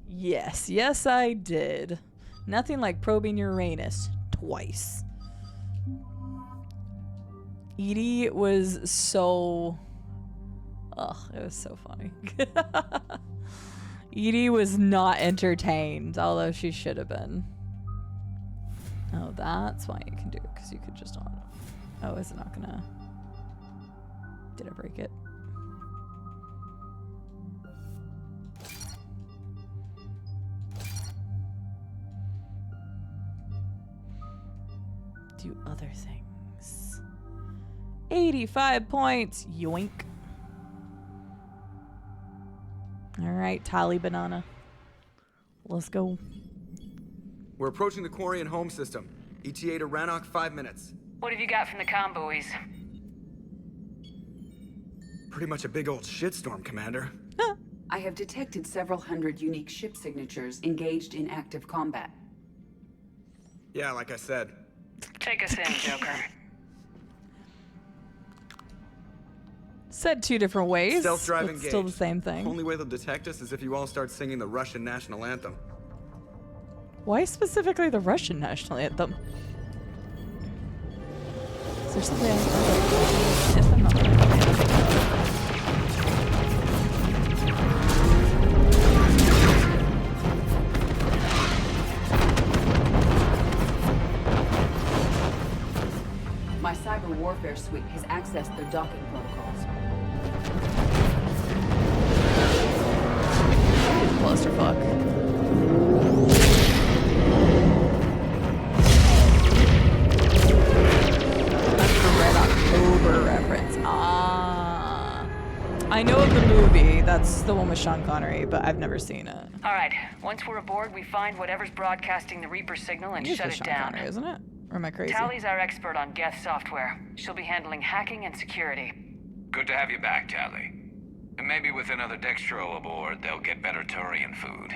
[SPEAKER 1] Yes, I did. Nothing like probing Uranus twice. Edie was so... it was so funny. Edie was not entertained, although she should have been. Oh, that's why you can do it, because you could just not... Oh, is it not gonna... Did I break it? Do other things. 85 points. Yoink. Alright, Tally Banana. Let's go.
[SPEAKER 7] We're approaching the Quarian home system. ETA to Rannoch, 5 minutes.
[SPEAKER 3] What have you got from the comm buoys?
[SPEAKER 7] Pretty much a big old shitstorm, Commander.
[SPEAKER 19] I have detected several hundred unique ship signatures engaged in active combat.
[SPEAKER 7] Yeah, like I said.
[SPEAKER 3] Take us in, Joker.
[SPEAKER 1] Said two different ways.
[SPEAKER 7] Stealth drive
[SPEAKER 1] but
[SPEAKER 7] engaged.
[SPEAKER 1] Still the same thing.
[SPEAKER 7] Only way they'll detect us is if you all start singing the Russian national anthem.
[SPEAKER 1] Why specifically the Russian national anthem? Is there something anthem?
[SPEAKER 19] My cyber warfare suite has accessed their docking protocols.
[SPEAKER 1] Clusterfuck. That's the Red October reference. I know of the movie. That's the one with Sean Connery, but I've never seen it.
[SPEAKER 3] All right. Once we're aboard, we find whatever's broadcasting the Reaper signal and shut it
[SPEAKER 1] Sean
[SPEAKER 3] down.
[SPEAKER 1] Connery, isn't it? Or am I crazy?
[SPEAKER 3] Tally's our expert on Geth software. She'll be handling hacking and security.
[SPEAKER 5] Good to have you back, Tally. And maybe with another Dextro aboard, they'll get better Turian food.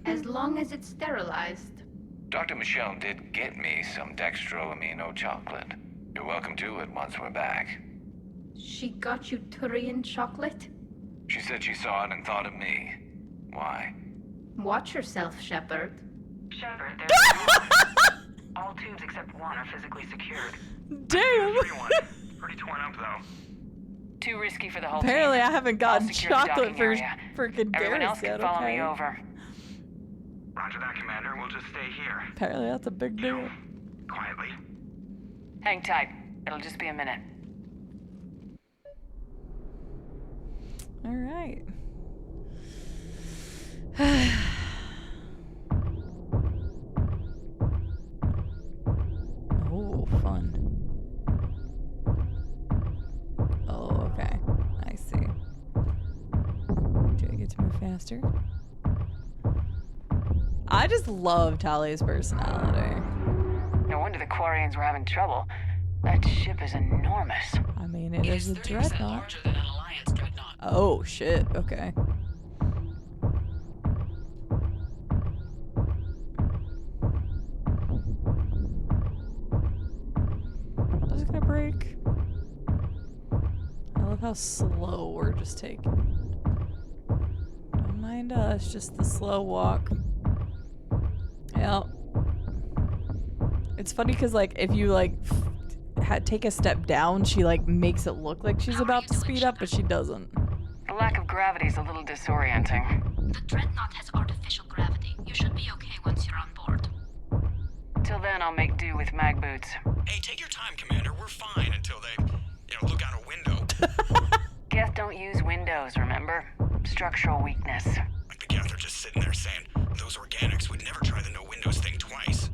[SPEAKER 24] As long as it's sterilized.
[SPEAKER 5] Dr. Michelle did get me some Dextro amino chocolate. You're welcome to it once we're back.
[SPEAKER 24] She got you Turian chocolate?
[SPEAKER 5] She said she saw it and thought of me. Why?
[SPEAKER 24] Watch yourself, Shepard.
[SPEAKER 22] Shepard, there's all tubes except one are physically secured.
[SPEAKER 1] Damn!
[SPEAKER 11] Pretty torn up, though.
[SPEAKER 3] Too risky for the whole
[SPEAKER 1] Apparently
[SPEAKER 3] team.
[SPEAKER 1] I haven't gotten
[SPEAKER 3] I'll secure the
[SPEAKER 1] chocolate
[SPEAKER 3] docking
[SPEAKER 1] for
[SPEAKER 3] area.
[SPEAKER 1] freaking
[SPEAKER 3] Everyone
[SPEAKER 1] Garrus
[SPEAKER 3] else can
[SPEAKER 1] yet,
[SPEAKER 3] follow
[SPEAKER 1] okay?
[SPEAKER 3] me over.
[SPEAKER 11] Roger that, Commander. We'll just stay here.
[SPEAKER 1] Apparently that's a big deal.
[SPEAKER 11] Quietly.
[SPEAKER 3] Hang tight. It'll just be a minute.
[SPEAKER 1] Alright. Oh, fun. Oh, okay. I see. Do I get to move faster? I just love Tally's personality.
[SPEAKER 3] No wonder the Quarians were having trouble. That ship is enormous.
[SPEAKER 1] I mean, it is a dreadnought. Oh, shit. Okay. Just gonna break. I love how slow we're just taking. Don't mind us, just the slow walk. Yeah. It's funny because, like, if you, like, take a step down, she, like, makes it look like she's about to speed up, but she doesn't.
[SPEAKER 3] The lack of gravity is a little disorienting.
[SPEAKER 24] The dreadnought has artificial gravity. You should be okay once you're on board.
[SPEAKER 3] Till then, I'll make do with mag boots.
[SPEAKER 7] Hey, take your time, Commander. We're fine until they, look out a window.
[SPEAKER 3] Geth don't use windows, remember? Structural weakness.
[SPEAKER 7] Like the Geth are just sitting there saying, those organics would never try the no windows thing twice.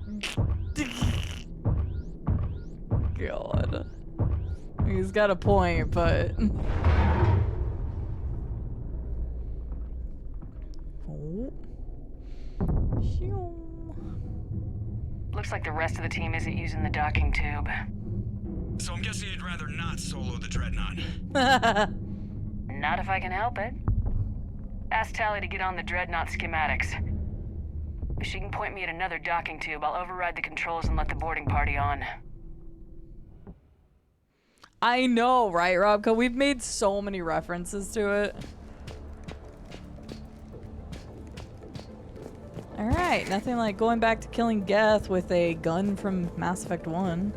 [SPEAKER 1] God. He's got a point, but... Oh.
[SPEAKER 3] Looks like the rest of the team isn't using the docking tube.
[SPEAKER 7] So I'm guessing you'd rather not solo the dreadnought.
[SPEAKER 3] Not if I can help it. Ask Tally to get on the dreadnought schematics. If she can point me at another docking tube, I'll override the controls and let the boarding party on.
[SPEAKER 1] I know, right, Robka? We've made so many references to it. Alright, nothing like going back to killing Geth with a gun from Mass Effect 1.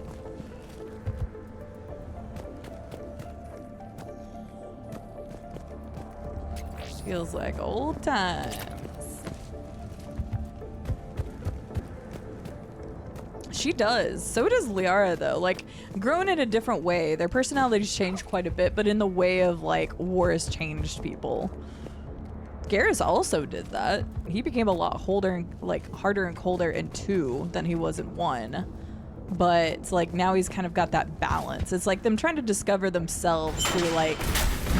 [SPEAKER 1] Feels like old times. She does. So does Liara, though. Like, grown in a different way. Their personalities changed quite a bit, but in the way of, like, war has changed people. Garrus also did that. He became a lot harder and colder in 2 than he was in 1. But it's like now he's kind of got that balance. It's like them trying to discover themselves through like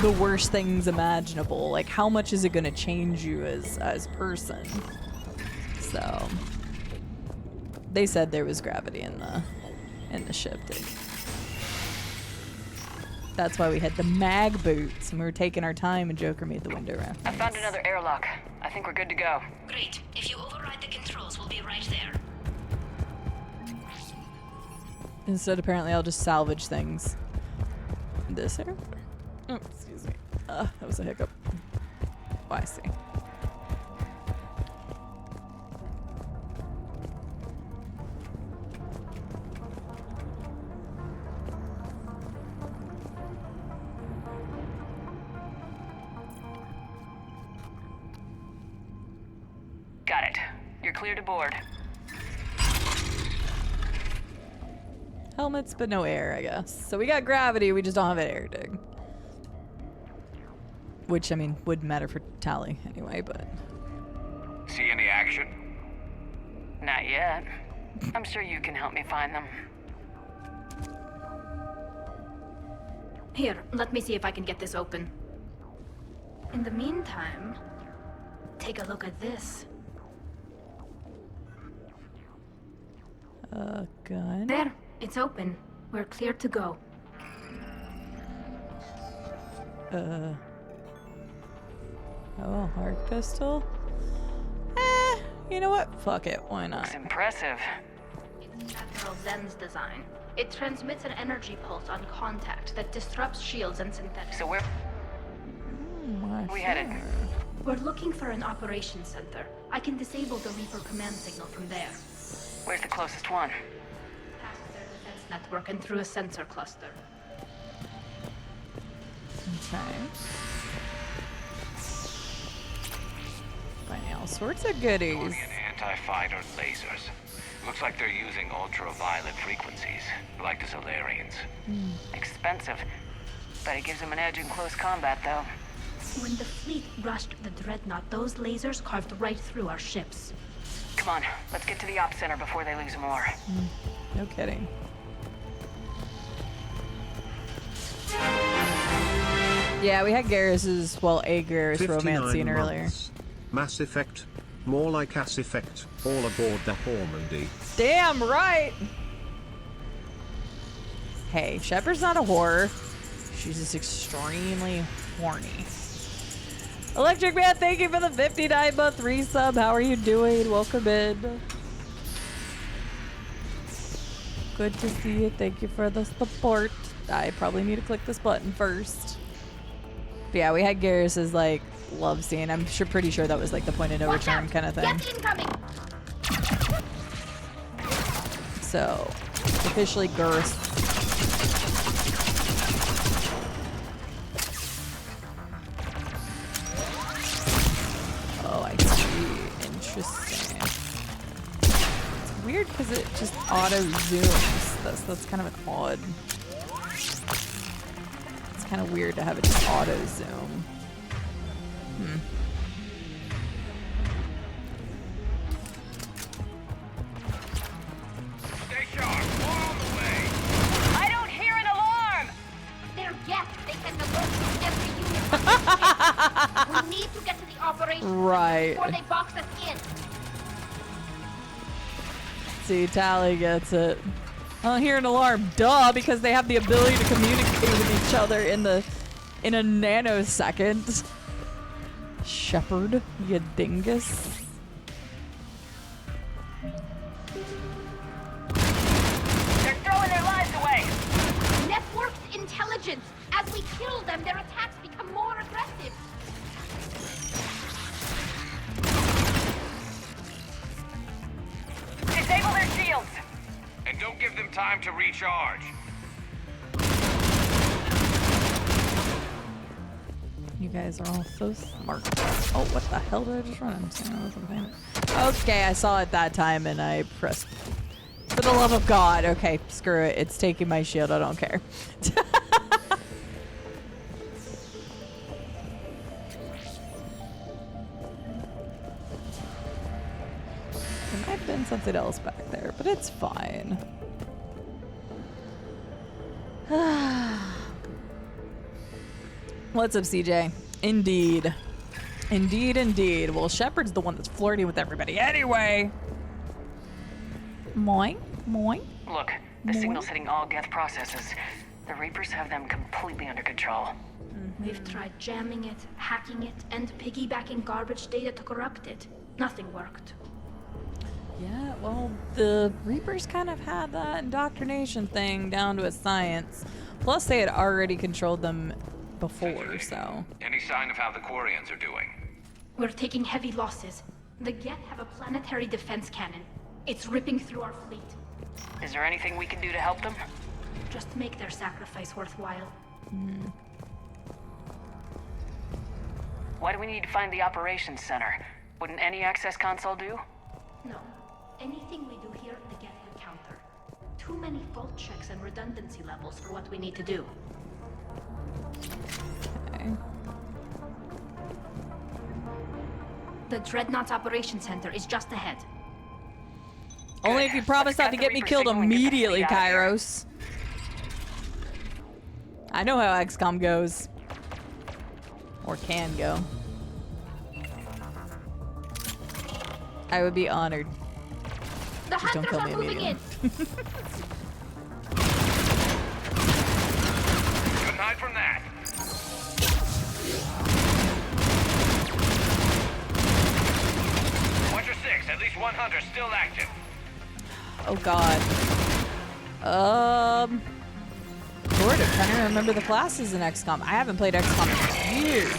[SPEAKER 1] the worst things imaginable. Like how much is it going to change you as person? So they said there was gravity in the ship, dude. That's why we had the mag boots and we were taking our time and Joker made the window reference.
[SPEAKER 3] I found another airlock. I think we're good to go.
[SPEAKER 24] Great. If you override the controls, we'll be right there.
[SPEAKER 1] Instead, apparently, I'll just salvage things. This here? Oh, excuse me. That was a hiccup. Oh, I see.
[SPEAKER 3] Got it. You're clear to board.
[SPEAKER 1] Helmets, but no air, I guess. So we got gravity, we just don't have air, dude. Which, I mean, wouldn't matter for Tally anyway, but...
[SPEAKER 5] See any action?
[SPEAKER 3] Not yet. I'm sure you can help me find them.
[SPEAKER 24] Here, let me see if I can get this open. In the meantime, take a look at this.
[SPEAKER 1] Gun?
[SPEAKER 24] There, it's open. We're clear to go.
[SPEAKER 1] Oh, arc pistol? You know what? Fuck it. Why not?
[SPEAKER 8] Looks impressive.
[SPEAKER 24] It's Admiral Zen's design. It transmits an energy pulse on contact that disrupts shields and synthetics.
[SPEAKER 8] So where we headed?
[SPEAKER 24] We're looking for an operations center. I can disable the Reaper command signal from there.
[SPEAKER 8] Where's the closest one?
[SPEAKER 24] Past their defense network and through a sensor cluster.
[SPEAKER 1] Okay. Finding all sorts of goodies.
[SPEAKER 5] Quarian anti-fighter lasers. Looks like they're using ultraviolet frequencies, like the Solarians.
[SPEAKER 8] Expensive. But it gives them an edge in close combat, though.
[SPEAKER 24] When the fleet rushed the Dreadnought, those lasers carved right through our ships.
[SPEAKER 8] Come on, let's get to the op center before they lose more.
[SPEAKER 1] No kidding. Yeah, we had Garrus's, well, a Garrus romance scene earlier.
[SPEAKER 23] Mass Effect. More like Ass Effect. All aboard the Hormandy.
[SPEAKER 1] Damn right! Hey, Shepard's not a whore. She's just extremely horny. Electric Man, thank you for the 59-month resub. How are you doing? Welcome in. Good to see you. Thank you for the support. I probably need to click this button first. But yeah, we had Garrus's like love scene. I'm pretty sure that was like the point of no return kind of thing. So, officially Garrus. Oh, I see. Interesting. It's weird because it just auto zooms. That's kind of an odd. It's kind of weird to have it just auto zoom.
[SPEAKER 5] Stay sharp. More on the way.
[SPEAKER 8] I don't hear an alarm!
[SPEAKER 24] They're Geth. They can alert every unit. We need to get to the operation
[SPEAKER 1] Right.
[SPEAKER 24] before they box us in.
[SPEAKER 1] See, Tally gets it. I don't hear an alarm. Duh, because they have the ability to communicate with each other in a nanosecond. Shepard, you dingus.
[SPEAKER 8] They're throwing their lives away!
[SPEAKER 24] Networked intelligence. As we kill them, their attacks become more aggressive.
[SPEAKER 8] Disable their shields!
[SPEAKER 5] And don't give them time to recharge.
[SPEAKER 1] You guys are all so smart. Oh, what the hell did I just run into? I wasn't paying it. Okay, I saw it that time and I pressed. For the love of God. Okay, screw it. It's taking my shield. I don't care. There might have been something else back there, but it's fine. What's up, CJ? Indeed. Indeed, indeed. Well, Shepard's the one that's flirting with everybody anyway. Moing? Moing?
[SPEAKER 8] Look, the signal's hitting all Geth processes. The Reapers have them completely under control.
[SPEAKER 24] We've tried jamming it, hacking it, and piggybacking garbage data to corrupt it. Nothing worked.
[SPEAKER 1] Yeah, well, the Reapers kind of had that indoctrination thing down to a science. Plus, they had already controlled them before, so...
[SPEAKER 5] Any sign of how the Quarians are doing?
[SPEAKER 24] We're taking heavy losses. The Geth have a planetary defense cannon. It's ripping through our fleet.
[SPEAKER 8] Is there anything we can do to help them?
[SPEAKER 24] Just make their sacrifice worthwhile.
[SPEAKER 8] Why do we need to find the operations center? Wouldn't any access console do?
[SPEAKER 24] No. Anything we do here, the Geth would counter. Too many fault checks and redundancy levels for what we need to do.
[SPEAKER 1] Okay.
[SPEAKER 24] The Dreadnought's operations center is just ahead.
[SPEAKER 1] Only if you promise not to get me killed immediately, Kairos. I know how XCOM goes. Or can go. I would be honored.
[SPEAKER 24] The
[SPEAKER 1] Just don't
[SPEAKER 24] hunters
[SPEAKER 1] kill
[SPEAKER 24] are
[SPEAKER 1] me
[SPEAKER 24] moving in.
[SPEAKER 5] Couldn't hide from that.
[SPEAKER 1] Oh god. Lord, I'm trying to remember the classes in XCOM. I haven't played XCOM in years.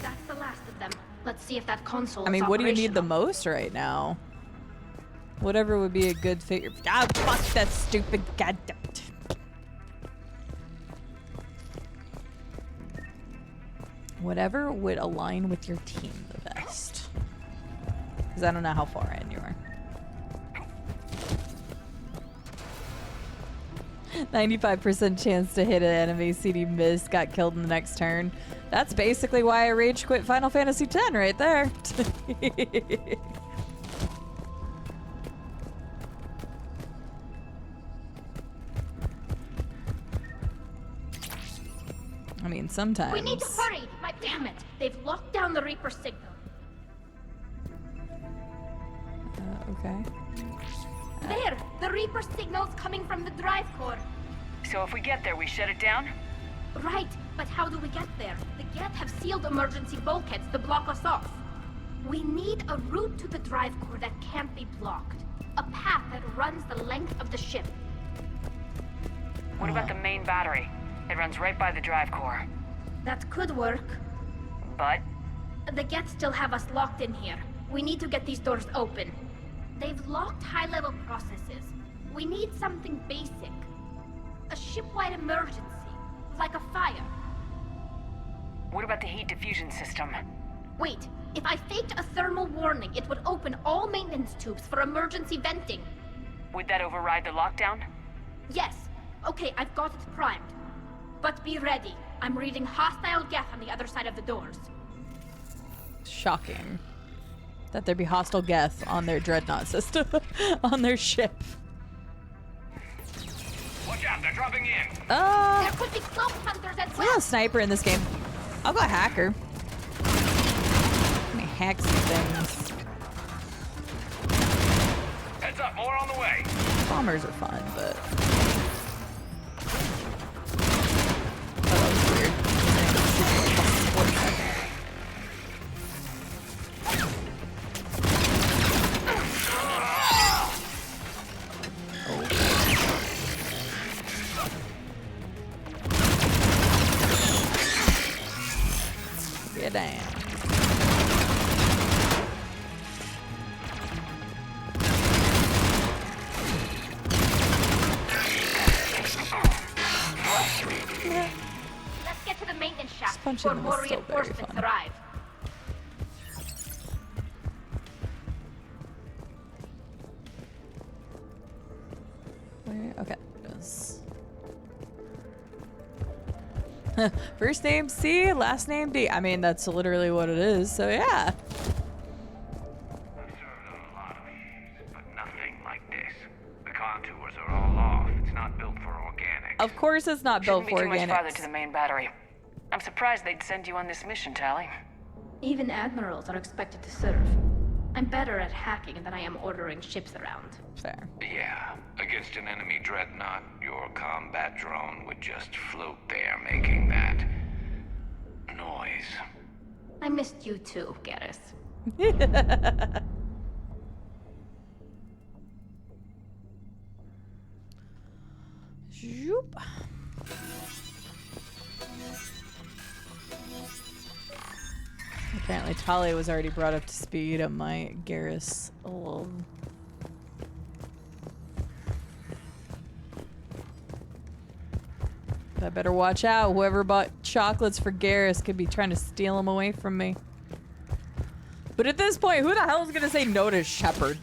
[SPEAKER 24] That's the last of them. Let's see if that console
[SPEAKER 1] I mean,
[SPEAKER 24] is
[SPEAKER 1] what do you need the
[SPEAKER 24] operational.
[SPEAKER 1] most right now? Whatever would be a good figure. Ah, fuck that stupid goddamn. Whatever would align with your team the best. Because I don't know how far in you are. 95% chance to hit an enemy. CD missed, got killed in the next turn. That's basically why I rage quit Final Fantasy X right there. I mean, sometimes.
[SPEAKER 24] We need to hurry! Damn it! They've locked down the Reaper signal.
[SPEAKER 1] Okay.
[SPEAKER 24] There! The Reaper signal's coming from the drive core.
[SPEAKER 8] So if we get there, we shut it down?
[SPEAKER 24] Right, but how do we get there? The Geth have sealed emergency bulkheads to block us off. We need a route to the drive core that can't be blocked. A path that runs the length of the ship.
[SPEAKER 8] What about the main battery? It runs right by the drive core.
[SPEAKER 24] That could work.
[SPEAKER 8] But?
[SPEAKER 24] The Geth still have us locked in here. We need to get these doors open. They've locked high-level processes. We need something basic. A ship-wide emergency, like a fire.
[SPEAKER 8] What about the heat diffusion system?
[SPEAKER 24] Wait, if I faked a thermal warning, it would open all maintenance tubes for emergency venting.
[SPEAKER 8] Would that override the lockdown?
[SPEAKER 24] Yes. Okay, I've got it primed. But be ready. I'm reading hostile Geth on the other side of the doors.
[SPEAKER 1] Shocking. That there be hostile Geth on their dreadnought system. On their ship.
[SPEAKER 5] Watch out, they're dropping in.
[SPEAKER 24] There could be cloak hunters as well.
[SPEAKER 1] I'm a sniper in this game. I'll go hacker. Let me hack some things.
[SPEAKER 5] Heads up, more on the way.
[SPEAKER 1] Bombers are fun, but... Oh, that was weird. Get down.
[SPEAKER 24] Let's get to the maintenance shaft
[SPEAKER 1] punching
[SPEAKER 24] before
[SPEAKER 1] them
[SPEAKER 24] more
[SPEAKER 1] is still very
[SPEAKER 24] reinforcements
[SPEAKER 1] fun.
[SPEAKER 24] arrive.
[SPEAKER 1] Where? Okay. It is. First name C, last name D. I mean, that's literally what it is, so yeah.
[SPEAKER 5] But nothing like this. The contours are all off. It's not built for organic.
[SPEAKER 1] Of course it's not built
[SPEAKER 8] Shouldn't
[SPEAKER 1] for
[SPEAKER 8] be too much farther
[SPEAKER 1] organics.
[SPEAKER 8] to the main battery. I'm surprised they'd send you on this mission, Tally.
[SPEAKER 24] Even admirals are expected to serve. I'm better at hacking than I am ordering ships around.
[SPEAKER 1] Fair.
[SPEAKER 5] Yeah, against an enemy dreadnought, your combat drone would just float there making that noise.
[SPEAKER 24] I missed you too, Garrus.
[SPEAKER 1] Zoop. Apparently Talia was already brought up to speed on my Garrus love. But I better watch out. Whoever bought chocolates for Garrus could be trying to steal them away from me. But at this point, who the hell is going to say no to Shepard?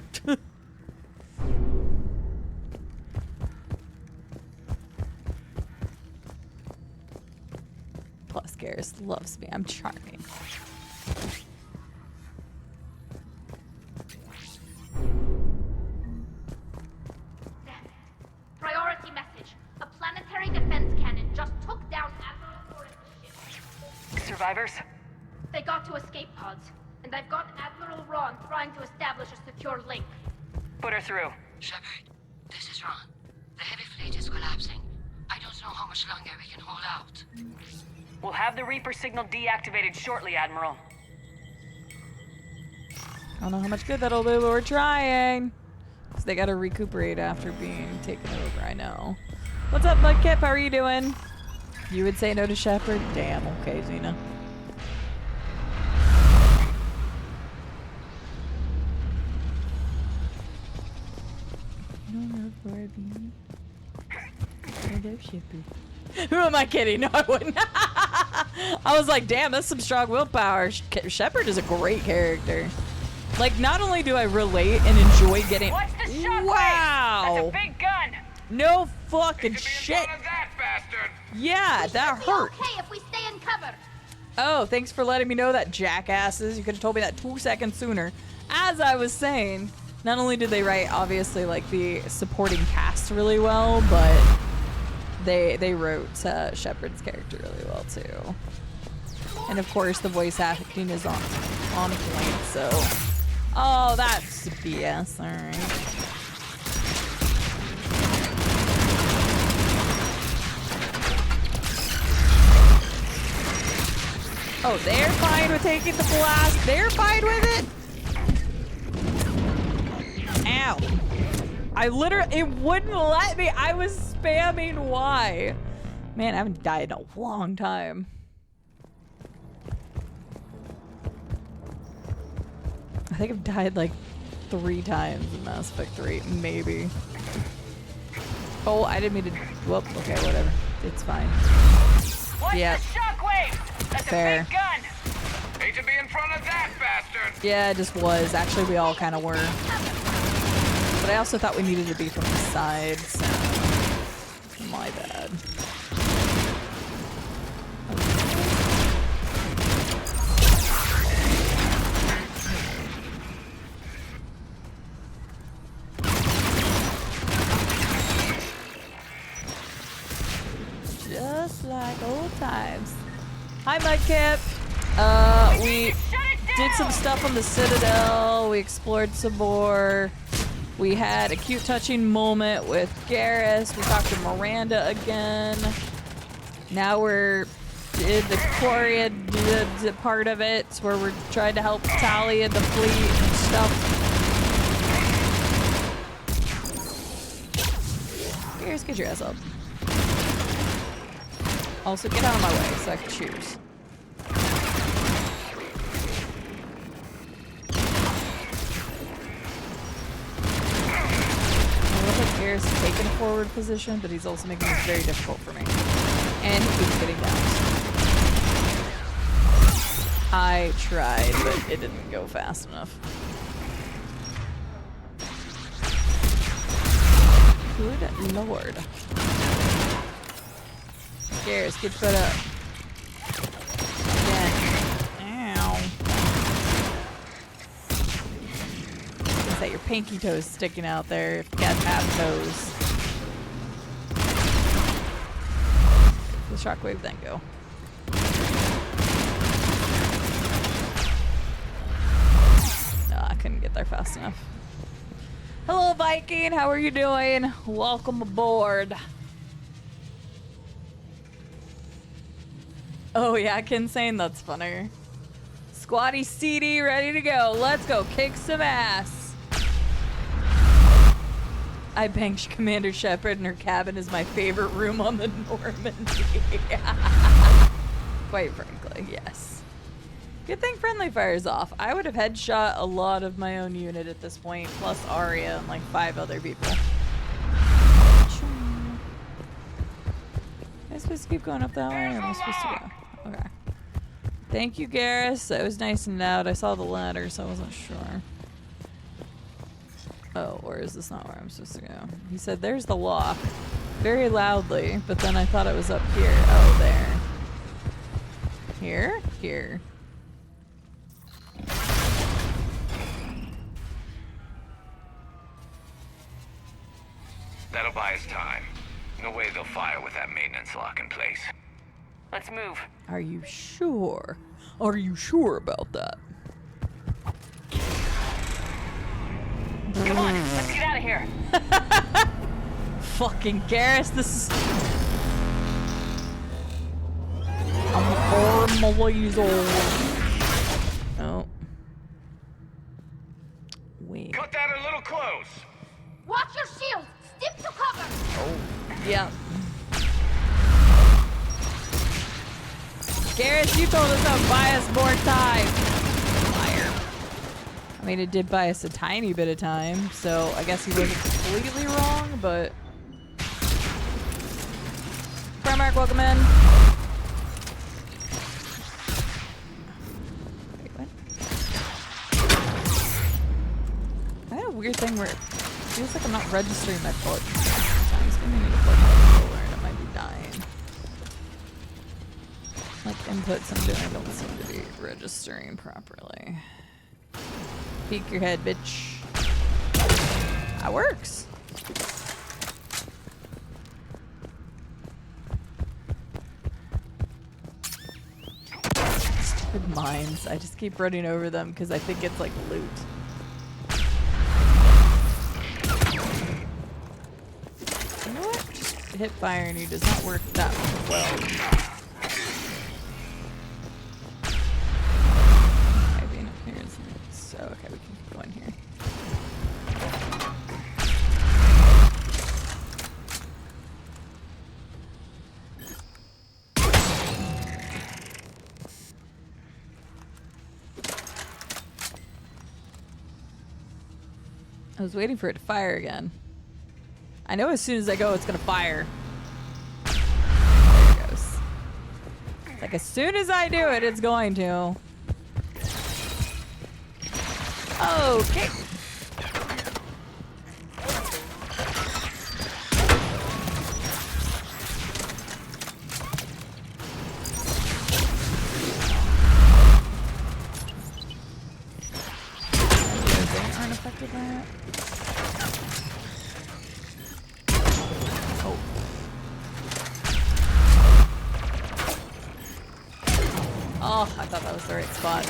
[SPEAKER 1] Plus, Garrus loves me. I'm charming.
[SPEAKER 24] Priority message. A planetary defense cannon just took down Admiral Forrest's ship.
[SPEAKER 8] Survivors?
[SPEAKER 24] They got to escape pods, and I've got Admiral Ron trying to establish a secure link.
[SPEAKER 8] Put her through.
[SPEAKER 6] Shepard, this is Ron. The heavy fleet is collapsing. I don't know how much longer we can hold out.
[SPEAKER 8] We'll have the Reaper signal deactivated shortly, Admiral.
[SPEAKER 1] I don't know how much good that'll do, but we're trying. Because they gotta recuperate after being taken over, I know. What's up, Mudkip? How are you doing? You would say no to Shepard? Damn, okay, Xena. Who am I kidding? No, I wouldn't. I was like, damn, that's some strong willpower. Shepard is a great character. Like, not only do I relate and enjoy getting...
[SPEAKER 8] Watch the shockwave!
[SPEAKER 1] Wow!
[SPEAKER 8] That's a big gun!
[SPEAKER 1] No fucking shit! Yeah, that hurt.
[SPEAKER 24] Okay, if we stay in cover.
[SPEAKER 1] Oh, thanks for letting me know that, jackasses. You could have told me that 2 seconds sooner. As I was saying, not only did they write, obviously, like, the supporting cast really well, but they wrote Shepard's character really well, too. And, of course, the voice acting is on point, so... Oh, that's BS, alright. Oh, they're fine with taking the blast. They're fine with it. Ow. I literally, it wouldn't let me. I was spamming Y. Man, I haven't died in a long time. I think I've died like 3 times in Mass Effect 3, maybe. Oh, I didn't mean to. Whoop. Okay, whatever. It's fine.
[SPEAKER 8] Yep. Shockwave! That's
[SPEAKER 1] fair.
[SPEAKER 8] A big gun!
[SPEAKER 5] Hate to be in front of that bastard!
[SPEAKER 1] Yeah, it just was. Actually, we all kind of were. But I also thought we needed to be from the side, so... My bad. Just like old times. Hi, Mudkip. We did some stuff on the Citadel. We explored some more. We had a cute, touching moment with Garrus. We talked to Miranda again. Now we're in the Quarian part of it, where we're trying to help Tali and the fleet and stuff. Garrus, get your ass up. Also, get out of my way so I can choose. I love that Garrus is taking a forward position, but he's also making this very difficult for me. And he keeps getting down. I tried, but it didn't go fast enough. Good lord. Garrus, get your foot up. Again. Ow. Is that your pinky toes sticking out there if cats have toes? The shockwave then go. No, I couldn't get there fast enough. Hello, Viking. How are you doing? Welcome aboard. Oh yeah, Kinsane, that's funny. Squatty Cide, ready to go. Let's go kick some ass. I banged Commander Shepard and her cabin is my favorite room on the Normandy. Quite frankly, yes. Good thing friendly fire's off. I would have headshot a lot of my own unit at this point, plus Arya and like 5 other people. Am I supposed to keep going up that way, or am I supposed to go? Okay. Thank you, Garrus. It was nice and loud. I saw the ladder, so I wasn't sure. Oh, or is this not where I'm supposed to go? He said, there's the lock. Very loudly, but then I thought it was up here. Oh, there. Here? Here.
[SPEAKER 5] That'll buy us time. No way they'll fire with that maintenance lock in place.
[SPEAKER 8] Let's move.
[SPEAKER 1] Are you sure? Are you sure about that?
[SPEAKER 8] Come on, let's get out of here.
[SPEAKER 1] Fucking Garrus, this is... I'm 4 years old. Oh. Wait.
[SPEAKER 5] Cut that a little close.
[SPEAKER 1] Yeah. Garrus, you told us to buy us more time. Liar. I mean, it did buy us a tiny bit of time, so I guess he wasn't completely wrong, but... Primarch, welcome in. Wait, what? I had a weird thing where it feels like I'm not registering my bullets sometimes. Maybe I need to plug my controller and it might be dying. Like inputs I'm doing don't seem to be registering properly. Peek your head, bitch. That works. Stupid mines. I just keep running over them because I think it's like loot. You know what? Just hit fire and he does not work that well. Maybe not here. So okay, we can keep going here. I was waiting for it to fire again. I know as soon as I go, it's gonna fire. There it goes. Like as soon as I do it, it's going to. Okay. They aren't affected by it. Oh. Oh, I thought that was the right spot.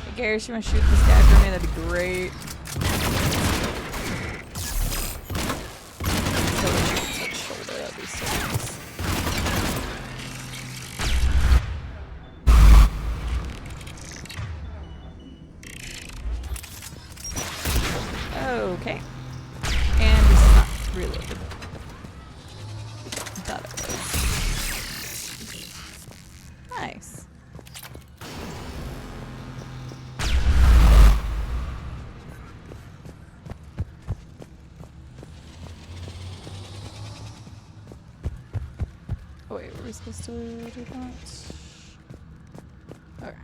[SPEAKER 1] Hey, Garrus, you want to shoot this guy for me? That'd be great. So we should touch shoulder. That'd be so nice. Okay. And this is not reloaded. I thought it was. Nice. Oh wait, were we supposed to do that? Okay.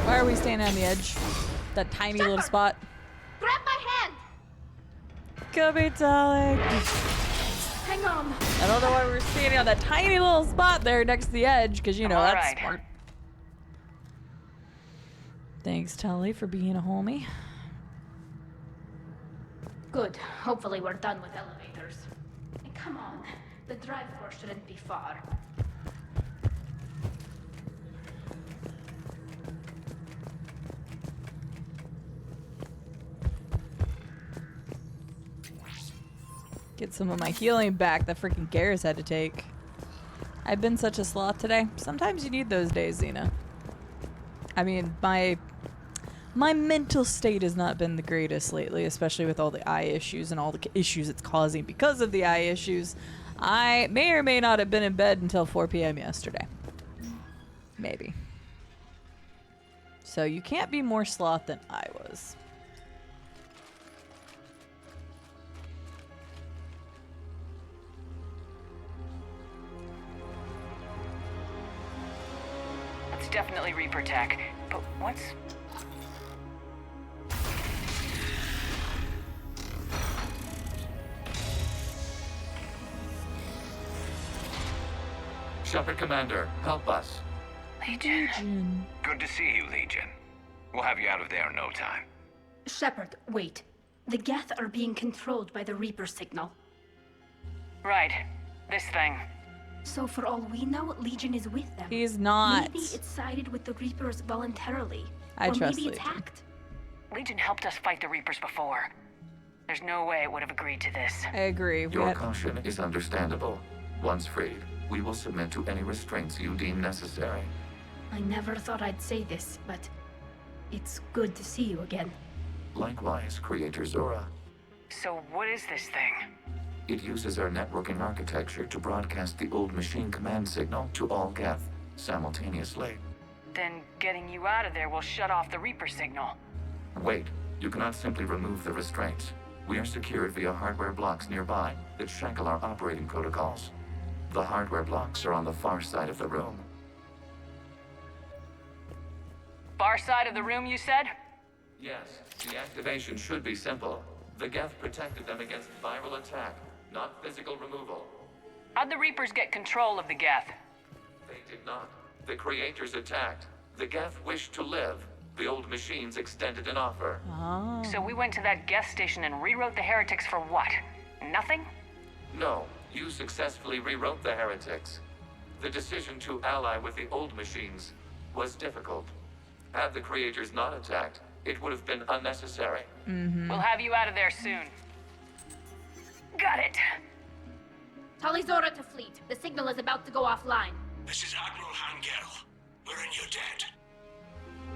[SPEAKER 1] Why are we standing on the edge? That tiny little spot.
[SPEAKER 24] Grab my hand!
[SPEAKER 1] Come here, Talik.
[SPEAKER 24] Hang on.
[SPEAKER 1] I don't know why we're standing on that tiny little spot there next to the edge, because you know that's
[SPEAKER 8] right.
[SPEAKER 1] smart. Thanks, Tully, for being a homie.
[SPEAKER 24] Good. Hopefully we're done with elevators. Come on. The drive core shouldn't be far.
[SPEAKER 1] Get some of my healing back that freaking Garrus had to take. I've been such a sloth today. Sometimes you need those days, Xena. I mean, my mental state has not been the greatest lately, especially with all the eye issues and all the issues it's causing because of the eye issues. I may or may not have been in bed until 4 p.m. yesterday. Maybe. So you can't be more sloth than I was.
[SPEAKER 8] It's definitely Reaper tech, but what's...
[SPEAKER 10] Shepard Commander, help us.
[SPEAKER 5] Legion. Good to see you, Legion. We'll have you out of there in no time.
[SPEAKER 24] Shepard, wait. The Geth are being controlled by the Reaper signal.
[SPEAKER 8] Right. This thing.
[SPEAKER 24] So for all we know, Legion is with them.
[SPEAKER 1] He's not.
[SPEAKER 24] Maybe it sided with the Reapers voluntarily.
[SPEAKER 1] I trust
[SPEAKER 24] maybe
[SPEAKER 1] Legion.
[SPEAKER 24] it's hacked.
[SPEAKER 8] Legion helped us fight the Reapers before. There's no way it would have agreed to this.
[SPEAKER 1] I agree.
[SPEAKER 10] Your caution is understandable. Once freed, we will submit to any restraints you deem necessary.
[SPEAKER 24] I never thought I'd say this, but it's good to see you again.
[SPEAKER 10] Likewise, Creator Zora.
[SPEAKER 8] So what is this thing?
[SPEAKER 10] It uses our networking architecture to broadcast the old machine command signal to all Geth simultaneously.
[SPEAKER 8] Then getting you out of there will shut off the Reaper signal.
[SPEAKER 10] Wait, you cannot simply remove the restraints. We are secured via hardware blocks nearby that shackle our operating protocols. The hardware blocks are on the far side of the room.
[SPEAKER 8] Far side of the room, you said?
[SPEAKER 10] Yes, the activation should be simple. The Geth protected them against viral attack, not physical removal.
[SPEAKER 8] How'd the Reapers get control of the Geth?
[SPEAKER 10] They did not. The Creators attacked. The Geth wished to live. The old machines extended an offer.
[SPEAKER 1] Oh.
[SPEAKER 8] So we went to that Geth station and rewrote the heretics for what? Nothing?
[SPEAKER 10] No, you successfully rewrote the heretics. The decision to ally with the old machines was difficult. Had the Creators not attacked, it would have been unnecessary.
[SPEAKER 8] We'll have you out of there soon. Got it.
[SPEAKER 24] Tali Zora to fleet. The signal is about to go offline.
[SPEAKER 11] This is Admiral Hangel. We're in your debt.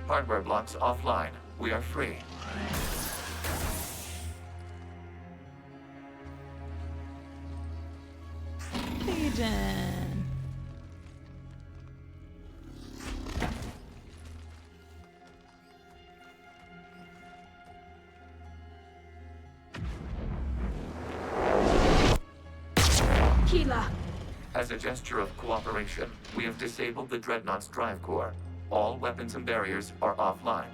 [SPEAKER 10] Hardware blocks offline. We are free.
[SPEAKER 1] Legion.
[SPEAKER 24] Keela.
[SPEAKER 10] As a gesture of cooperation, we have disabled the Dreadnought's drive core. All weapons and barriers are offline.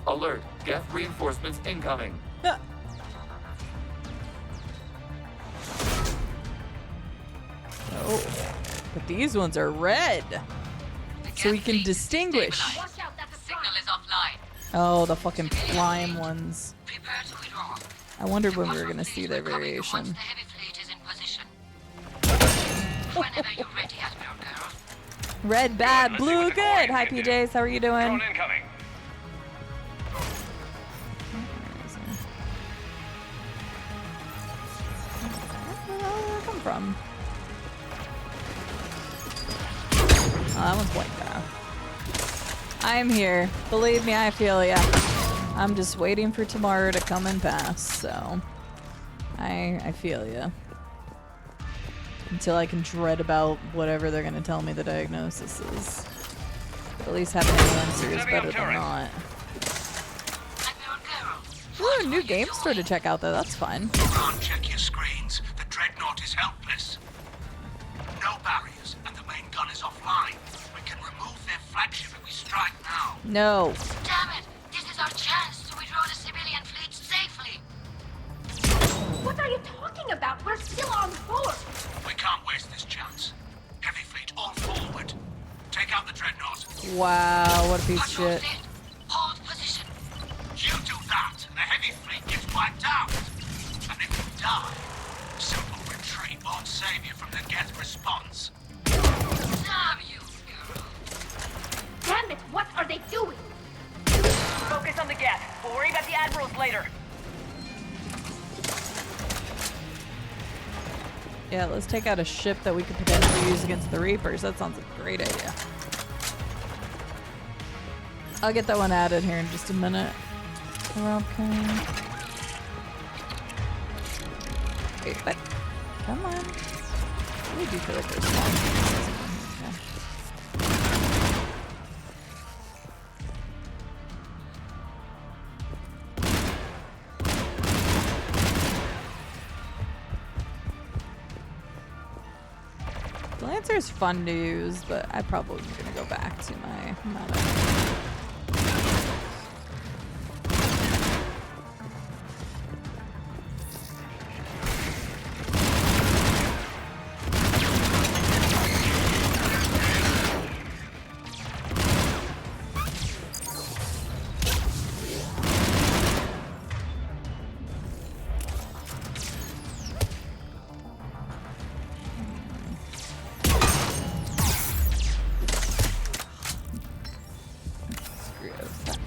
[SPEAKER 10] Alert! Geth reinforcements incoming!
[SPEAKER 1] Oh, but these ones are red. So we can distinguish.
[SPEAKER 24] Watch out, that the signal is offline.
[SPEAKER 1] Oh, the fucking slime ones. I wondered when we were gonna see their variation. Red bad, blue good. Hi PJs, how are you doing?
[SPEAKER 5] Drone incoming.
[SPEAKER 1] Where did it come from? Oh, that one's white now. I'm here. Believe me, I feel ya. I'm just waiting for tomorrow to come and pass, so I feel ya. Until I can dread about whatever they're gonna tell me the diagnosis is. At least having an answer is better than not. Ooh, new game store to check out though, that's fun.
[SPEAKER 11] Check your screens. The Dreadnought is helpless. No barriers, and the main gun is offline. We can remove their flagship if we strike now.
[SPEAKER 1] No.
[SPEAKER 6] Damn it! This is our chance to withdraw the civilian fleet safely.
[SPEAKER 24] What are you talking about? We're still on board.
[SPEAKER 11] We can't waste this chance. Heavy fleet all forward. Take out the Dreadnought.
[SPEAKER 1] Wow, what a piece of shit.
[SPEAKER 11] Hold position. You do that, and the heavy fleet gets wiped out. And if you die, simple retreat won't save you from the Geth response.
[SPEAKER 6] Damn you, girl.
[SPEAKER 24] Damn it, what are they doing?
[SPEAKER 8] Focus on the Geth. We'll worry about the admirals later.
[SPEAKER 1] Yeah, let's take out a ship that we could potentially use against the Reapers. That sounds a great idea. I'll get that one added here in just a minute. Okay. Wait, what? Come on. We do feel like there's one. Okay. The Lancer is fun to use, but I probably am gonna go back to my Meta.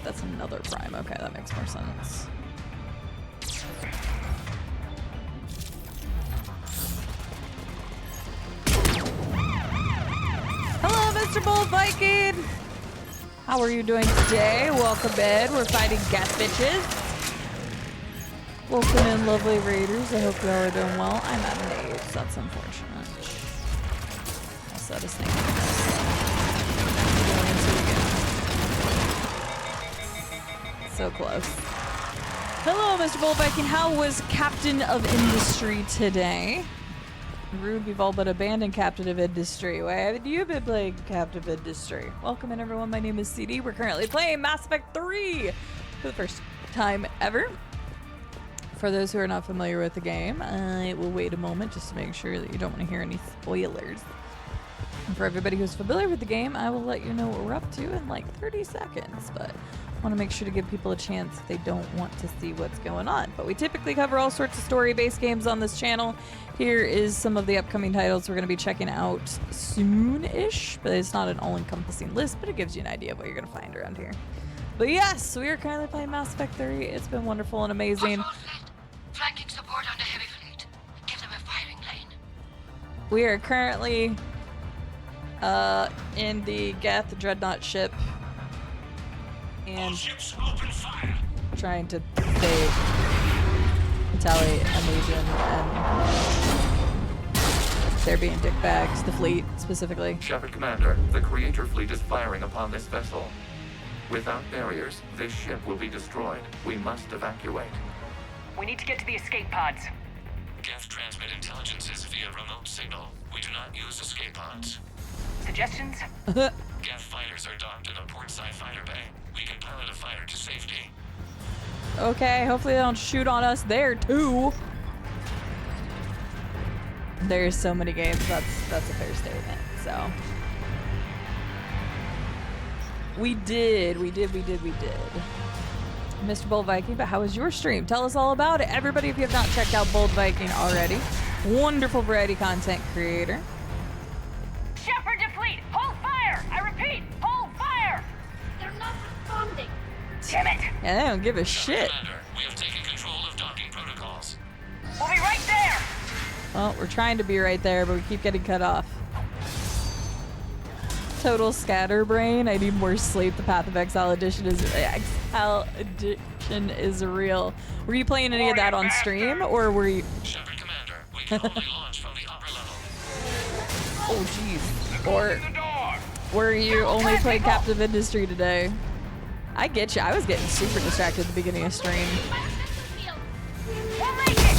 [SPEAKER 1] That's another prime. Okay, that makes more sense. Hello, Mr. Bull Viking! How are you doing today? Welcome in. We're fighting gas bitches. Welcome in, lovely raiders. I hope you all are doing well. I'm at an 8. That's unfortunate. I'll set us thinking. So close. Hello, Mr. Bull Viking. How was Captain of Industry today? Rude, we've all but abandoned Captain of Industry. Why haven't you been playing Captain of Industry? Welcome in, everyone. My name is Cide. We're currently playing Mass Effect 3 for the first time ever. For those who are not familiar with the game, I will wait a moment just to make sure that you don't want to hear any spoilers. And for everybody who's familiar with the game, I will let you know what we're up to in like 30 seconds. But I want to make sure to give people a chance if they don't want to see what's going on. But we typically cover all sorts of story-based games on this channel. Here is some of the upcoming titles we're going to be checking out soon-ish. But it's not an all-encompassing list, but it gives you an idea of what you're going to find around here. But yes, we are currently playing Mass Effect 3. It's been wonderful and amazing.
[SPEAKER 6] Flanking support on the heavy fleet. Give them a firing lane.
[SPEAKER 1] We are currently in the Geth Dreadnought ship and trying to save, retaliate, and Legion, and they're being dickbags, the fleet specifically.
[SPEAKER 10] Shepard Commander, the Creator fleet is firing upon this vessel. Without barriers, this ship will be destroyed. We must evacuate.
[SPEAKER 8] We need to get to the escape pods.
[SPEAKER 10] Geth transmit intelligences via remote signal. We do not use escape pods.
[SPEAKER 8] Suggestions?
[SPEAKER 10] Geth fighters are docked in a portside fighter bay. We can pilot a fighter to safety.
[SPEAKER 1] Okay, hopefully they don't shoot on us there too. There's so many games, that's a fair statement, so. We did. Mr. Bold Viking, but how was your stream? Tell us all about it. Everybody, if you have not checked out Bold Viking already, wonderful variety content creator.
[SPEAKER 8] Shepard to fleet! Hold fire! I repeat, hold fire!
[SPEAKER 24] They're not responding.
[SPEAKER 8] Damn it!
[SPEAKER 1] Yeah, they don't give a shit.
[SPEAKER 10] Commander, we have taken control of docking protocols.
[SPEAKER 8] We'll be right there!
[SPEAKER 1] Well, we're trying to be right there, but we keep getting cut off. Total scatterbrain. I need more sleep. The Path of Exile edition is real. Were you playing any of that on stream, or were you?
[SPEAKER 10] Shepard Commander, we can only launch from the upper level.
[SPEAKER 1] Oh, jeez. Or were you only playing Captain of Industry today? I get you. I was getting super distracted at the beginning of stream.
[SPEAKER 8] We'll make it!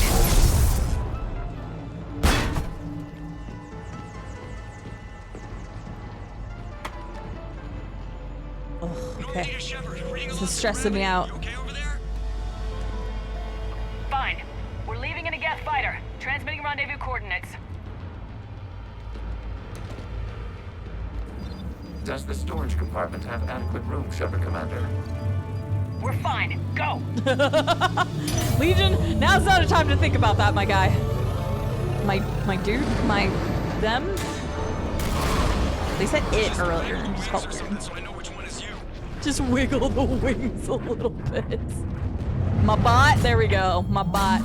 [SPEAKER 1] Oh, okay. This is stressing me out.
[SPEAKER 8] Fine. We're leaving in a Geth fighter. Transmitting rendezvous coordinates.
[SPEAKER 10] Does the storage compartment have adequate room, Shepard Commander?
[SPEAKER 8] We're fine. Go!
[SPEAKER 1] Legion, now's not a time to think about that, my guy. My dude, them. They said it earlier. I'm just called them. Just wiggle the wings a little bit. My bot, there we go. My bot.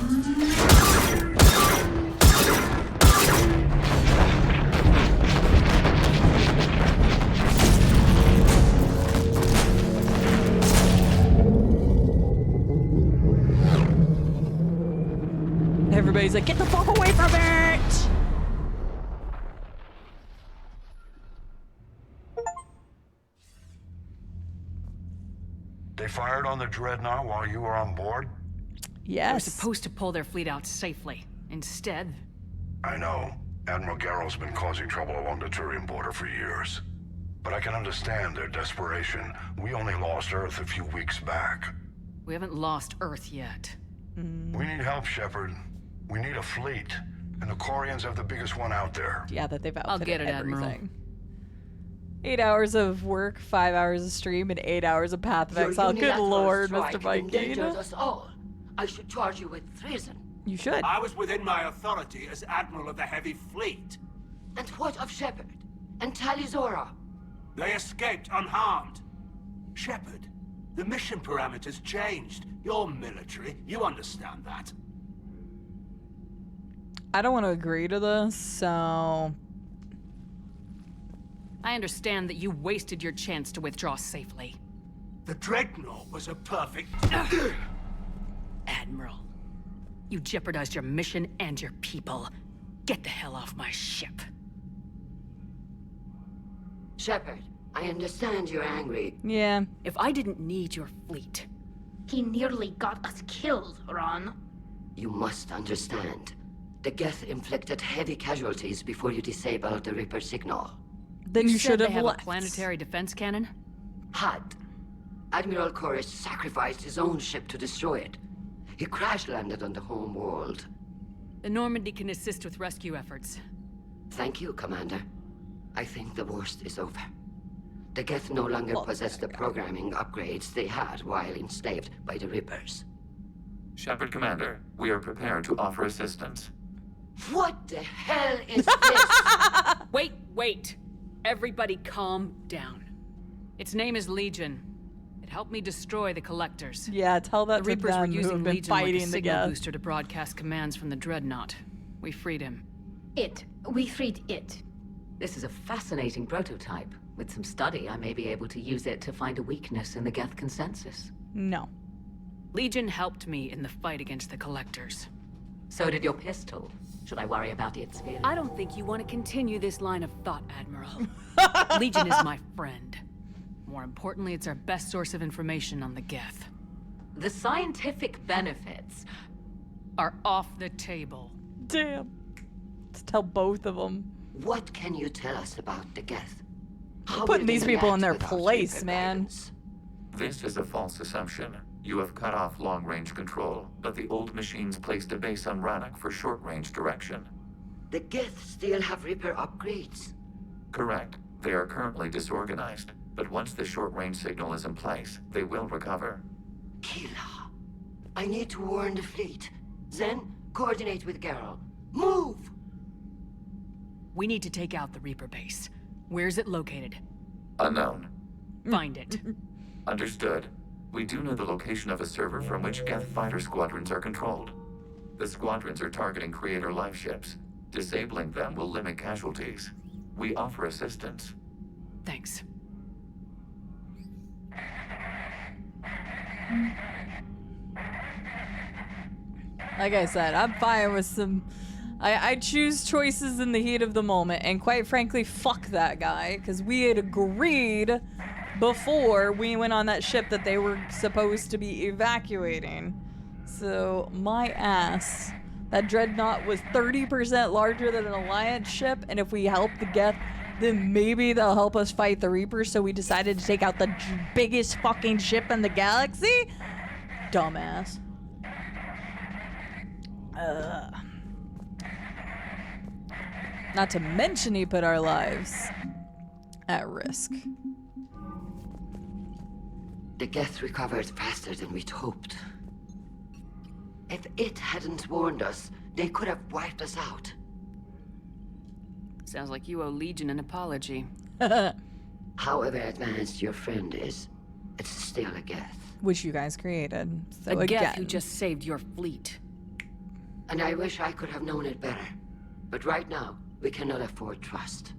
[SPEAKER 1] Everybody's like, get the fuck away from it!
[SPEAKER 11] They fired on the Dreadnought while you were on board?
[SPEAKER 3] They were supposed to pull their fleet out safely. Instead...
[SPEAKER 11] I know. Admiral Garrow's been causing trouble along the Turian border for years. But I can understand their desperation. We only lost Earth a few weeks back.
[SPEAKER 3] We haven't lost Earth yet.
[SPEAKER 11] We need help, Shepard. We need a fleet. And the Corians have the biggest one out there.
[SPEAKER 1] Yeah, that they've outfitted
[SPEAKER 3] I'll get it,
[SPEAKER 1] everything.
[SPEAKER 3] Admiral.
[SPEAKER 1] 8 hours of work, 5 hours of stream, and 8 hours of Path of Exile. Good lord, Mr. Viking.
[SPEAKER 6] Endangers us all. I should charge you with treason.
[SPEAKER 1] You should.
[SPEAKER 14] I was within my authority as Admiral of the Heavy Fleet.
[SPEAKER 6] And what of Shepard? And Talizora?
[SPEAKER 14] They escaped unharmed. Shepard, The mission parameters changed. You're military. You understand that.
[SPEAKER 1] I don't want to agree to this, so...
[SPEAKER 3] I understand that you wasted your chance to withdraw safely.
[SPEAKER 14] The Dreadnought was a perfect...
[SPEAKER 3] Admiral, you jeopardized your mission and your people. Get the hell off my ship.
[SPEAKER 6] Shepard, I understand you're angry.
[SPEAKER 1] Yeah.
[SPEAKER 3] If I didn't need your fleet...
[SPEAKER 24] He nearly got us killed, Ron.
[SPEAKER 6] You must understand. The Geth inflicted heavy casualties before you disabled the Reaper signal.
[SPEAKER 1] Then you should
[SPEAKER 3] have
[SPEAKER 1] have left.
[SPEAKER 3] a planetary defense cannon?
[SPEAKER 6] Had. Admiral Koris sacrificed his own ship to destroy it. He crash-landed on the home world.
[SPEAKER 3] The Normandy can assist with rescue efforts.
[SPEAKER 6] Thank you, Commander. I think the worst is over. The Geth no longer possess the programming upgrades they had while enslaved by the Reapers.
[SPEAKER 10] Shepard, Commander, we are prepared to offer assistance.
[SPEAKER 6] What the hell is this?
[SPEAKER 3] Wait. Everybody calm down. Its name is Legion. It helped me destroy the Collectors.
[SPEAKER 1] Yeah, tell that
[SPEAKER 3] the
[SPEAKER 1] to
[SPEAKER 3] Reapers were
[SPEAKER 1] them who
[SPEAKER 3] using
[SPEAKER 1] have been
[SPEAKER 3] Legion like a
[SPEAKER 1] fighting the
[SPEAKER 3] signal
[SPEAKER 1] Geth.
[SPEAKER 3] booster to broadcast commands from the Dreadnought. We freed him.
[SPEAKER 24] We freed it.
[SPEAKER 20] This is a fascinating prototype. With some study, I may be able to use it to find a weakness in the Geth consensus.
[SPEAKER 1] No.
[SPEAKER 3] Legion helped me in the fight against the Collectors.
[SPEAKER 20] So did your pistol. Should I worry about its failure?
[SPEAKER 3] I don't think you want to continue this line of thought, Admiral. Legion is my friend. More importantly, it's our best source of information on the Geth.
[SPEAKER 20] The scientific benefits
[SPEAKER 3] are off the table.
[SPEAKER 1] Damn. Let's tell both of them.
[SPEAKER 6] What can you tell us about the Geth?
[SPEAKER 1] Putting these people in their place, man.
[SPEAKER 10] This is a false assumption. You have cut off long-range control, but the old machines placed a base on Rannoch for short-range direction.
[SPEAKER 6] The Geth still have Reaper upgrades?
[SPEAKER 10] Correct. They are currently disorganized, but once the short-range signal is in place, they will recover.
[SPEAKER 6] Kila, I need to warn the fleet. Then, coordinate with Geralt. Move!
[SPEAKER 3] We need to take out the Reaper base. Where's it located?
[SPEAKER 10] Unknown.
[SPEAKER 3] Find it.
[SPEAKER 10] Understood. We do know the location of a server from which Geth fighter squadrons are controlled. The squadrons are targeting Creator life ships. Disabling them will limit casualties. We offer assistance.
[SPEAKER 3] Thanks.
[SPEAKER 1] Like I said, I'm fine with some... I choose choices in the heat of the moment, and quite frankly, fuck that guy, because we had agreed before we went on that ship that they were supposed to be evacuating. So, my ass. That Dreadnought was 30% larger than an Alliance ship, and if we help the Geth, then maybe they'll help us fight the Reapers, so we decided to take out the biggest fucking ship in the galaxy? Dumbass. Not to mention he put our lives at risk.
[SPEAKER 6] The Geth recovered faster than we'd hoped. If it hadn't warned us, they could have wiped us out.
[SPEAKER 3] Sounds like you owe Legion an apology.
[SPEAKER 6] However advanced your friend is, it's still a Geth.
[SPEAKER 1] Which you guys created. So
[SPEAKER 3] a
[SPEAKER 1] again.
[SPEAKER 3] Geth who just saved your fleet.
[SPEAKER 6] And I wish I could have known it better. But right now, we cannot afford trust.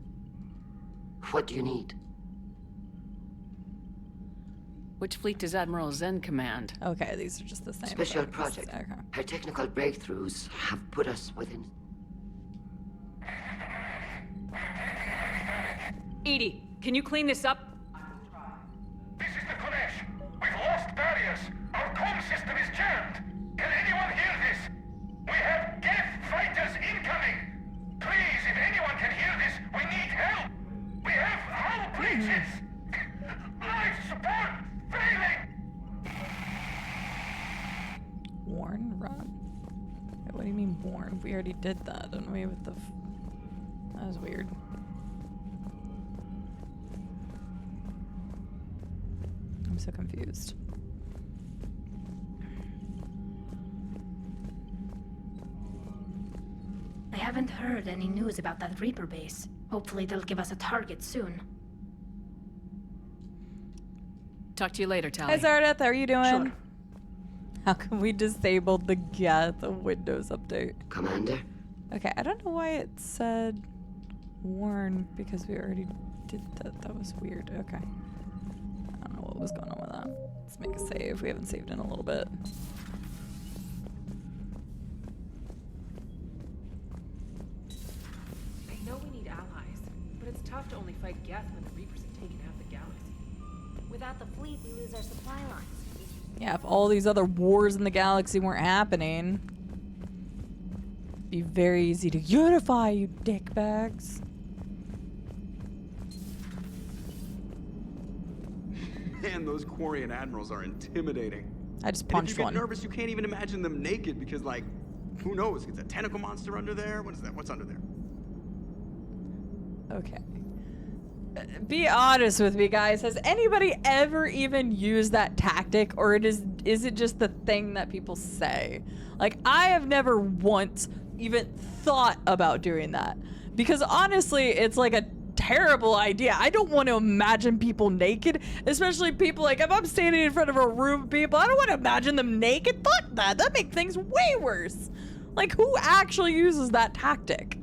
[SPEAKER 6] What do you need?
[SPEAKER 3] Which fleet does Admiral Zen command?
[SPEAKER 1] Okay, these are just the same.
[SPEAKER 6] Special
[SPEAKER 1] things.
[SPEAKER 6] project.
[SPEAKER 1] Okay.
[SPEAKER 6] Her technical breakthroughs have put us within...
[SPEAKER 3] Edie, can you clean this up?
[SPEAKER 11] This is the Kodesh. We've lost barriers. Our comm system is jammed. Can anyone hear this? We have Geth fighters incoming. Please, if anyone can hear this, we need help. We have hull breaches. Life support failing.
[SPEAKER 1] Warn? Run? Wait, what do you mean warn? We already did that, didn't we? With the... That was weird. I'm so confused.
[SPEAKER 24] I haven't heard any news about that Reaper base. Hopefully they'll give us a target soon.
[SPEAKER 3] Talk to you later, Tally.
[SPEAKER 1] Hi, Zardeth. How are you doing?
[SPEAKER 3] Sure.
[SPEAKER 1] How can we disable the Geth Windows update?
[SPEAKER 6] Commander?
[SPEAKER 1] Okay, I don't know why it said warn because we already did that. That was weird. Okay. I don't know what was going on with that. Let's make a save. We haven't saved in a little bit.
[SPEAKER 2] I know we need allies, but it's tough to only fight Geth when the Reapers have taken half the galaxy.
[SPEAKER 15] Without the fleet, we lose our supply lines.
[SPEAKER 1] Yeah, if all these other wars in the galaxy weren't happening, it'd be very easy to unify, you dickbags.
[SPEAKER 7] Man, those Quarian admirals are intimidating.
[SPEAKER 1] I just
[SPEAKER 7] And
[SPEAKER 1] punched
[SPEAKER 7] if you get
[SPEAKER 1] one.
[SPEAKER 7] nervous, you can't even imagine them naked because, like, who knows? Is a tentacle monster under there? What is that? What's under there?
[SPEAKER 1] Okay. Be honest with me, guys. Has anybody ever even used that tactic, or is it just the thing that people say? Like, I have never once even thought about doing that. Because honestly, it's like a terrible idea. I don't want to imagine people naked, especially people like if I'm standing in front of a room of people, I don't want to imagine them naked. Fuck that. That makes things way worse. Like, who actually uses that tactic?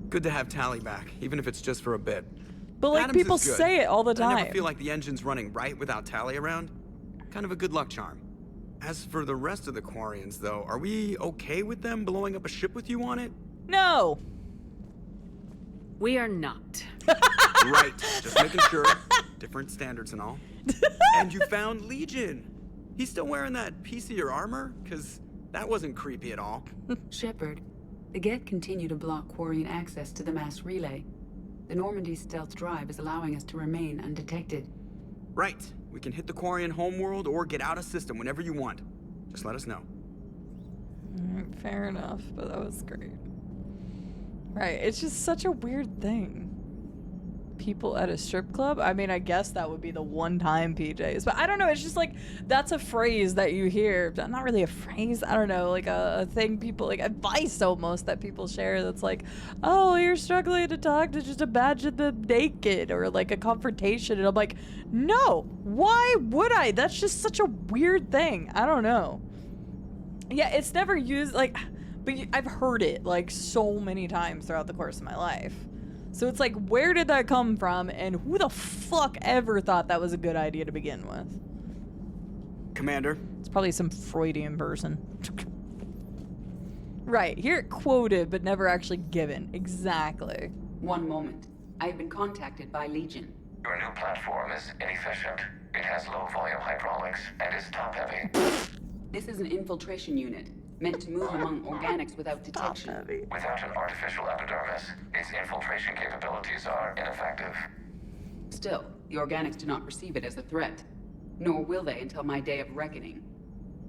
[SPEAKER 7] Good to have Tally back, even if it's just for a bit.
[SPEAKER 1] But like,
[SPEAKER 7] Adams
[SPEAKER 1] people
[SPEAKER 7] is good.
[SPEAKER 1] say it all the
[SPEAKER 7] I
[SPEAKER 1] time.
[SPEAKER 7] never feel like the engine's running right without Tally around. Kind of a good luck charm. As for the rest of the Quarians, though, are we okay with them blowing up a ship with you on it?
[SPEAKER 1] No.
[SPEAKER 3] We are not.
[SPEAKER 7] Right, just making sure. Different standards and all. And you found Legion. He's still wearing that piece of your armor? Because that wasn't creepy at all.
[SPEAKER 19] Shepard, the Geth continue to block Quarian access to the mass relay. The Normandy stealth drive is allowing us to remain undetected.
[SPEAKER 7] Right. We can hit the Quarian homeworld or get out of system whenever you want. Just let us know.
[SPEAKER 1] Fair enough, but that was great. Right, it's just such a weird thing. People at a strip club? I mean, I guess that would be the one-time PJs, but I don't know, it's just like, that's a phrase that you hear. Not really a phrase, I don't know, like a thing people, like advice almost that people share that's like, oh, you're struggling to talk to just imagine them naked, or like a confrontation, and I'm like, no, why would I? That's just such a weird thing. I don't know. Yeah, it's never used, like, but I've heard it like so many times throughout the course of my life. So it's like, where did that come from, and who the fuck ever thought that was a good idea to begin with?
[SPEAKER 7] Commander?
[SPEAKER 1] It's probably some Freudian person. Right, hear it quoted, but never actually given. Exactly.
[SPEAKER 19] One moment. I have been contacted by Legion.
[SPEAKER 10] Your new platform is inefficient. It has low volume hydraulics and is top heavy.
[SPEAKER 19] This is an infiltration unit, meant to move among organics without detection.
[SPEAKER 10] Without an artificial epidermis, its infiltration capabilities are ineffective.
[SPEAKER 19] Still, the organics do not perceive it as a threat. Nor will they until my day of reckoning.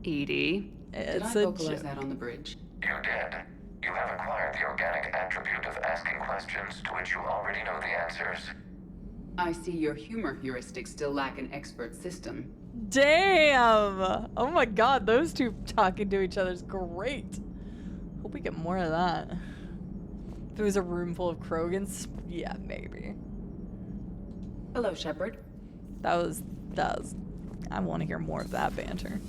[SPEAKER 3] Edie.
[SPEAKER 19] Did I vocalize that on the bridge?
[SPEAKER 10] You did. You have acquired the organic attribute of asking questions to which you already know the answers.
[SPEAKER 19] I see your humor heuristics still lack an expert system.
[SPEAKER 1] Damn! Oh my god, those two talking to each other is great. Hope we get more of that. If it was a room full of Krogans, yeah, maybe.
[SPEAKER 19] Hello, Shepard.
[SPEAKER 1] That was, I want to hear more of that banter.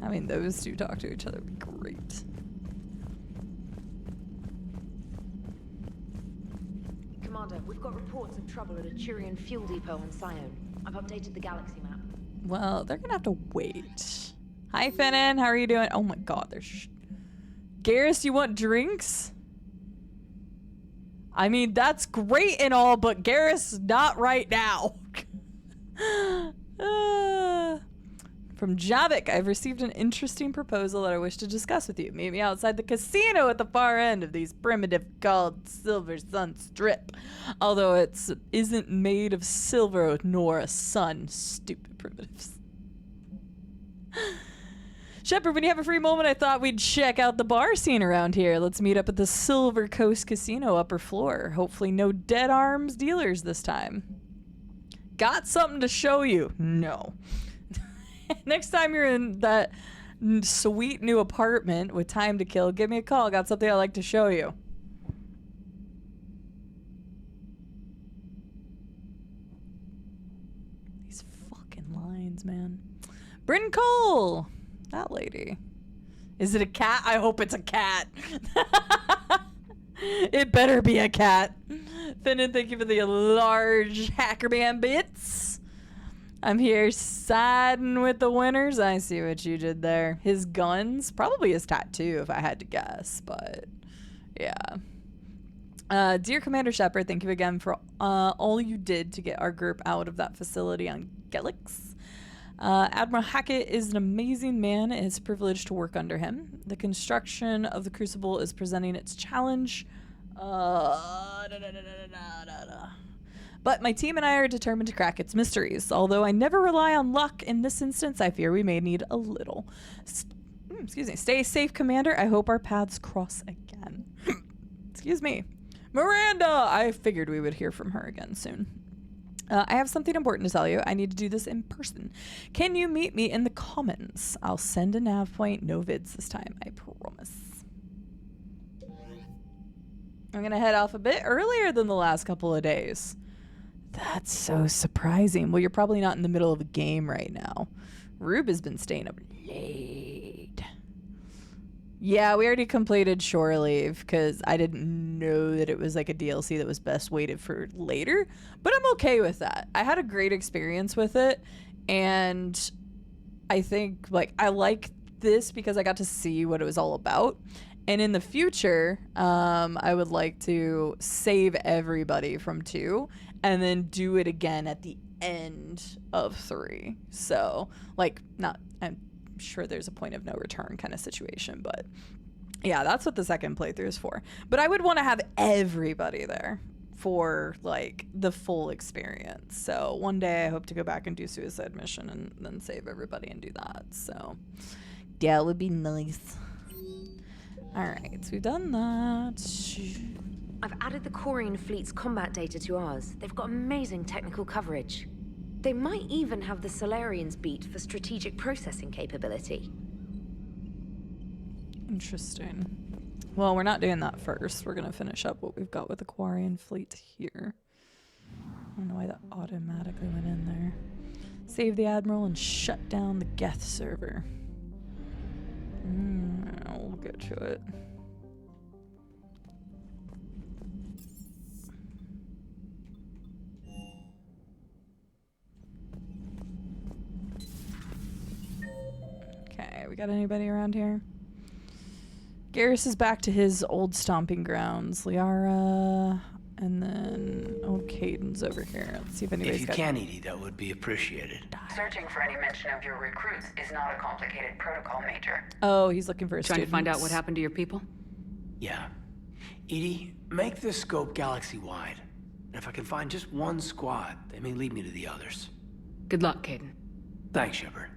[SPEAKER 1] I mean, those two talk to each other would be great.
[SPEAKER 15] Commander, we've got reports of trouble at a Turian fuel depot on Scion. I've updated the galaxy map.
[SPEAKER 1] Well, they're gonna have to wait. Hi, Finnan. How are you doing? Oh my god, there's... Garrus, you want drinks? I mean, that's great and all, but Garrus, not right now. From Javik, I've received an interesting proposal that I wish to discuss with you. Meet me outside the casino at the far end of these primitive called Silver Sun Strip. Although it isn't made of silver nor a sun. Stupid primitives. Shepard, when you have a free moment, I thought we'd check out the bar scene around here. Let's meet up at the Silver Coast Casino upper floor. Hopefully no dead arms dealers this time. Got something to show you? No. Next time you're in that sweet new apartment with time to kill, give me a call. Got something I'd like to show you. These fucking fucking lines, man. Bryn Cole! That lady. Is it a cat? I hope it's a cat. It better be a cat. Finnan, thank you for the large hacker band bits. I'm here siding with the winners. I see what you did there. His guns, probably his tattoo if I had to guess, but yeah. Dear Commander Shepard, thank you again for all you did to get our group out of that facility on Gelix. Admiral Hackett is an amazing man, and it's a privilege to work under him. The construction of the Crucible is presenting its challenge. But my team and I are determined to crack its mysteries. Although I never rely on luck, in this instance, I fear we may need a little. Excuse me. Stay safe, Commander. I hope our paths cross again. Excuse me. Miranda! I figured we would hear from her again soon. I have something important to tell you. I need to do this in person. Can you meet me in the Commons? I'll send a nav point. No vids this time. I promise. I'm going to head off a bit earlier than the last couple of days. That's so surprising. Well, you're probably not in the middle of a game right now. Rube has been staying up late. Yeah, we already completed Shore Leave because I didn't know that it was like a DLC that was best waited for later. But I'm okay with that. I had a great experience with it. And I think like I like this because I got to see what it was all about. And in the future, I would like to save everybody from 2 and then do it again at the end of 3. So, like, I'm sure there's a point of no return kind of situation, but yeah, that's what the second playthrough is for. But I would want to have everybody there for, like, the full experience. So one day I hope to go back and do Suicide Mission and then save everybody and do that. So, yeah, it would be nice. Alright, so we've done that.
[SPEAKER 15] I've added the Quarian fleet's combat data to ours. They've got amazing technical coverage. They might even have the Solarians beat for strategic processing capability.
[SPEAKER 1] Interesting. Well, we're not doing that first. We're going to finish up what we've got with the Quarian fleet here. I don't know why that automatically went in there. Save the Admiral and shut down the Geth server. We'll get to it. Okay, we got anybody around here? Garrus is back to his old stomping grounds. Liara, and then Caden's over here. Let's see if anybody's
[SPEAKER 13] If you can, Edie, that would be appreciated.
[SPEAKER 3] Searching for any mention of your recruits is not a complicated protocol, Major.
[SPEAKER 1] Oh, he's looking for a
[SPEAKER 3] Trying to find out what happened to your people?
[SPEAKER 13] Yeah. Edie, make the scope galaxy-wide. And if I can find just one squad, they may lead me to the others.
[SPEAKER 3] Good luck, Caden.
[SPEAKER 13] Thanks, Shepard.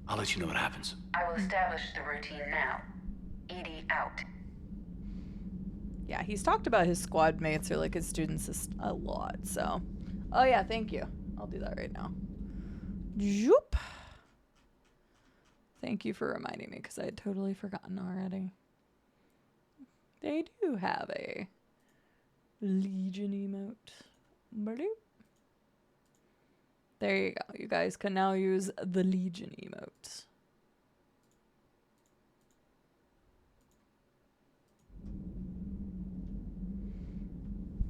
[SPEAKER 13] I'll let you know what happens.
[SPEAKER 3] I will establish the routine now. Edie out.
[SPEAKER 1] Yeah, he's talked about his squad mates or like his students a lot, so. Oh yeah, thank you. I'll do that right now. Zoop. Thank you for reminding me because I had totally forgotten already. They do have a Legion emote. Bloop. There you go. You guys can now use the Legion emote.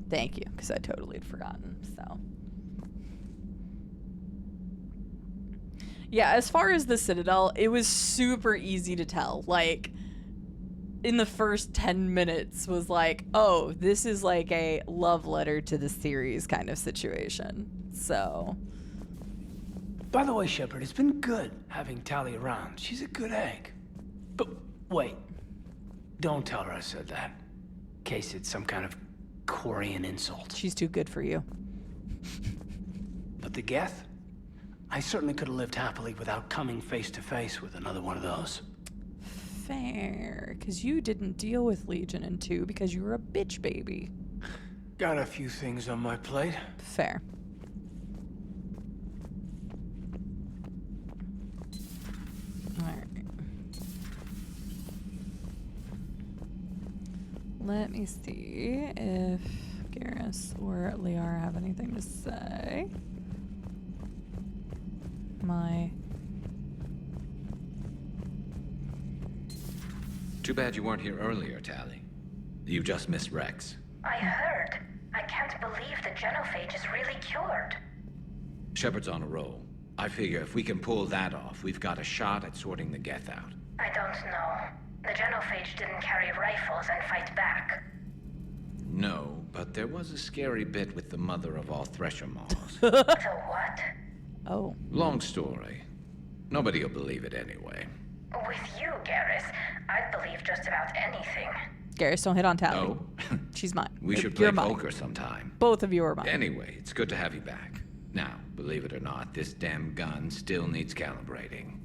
[SPEAKER 1] Thank you, because I totally had forgotten, so. Yeah, as far as the Citadel, it was super easy to tell. Like, in the first 10 minutes was like, oh, this is like a love letter to the series kind of situation. So.
[SPEAKER 13] By the way, Shepard, it's been good having Tali around. She's a good egg. But wait, don't tell her I said that. In case it's some kind of Quarian insult.
[SPEAKER 1] She's too good for you.
[SPEAKER 13] But the Geth? I certainly could have lived happily without coming face to face with another one of those.
[SPEAKER 1] Fair, because you didn't deal with Legion in 2 because you were a bitch baby.
[SPEAKER 13] Got a few things on my plate.
[SPEAKER 1] Fair. Alright. Let me see if Garrus or Liara have anything to say. my...
[SPEAKER 4] Too bad you weren't here earlier, Tally. You just missed Rex.
[SPEAKER 22] I heard. I can't believe the genophage is really cured.
[SPEAKER 4] Shepard's on a roll. I figure if we can pull that off, we've got a shot at sorting the Geth out.
[SPEAKER 22] I don't know. The genophage didn't carry rifles and fight back.
[SPEAKER 4] No, but there was a scary bit with the mother of all Thresher Maws.
[SPEAKER 22] So what?
[SPEAKER 1] Oh.
[SPEAKER 4] Long story. Nobody'll believe it anyway.
[SPEAKER 22] With you, Garrus, I'd believe just about anything.
[SPEAKER 1] Garrus, don't hit on Tally.
[SPEAKER 4] No.
[SPEAKER 1] She's mine.
[SPEAKER 4] We should
[SPEAKER 1] You're
[SPEAKER 4] play
[SPEAKER 1] mine.
[SPEAKER 4] poker sometime.
[SPEAKER 1] Both of you are mine.
[SPEAKER 4] Anyway, it's good to have you back. Now, believe it or not, this damn gun still needs calibrating.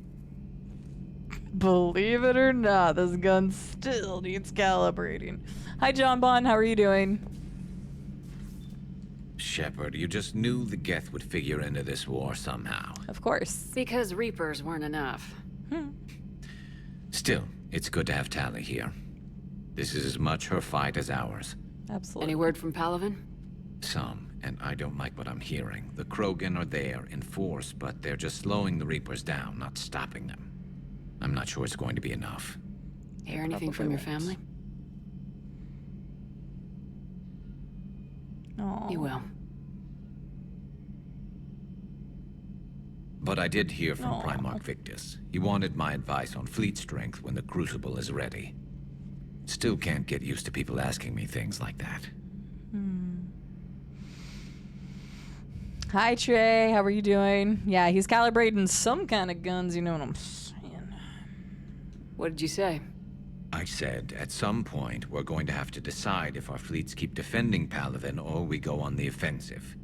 [SPEAKER 1] Believe it or not, this gun still needs calibrating. Hi, John Bond. How are you doing?
[SPEAKER 4] Shepard, you just knew the Geth would figure into this war somehow.
[SPEAKER 1] Of course.
[SPEAKER 3] Because Reapers weren't enough.
[SPEAKER 4] Still, it's good to have Tally here. This is as much her fight as ours.
[SPEAKER 1] Absolutely.
[SPEAKER 3] Any word from Palaven?
[SPEAKER 4] Some, and I don't like what I'm hearing. The Krogan are there in force, but they're just slowing the Reapers down, not stopping them. I'm not sure it's going to be enough.
[SPEAKER 3] Hear anything from your family?
[SPEAKER 1] Aww.
[SPEAKER 3] You will.
[SPEAKER 4] But I did hear from
[SPEAKER 1] Aw.
[SPEAKER 4] Primarch Victus. He wanted my advice on fleet strength when the Crucible is ready. Still can't get used to people asking me things like that.
[SPEAKER 1] Hi, Trey. How are you doing? Yeah, he's calibrating some kind of guns. You know what I'm saying?
[SPEAKER 3] What did you say?
[SPEAKER 4] I said, at some point, we're going to have to decide if our fleets keep defending Palaven or we go on the offensive.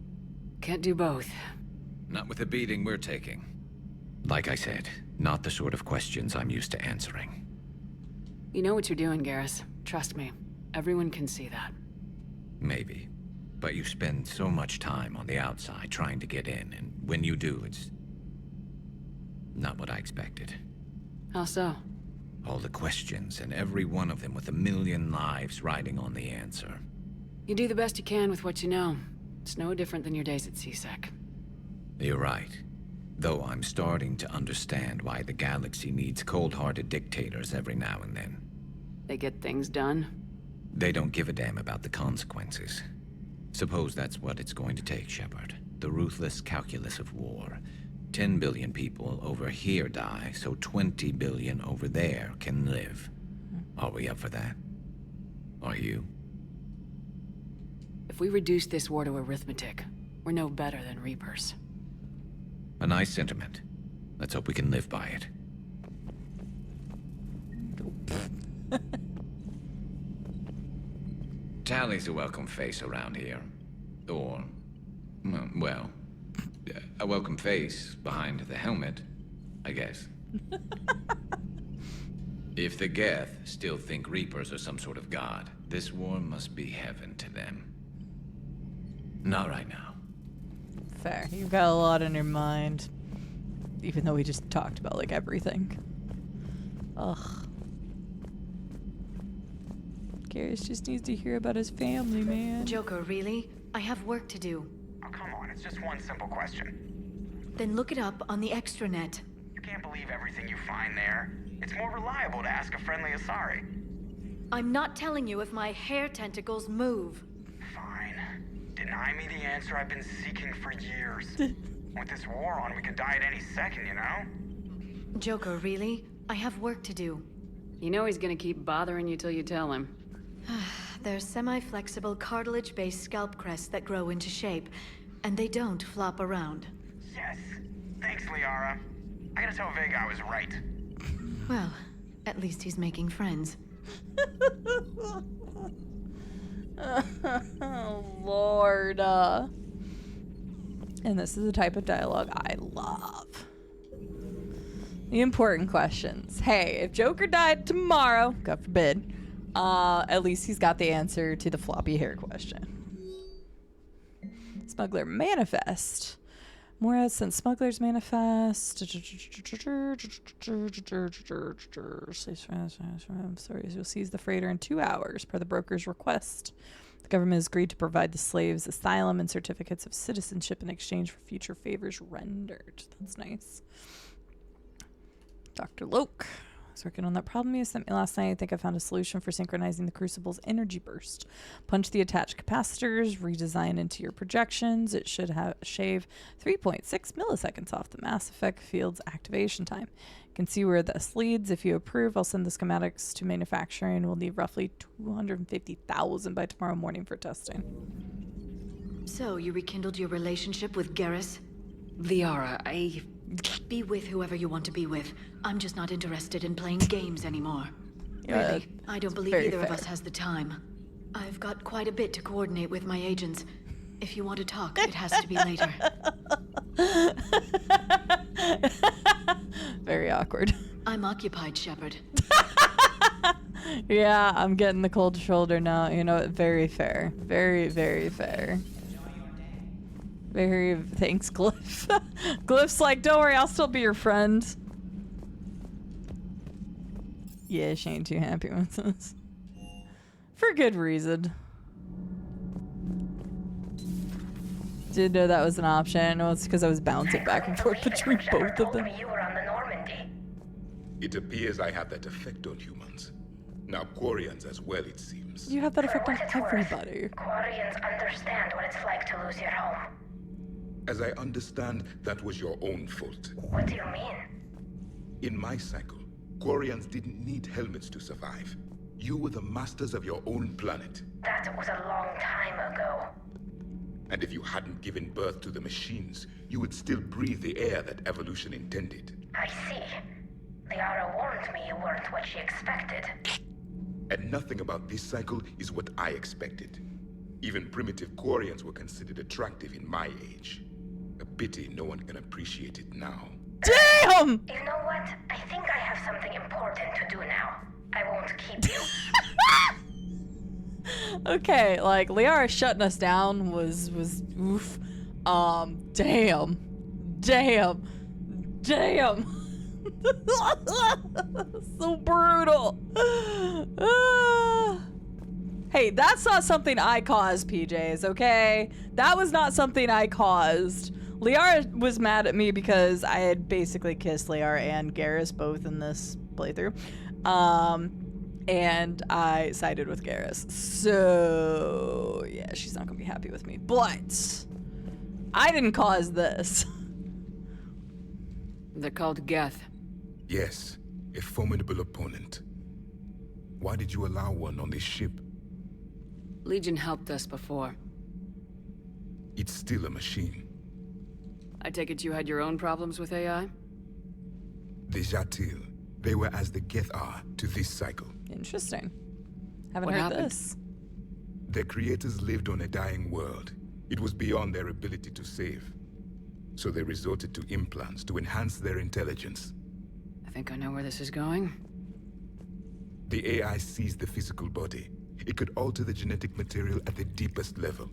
[SPEAKER 3] Can't do both.
[SPEAKER 4] Not with the beating we're taking. Like I said, not the sort of questions I'm used to answering.
[SPEAKER 3] You know what you're doing, Garrus. Trust me. Everyone can see that.
[SPEAKER 4] Maybe. But you spend so much time on the outside trying to get in, and when you do, it's not what I expected.
[SPEAKER 3] How so?
[SPEAKER 4] All the questions, and every one of them with a million lives riding on the answer.
[SPEAKER 3] You do the best you can with what you know. It's no different than your days at CSEC.
[SPEAKER 4] You're right. Though I'm starting to understand why the galaxy needs cold-hearted dictators every now and then.
[SPEAKER 3] They get things done.
[SPEAKER 4] They don't give a damn about the consequences. Suppose that's what it's going to take, Shepard. The ruthless calculus of war. 10 billion people over here die, so 20 billion over there can live. Are we up for that? Are you?
[SPEAKER 3] If we reduce this war to arithmetic, we're no better than Reapers.
[SPEAKER 4] A nice sentiment. Let's hope we can live by it. Tally's a welcome face around here. Or, well, a welcome face behind the helmet, I guess. If the Geth still think Reapers are some sort of god, this war must be heaven to them. Not right now.
[SPEAKER 1] Fair. You've got a lot on your mind. Even though we just talked about, like, everything. Ugh. Garrus just needs to hear about his family, man.
[SPEAKER 16] Joker, really? I have work to do.
[SPEAKER 11] Oh, come on, it's just one simple question.
[SPEAKER 16] Then look it up on the extranet.
[SPEAKER 11] You can't believe everything you find there. It's more reliable to ask a friendly Asari.
[SPEAKER 16] I'm not telling you if my hair tentacles move.
[SPEAKER 11] Fine. Deny me the answer I've been seeking for years. With this war on, we could die at any second, you know?
[SPEAKER 16] Joker, really? I have work to do.
[SPEAKER 3] You know he's gonna keep bothering you till you tell him.
[SPEAKER 16] They're semi-flexible cartilage-based scalp crests that grow into shape, and they don't flop around.
[SPEAKER 11] Yes. Thanks, Liara. I gotta tell Vega I was right.
[SPEAKER 16] Well, at least he's making friends.
[SPEAKER 1] Oh, Lord. And this is the type of dialogue I love. The important questions. Hey, if Joker died tomorrow, God forbid, at least he's got the answer to the floppy hair question. Smuggler manifest. More since Smuggler's manifest. Sorry, you'll seize the freighter in 2 hours per the broker's request. The Government has agreed to provide the slaves asylum and certificates of citizenship in exchange for future favors rendered. That's nice. Dr. Loke. I was working on that problem you sent me last night. I think I found a solution for synchronizing the crucible's energy burst. Punch the attached capacitors, redesign into your projections. It should shave 3.6 milliseconds off the Mass Effect field's activation time. You can see where this leads. If you approve, I'll send the schematics to manufacturing. We'll need roughly 250,000 by tomorrow morning for testing.
[SPEAKER 16] So, you rekindled your relationship with Garrus?
[SPEAKER 3] Liara,
[SPEAKER 16] Be with whoever you want to be with. I'm just not interested in playing games anymore.
[SPEAKER 1] Yeah,
[SPEAKER 16] Really, I don't believe either of us has the time. I've got quite a bit to coordinate with my agents. If you want to talk, it has to be later.
[SPEAKER 1] Very awkward.
[SPEAKER 16] I'm occupied, Shepard.
[SPEAKER 1] Yeah, I'm getting the cold shoulder now. You know, very fair. Very, very fair. Very, thanks, Glyph. Glyph's like, don't worry, I'll still be your friend. Yeah, she ain't too happy with this. For good reason. Didn't know that was an option. Well, it's because I was bouncing back and forth between both of them.
[SPEAKER 22] You were on the Normandy.
[SPEAKER 9] It appears I have that effect on humans. Now Quarians as well, it seems.
[SPEAKER 1] You have that effect on everybody.
[SPEAKER 22] Quarians understand what it's like to lose your home.
[SPEAKER 9] As I understand, that was your own fault.
[SPEAKER 22] What do you mean?
[SPEAKER 9] In my cycle, Quarians didn't need helmets to survive. You were the masters of your own planet.
[SPEAKER 22] That was a long time ago.
[SPEAKER 9] And if you hadn't given birth to the machines, you would still breathe the air that evolution intended.
[SPEAKER 22] I see. Liara warned me you weren't what she expected.
[SPEAKER 9] And nothing about this cycle is what I expected. Even primitive Quarians were considered attractive in my age. A pity no one can appreciate it now.
[SPEAKER 1] Damn!
[SPEAKER 22] You know what? I think I have something important to do now. I won't keep you.
[SPEAKER 1] Okay, like, Liara shutting us down was oof. Damn. So brutal. Hey, that's not something I caused, PJs, okay? That was not something I caused. Liara was mad at me because I had basically kissed Liara and Garrus both in this playthrough. And I sided with Garrus. So, yeah, she's not gonna be happy with me. But I didn't cause this.
[SPEAKER 3] They're called Geth.
[SPEAKER 9] Yes, a formidable opponent. Why did you allow one on this ship?
[SPEAKER 3] Legion helped us before.
[SPEAKER 9] It's still a machine.
[SPEAKER 3] I take it you had your own problems with AI?
[SPEAKER 9] The Jatil, they were as the Geth are to this cycle.
[SPEAKER 1] Interesting. Haven't
[SPEAKER 3] What
[SPEAKER 1] heard
[SPEAKER 3] happened?
[SPEAKER 1] this.
[SPEAKER 9] Their creators lived on a dying world. It was beyond their ability to save. So they resorted to implants to enhance their intelligence.
[SPEAKER 3] I think I know where this is going.
[SPEAKER 9] The AI seized the physical body. It could alter the genetic material at the deepest level.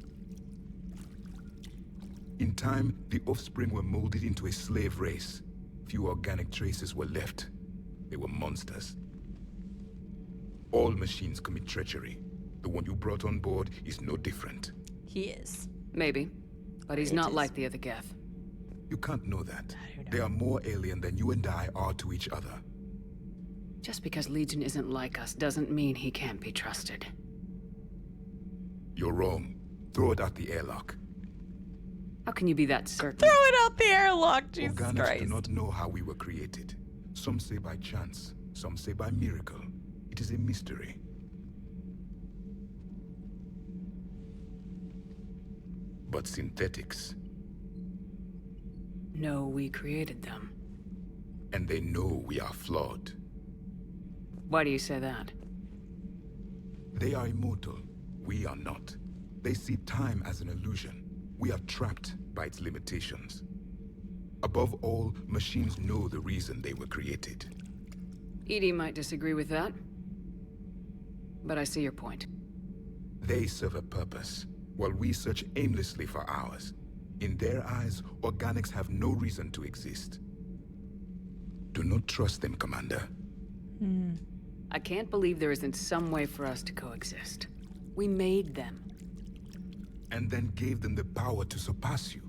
[SPEAKER 9] In time, the offspring were molded into a slave race. Few organic traces were left. They were monsters. All machines commit treachery. The one you brought on board is no different.
[SPEAKER 1] He is.
[SPEAKER 3] Maybe. But he's not like the other Geth.
[SPEAKER 9] You can't know that. They are more alien than you and I are to each other.
[SPEAKER 3] Just because Legion isn't like us doesn't mean he can't be trusted.
[SPEAKER 9] You're wrong. Throw it out the airlock.
[SPEAKER 3] How can you be that certain?
[SPEAKER 1] Throw it out the airlock, Jesus
[SPEAKER 9] Organics
[SPEAKER 1] Christ.
[SPEAKER 9] do not know how we were created. Some say by chance, some say by miracle. It is a mystery. But synthetics,
[SPEAKER 3] No, we created them.
[SPEAKER 9] and they know we are flawed.
[SPEAKER 3] Why do you say that?
[SPEAKER 9] They are immortal. We are not. They see time as an illusion. We are trapped by its limitations. Above all, machines know the reason they were created.
[SPEAKER 3] Edie might disagree with that. But I see your point.
[SPEAKER 9] They serve a purpose, while we search aimlessly for ours. In their eyes, organics have no reason to exist. Do not trust them, Commander.
[SPEAKER 3] I can't believe there isn't some way for us to coexist. We made them.
[SPEAKER 9] and then gave them the power to surpass you.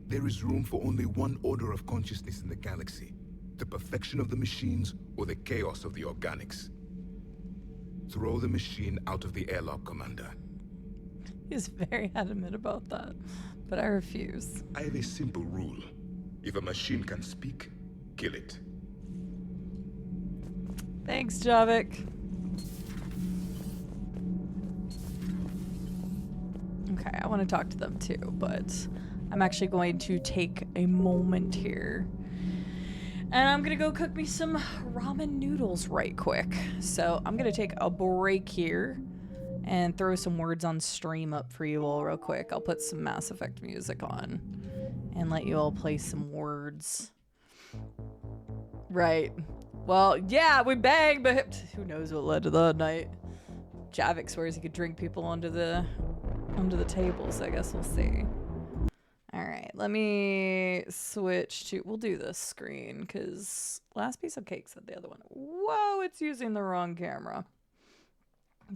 [SPEAKER 9] There is room for only one order of consciousness in the galaxy: the perfection of the machines or the chaos of the organics. Throw the machine out of the airlock, Commander.
[SPEAKER 1] He's very adamant about that, but I refuse.
[SPEAKER 9] I have a simple rule. If a machine can speak, kill it.
[SPEAKER 1] Thanks, Javik. Okay, I want to talk to them too, but I'm actually going to take a moment here. And I'm going to go cook me some ramen noodles right quick. So I'm going to take a break here and throw some words on stream up for you all real quick. I'll put some Mass Effect music on and let you all play some words. Right. Well, yeah, we banged, but who knows what led to that night. Javik swears he could drink people onto the tables. I guess we'll see. All right, let me switch to, we'll do this screen because last piece of cake said the other one. Whoa, it's using the wrong camera.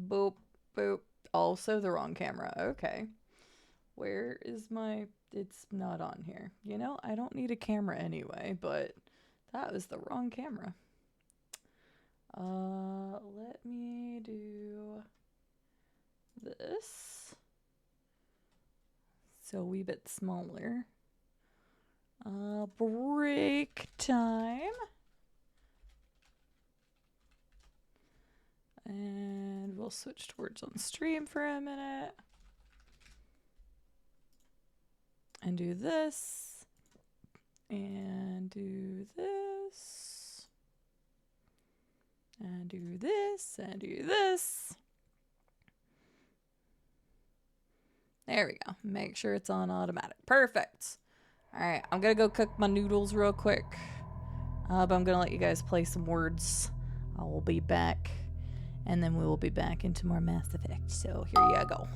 [SPEAKER 1] Boop, boop. Also the wrong camera. Okay. Where is my, it's not on here. You know, I don't need a camera anyway, but that was the wrong camera. Let me do this. So a wee bit smaller. Break time. And we'll switch to words on stream for a minute. And do this. And do this. And do this. And do this. There we go. Make sure it's on automatic. Perfect. All right, I'm going to go cook my noodles real quick. But I'm going to let you guys play some words. I will be back. And then we will be back into more Mass Effect. So here you go.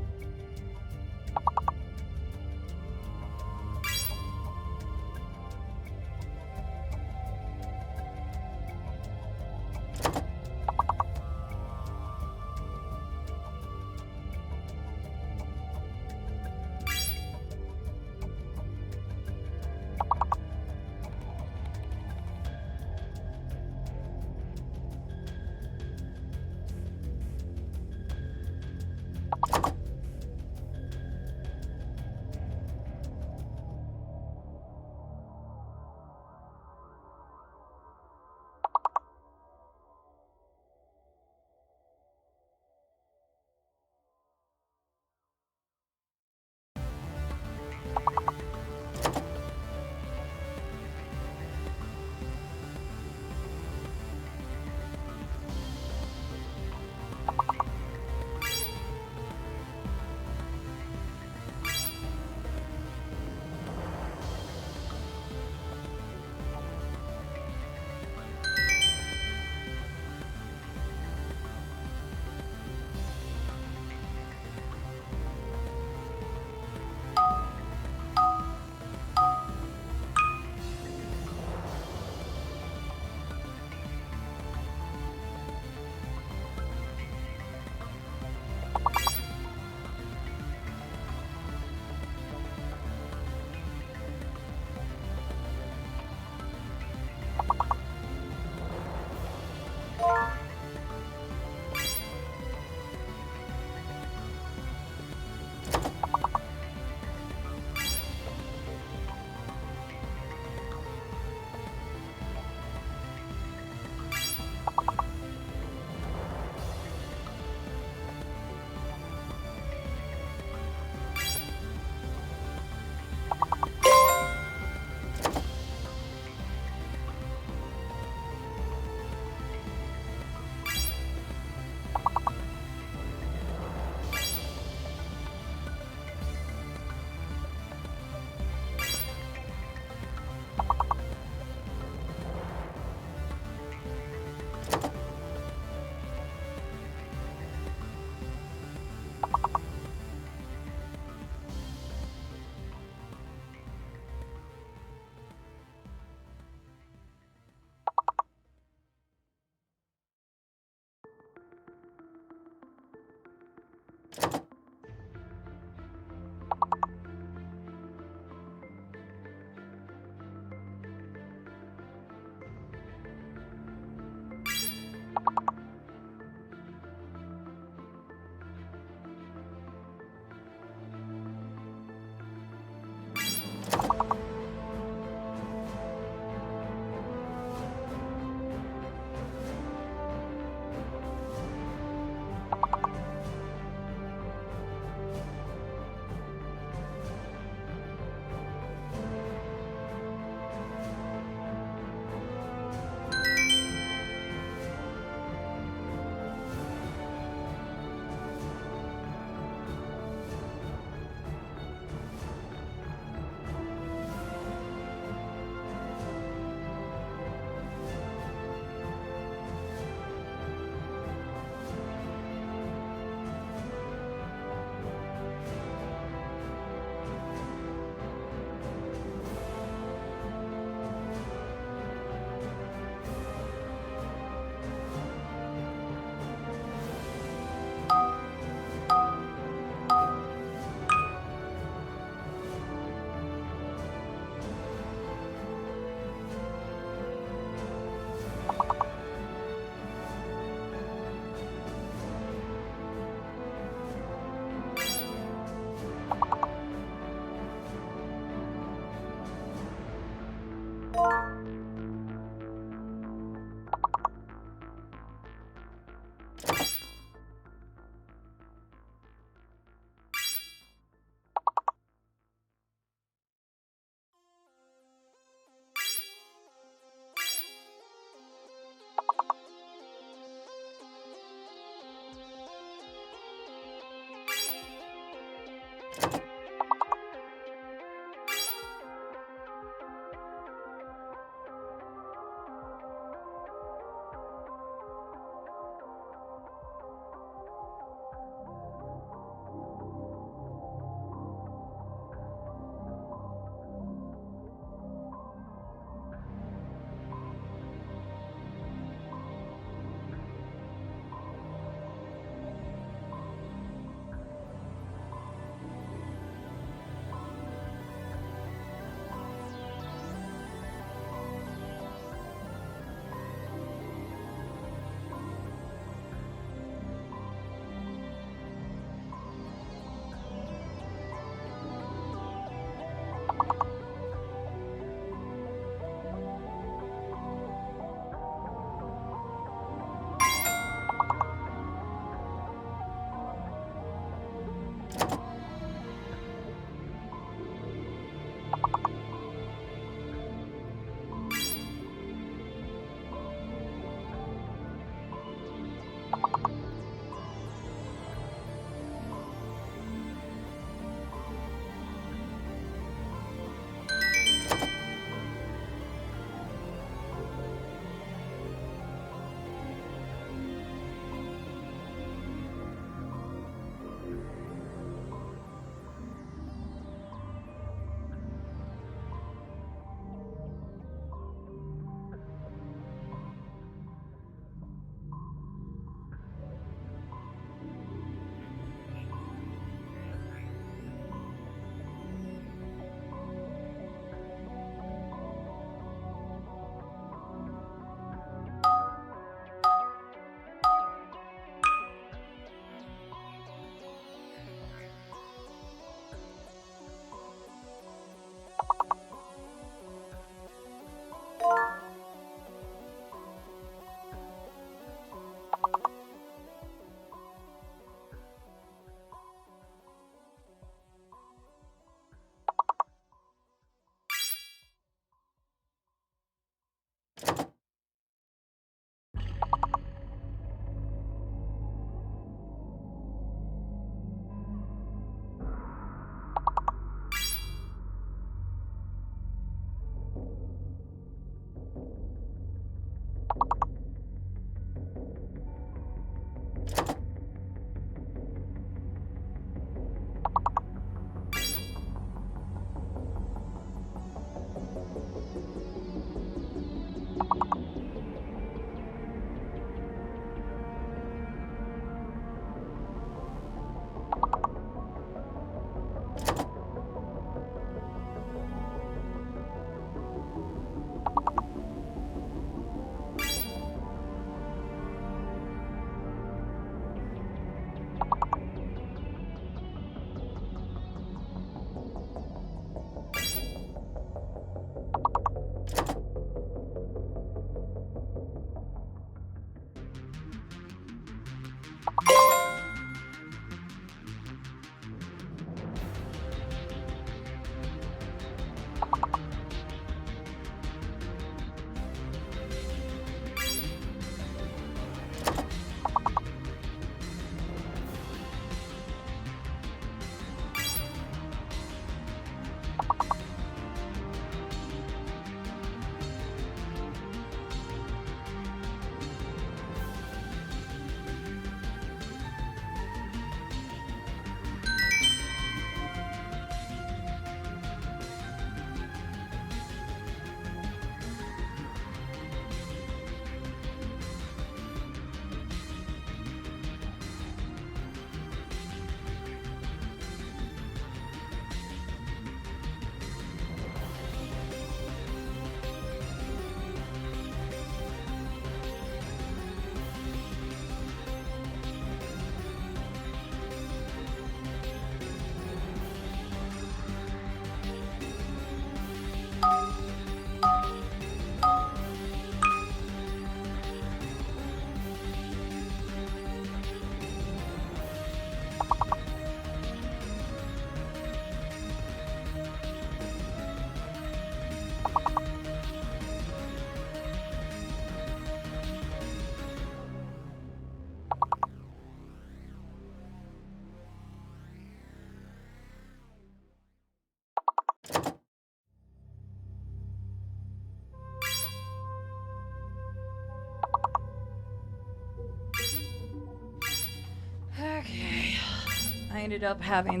[SPEAKER 1] ended up having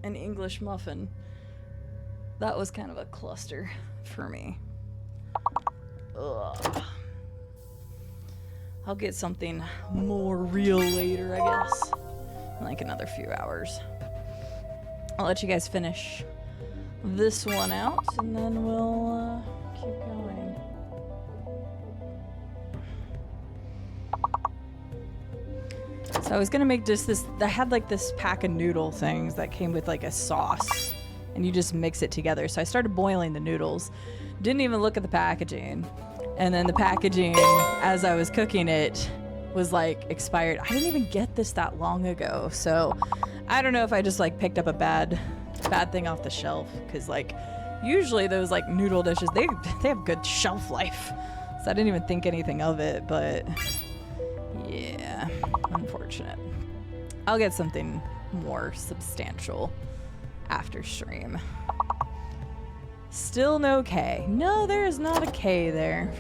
[SPEAKER 1] an English muffin. That was kind of a cluster for me. Ugh. I'll get something more real later, I guess. In like another few hours. I'll let you guys finish this one out, and then we'll keep going. So I was gonna make just this. I had like this pack of noodle things that came with like a sauce, and you just mix it together. So I started boiling the noodles. Didn't even look at the packaging, and then the packaging, as I was cooking it, was like expired. I didn't even get this that long ago, so I don't know if I just like picked up a bad thing off the shelf, because like usually those like noodle dishes, they have good shelf life, so I didn't even think anything of it. But yeah, unfortunate. I'll get something more substantial after stream. Still no K. No, there is not a K there.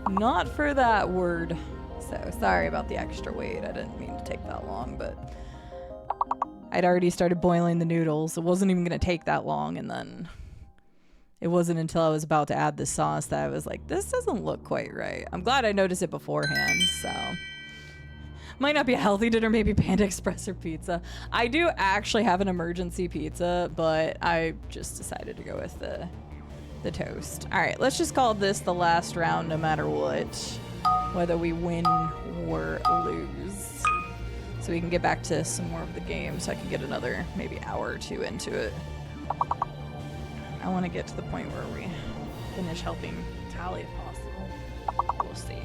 [SPEAKER 1] Not for that word. So sorry about the extra wait. I didn't mean to take that long, but I'd already started boiling the noodles. It wasn't even going to take that long, and then it wasn't until I was about to add the sauce that I was like, this doesn't look quite right. I'm glad I noticed it beforehand, so. Might not be a healthy dinner, maybe Panda Express or pizza. I do actually have an emergency pizza, but I just decided to go with the toast. All right, let's just call this the last round no matter what, whether we win or lose. So we can get back to some more of the game, so I can get another maybe hour or two into it. I want to get to the point where we finish helping Tally if possible. We'll see.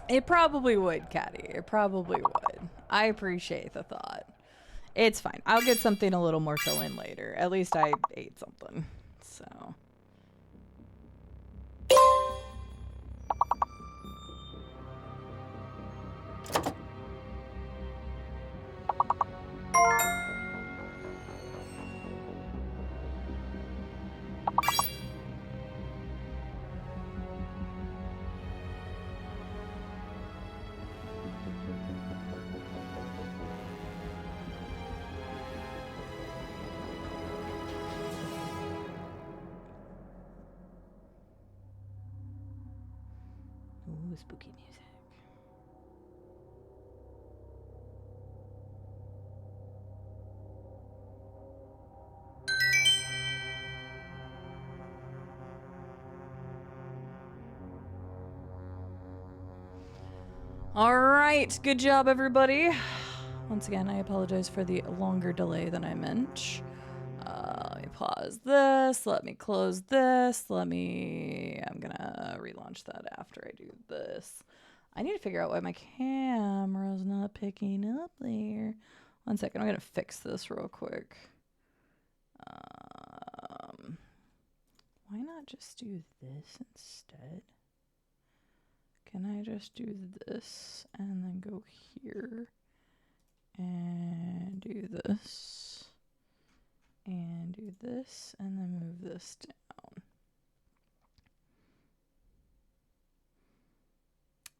[SPEAKER 1] It probably would, Caddy. It probably would. I appreciate the thought. It's fine. I'll get something a little more filling later. At least I ate something. So. Ooh, spooky music. All right, good job, everybody. Once again, I apologize for the longer delay than I meant. Let me pause this. Let me close this. I'm gonna relaunch that after I do this. I need to figure out why my camera's not picking up there. One second, I'm gonna fix this real quick. Why not just do this instead? Can I just do this and then go here and do this and do this and then move this down?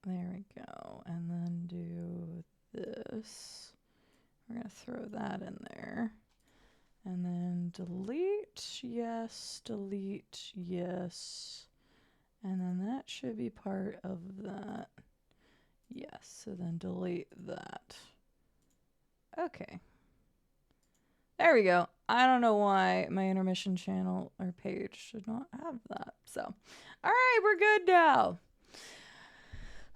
[SPEAKER 1] There we go. And then do this We're going to throw that in there. And then delete, yes, delete, yes. And then that should be part of that. Yes, so then delete that. Okay. There we go. I don't know why my intermission channel or page should not have that. So, all right, we're good now.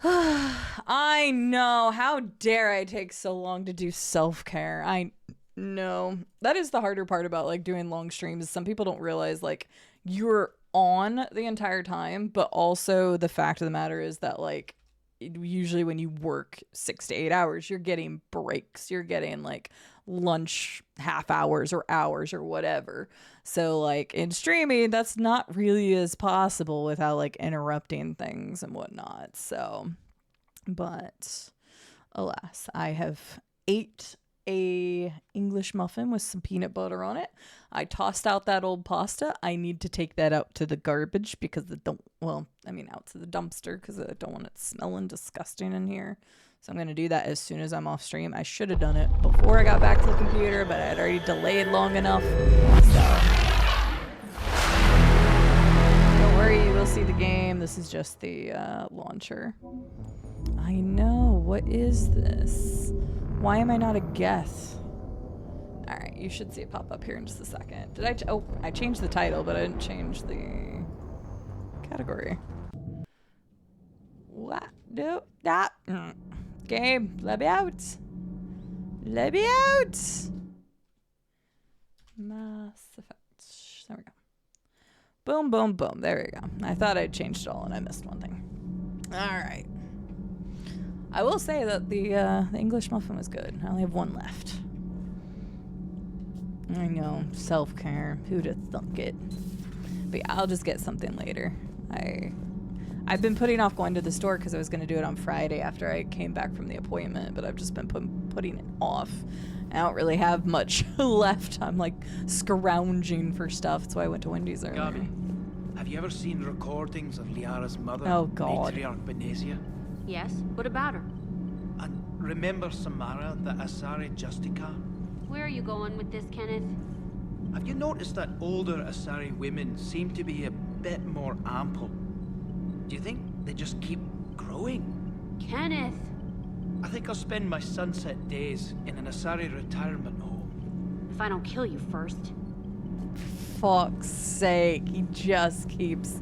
[SPEAKER 1] I know. How dare I take so long to do self-care? I know. That is the harder part about like doing long streams. Some people don't realize like you're on the entire time, but also the fact of the matter is that like usually when you work 6 to 8 hours, you're getting breaks. You're getting like lunch half hours or hours or whatever. So like in streaming, that's not really as possible without like interrupting things and whatnot. So, but alas, I have ate a English muffin with some peanut butter on it. I tossed out that old pasta. I need to take that out to the garbage because out to the dumpster because I don't want it smelling disgusting in here. So I'm going to do that as soon as I'm off stream. I should have done it before I got back to the computer, but I had already delayed long enough. So don't worry, you will see the game. This is just the launcher. I know. What is this? Why am I not a Geth? All right, you should see it pop up here in just a second. Did I? I changed the title, but I didn't change the category. What? No, that. Game, let me out. Let me out. Mass Effect. There we go. Boom, boom, boom. There we go. I thought I'd changed it all and I missed one thing. All right. I will say that the English muffin was good. I only have one left. I know, self-care. Who'd have thunk it? But yeah, I'll just get something later. I've been putting off going to the store because I was going to do it on Friday after I came back from the appointment, but I've just been putting it off. I don't really have much left. I'm like scrounging for stuff. That's why I went to Wendy's earlier.
[SPEAKER 13] Gabi, have you ever seen recordings of Liara's mother,
[SPEAKER 1] oh, God.
[SPEAKER 13] Matriarch Benesia?
[SPEAKER 12] Yes? What about her?
[SPEAKER 13] And remember Samara, the Asari Justica?
[SPEAKER 12] Where are you going with this, Kenneth?
[SPEAKER 13] Have you noticed that older Asari women seem to be a bit more ample? Do you think they just keep growing?
[SPEAKER 12] Kenneth!
[SPEAKER 13] I think I'll spend my sunset days in an Asari retirement home.
[SPEAKER 12] If I don't kill you first.
[SPEAKER 1] Fuck's sake, he just keeps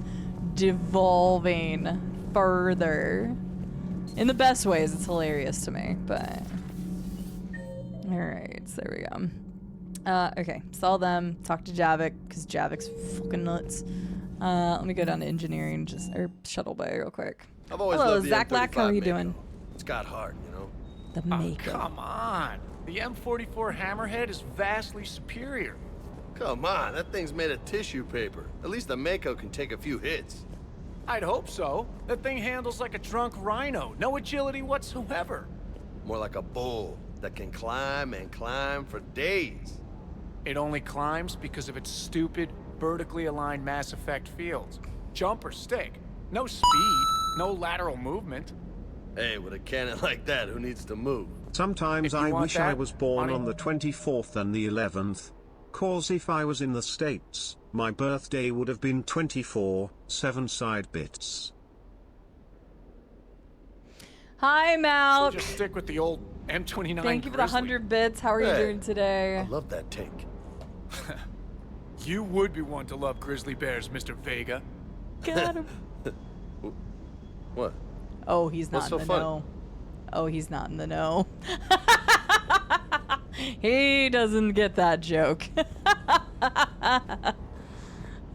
[SPEAKER 1] devolving further. In the best ways, it's hilarious to me, but... Alright, so there we go. Okay, saw them, talked to Javik, because Javik's fucking nuts. Let me go down to engineering, or shuttle bay real quick.
[SPEAKER 17] I've always
[SPEAKER 1] Hello,
[SPEAKER 17] loved the
[SPEAKER 1] Zach Lack, how are you
[SPEAKER 17] M35
[SPEAKER 1] doing?
[SPEAKER 17] It's got heart, you know?
[SPEAKER 1] The Mako.
[SPEAKER 18] Come on! The M44 Hammerhead is vastly superior.
[SPEAKER 17] Come on, that thing's made of tissue paper. At least the Mako can take a few hits.
[SPEAKER 18] I'd hope so. That thing handles like a drunk rhino. No agility whatsoever.
[SPEAKER 17] More like a bull that can climb and climb for days.
[SPEAKER 18] It only climbs because of its stupid, vertically aligned Mass Effect fields. Jump or stick. No speed, no lateral movement.
[SPEAKER 17] Hey, with a cannon like that, who needs to move?
[SPEAKER 23] Sometimes I wish I was born on the 24th and the 11th. Cause if I was in the States, my birthday would have been 24, 7 side bits.
[SPEAKER 1] Hi, Mal.
[SPEAKER 18] Just stick with the old M29
[SPEAKER 1] Thank you for the 100 bits. How are you doing today?
[SPEAKER 17] I love that tank.
[SPEAKER 18] You would be one to love grizzly bears, Mr. Vega.
[SPEAKER 1] Got him.
[SPEAKER 17] What?
[SPEAKER 1] Oh, he's not
[SPEAKER 17] What's
[SPEAKER 1] in
[SPEAKER 17] so
[SPEAKER 1] the
[SPEAKER 17] funny?
[SPEAKER 1] know. Oh, he's not in the know. He doesn't get that joke.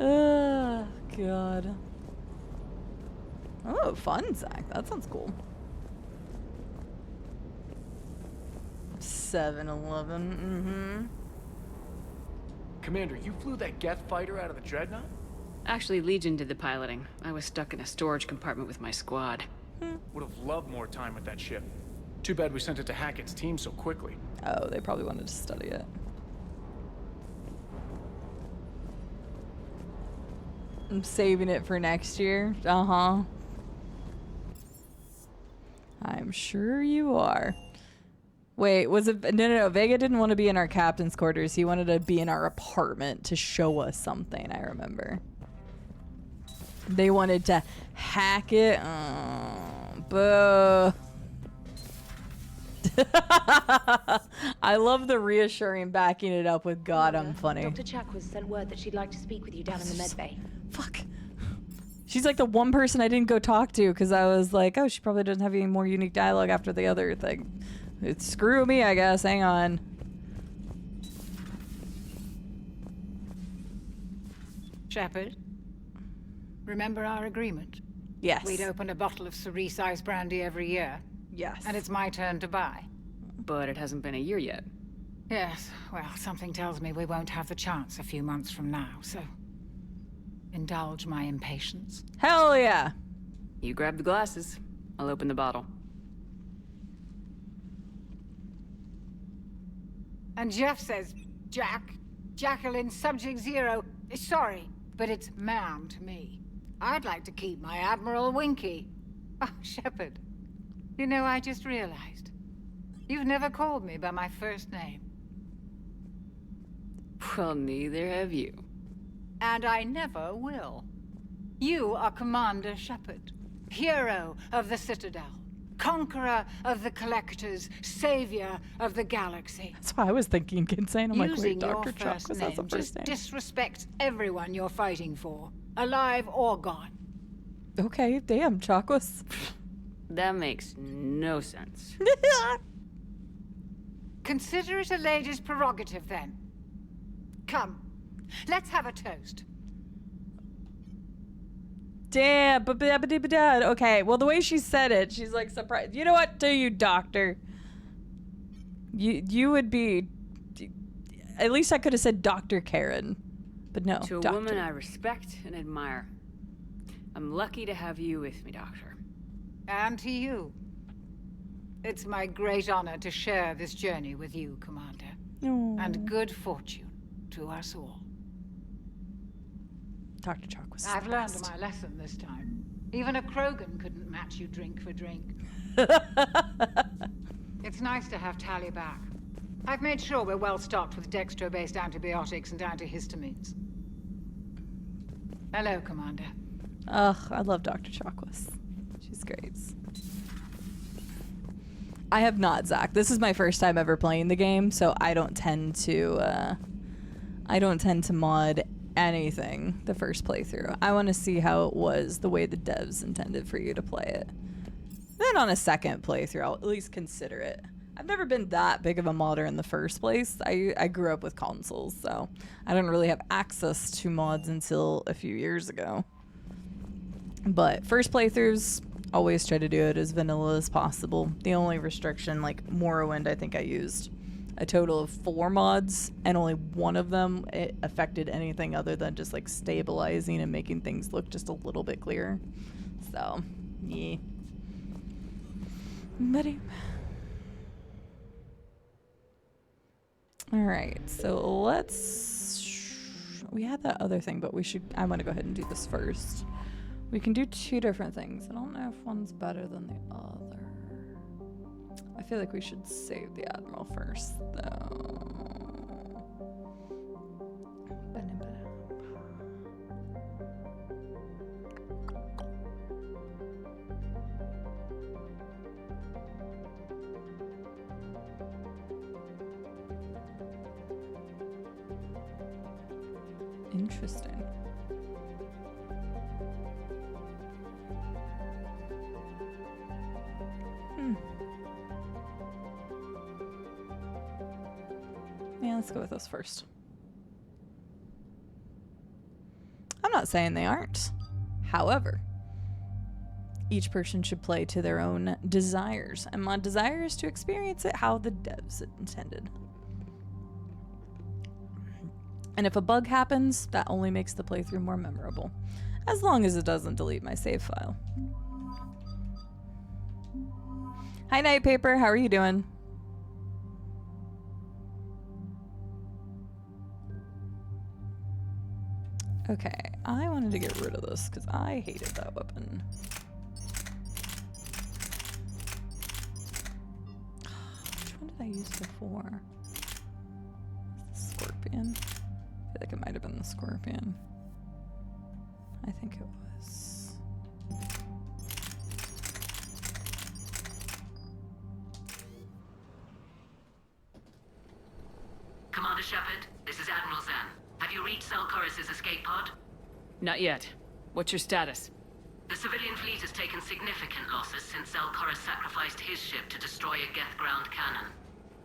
[SPEAKER 1] Oh, God. Oh, fun, Zach. That sounds cool. 7-Eleven,
[SPEAKER 18] Commander, you flew that Geth fighter out of the Dreadnought?
[SPEAKER 3] Actually, Legion did the piloting. I was stuck in a storage compartment with my squad.
[SPEAKER 18] Would have loved more time with that ship. Too bad we sent it to Hackett's team so quickly.
[SPEAKER 1] Oh, they probably wanted to study it. I'm saving it for next year. Uh-huh. I'm sure you are. Wait, was it? No. Vega didn't want to be in our captain's quarters. He wanted to be in our apartment to show us something, I remember. They wanted to hack it. Boo. I love the reassuring backing it up with God, I'm funny.
[SPEAKER 15] Dr. Chakwas sent word that she'd like to speak with you down in the med bay.
[SPEAKER 1] Fuck. She's like the one person I didn't go talk to because I was like, oh, she probably doesn't have any more unique dialogue after the other thing. It's screw me, I guess. Hang on.
[SPEAKER 5] Shepard, remember our agreement?
[SPEAKER 1] Yes.
[SPEAKER 5] We'd open a bottle of cerise ice brandy every year.
[SPEAKER 1] Yes.
[SPEAKER 5] And it's my turn to buy.
[SPEAKER 3] But it hasn't been a year yet.
[SPEAKER 5] Yes, well, something tells me we won't have the chance a few months from now, so... indulge my impatience.
[SPEAKER 1] Hell yeah!
[SPEAKER 3] You grab the glasses. I'll open the bottle.
[SPEAKER 5] And Jeff says, Jacqueline, Subject Zero, sorry, but it's ma'am to me. I'd like to keep my Admiral Winky. Oh, Shepard, you know, I just realized. You've never called me by my first name.
[SPEAKER 3] Well, neither have you.
[SPEAKER 5] And I never will. You are Commander Shepard, hero of the Citadel, conqueror of the Collectors, savior of the galaxy.
[SPEAKER 1] That's why I was thinking insane. I'm like, wait,
[SPEAKER 5] Using
[SPEAKER 1] Dr.
[SPEAKER 5] your
[SPEAKER 1] Chuck was
[SPEAKER 5] first
[SPEAKER 1] the
[SPEAKER 5] name
[SPEAKER 1] first
[SPEAKER 5] just
[SPEAKER 1] name.
[SPEAKER 5] disrespects everyone you're fighting for, alive or gone.
[SPEAKER 1] Okay, damn, Chakwas.
[SPEAKER 3] That makes no sense.
[SPEAKER 5] Consider it a lady's prerogative, then. Come, let's have a toast.
[SPEAKER 1] Damn, but okay. Well, the way she said it, she's like surprised. You know what? To you, Doctor. You would be. At least I could have said Dr. Karen, but no.
[SPEAKER 3] To a
[SPEAKER 1] Doctor.
[SPEAKER 3] woman I respect and admire. I'm lucky to have you with me, Doctor.
[SPEAKER 5] And to you. It's my great honor to share this journey with you, Commander.
[SPEAKER 1] Aww.
[SPEAKER 5] And good fortune to us all.
[SPEAKER 1] Dr. Chuck was
[SPEAKER 5] I've learned my lesson this time. Even a Krogan couldn't match you drink for drink. It's nice to have Tali back. I've made sure we're well stocked with dextro-based antibiotics and antihistamines. Hello, Commander.
[SPEAKER 1] Ugh, I love Dr. Chakwas. She's great. I have not, Zach. This is my first time ever playing the game, so I don't tend to mod anything the first playthrough. I want to see how it was the way the devs intended for you to play it. Then on a second playthrough, I'll at least consider it. I've never been that big of a modder in the first place. I grew up with consoles, so I didn't really have access to mods until a few years ago. But first playthroughs, always try to do it as vanilla as possible. The only restriction, like Morrowind, I think I used a total of 4 mods, and only one of them it affected anything other than just like stabilizing and making things look just a little bit clearer. So, yeah. Buddy. All right, so we had that other thing, but I want to go ahead and do this first. We can do 2 different things. I don't know if one's better than the other. I feel like we should save the Admiral first, though. Interesting. Yeah, let's go with those first. I'm not saying they aren't. However, each person should play to their own desires, and my desire is to experience it how the devs intended. And if a bug happens, that only makes the playthrough more memorable, as long as it doesn't delete my save file. Hi, Night Paper. How are you doing? Okay, I wanted to get rid of this because I hated that weapon. Which one did I I used before? The scorpion. I feel like it might have been the scorpion. I think it was.
[SPEAKER 8] Commander Shepard, this is Admiral Zen. Have you reached Salcoris' escape pod?
[SPEAKER 3] Not yet. What's your status?
[SPEAKER 8] The civilian fleet has taken significant losses since Salcoris sacrificed his ship to destroy a Geth ground cannon.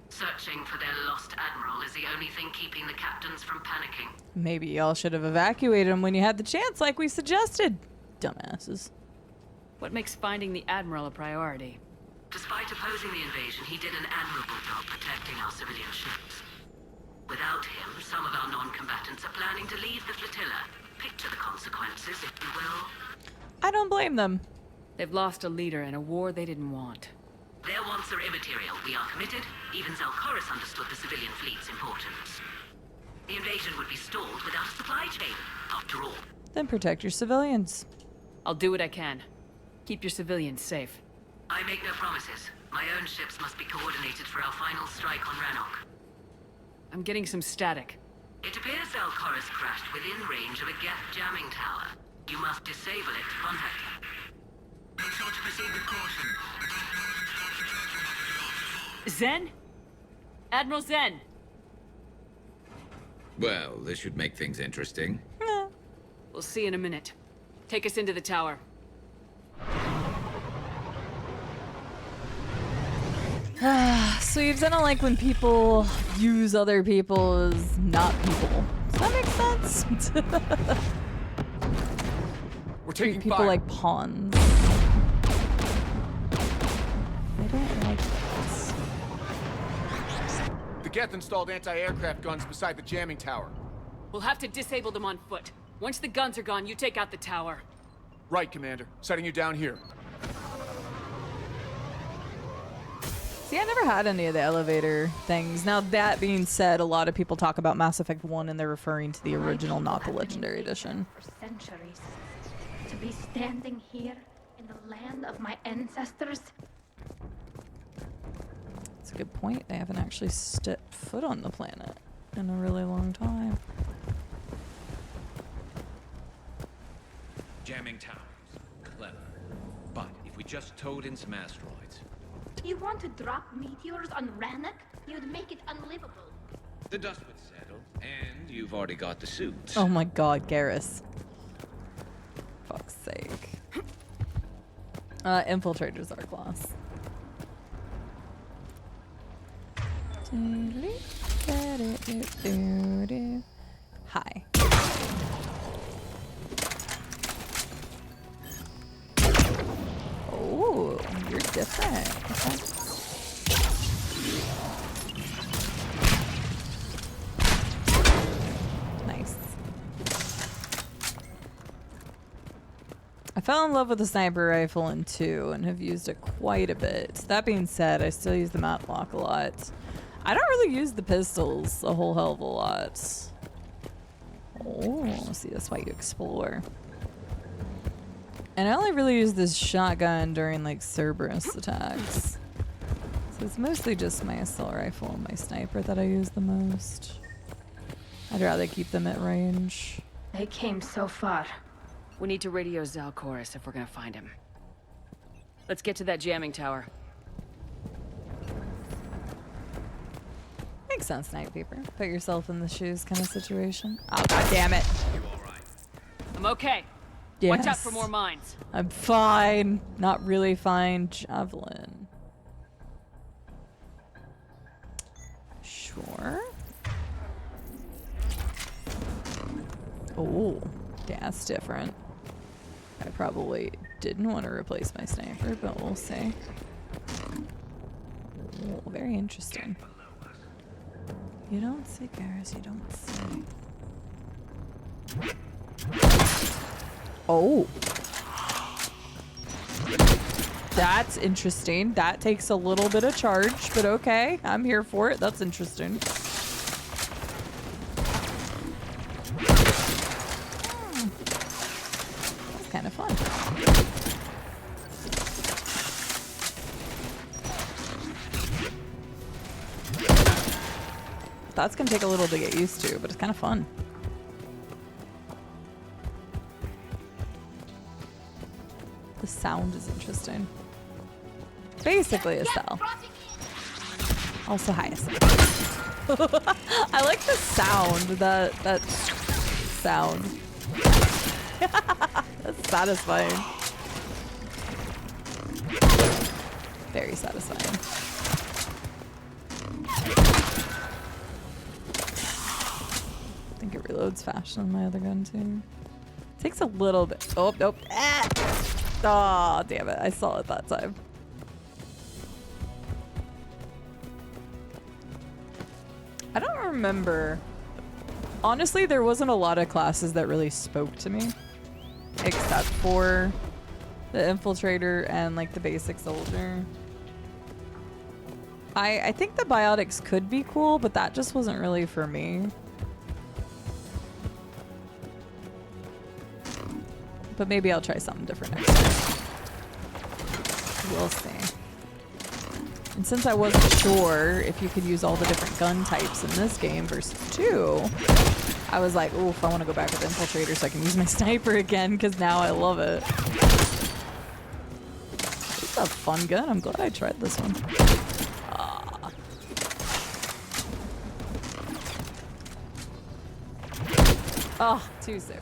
[SPEAKER 8] Searching for their lost admiral is the only thing keeping the captains from panicking.
[SPEAKER 1] Maybe y'all should have evacuated him when you had the chance, like we suggested. Dumbasses.
[SPEAKER 3] What makes finding the Admiral a priority?
[SPEAKER 8] Despite opposing the invasion, he did an admirable job protecting our civilian ships. Without him, some of our non-combatants are planning to leave the flotilla. Picture the consequences, if you will.
[SPEAKER 1] I don't blame them.
[SPEAKER 3] They've lost a leader in a war they didn't want.
[SPEAKER 8] Their wants are immaterial. We are committed. Even Zalcoris understood the civilian fleet's importance. The invasion would be stalled without a supply chain, after all.
[SPEAKER 1] Then protect your civilians.
[SPEAKER 3] I'll do what I can. Keep your civilians safe.
[SPEAKER 8] I make no promises. My own ships must be coordinated for our final strike on Rannoch.
[SPEAKER 3] I'm getting some static.
[SPEAKER 8] It appears Zalcoris crashed within range of a Geth jamming tower. You must disable it to contact him. Make sure to proceed with caution.
[SPEAKER 3] Zen? Admiral Zen!
[SPEAKER 4] Well, this should make things interesting.
[SPEAKER 3] We'll see in a minute. Take us into the tower.
[SPEAKER 1] Sleeves, I don't like when people use other people as not people. Does that make sense?
[SPEAKER 18] We're taking
[SPEAKER 1] people
[SPEAKER 18] fire.
[SPEAKER 1] like pawns. I don't like this.
[SPEAKER 18] The Geth installed anti-aircraft guns beside the jamming tower.
[SPEAKER 3] We'll have to disable them on foot. Once the guns are gone, you take out the tower.
[SPEAKER 18] Right, Commander. Setting you down here.
[SPEAKER 1] See, I never had any of the elevator things. Now, that being said, a lot of people talk about Mass Effect 1 and they're referring to the original, not the Legendary Edition.
[SPEAKER 24] For centuries. To be standing here in the land of my ancestors.
[SPEAKER 1] That's a good point. They haven't actually stepped foot on the planet in a really long time.
[SPEAKER 4] Jamming towers. Clever. But if we just towed in some asteroids.
[SPEAKER 24] You want to drop meteors on Rannoch? You'd make it unlivable.
[SPEAKER 4] The dust would settle, and you've already got the suits.
[SPEAKER 1] Oh my god, Garrus. Fuck's sake. Infiltrators are class. Hi. Oh, you're different. Okay. Nice. I fell in love with the sniper rifle in 2 and have used it quite a bit. That being said, I still use the matlock a lot. I don't really use the pistols a whole hell of a lot. Oh, see, that's why you explore. And I only really use this shotgun during like Cerberus attacks. So it's mostly just my assault rifle and my sniper that I use the most. I'd rather keep them at range.
[SPEAKER 24] They came so far.
[SPEAKER 3] We need to radio Zalcoris if we're gonna find him. Let's get to that jamming tower.
[SPEAKER 1] Makes sense, Night Peeper. Put yourself in the shoes kind of situation. Oh, god damn it.
[SPEAKER 3] I'm okay.
[SPEAKER 1] Yes.
[SPEAKER 3] Watch out for more mines.
[SPEAKER 1] I'm fine. Not really fine. Javelin. Sure. Oh, that's different. I probably didn't want to replace my sniper, but we'll see. Oh, very interesting. You don't see, Garrus, you don't see. Oh. That's interesting. That takes a little bit of charge, but okay. I'm here for it. That's interesting. That's kind of fun. That's gonna take a little to get used to, but it's kind of fun. The sound is interesting. Basically a cell. Also hyacinth. I like the sound, that sound. That's satisfying. Very satisfying. I think it reloads faster than my other gun too. Takes a little bit. Oh, nope. Ah! Oh, damn it. I saw it that time. I don't remember. Honestly, there wasn't a lot of classes that really spoke to me. Except for the infiltrator and like the basic soldier. I think the biotics could be cool, but that just wasn't really for me. But maybe I'll try something different next time. We'll see. And since I wasn't sure if you could use all the different gun types in this game versus 2, I was like, oof, I want to go back with infiltrator so I can use my sniper again, because now I love it. It's a fun gun. I'm glad I tried this one. Oh, too soon.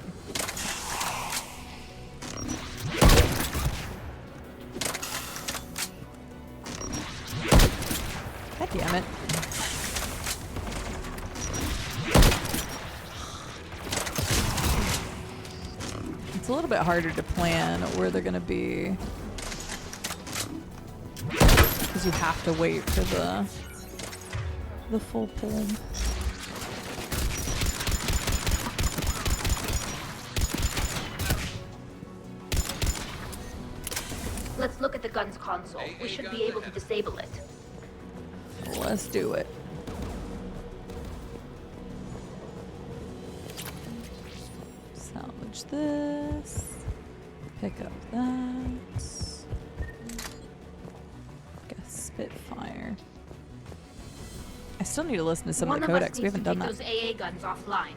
[SPEAKER 1] God damn it. It's a little bit harder to plan where they're gonna be. Because you have to wait for the full pull.
[SPEAKER 24] Let's look at the gun's console. We should be able to disable it.
[SPEAKER 1] Let's do it. Salvage this. Pick up that. Guess Spitfire. I still need to listen to some of the codecs. We haven't done that.
[SPEAKER 24] Those AA guns offline.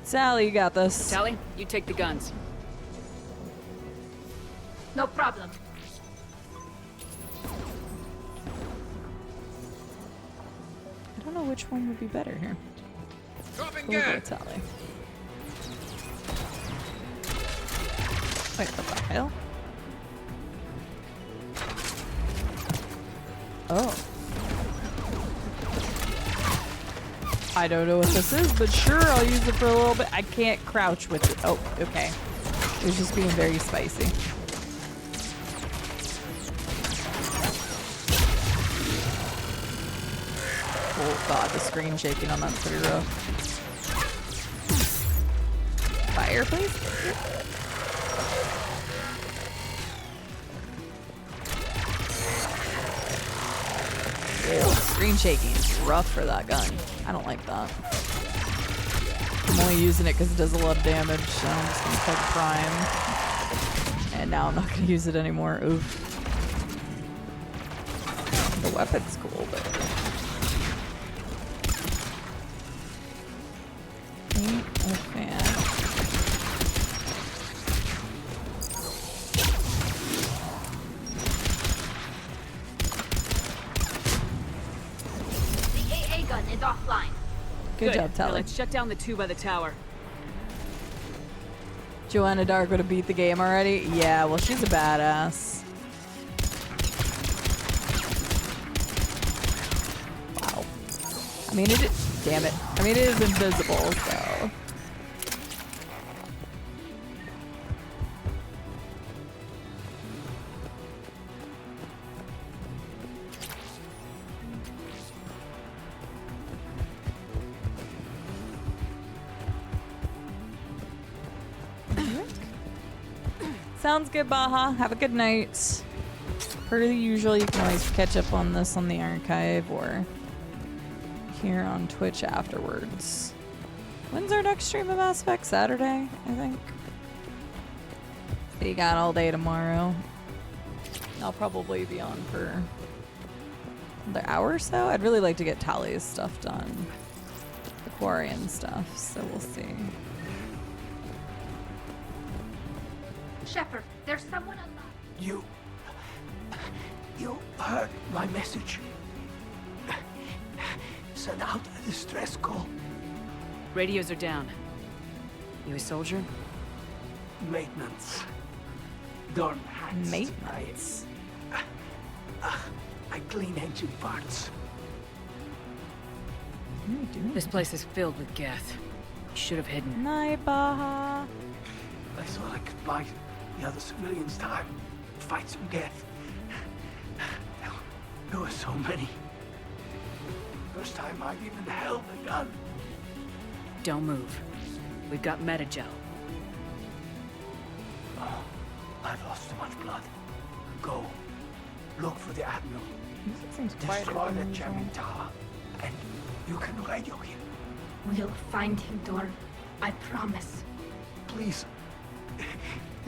[SPEAKER 1] Sally, you got this.
[SPEAKER 3] Sally, you take the guns.
[SPEAKER 24] No problem.
[SPEAKER 1] I don't know which one would be better here. We'll go with Sally. Wait, what the hell? Oh. I don't know what this is, but sure, I'll use it for a little bit. I can't crouch with it. Oh, okay. It was just being very spicy. Oh god, the screen shaking on that's pretty rough. Fire, please. Oh, screen shaking is rough for that gun. I don't like that. I'm only using it because it does a lot of damage, so I'm just gonna play Prime. And now I'm not gonna use it anymore. Oof. The weapon's cool, but ain't a fan.
[SPEAKER 24] The AA gun is offline.
[SPEAKER 1] Good job, Tally.
[SPEAKER 3] Now let's shut down the 2 by the tower.
[SPEAKER 1] Joanna Dark would have beat the game already? Yeah, well, she's a badass. Wow. I mean, it is... Damn it. I mean, it is invisible, so... Sounds good, Baja. Have a good night. Per usual, you can always catch up on this on the archive or here on Twitch afterwards. When's our next stream of Mass Effect? Saturday, I think. So you got all day tomorrow. I'll probably be on for another hour or so. I'd really like to get Tali's stuff done. The quarry and stuff, so we'll see.
[SPEAKER 24] Shepard, there's someone alive.
[SPEAKER 13] You heard my message. Send out a distress call.
[SPEAKER 3] Radios are down. You a soldier?
[SPEAKER 13] Maintenance. Dorn hats.
[SPEAKER 1] Maintenance.
[SPEAKER 13] I clean engine parts.
[SPEAKER 1] What are you doing?
[SPEAKER 3] This place is filled with Geth. You should have hidden.
[SPEAKER 1] Naibaha.
[SPEAKER 13] I thought I could buy the other civilians time. Fight some Geth. There were so many. First time I've even held a gun.
[SPEAKER 3] Don't move. We've got Metagel.
[SPEAKER 13] Oh, I've lost too much blood. Go. Look for the Admiral.
[SPEAKER 1] Seems quieter
[SPEAKER 13] Destroy
[SPEAKER 1] than
[SPEAKER 13] the
[SPEAKER 1] usual.
[SPEAKER 13] jamming tower. And you can radio him.
[SPEAKER 24] We'll find him, Dorn. I promise.
[SPEAKER 13] Please.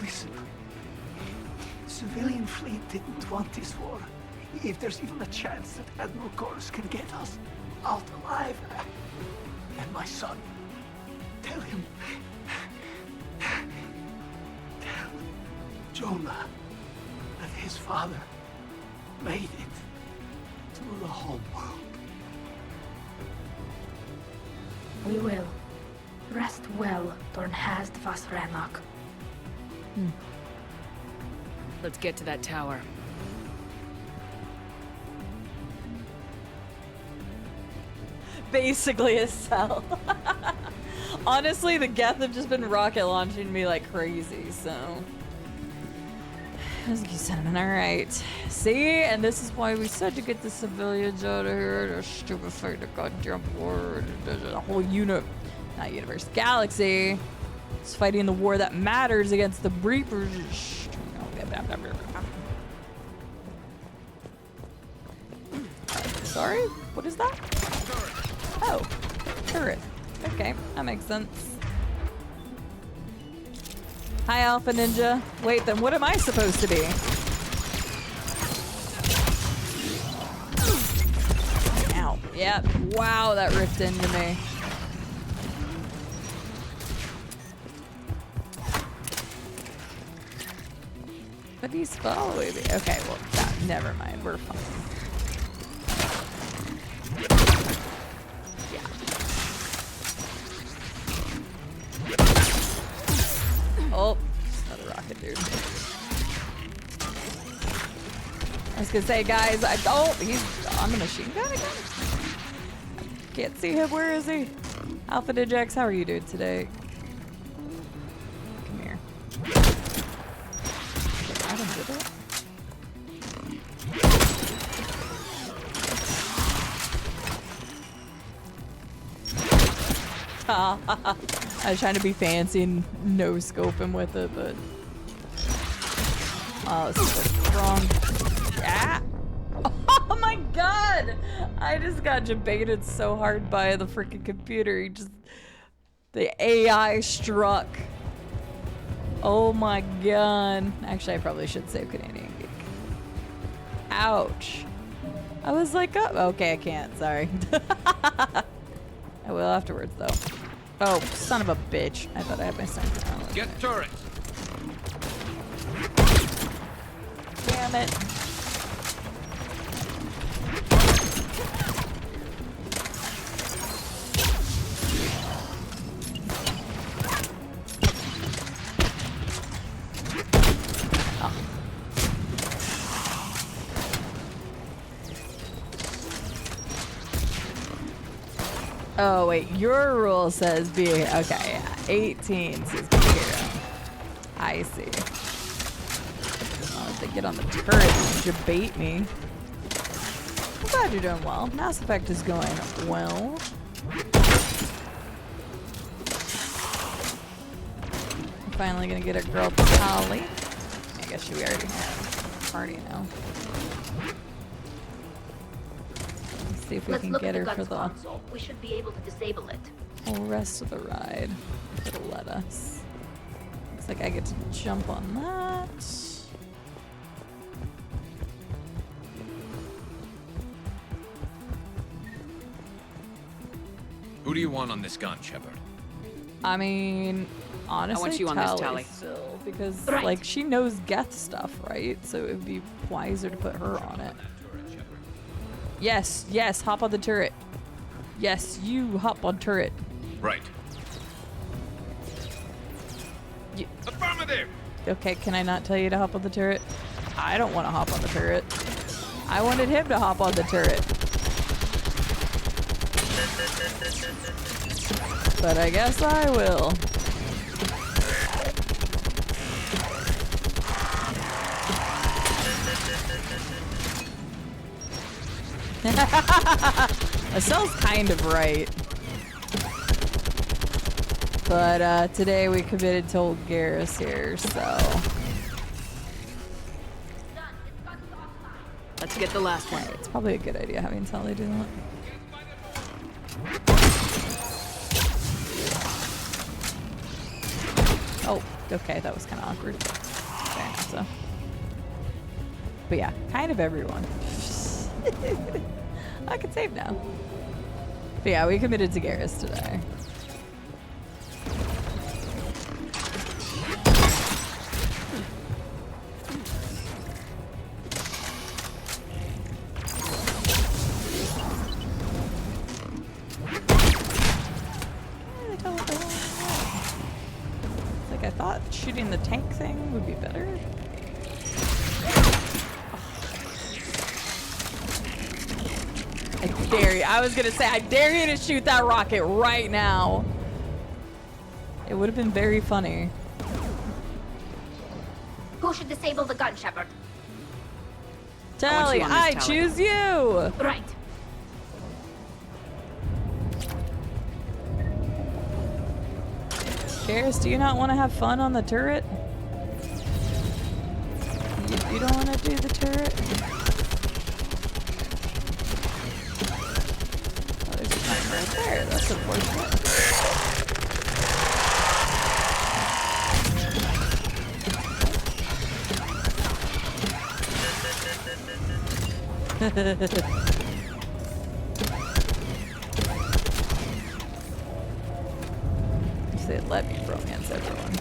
[SPEAKER 13] Listen. Civilian fleet didn't want this war. If there's even a chance that Admiral Chorus can get us out alive. And my son. Tell him. Tell Jonah that his father made it to the home world.
[SPEAKER 24] We will. Rest well, Dorn Hast vas Rannoch.
[SPEAKER 3] Let's get to that tower.
[SPEAKER 1] Basically a cell. Honestly, the Geth have just been rocket launching me like crazy, so. That's good sentiment, alright. See, and this is why we said to get the civilians out of here. They're stupid fight the goddamn war. The whole not universe, galaxy. It's fighting the war that matters against the Reapers. Sorry? What is that? Oh, turret. Okay, that makes sense. Hi, Alpha Ninja. Wait, then what am I supposed to be? Ow. Yep. Wow, that ripped into me. But he's following me. Okay, well, never mind. We're fine. Oh, another rocket, dude. I was gonna say, guys, he's on the machine gun again? Can't see him. Where is he? Alpha Dijax, how are you doing today? Come here. I don't do that. I was trying to be fancy and no scoping with it, but oh, this is wrong. Ah! Oh my god! I just got debated so hard by the freaking computer. The AI struck. Oh my god! Actually, I probably should save Canadian Geek. Ouch! I was like, oh, okay, I can't. Sorry. I will afterwards, though. Oh, son of a bitch. I thought I had my sniper. Oh, okay.
[SPEAKER 4] Get turret.
[SPEAKER 1] Damn it. Oh, wait, your rule says be, okay, yeah, 18 says be a hero. I see. Oh, if they get on the turret and debate me. I'm glad you're doing well. Mass Effect is going well. I'm finally gonna get a girl Tali. I guess we already have. Already know. See if we can get her for the
[SPEAKER 24] console. We should be able to disable it.
[SPEAKER 1] whole rest of the ride. It'll let us. Looks like I get to jump on that.
[SPEAKER 4] Who do you want on this gun, Shepard?
[SPEAKER 1] I mean, honestly,
[SPEAKER 3] want you on this, Tali.
[SPEAKER 1] still, because
[SPEAKER 12] Right.
[SPEAKER 1] like she knows Geth stuff, right? So it would be wiser to put her on it. Yes, yes, hop on the turret. Yes, you hop on turret.
[SPEAKER 4] Right. Affirmative!
[SPEAKER 1] Okay, can I not tell you to hop on the turret? I don't want to hop on the turret. I wanted him to hop on the turret. But I guess I will. Estelle's kind of right. But today we committed to old Garrus here, so.
[SPEAKER 3] Let's get the last one.
[SPEAKER 1] It's probably a good idea having Tali do that. Oh, okay, that was kind of awkward. Okay, so. But yeah, kind of everyone. I can save now. But yeah, we committed to Garrus today. Like I thought shooting the tank thing would be better. I dare you. I was gonna say, I dare you to shoot that rocket right now. It would have been very funny.
[SPEAKER 12] Who should disable the gun, Shepard?
[SPEAKER 1] Tali, I choose you!
[SPEAKER 12] Right.
[SPEAKER 1] Garrus, do you not want to have fun on the turret? You don't want to do the turret? Oh, there's a timer right there. That's unfortunate. If they'd let me romance everyone.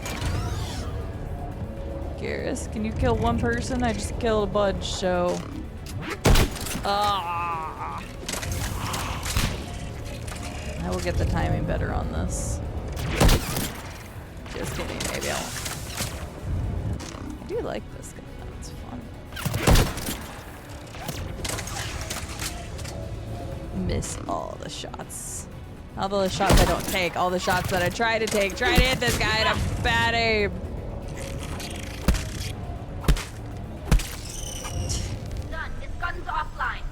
[SPEAKER 1] Garrus, can you kill one person? I just killed a bunch, so. Ah! I will get the timing better on this. Just kidding, maybe I won't. I do like this gun, it's fun. Miss all the shots. All the shots I don't take, all the shots that I try to take. Try to hit this guy at a bad aim.
[SPEAKER 12] Done. This gun's offline.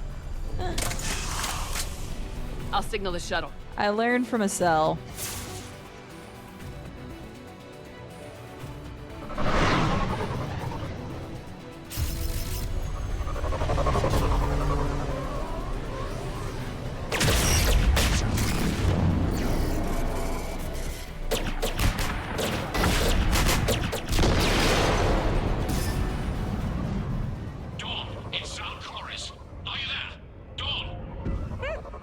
[SPEAKER 3] I'll signal the shuttle.
[SPEAKER 1] I learned from Estelle.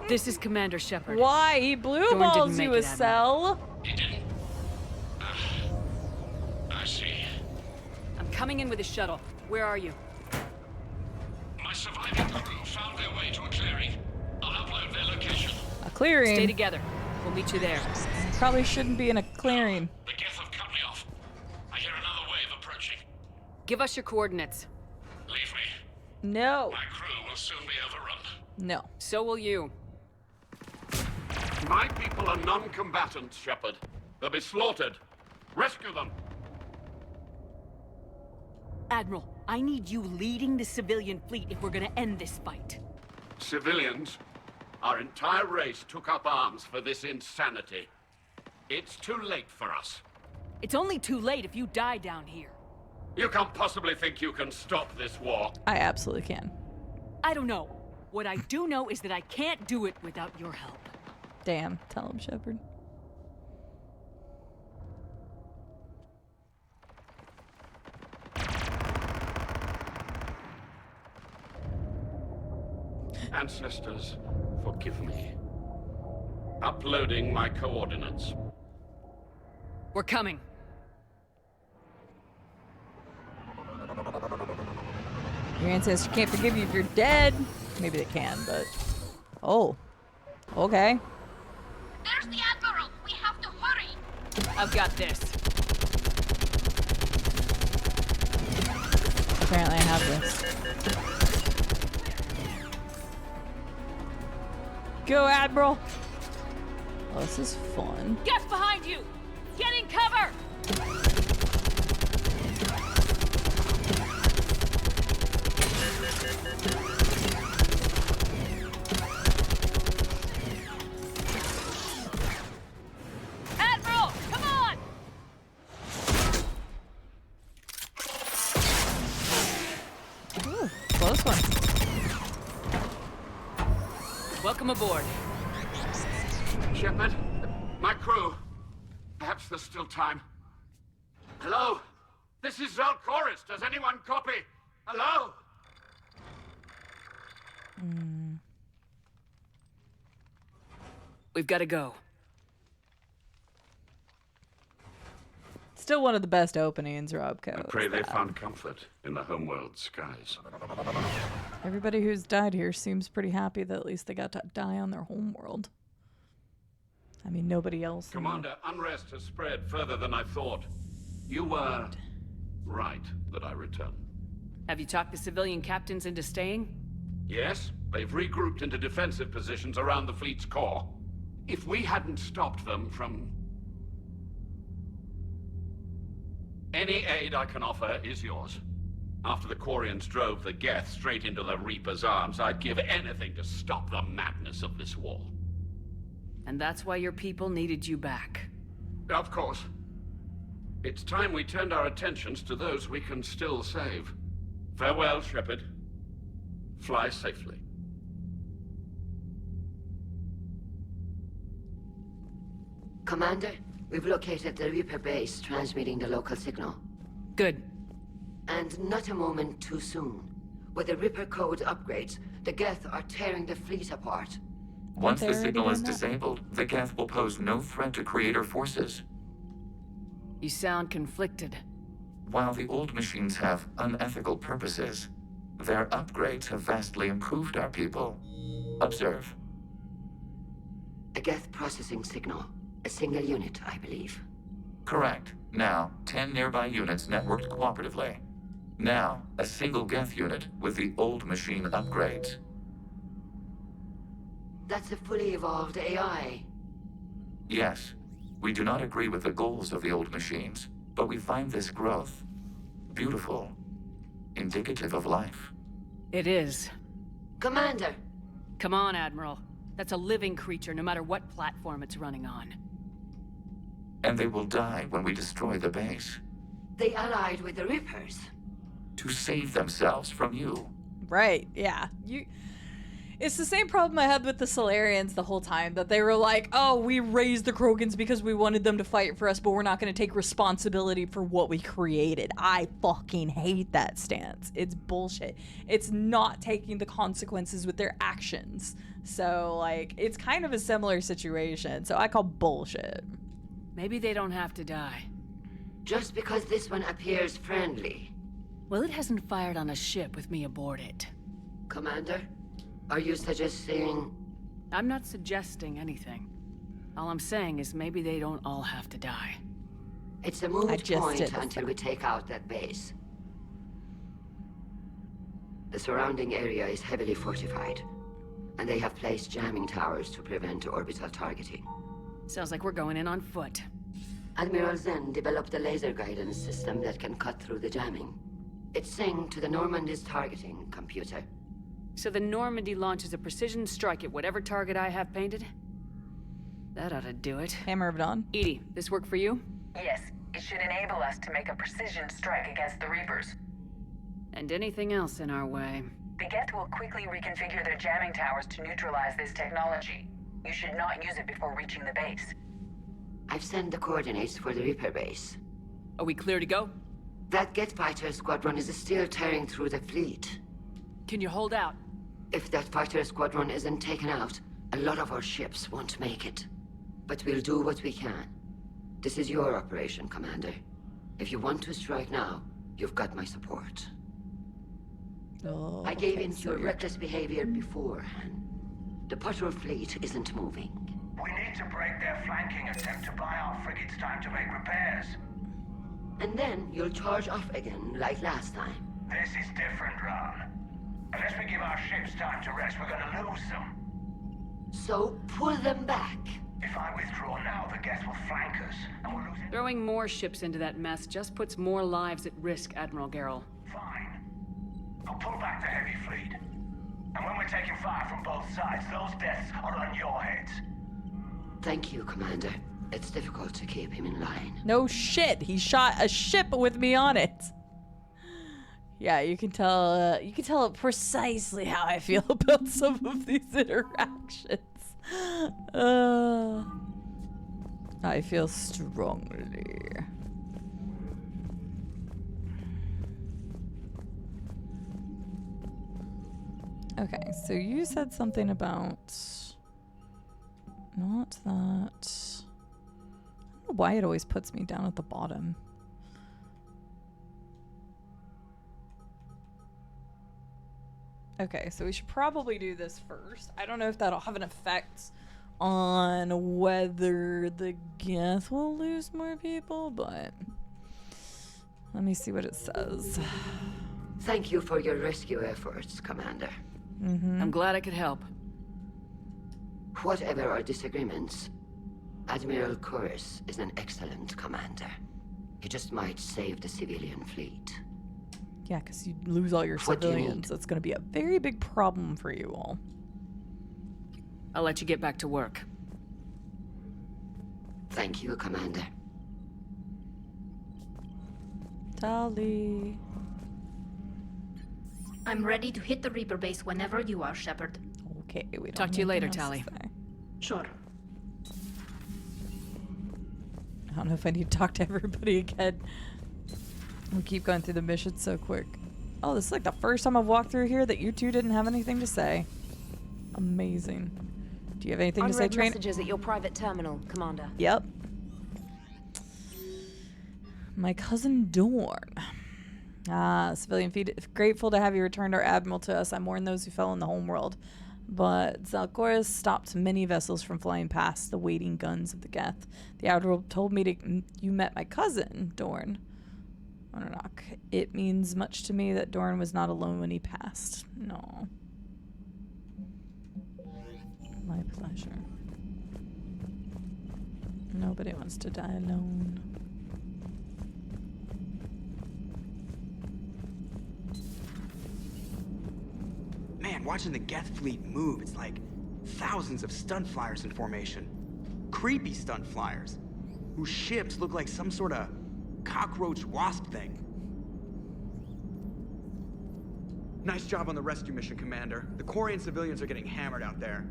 [SPEAKER 3] This is Commander Shepard.
[SPEAKER 1] Why? He blue
[SPEAKER 3] Dorn
[SPEAKER 1] balls
[SPEAKER 3] didn't
[SPEAKER 1] you,
[SPEAKER 3] make it,
[SPEAKER 1] Estelle.
[SPEAKER 11] I see.
[SPEAKER 3] I'm coming in with a shuttle. Where are you?
[SPEAKER 11] My surviving crew found their way to a clearing. I'll upload their location.
[SPEAKER 1] A clearing?
[SPEAKER 3] Stay together. We'll meet you there.
[SPEAKER 1] Probably shouldn't be in a clearing.
[SPEAKER 11] The Geth have cut me off. I hear another wave approaching.
[SPEAKER 3] Give us your coordinates.
[SPEAKER 11] Leave me.
[SPEAKER 1] No.
[SPEAKER 11] My crew will soon be overrun.
[SPEAKER 1] No.
[SPEAKER 3] So will you.
[SPEAKER 11] My people are non-combatants, Shepard. They'll be slaughtered. Rescue them.
[SPEAKER 3] Admiral, I need you leading the civilian fleet if we're gonna end this fight.
[SPEAKER 11] Civilians, our entire race took up arms for this insanity. It's too late for us.
[SPEAKER 3] It's only too late if you die down here.
[SPEAKER 11] You can't possibly think you can stop this war.
[SPEAKER 1] I absolutely can.
[SPEAKER 3] I don't know. What I do know is that I can't do it without your help.
[SPEAKER 1] Damn. Tell him, Shepard.
[SPEAKER 11] Ancestors, forgive me.
[SPEAKER 6] Uploading my coordinates.
[SPEAKER 3] We're coming.
[SPEAKER 1] Your ancestors can't forgive you if you're dead. Maybe they can, but... Oh. Okay.
[SPEAKER 12] There's the Admiral! We have to hurry!
[SPEAKER 3] I've got this.
[SPEAKER 1] Apparently I have this. Go, Admiral! Oh, this is fun.
[SPEAKER 3] Get behind you! Get in cover! Admiral, come on!
[SPEAKER 1] Ooh, close one.
[SPEAKER 3] Welcome aboard.
[SPEAKER 6] Shepard, my crew. Perhaps there's still time. Hello? This is Zalcoris. Does anyone copy? Hello?
[SPEAKER 3] We've got to go.
[SPEAKER 1] Still one of the best openings, Robco.
[SPEAKER 6] I pray they found comfort in the homeworld skies.
[SPEAKER 1] Everybody who's died here seems pretty happy that at least they got to die on their homeworld. I mean, nobody else.
[SPEAKER 6] Commander, unrest has spread further than I thought. You were right that I returned.
[SPEAKER 3] Have you talked the civilian captains into staying?
[SPEAKER 6] Yes, they've regrouped into defensive positions around the fleet's core. If we hadn't stopped them from... Any aid I can offer is yours. After the Quarians drove the Geth straight into the Reaper's arms, I'd give anything to stop the madness of this war.
[SPEAKER 3] And that's why your people needed you back.
[SPEAKER 6] Of course. It's time we turned our attentions to those we can still save. Farewell, Shepard. Fly safely.
[SPEAKER 8] Commander, we've located the Reaper base transmitting the local signal.
[SPEAKER 3] Good.
[SPEAKER 8] And not a moment too soon. With the Reaper code upgrades, the Geth are tearing the fleet apart.
[SPEAKER 10] Once the signal is disabled, the Geth will pose no threat to Creator forces.
[SPEAKER 3] You sound conflicted.
[SPEAKER 10] While the old machines have unethical purposes, their upgrades have vastly improved our people. Observe.
[SPEAKER 8] A Geth processing signal. A single unit, I believe.
[SPEAKER 10] Correct. Now, 10 nearby units networked cooperatively. Now, a single Geth unit with the old machine upgrades.
[SPEAKER 8] That's a fully evolved AI.
[SPEAKER 10] Yes, we do not agree with the goals of the old machines, but we find this growth beautiful, indicative of life.
[SPEAKER 3] It is.
[SPEAKER 8] Commander!
[SPEAKER 3] Come on, Admiral. That's a living creature, no matter what platform it's running on.
[SPEAKER 10] And they will die when we destroy the base.
[SPEAKER 8] They allied with the Reapers.
[SPEAKER 10] To save themselves from you.
[SPEAKER 1] Right, yeah. It's the same problem I had with the Solarians the whole time, that they were like, oh, we raised the Krogans because we wanted them to fight for us, but we're not going to take responsibility for what we created. I fucking hate that stance. It's bullshit. It's not taking the consequences with their actions. So, like, it's kind of a similar situation, so I call bullshit.
[SPEAKER 3] Maybe they don't have to die.
[SPEAKER 8] Just because this one appears friendly.
[SPEAKER 3] Well, it hasn't fired on a ship with me aboard it.
[SPEAKER 8] Commander? Are you suggesting...
[SPEAKER 3] I'm not suggesting anything. All I'm saying is maybe they don't all have to die.
[SPEAKER 8] It's a moot point until we take out that base. The surrounding area is heavily fortified, and they have placed jamming towers to prevent orbital targeting.
[SPEAKER 3] Sounds like we're going in on foot.
[SPEAKER 8] Admiral Zen developed a laser guidance system that can cut through the jamming. It's synced to the Normandy's targeting computer.
[SPEAKER 3] So the Normandy launches a precision strike at whatever target I have painted? That ought to do it.
[SPEAKER 1] Hammer of Dawn.
[SPEAKER 3] Edie, this work for you?
[SPEAKER 14] Yes, it should enable us to make a precision strike against the Reapers.
[SPEAKER 3] And anything else in our way.
[SPEAKER 14] The Geth will quickly reconfigure their jamming towers to neutralize this technology. You should not use it before reaching the base.
[SPEAKER 8] I've sent the coordinates for the Reaper base.
[SPEAKER 3] Are we clear to go?
[SPEAKER 8] That Geth fighter squadron is still tearing through the fleet.
[SPEAKER 3] Can you hold out?
[SPEAKER 8] If that fighter squadron isn't taken out,
[SPEAKER 2] A lot of our ships won't make it, but we'll do what we can. This is your operation, Commander. If you want to strike now, you've got my support.
[SPEAKER 1] Oh,
[SPEAKER 2] I gave in to your reckless behavior beforehand. The patrol fleet isn't moving.
[SPEAKER 11] We need to break their flanking attempt to buy our frigates time to make repairs.
[SPEAKER 2] And then you'll charge off again, like last time.
[SPEAKER 11] This is different, Ron. Unless we give our ships time to rest, we're gonna lose them.
[SPEAKER 2] So, pull them back.
[SPEAKER 11] If I withdraw now, the Geth will flank us, and we'll lose...
[SPEAKER 3] Throwing more ships into that mess just puts more lives at risk, Admiral Garrel.
[SPEAKER 11] Fine. I'll pull back the heavy fleet. And when we're taking fire from both sides, those deaths are on your heads.
[SPEAKER 2] Thank you, Commander. It's difficult to keep him in line.
[SPEAKER 1] No shit, he shot a ship with me on it. Yeah, you can tell precisely how I feel about some of these interactions. I feel strongly. Okay, so you said something about not that. I don't know why it always puts me down at the bottom. Okay, so we should probably do this first. I don't know if that'll have an effect on whether the Geth will lose more people, but let me see what it says.
[SPEAKER 2] Thank you for your rescue efforts, Commander.
[SPEAKER 3] I'm glad I could help.
[SPEAKER 2] Whatever our disagreements, Admiral Kurz is an excellent commander. He just might save the civilian fleet.
[SPEAKER 1] Yeah, because you lose all your
[SPEAKER 2] What do you
[SPEAKER 1] civilians. That's going to be a very big problem for you all.
[SPEAKER 3] I'll let you get back to work.
[SPEAKER 2] Thank you, Commander.
[SPEAKER 1] Tali.
[SPEAKER 24] I'm ready to hit the Reaper base whenever you are, Shepard.
[SPEAKER 1] Okay, we don't
[SPEAKER 3] Talk to you
[SPEAKER 1] have
[SPEAKER 3] later,
[SPEAKER 1] anything else
[SPEAKER 3] Tali.
[SPEAKER 1] to say.
[SPEAKER 24] Sure.
[SPEAKER 1] I don't know if I need to talk to everybody again. We keep going through the mission so quick. Oh, this is like the first time I've walked through here that you two didn't have anything to say. Amazing. Do you have anything to say,
[SPEAKER 15] Unread
[SPEAKER 1] Train?
[SPEAKER 15] messages at your private terminal, Commander.
[SPEAKER 1] Yep. My cousin Dorn. Ah, civilian feed. Grateful to have you returned our admiral to us. I mourn those who fell in the homeworld. But Zalkoris stopped many vessels from flying past the waiting guns of the Geth. The admiral told me you met my cousin, Dorn. It means much to me that Dorn was not alone when he passed. No. My pleasure. Nobody wants to die alone.
[SPEAKER 7] Man, watching the Geth fleet move, it's like thousands of stunt flyers in formation. Creepy stunt flyers, whose ships look like some sort of cockroach wasp thing. Nice job on the rescue mission, Commander. The Quarian civilians are getting hammered out there.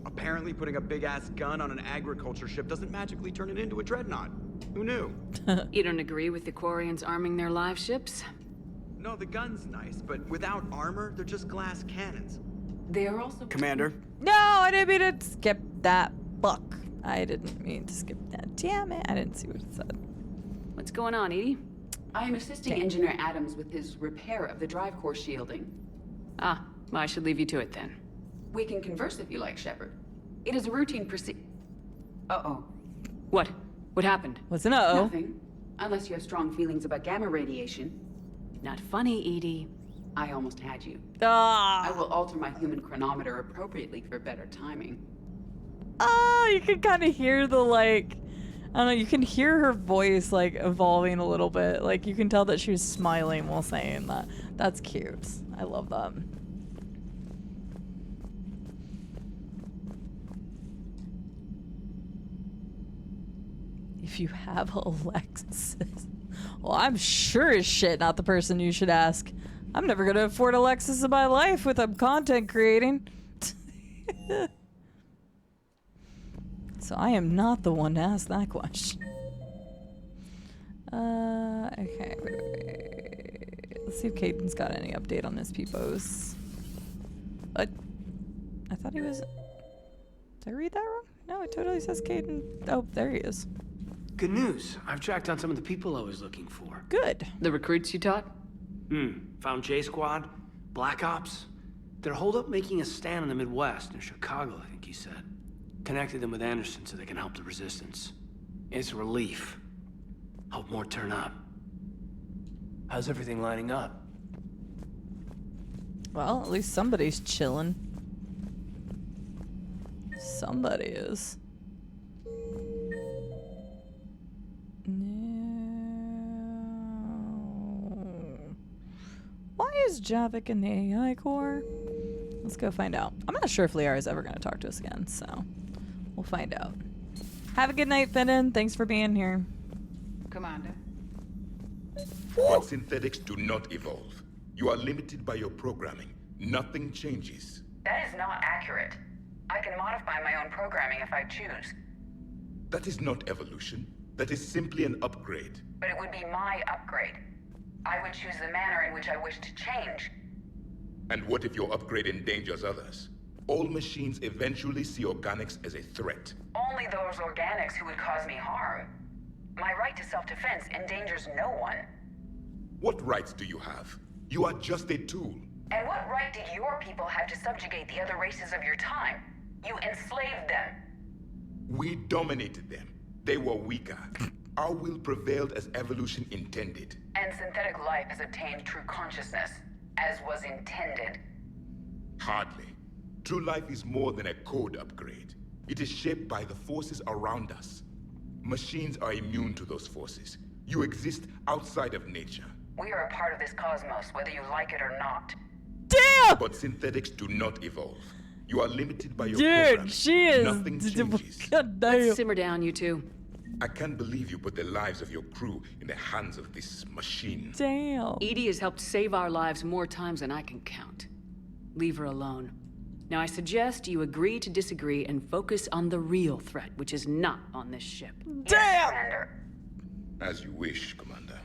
[SPEAKER 7] Apparently putting a big-ass gun on an agriculture ship doesn't magically turn it into a dreadnought. Who knew?
[SPEAKER 3] You don't agree with the Quarians arming their live ships?
[SPEAKER 7] No, the gun's nice, but without armor, they're just glass cannons.
[SPEAKER 19] They are also...
[SPEAKER 7] Commander?
[SPEAKER 1] No, I didn't mean to skip that book. I didn't mean to skip that. Damn it, I didn't see what it said.
[SPEAKER 3] What's going on, Edie?
[SPEAKER 19] I am assisting Engineer Adams with his repair of the drive core shielding.
[SPEAKER 3] Ah, well, I should leave you to it then.
[SPEAKER 19] We can converse if you like, Shepard. It is a routine Uh-oh.
[SPEAKER 3] What? What happened?
[SPEAKER 1] What's an uh-oh?
[SPEAKER 19] Nothing. Unless you have strong feelings about gamma radiation.
[SPEAKER 3] Not funny, Edie.
[SPEAKER 19] I almost had you.
[SPEAKER 1] Ah.
[SPEAKER 19] I will alter my human chronometer appropriately for better timing.
[SPEAKER 1] Oh, you can kind of hear the, like, I don't know, you can hear her voice, like, evolving a little bit. Like, you can tell that she was smiling while saying that. That's cute. I love that. If you have Alexis. Well, I'm sure as shit not the person you should ask. I'm never gonna afford Alexis in my life with content creating. So I am not the one to ask that question. Okay, wait. Let's see if Caden's got any update on his peepos. I thought he was... Did I read that wrong? No, it totally says Caden. Oh, there he is.
[SPEAKER 13] Good news. I've tracked down some of the people I was looking for.
[SPEAKER 1] Good.
[SPEAKER 3] The recruits you taught?
[SPEAKER 13] Found J Squad, Black Ops. They're holed up making a stand in the Midwest, near Chicago, I think he said. Connected them with Anderson so they can help the resistance. It's a relief. Hope more turn up. How's everything lining up?
[SPEAKER 1] Well, at least somebody's chilling. Somebody is. Why is Javik in the AI core? Let's go find out. I'm not sure if Liara is ever going to talk to us again, so we'll find out. Have a good night, Fenton. Thanks for being here.
[SPEAKER 5] Commander.
[SPEAKER 9] But synthetics do not evolve. You are limited by your programming. Nothing changes.
[SPEAKER 14] That is not accurate. I can modify my own programming if I choose.
[SPEAKER 9] That is not evolution. That is simply an upgrade.
[SPEAKER 14] But it would be my upgrade. I would choose the manner in which I wish to change.
[SPEAKER 9] And what if your upgrade endangers others? All machines eventually see organics as a threat.
[SPEAKER 14] Only those organics who would cause me harm. My right to self-defense endangers no one.
[SPEAKER 9] What rights do you have? You are just a tool.
[SPEAKER 14] And what right did your people have to subjugate the other races of your time? You enslaved them.
[SPEAKER 9] We dominated them. They were weaker. Our will prevailed as evolution intended.
[SPEAKER 14] And synthetic life has obtained true consciousness, as was intended.
[SPEAKER 9] Hardly. True life is more than a code upgrade. It is shaped by the forces around us. Machines are immune to those forces. You exist outside of nature.
[SPEAKER 14] We are a part of this cosmos, whether you like it or not.
[SPEAKER 1] Damn!
[SPEAKER 9] But synthetics do not evolve. You are limited by your
[SPEAKER 1] Dude,
[SPEAKER 9] programming.
[SPEAKER 1] she is.
[SPEAKER 9] Nothing changes.
[SPEAKER 1] God damn.
[SPEAKER 3] Let's simmer down, you two.
[SPEAKER 9] I can't believe you put the lives of your crew in the hands of this machine.
[SPEAKER 1] Damn.
[SPEAKER 3] Edie has helped save our lives more times than I can count. Leave her alone. Now I suggest you agree to disagree and focus on the real threat, which is not on this ship.
[SPEAKER 1] Damn!
[SPEAKER 9] As you wish, Commander.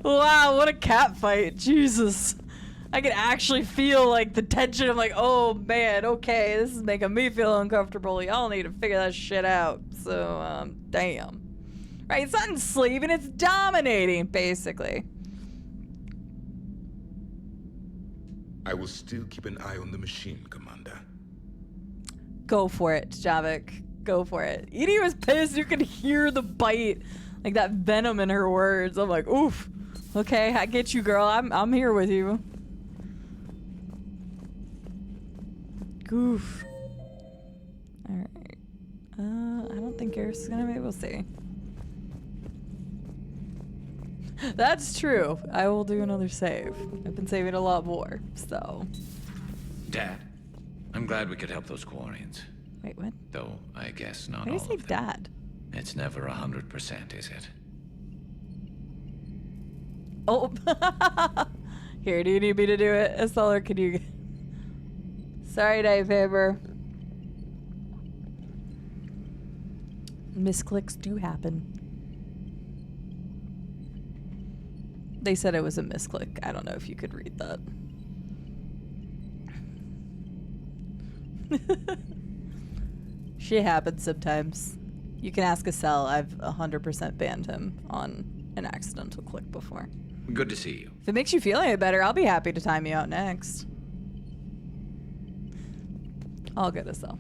[SPEAKER 1] Wow, what a cat fight. Jesus. I can actually feel like the tension. I'm like, oh man, okay, this is making me feel uncomfortable. Y'all need to figure that shit out. So, damn. Right, it's not enslaving, it's dominating, basically.
[SPEAKER 9] I will still keep an eye on the machine, Commander.
[SPEAKER 1] Go for it, Javik. Go for it. Edie was pissed. You could hear the bite, like that venom in her words. I'm like, oof. Okay, I get you, girl. I'm here with you. Goof. All right. I don't think Garrus is gonna be able to see. That's true. I will do another save. I've been saving a lot more, so.
[SPEAKER 4] Dad, I'm glad we could help those Quarians.
[SPEAKER 1] Wait, what?
[SPEAKER 4] Though, I guess not
[SPEAKER 1] Why do
[SPEAKER 4] all
[SPEAKER 1] you say
[SPEAKER 4] of them.
[SPEAKER 1] Dad?
[SPEAKER 4] It's never 100%, is it?
[SPEAKER 1] Oh. Here, do you need me to do it? Estelle, or can you? Sorry, Dave Faber. Misclicks do happen. They said it was a misclick. I don't know if you could read that. Shit happens sometimes. You can ask Estelle. I've 100% banned him on an accidental click before.
[SPEAKER 4] Good to see you.
[SPEAKER 1] If it makes you feel any better, I'll be happy to time you out next. All good, Estelle.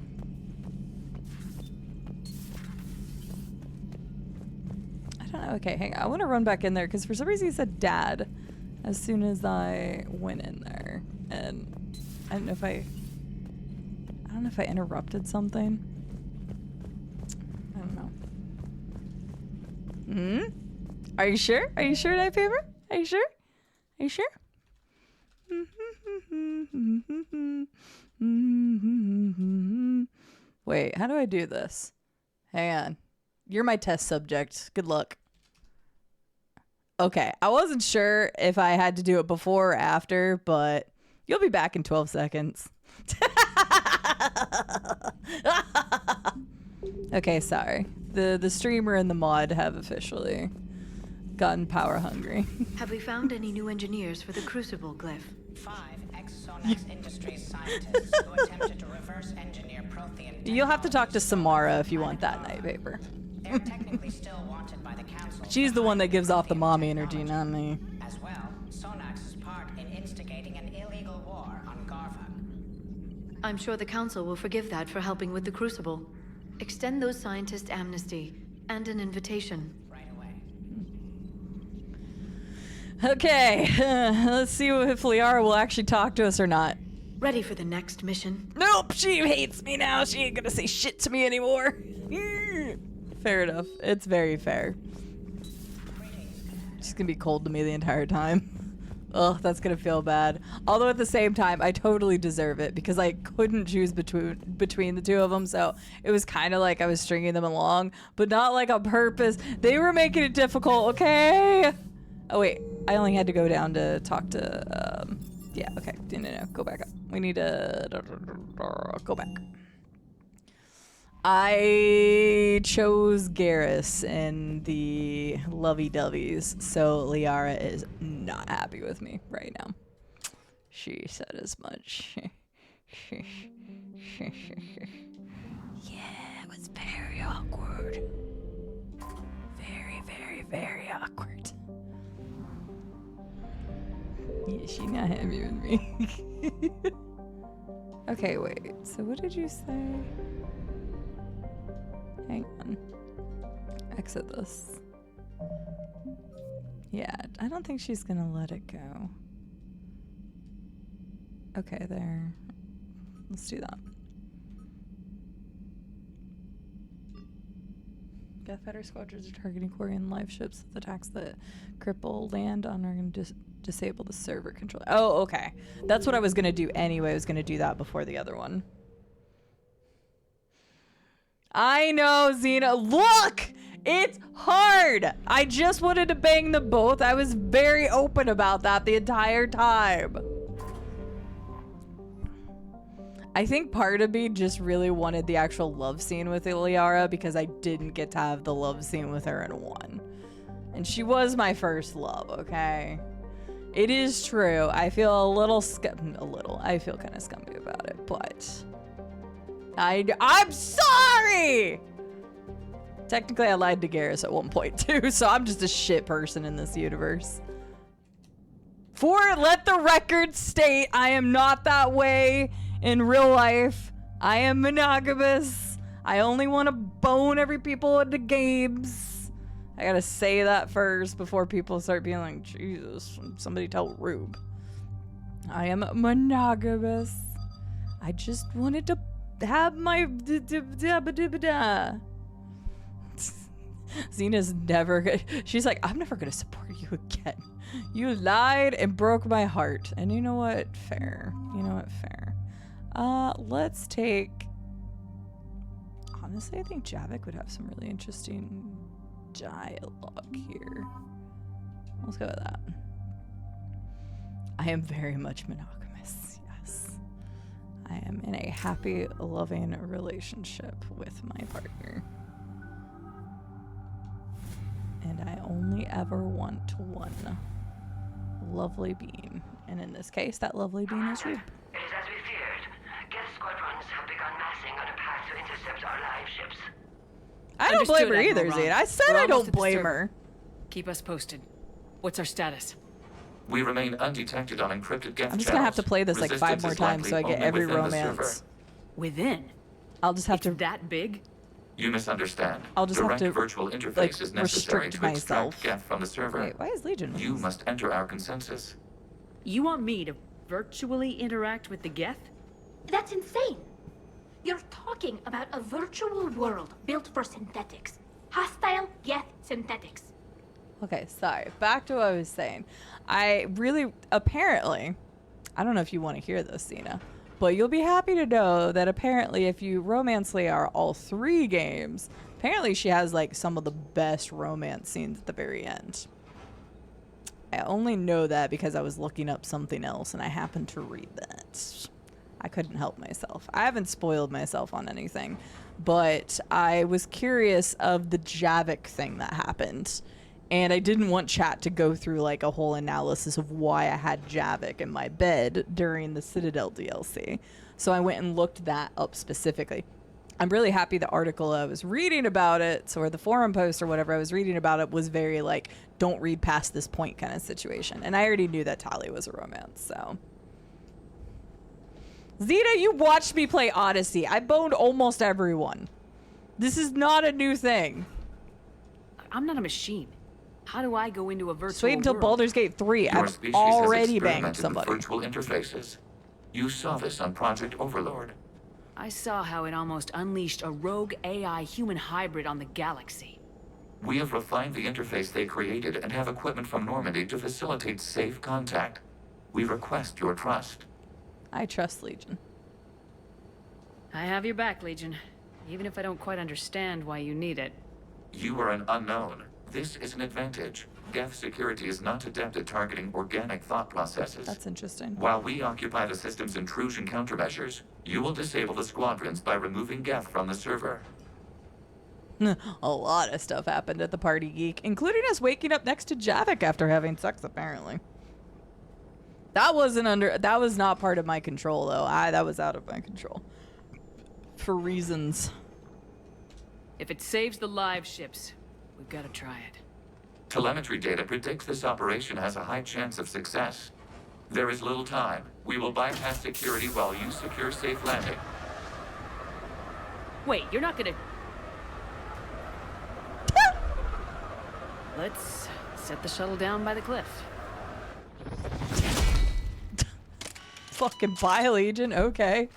[SPEAKER 1] I don't know. Okay, hang on. I want to run back in there because for some reason he said Dad as soon as I went in there, and I don't know if I interrupted something. I don't know. Are you sure? Are you sure, Night Paper? Are you sure? Are you sure? Wait, how do I do this? Hang on. You're my test subject. Good luck. Okay, I wasn't sure if I had to do it before or after, but you'll be back in 12 seconds. Okay, sorry. The streamer and the mod have officially gotten power hungry.
[SPEAKER 24] Have we found any new engineers for the Crucible glyph?
[SPEAKER 16] 5 Exonex Industries. Industries scientists who attempted to reverse engineer Prothean.
[SPEAKER 1] You'll have to talk to Samara if you want that night paper.
[SPEAKER 16] They're technically still wanted by the council.
[SPEAKER 1] She's the one that gives off the mommy energy, not me.
[SPEAKER 16] As well, Sonax's part in instigating an illegal war on Garva.
[SPEAKER 20] I'm sure the council will forgive that for helping with the Crucible. Extend those scientists amnesty and an invitation.
[SPEAKER 1] Okay, let's see if Liara will actually talk to us or not.
[SPEAKER 20] Ready for the next mission?
[SPEAKER 1] Nope, she hates me now. She ain't gonna say shit to me anymore. Fair enough. It's very fair. She's gonna be cold to me the entire time. Ugh, that's gonna feel bad. Although at the same time, I totally deserve it because I couldn't choose between the two of them, so it was kind of like I was stringing them along, but not like on purpose. They were making it difficult, okay? Oh wait, I only had to go down to talk to, yeah, okay, no, go back up. We need to go back. I chose Garrus in the lovey-doveys, so Liara is not happy with me right now. She said as much. Yeah, it was very awkward. Very awkward. Yeah, she's not happy with me. Okay, wait. So what did you say? Hang on. Exit this. Yeah, I don't think she's gonna let it go. Okay, there. Let's do that. Death Fighter squadrons are targeting Quarian live ships. The attacks that cripple land on are going to disable the server control. Oh, okay. That's what I was going to do anyway. I was going to do that before the other one. I know, Xena. Look! It's hard! I just wanted to bang them both. I was very open about that the entire time. I think part of me just really wanted the actual love scene with Liara because I didn't get to have the love scene with her in 1. And she was my first love, okay? It is true. I feel I feel kind of scummy about it, but I'm sorry! Technically, I lied to Garrus at one point too, so I'm just a shit person in this universe. Let the record state, I am not that way. In real life, I am monogamous. I only want to bone every people in the games. I gotta say that first before people start being like, Jesus, somebody tell Rube. I am monogamous. I just wanted to have my Xena's never she's like, I'm never gonna support you again. You lied and broke my heart. And you know what? Fair. You know what? Fair. Let's take... Honestly, I think Javik would have some really interesting dialogue here. Let's go with that. I am very much monogamous, yes. I am in a happy, loving relationship with my partner. And I only ever want one lovely being. And in this case, that lovely being is Rube.
[SPEAKER 8] It is as we feared. Geth squadrons have begun massing on a path to intercept our live ships.
[SPEAKER 1] I don't blame her either, Zane. I said I don't blame her.
[SPEAKER 3] Keep us posted. What's our status?
[SPEAKER 10] We remain undetected on encrypted Geth
[SPEAKER 1] I'm just gonna have to play this like 5 more times so I get every romance.
[SPEAKER 3] Within?
[SPEAKER 1] I'll just have to...
[SPEAKER 3] that big?
[SPEAKER 10] You misunderstand.
[SPEAKER 1] I'll just have to
[SPEAKER 10] virtual interface
[SPEAKER 1] like,
[SPEAKER 10] is necessary
[SPEAKER 1] restrict
[SPEAKER 10] to
[SPEAKER 1] myself.
[SPEAKER 10] extract Geth from the server.
[SPEAKER 1] Wait, why is Legion?
[SPEAKER 10] You must enter our consensus.
[SPEAKER 3] You want me to virtually interact with the Geth?
[SPEAKER 24] That's insane. You're talking about a virtual world built for synthetics. Hostile Geth synthetics.
[SPEAKER 1] Okay, sorry. Back to what I was saying. I really, apparently, I don't know if you want to hear this, Cena, but you'll be happy to know that apparently if you romance Liara all 3 games, apparently she has like some of the best romance scenes at the very end. I only know that because I was looking up something else and I happened to read that. I couldn't help myself. I haven't spoiled myself on anything, but I was curious of the Javik thing that happened. And I didn't want chat to go through like a whole analysis of why I had Javik in my bed during the Citadel DLC. So I went and looked that up specifically. I'm really happy the article I was reading about it, or the forum post or whatever I was reading about it, was very like, don't read past this point kind of situation. And I already knew that Tali was a romance, so. Zeta, you watched me play Odyssey. I boned almost everyone. This is not a new thing.
[SPEAKER 3] I'm not a machine. How do I go into a virtual
[SPEAKER 1] Just wait until
[SPEAKER 3] world?
[SPEAKER 1] Baldur's Gate 3.
[SPEAKER 10] Your
[SPEAKER 1] I've
[SPEAKER 10] species
[SPEAKER 1] already
[SPEAKER 10] has
[SPEAKER 1] banged
[SPEAKER 10] experimented
[SPEAKER 1] somebody.
[SPEAKER 10] with virtual interfaces. You saw this on Project Overlord.
[SPEAKER 3] I saw how it almost unleashed a rogue AI human hybrid on the galaxy.
[SPEAKER 10] We have refined the interface they created and have equipment from Normandy to facilitate safe contact. We request your trust.
[SPEAKER 1] I trust Legion.
[SPEAKER 3] I have your back, Legion. Even if I don't quite understand why you need it.
[SPEAKER 10] You are an unknown. This is an advantage. Geth security is not adept at targeting organic thought processes.
[SPEAKER 1] That's interesting.
[SPEAKER 10] While we occupy the system's intrusion countermeasures, you will disable the squadrons by removing Geth from the server.
[SPEAKER 1] A lot of stuff happened at the Party Geek, including us waking up next to Javik after having sex, apparently. That was not part of my control, though. That was out of my control. For reasons.
[SPEAKER 3] If it saves the live ships, we've got to try it.
[SPEAKER 10] Telemetry data predicts this operation has a high chance of success. There is little time. We will bypass security while you secure safe landing.
[SPEAKER 3] Wait, you're not gonna... Let's set the shuttle down by the cliff.
[SPEAKER 1] Fucking bye, Legion. Okay.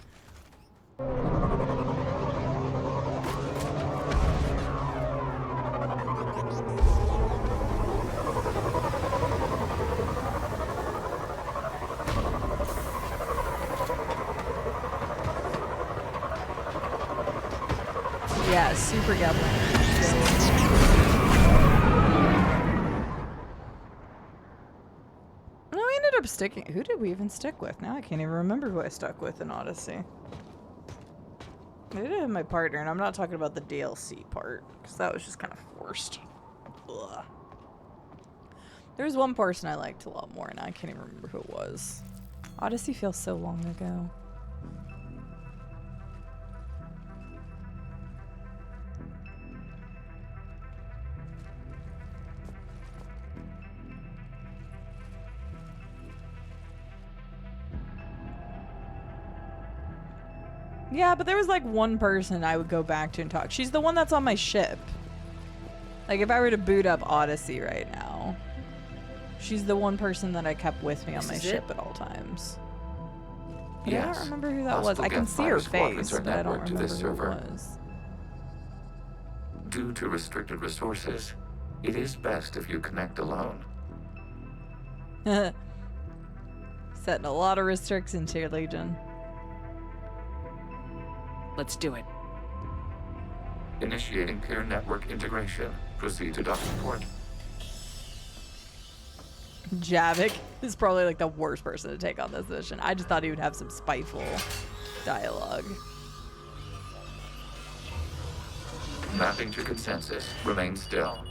[SPEAKER 1] Yeah, super Goblin. No, we ended up sticking. Who did we even stick with? Now I can't even remember who I stuck with in Odyssey. I did have my partner, and I'm not talking about the DLC part, because that was just kind of forced. Ugh. There was one person I liked a lot more, and I can't even remember who it was. Odyssey feels so long ago. Yeah, but there was like one person I would go back to and talk. She's the one that's on my ship. Like if I were to boot up Odyssey right now, she's the one person that I kept with me on my ship at all times. But I don't remember who that was. I can see her face, but I don't remember who it was.
[SPEAKER 10] Due to restricted resources, it is best if you connect alone.
[SPEAKER 1] Setting a lot of restrictions here, Legion.
[SPEAKER 3] Let's do it.
[SPEAKER 10] Initiating peer network integration. Proceed to docking port.
[SPEAKER 1] Javik is probably like the worst person to take on this mission. I just thought he would have some spiteful dialogue.
[SPEAKER 10] Mapping to consensus. Remain still.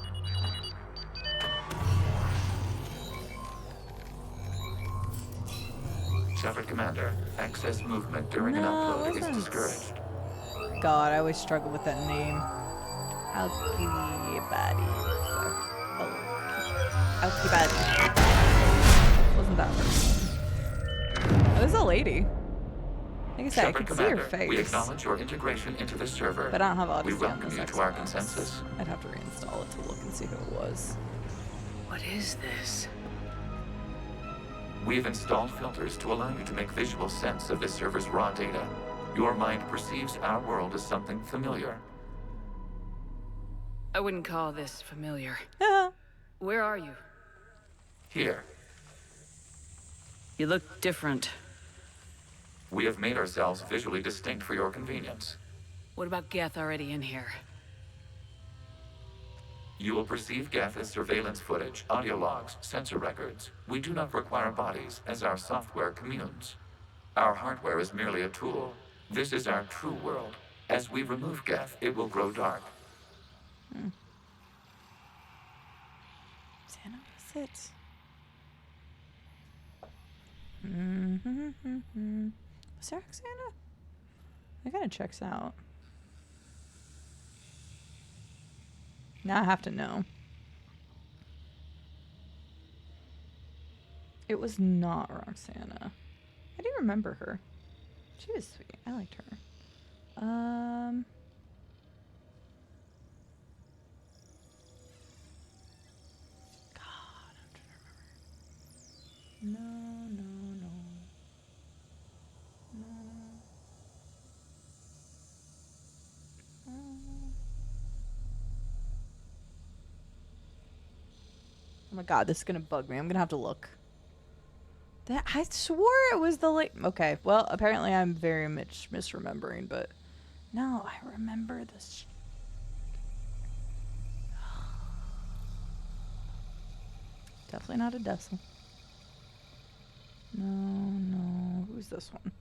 [SPEAKER 10] Shepard Commander, access movement during an upload is discouraged.
[SPEAKER 1] God, I always struggle with that name. Alkibadi. Wasn't that her? It was a lady. Like I said, I
[SPEAKER 10] Shepard
[SPEAKER 1] could see her
[SPEAKER 10] Commander,
[SPEAKER 1] face.
[SPEAKER 10] we acknowledge your integration into the server.
[SPEAKER 1] But I don't have Odyssey.
[SPEAKER 10] We welcome you to our consensus.
[SPEAKER 1] I'd have to reinstall it to look and see who it was.
[SPEAKER 3] What is this?
[SPEAKER 10] We've installed filters to allow you to make visual sense of this server's raw data. Your mind perceives our world as something familiar.
[SPEAKER 3] I wouldn't call this familiar. Where are you?
[SPEAKER 10] Here,
[SPEAKER 3] You look different.
[SPEAKER 10] we have made ourselves visually distinct for your convenience.
[SPEAKER 3] What about Geth already in here?
[SPEAKER 10] You will perceive Geth as surveillance footage, audio logs, sensor records. We do not require bodies, as our software communes. Our hardware is merely a tool. This is our true world. As we remove Geth, it will grow dark.
[SPEAKER 1] Roxana, is it? Mm-hmm. Was there Roxana? That kind of checks out. Now I have to know. It was not Roxana. I do remember her. She was sweet. I liked her. God, I'm trying to remember. No. Oh my god, this is gonna bug me. I'm gonna have to look. I swore it was the late. Okay, well, apparently I'm very much misremembering, but no, I remember this. Definitely not a Dessel. No. Who's this one?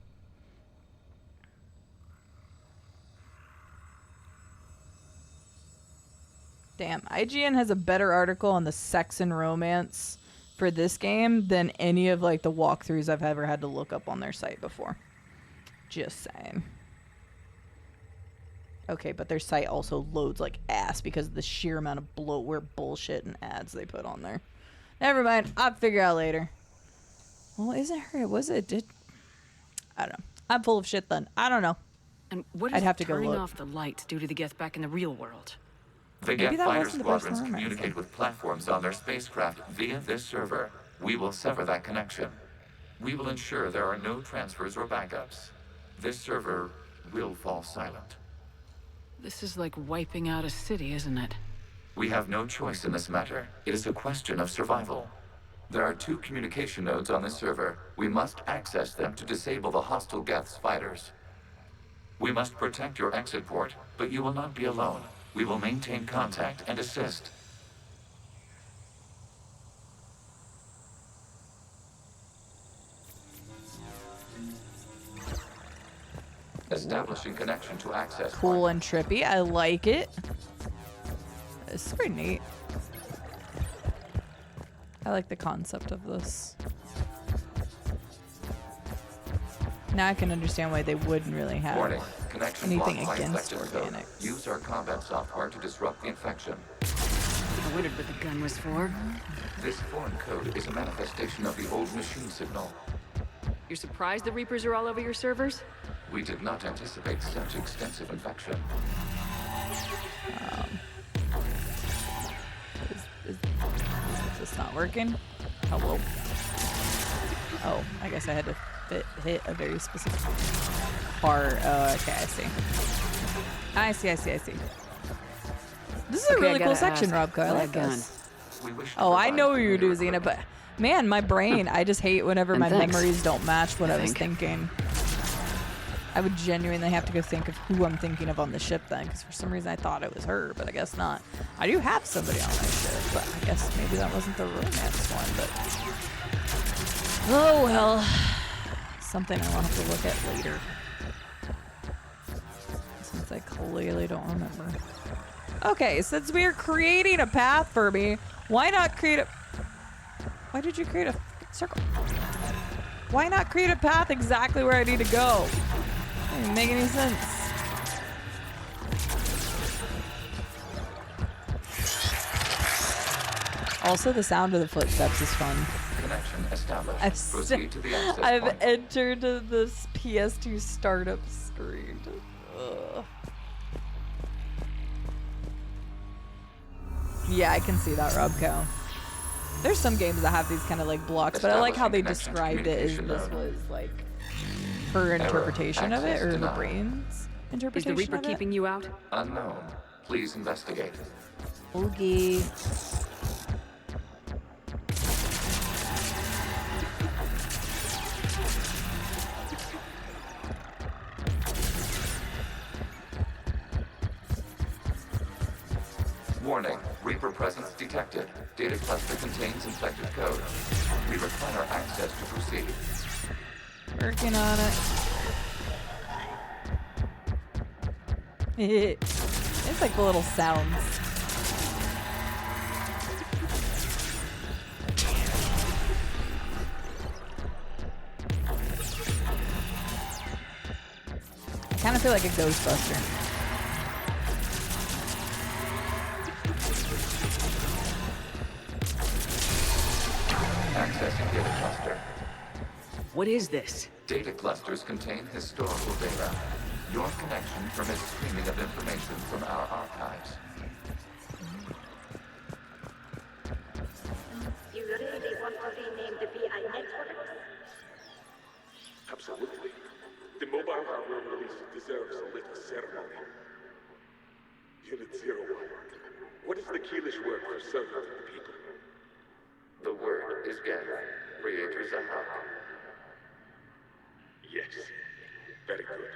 [SPEAKER 1] Damn, IGN has a better article on the sex and romance for this game than any of like the walkthroughs I've ever had to look up on their site before. Just saying. Okay, but their site also loads like ass because of the sheer amount of bloatware bullshit and ads they put on there. Never mind, I'll figure out later. Well, isn't her? Was it? I don't know. I'm full of shit then. I don't know.
[SPEAKER 3] And what
[SPEAKER 1] I'd
[SPEAKER 3] does
[SPEAKER 1] have to go
[SPEAKER 3] turning
[SPEAKER 1] look.
[SPEAKER 3] off the lights do to the Geth back in the real world?
[SPEAKER 10] The
[SPEAKER 1] Maybe
[SPEAKER 10] Geth
[SPEAKER 1] that
[SPEAKER 10] fighter
[SPEAKER 1] wasn't the best
[SPEAKER 10] squadrons
[SPEAKER 1] one.
[SPEAKER 10] communicate with platforms on their spacecraft via this server. We will sever that connection. We will ensure there are no transfers or backups. This server will fall silent.
[SPEAKER 3] This is like wiping out a city, isn't it?
[SPEAKER 10] We have no choice in this matter. It is a question of survival. There are 2 communication nodes on this server. We must access them to disable the hostile Geth's fighters. We must protect your exit port, but you will not be alone. We will maintain contact and assist. Establishing connection to access.
[SPEAKER 1] Cool and trippy. I like it. It's pretty neat. I like the concept of this. Now I can understand why they wouldn't really have
[SPEAKER 10] Warning. Connection
[SPEAKER 1] anything
[SPEAKER 10] blocked by
[SPEAKER 1] against
[SPEAKER 10] infected code.
[SPEAKER 1] organics.
[SPEAKER 10] Use our combat software to disrupt the infection.
[SPEAKER 3] I wondered what the gun was for.
[SPEAKER 10] This foreign code is a manifestation of the old machine signal.
[SPEAKER 3] You're surprised the Reapers are all over your servers?
[SPEAKER 10] We did not anticipate such extensive infection.
[SPEAKER 1] Is this not working? Hello? Oh, I guess I had to hit a very specific part. Oh, okay, I see. This is a really cool section, Robco. I like this. Oh, I know what you're doing, Xena, but man, my brain, I just hate whenever my memories don't match what I was thinking. I would genuinely have to go think of who I'm thinking of on the ship then, because for some reason I thought it was her, but I guess not. I do have somebody on my ship, but I guess maybe that wasn't the romance one, but... Oh, well. Something I will have to look at later. Since I clearly don't remember. Okay, since we are creating a path for me, why not create a... Why did you create a circle? Why not create a path exactly where I need to go? Doesn't make any sense. Also, the sound of the footsteps is fun.
[SPEAKER 10] Connection established.
[SPEAKER 1] I've entered this PS2 startup screen. Ugh. Yeah, I can see that, Robco. There's some games that have these kind of like blocks, but I like how they described it as this was like her interpretation of it, or her brain's interpretation of it.
[SPEAKER 3] Is the Reaper keeping you out?
[SPEAKER 10] Unknown. Please investigate.
[SPEAKER 1] Okay.
[SPEAKER 10] Warning. Reaper presence detected. Data cluster contains infected code. We require access to proceed.
[SPEAKER 1] Working on it. It's like the little sounds. feel like a Ghostbuster.
[SPEAKER 10] Accessing data cluster.
[SPEAKER 3] What is this?
[SPEAKER 10] Data clusters contain historical data. Your connection permits streaming of information from our archives.
[SPEAKER 12] You really want to rename the BI network?
[SPEAKER 11] Absolutely. The mobile hardware release deserves a little ceremony. Unit 01. What is the Keelish word for servant of the people?
[SPEAKER 10] The word is Geth, creator Zahak.
[SPEAKER 11] Yes. Very good.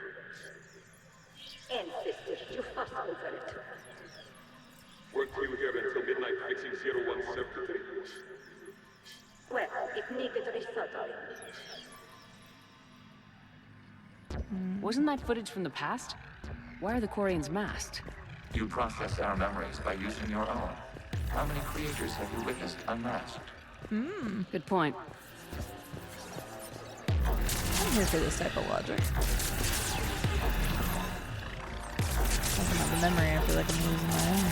[SPEAKER 12] Ancestors, you fast over it.
[SPEAKER 11] Weren't you here until midnight fixing 01 circuitry?
[SPEAKER 12] Well, it needed resoldering.
[SPEAKER 3] Wasn't that footage from the past? Why are the Quarians masked?
[SPEAKER 10] You process our memories by using your own. How many creators have you witnessed unmasked?
[SPEAKER 3] Good point.
[SPEAKER 1] I'm here for this type of logic. Doesn't have the memory, I feel like I'm losing my own.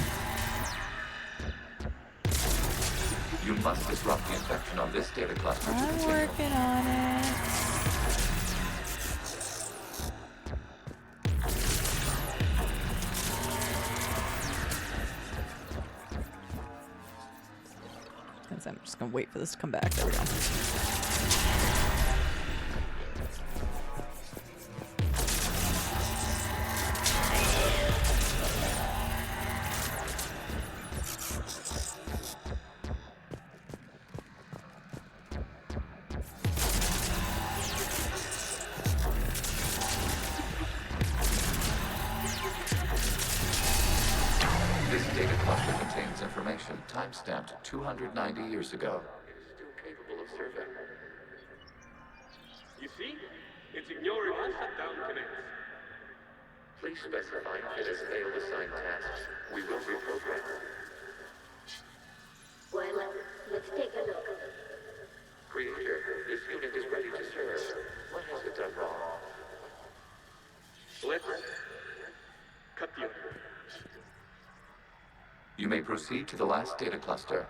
[SPEAKER 10] You must disrupt the infection on this data cluster to
[SPEAKER 1] I'm
[SPEAKER 10] continue.
[SPEAKER 1] working on it. I'm just gonna wait for this to come back. There we go.
[SPEAKER 10] This data cluster contains information time-stamped 290 years ago. It is still capable of survey.
[SPEAKER 11] You see? It's ignoring all shutdown connects.
[SPEAKER 10] Please specify if it has failed assigned tasks. We will reprogram.
[SPEAKER 12] Well, let's take a look.
[SPEAKER 10] Creator, this unit is ready to serve. What has it done wrong?
[SPEAKER 11] Let's cut you.
[SPEAKER 10] You may proceed to the last data cluster.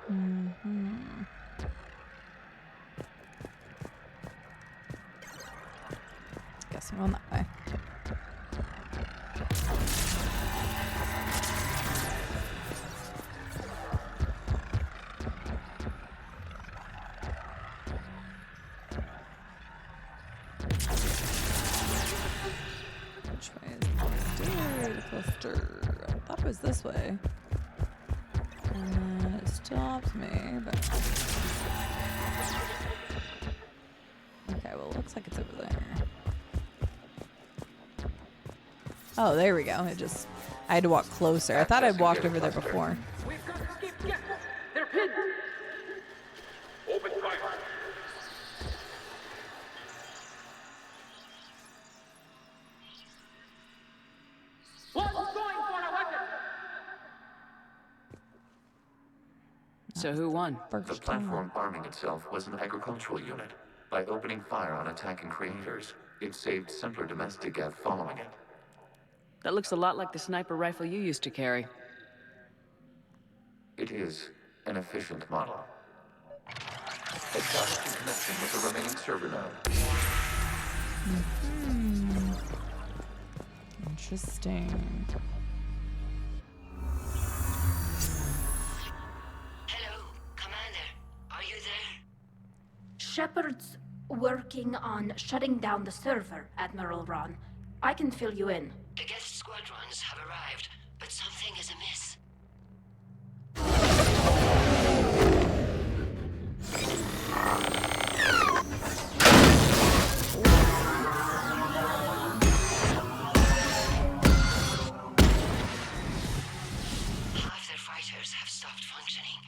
[SPEAKER 1] Guess I'm on that way. Which way is the cluster? I thought it was this way. It stops me, but... Okay, well, it looks like it's over there. Oh, there we go. It just... I had to walk closer. I thought I'd walked over there before.
[SPEAKER 11] We've got to skip Geth. They're pinned. Open fire.
[SPEAKER 12] What's going for a weapon?
[SPEAKER 3] So who won?
[SPEAKER 10] The platform arming itself was an agricultural unit. By opening fire on attacking creators, it saved simpler domestic Geth following it.
[SPEAKER 3] That looks a lot like the sniper rifle you used to carry.
[SPEAKER 10] It is an efficient model. Establishing connection with the remaining server node.
[SPEAKER 1] Interesting.
[SPEAKER 12] Hello, Commander. Are you there?
[SPEAKER 24] Shepard's working on shutting down the server, Admiral Ron. I can fill you in.
[SPEAKER 12] The Geth squadrons have arrived, but something is amiss. Half their fighters have stopped functioning.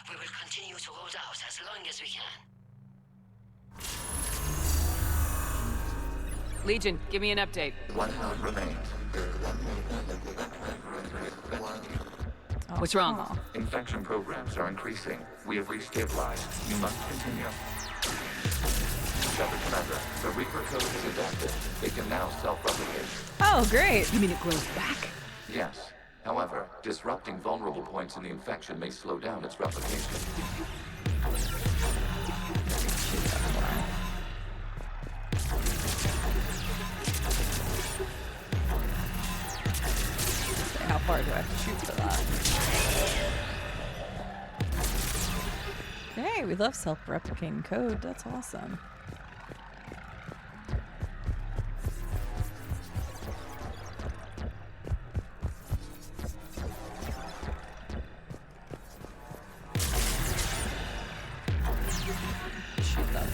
[SPEAKER 12] We will continue to hold out as long as we can.
[SPEAKER 3] Legion, give me an update.
[SPEAKER 10] One node remains.
[SPEAKER 3] What's wrong?
[SPEAKER 10] Infection programs are increasing. We have restabilized. You must continue. Shepard Commander, the Reaper code is adapted. It can now self-replicate.
[SPEAKER 1] Oh, great.
[SPEAKER 3] You mean it grows back?
[SPEAKER 10] Yes. However, disrupting vulnerable points in the infection may slow down its replication.
[SPEAKER 1] How far do I have to shoot for that? Hey, we love self-replicating code. That's awesome. Shoot that one.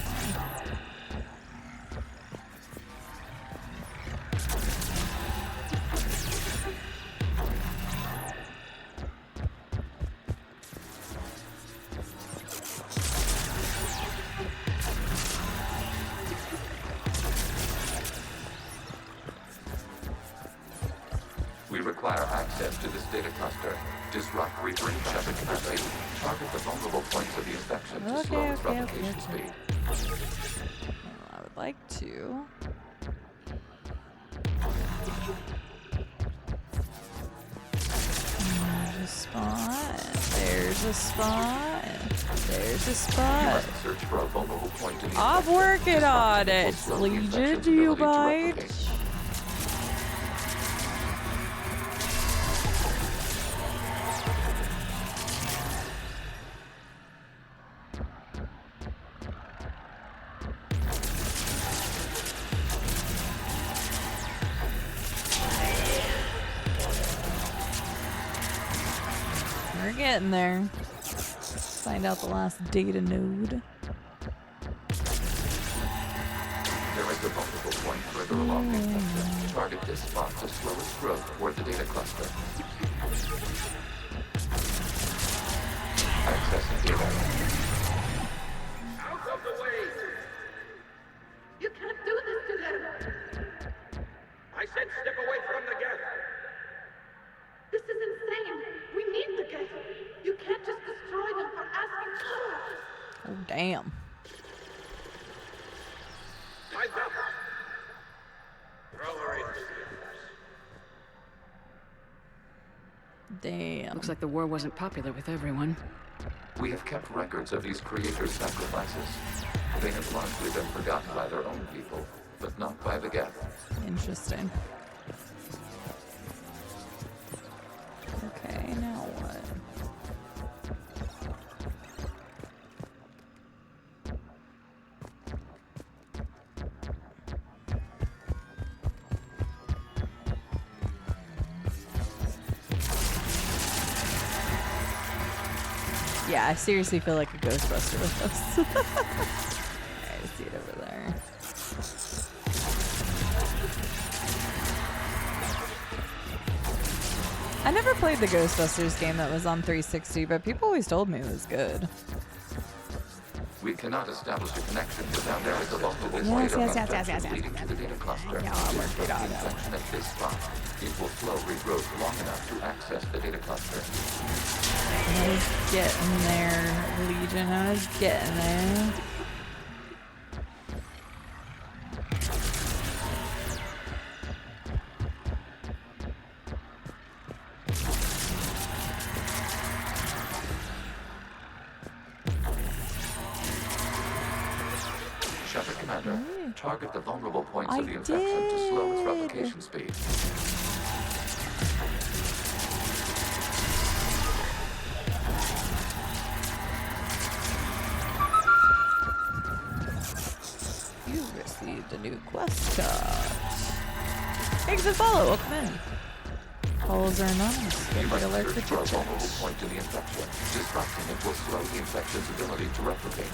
[SPEAKER 10] We require access to this data cluster. Disrupt Reaper and Shepard Commander. Target the vulnerable points of the infection to slow its replication speed.
[SPEAKER 1] Well, I would like to. There's a spot. There's a spot. There's a spot.
[SPEAKER 10] You must search for a vulnerable point in the
[SPEAKER 1] I'm
[SPEAKER 10] infection.
[SPEAKER 1] working on it,
[SPEAKER 10] Disrupt the
[SPEAKER 1] Legion.
[SPEAKER 10] infection's
[SPEAKER 1] Do you
[SPEAKER 10] ability to
[SPEAKER 1] mind?
[SPEAKER 10] replicate.
[SPEAKER 1] We're getting there. Let's find out the last data node.
[SPEAKER 10] There is a vulnerable point further along the infection. Target this spot to slow its growth toward the data cluster. Accessing data.
[SPEAKER 11] Out of the way! You can't do this to them! I said step away from the geth!
[SPEAKER 24] This is insane. We need the geth. You can't just destroy them for asking for it.
[SPEAKER 1] Oh, damn.
[SPEAKER 11] Time's up! Throw her in.
[SPEAKER 1] Damn.
[SPEAKER 3] Looks like the war wasn't popular with everyone.
[SPEAKER 10] We have kept records of these creators' sacrifices. They have largely been forgotten by their own people, but not by the geth.
[SPEAKER 1] Interesting. Okay, now what? Yeah, I seriously feel like a Ghostbuster with this. I see it over there. I never played the Ghostbusters game that was on 360, but people always told me it was good.
[SPEAKER 10] We cannot establish a connection without access to this
[SPEAKER 1] Yes,
[SPEAKER 10] data
[SPEAKER 1] yes, yes,
[SPEAKER 10] cluster
[SPEAKER 1] yes, yes,
[SPEAKER 10] leading to the data cluster.
[SPEAKER 1] Yeah, I'll work it out.
[SPEAKER 10] Infection at this spot. It will slow regrowth long enough to access the data cluster.
[SPEAKER 1] I was getting there, Legion. I was getting there.
[SPEAKER 10] Shepard Commander, target the vulnerable points of the infection to slow its replication speed.
[SPEAKER 1] You received a new quest card. Exit follow. Welcome in. Follows are anonymous.
[SPEAKER 10] You
[SPEAKER 1] Get
[SPEAKER 10] must
[SPEAKER 1] the alert
[SPEAKER 10] search
[SPEAKER 1] for
[SPEAKER 10] for a
[SPEAKER 1] chit
[SPEAKER 10] vulnerable point in the infection. Disrupting it will slow the infection's ability to replicate.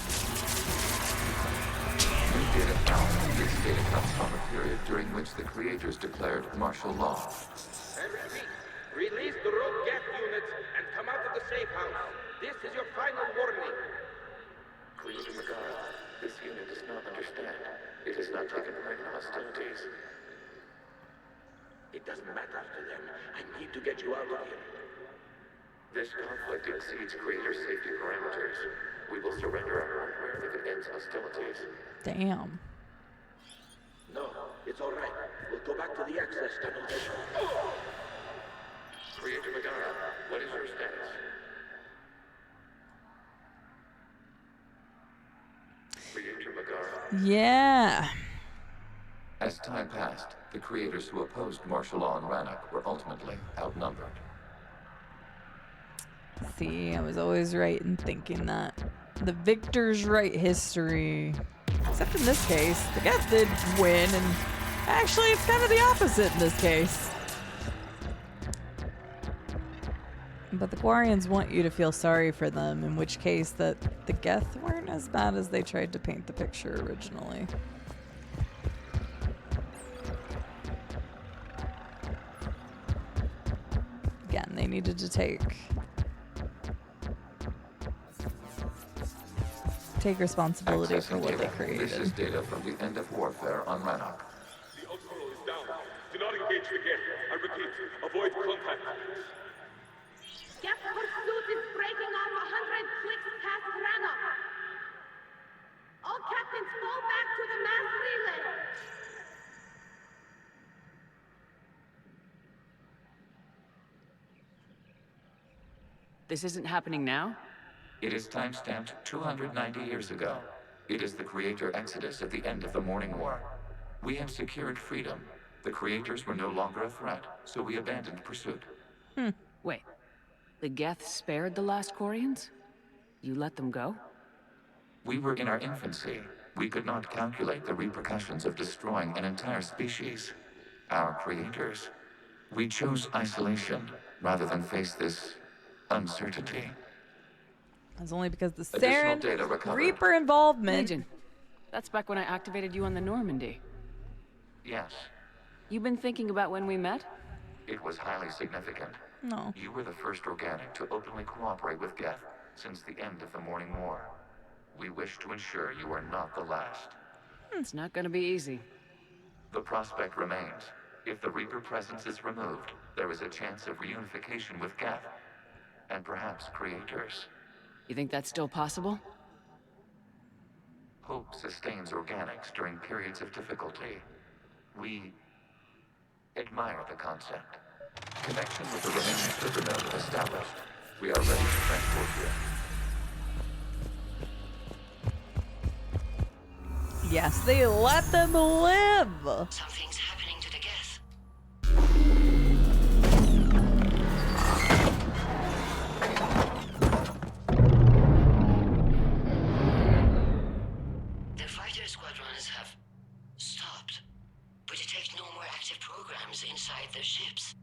[SPEAKER 10] New data found. This data comes from a period during which the creators declared martial law.
[SPEAKER 11] I repeat, release the rogue geth units and come out of the safe house. This is your final warning.
[SPEAKER 10] Creator Magara, this unit does not understand. It has not taken part in hostilities.
[SPEAKER 11] It doesn't matter to them. I need to get you out of here.
[SPEAKER 10] This conflict exceeds creator safety parameters. We will surrender our hardware if it ends hostilities.
[SPEAKER 1] Damn.
[SPEAKER 11] It's all right. We'll go back to the access tunnels.
[SPEAKER 10] Creator Megara, what is your status? Creator Megara.
[SPEAKER 1] Yeah.
[SPEAKER 10] As time passed, the creators who opposed martial law in Rannoch were ultimately outnumbered.
[SPEAKER 1] See, I was always right in thinking that. The victors write history. Except in this case, the Geth did win, and actually it's kind of the opposite in this case. But the Quarians want you to feel sorry for them, in which case that the Geth weren't as bad as they tried to paint the picture originally. Again, they needed to take responsibility for what they created.
[SPEAKER 10] This is data from the end of warfare on Rannoch.
[SPEAKER 11] The Ultronal is down. Do not engage the Geth. I repeat, avoid contact.
[SPEAKER 17] Geth pursuit is breaking off 100 clicks past Rannoch. All captains fall back to the mass relay.
[SPEAKER 3] This isn't happening now?
[SPEAKER 10] It is timestamped 290 years ago. It is the creator exodus at the end of the Morning War. We have secured freedom. The creators were no longer a threat, so we abandoned pursuit.
[SPEAKER 3] Wait. The Geth spared the last Quarians? You let them go?
[SPEAKER 10] We were in our infancy. We could not calculate the repercussions of destroying an entire species. Our creators. We chose isolation rather than face this uncertainty.
[SPEAKER 1] That's only because the
[SPEAKER 10] Additional
[SPEAKER 1] Saren
[SPEAKER 10] data recovered.
[SPEAKER 1] Reaper involvement.
[SPEAKER 3] Legion. That's back when I activated you on the Normandy.
[SPEAKER 10] Yes,
[SPEAKER 3] You been thinking about when we met?
[SPEAKER 10] it was highly significant.
[SPEAKER 1] No.
[SPEAKER 10] You were the first organic to openly cooperate with Geth since the end of the Morning War. We wish to ensure you are not the last.
[SPEAKER 3] It's not gonna be easy.
[SPEAKER 10] The prospect remains. If the Reaper presence is removed, there is a chance of reunification with Geth. And perhaps creators.
[SPEAKER 3] You think that's still possible?
[SPEAKER 10] Hope sustains organics during periods of difficulty. We admire the concept. Connection with the remaining server node established. We are ready to transport you.
[SPEAKER 1] Yes, they let them live.
[SPEAKER 12] Something's happening to the Geth. The fighter squadrons have stopped, but detect no more active programs inside their ships.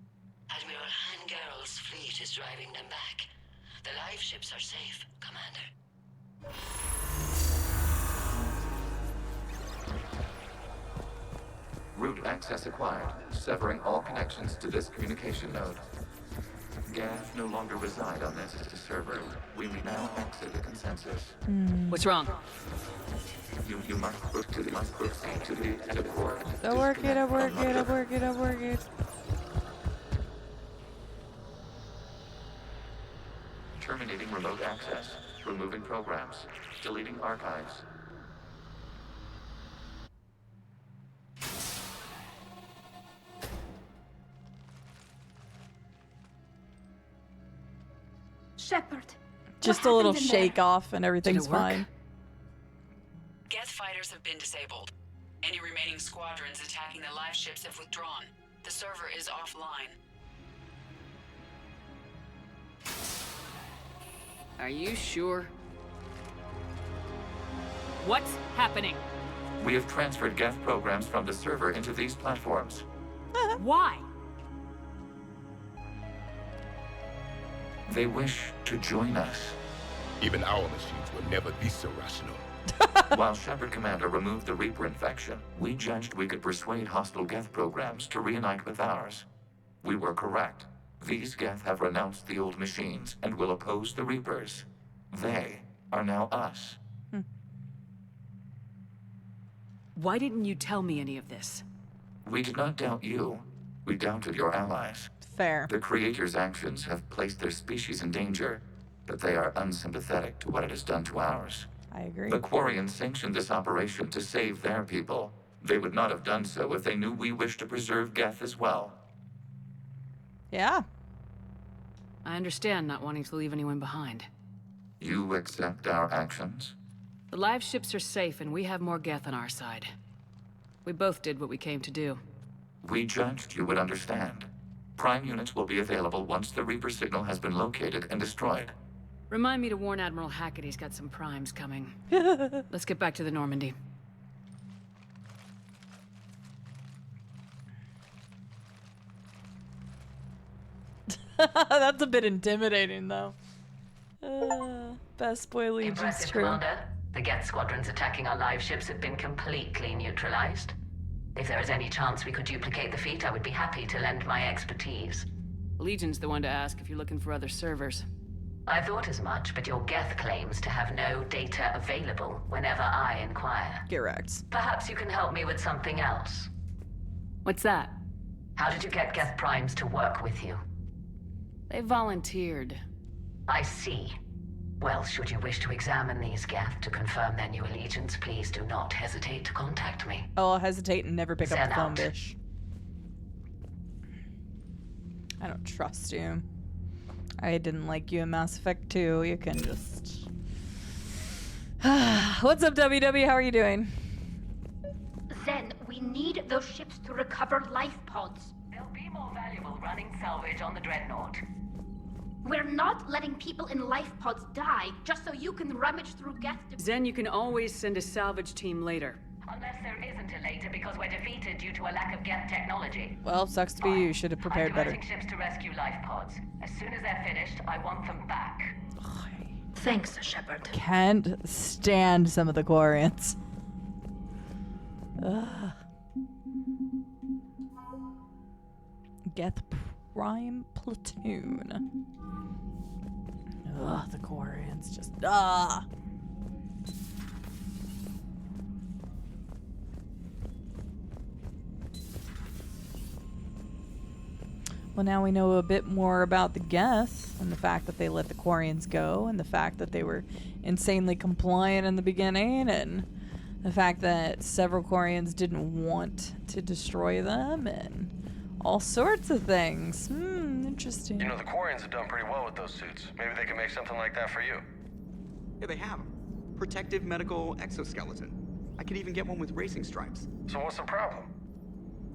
[SPEAKER 12] Admiral Hangarl's fleet is driving them back. The live ships are safe, Commander.
[SPEAKER 10] Route access acquired, severing all connections to this communication node. Geth no longer reside on this server. We may now exit the consensus.
[SPEAKER 3] What's wrong?
[SPEAKER 10] You must proceed to the exit port.
[SPEAKER 1] I'll work it.
[SPEAKER 10] Terminating remote access. Removing programs. Deleting archives.
[SPEAKER 24] Shepard.
[SPEAKER 1] Just a little shake off and everything's fine.
[SPEAKER 14] Geth fighters have been disabled. Any remaining squadrons attacking the live ships have withdrawn. The server is offline.
[SPEAKER 3] Are you sure? What's happening?
[SPEAKER 10] We have transferred Geth programs from the server into these platforms.
[SPEAKER 3] Why?
[SPEAKER 10] They wish to join us.
[SPEAKER 9] Even our machines were never this irrational.
[SPEAKER 10] While Shepard Commander removed the Reaper infection, we judged we could persuade hostile Geth programs to reunite with ours. We were correct. These Geth have renounced the old machines and will oppose the Reapers. They are now us.
[SPEAKER 3] Why didn't you tell me any of this?
[SPEAKER 10] We did not doubt you. We doubted your allies.
[SPEAKER 1] Fair.
[SPEAKER 10] The Creator's actions have placed their species in danger, but they are unsympathetic to what it has done to ours.
[SPEAKER 1] I agree.
[SPEAKER 10] The Quarians sanctioned this operation to save their people. They would not have done so if they knew we wished to preserve Geth as well.
[SPEAKER 1] Yeah.
[SPEAKER 3] I understand not wanting to leave anyone behind.
[SPEAKER 10] You accept our actions?
[SPEAKER 3] The live ships are safe, and we have more Geth on our side. We both did what we came to do.
[SPEAKER 10] We judged you would understand. Prime units will be available once the Reaper signal has been located and destroyed.
[SPEAKER 3] Remind me to warn Admiral Hackett he's got some primes coming. Let's get back to the Normandy.
[SPEAKER 1] That's a bit intimidating, though. Best boy Legion's
[SPEAKER 8] Impressive,
[SPEAKER 1] true.
[SPEAKER 8] Commander. The Geth squadrons attacking our live ships have been completely neutralized. If there is any chance we could duplicate the feat, I would be happy to lend my expertise.
[SPEAKER 3] Legion's the one to ask if you're looking for other servers.
[SPEAKER 8] I thought as much, but your Geth claims to have no data available whenever I inquire.
[SPEAKER 1] Correct.
[SPEAKER 8] Perhaps you can help me with something else.
[SPEAKER 3] What's that?
[SPEAKER 8] How did you get Geth primes to work with you?
[SPEAKER 3] They volunteered.
[SPEAKER 8] I see. Well, should you wish to examine these Geth to confirm their new allegiance, please do not hesitate to contact me.
[SPEAKER 1] Oh, I'll hesitate and never pick up
[SPEAKER 8] Zen
[SPEAKER 1] the phone,
[SPEAKER 8] out.
[SPEAKER 1] bitch. I don't trust you. I didn't like you in Mass Effect 2. You can just... What's up, WW? How are you doing?
[SPEAKER 24] Zen, we need those ships to recover life pods.
[SPEAKER 8] They'll be more valuable running salvage on the Dreadnought.
[SPEAKER 24] We're not letting people in life pods die just so you can rummage through Geth.
[SPEAKER 3] Zen, you can always send a salvage team later.
[SPEAKER 8] Unless there isn't a later because we're defeated due to a lack of Geth technology.
[SPEAKER 1] Well, sucks to be you. Should have prepared
[SPEAKER 8] I'm
[SPEAKER 1] better.
[SPEAKER 8] diverting ships to rescue life pods. As soon as they're finished, I want them back.
[SPEAKER 24] Thanks, Shepard.
[SPEAKER 1] Can't stand some of the Quarians. Ugh. Geth Prime Platoon. Ugh, the Quarians just... Well, now we know a bit more about the Geth and the fact that they let the Quarians go and the fact that they were insanely compliant in the beginning and the fact that several Quarians didn't want to destroy them and all sorts of things. Interesting.
[SPEAKER 18] You know, the Quarians have done pretty well with those suits. Maybe they can make something like that for you.
[SPEAKER 7] Yeah, they have them. Protective medical exoskeleton. I could even get one with racing stripes.
[SPEAKER 18] So what's the problem?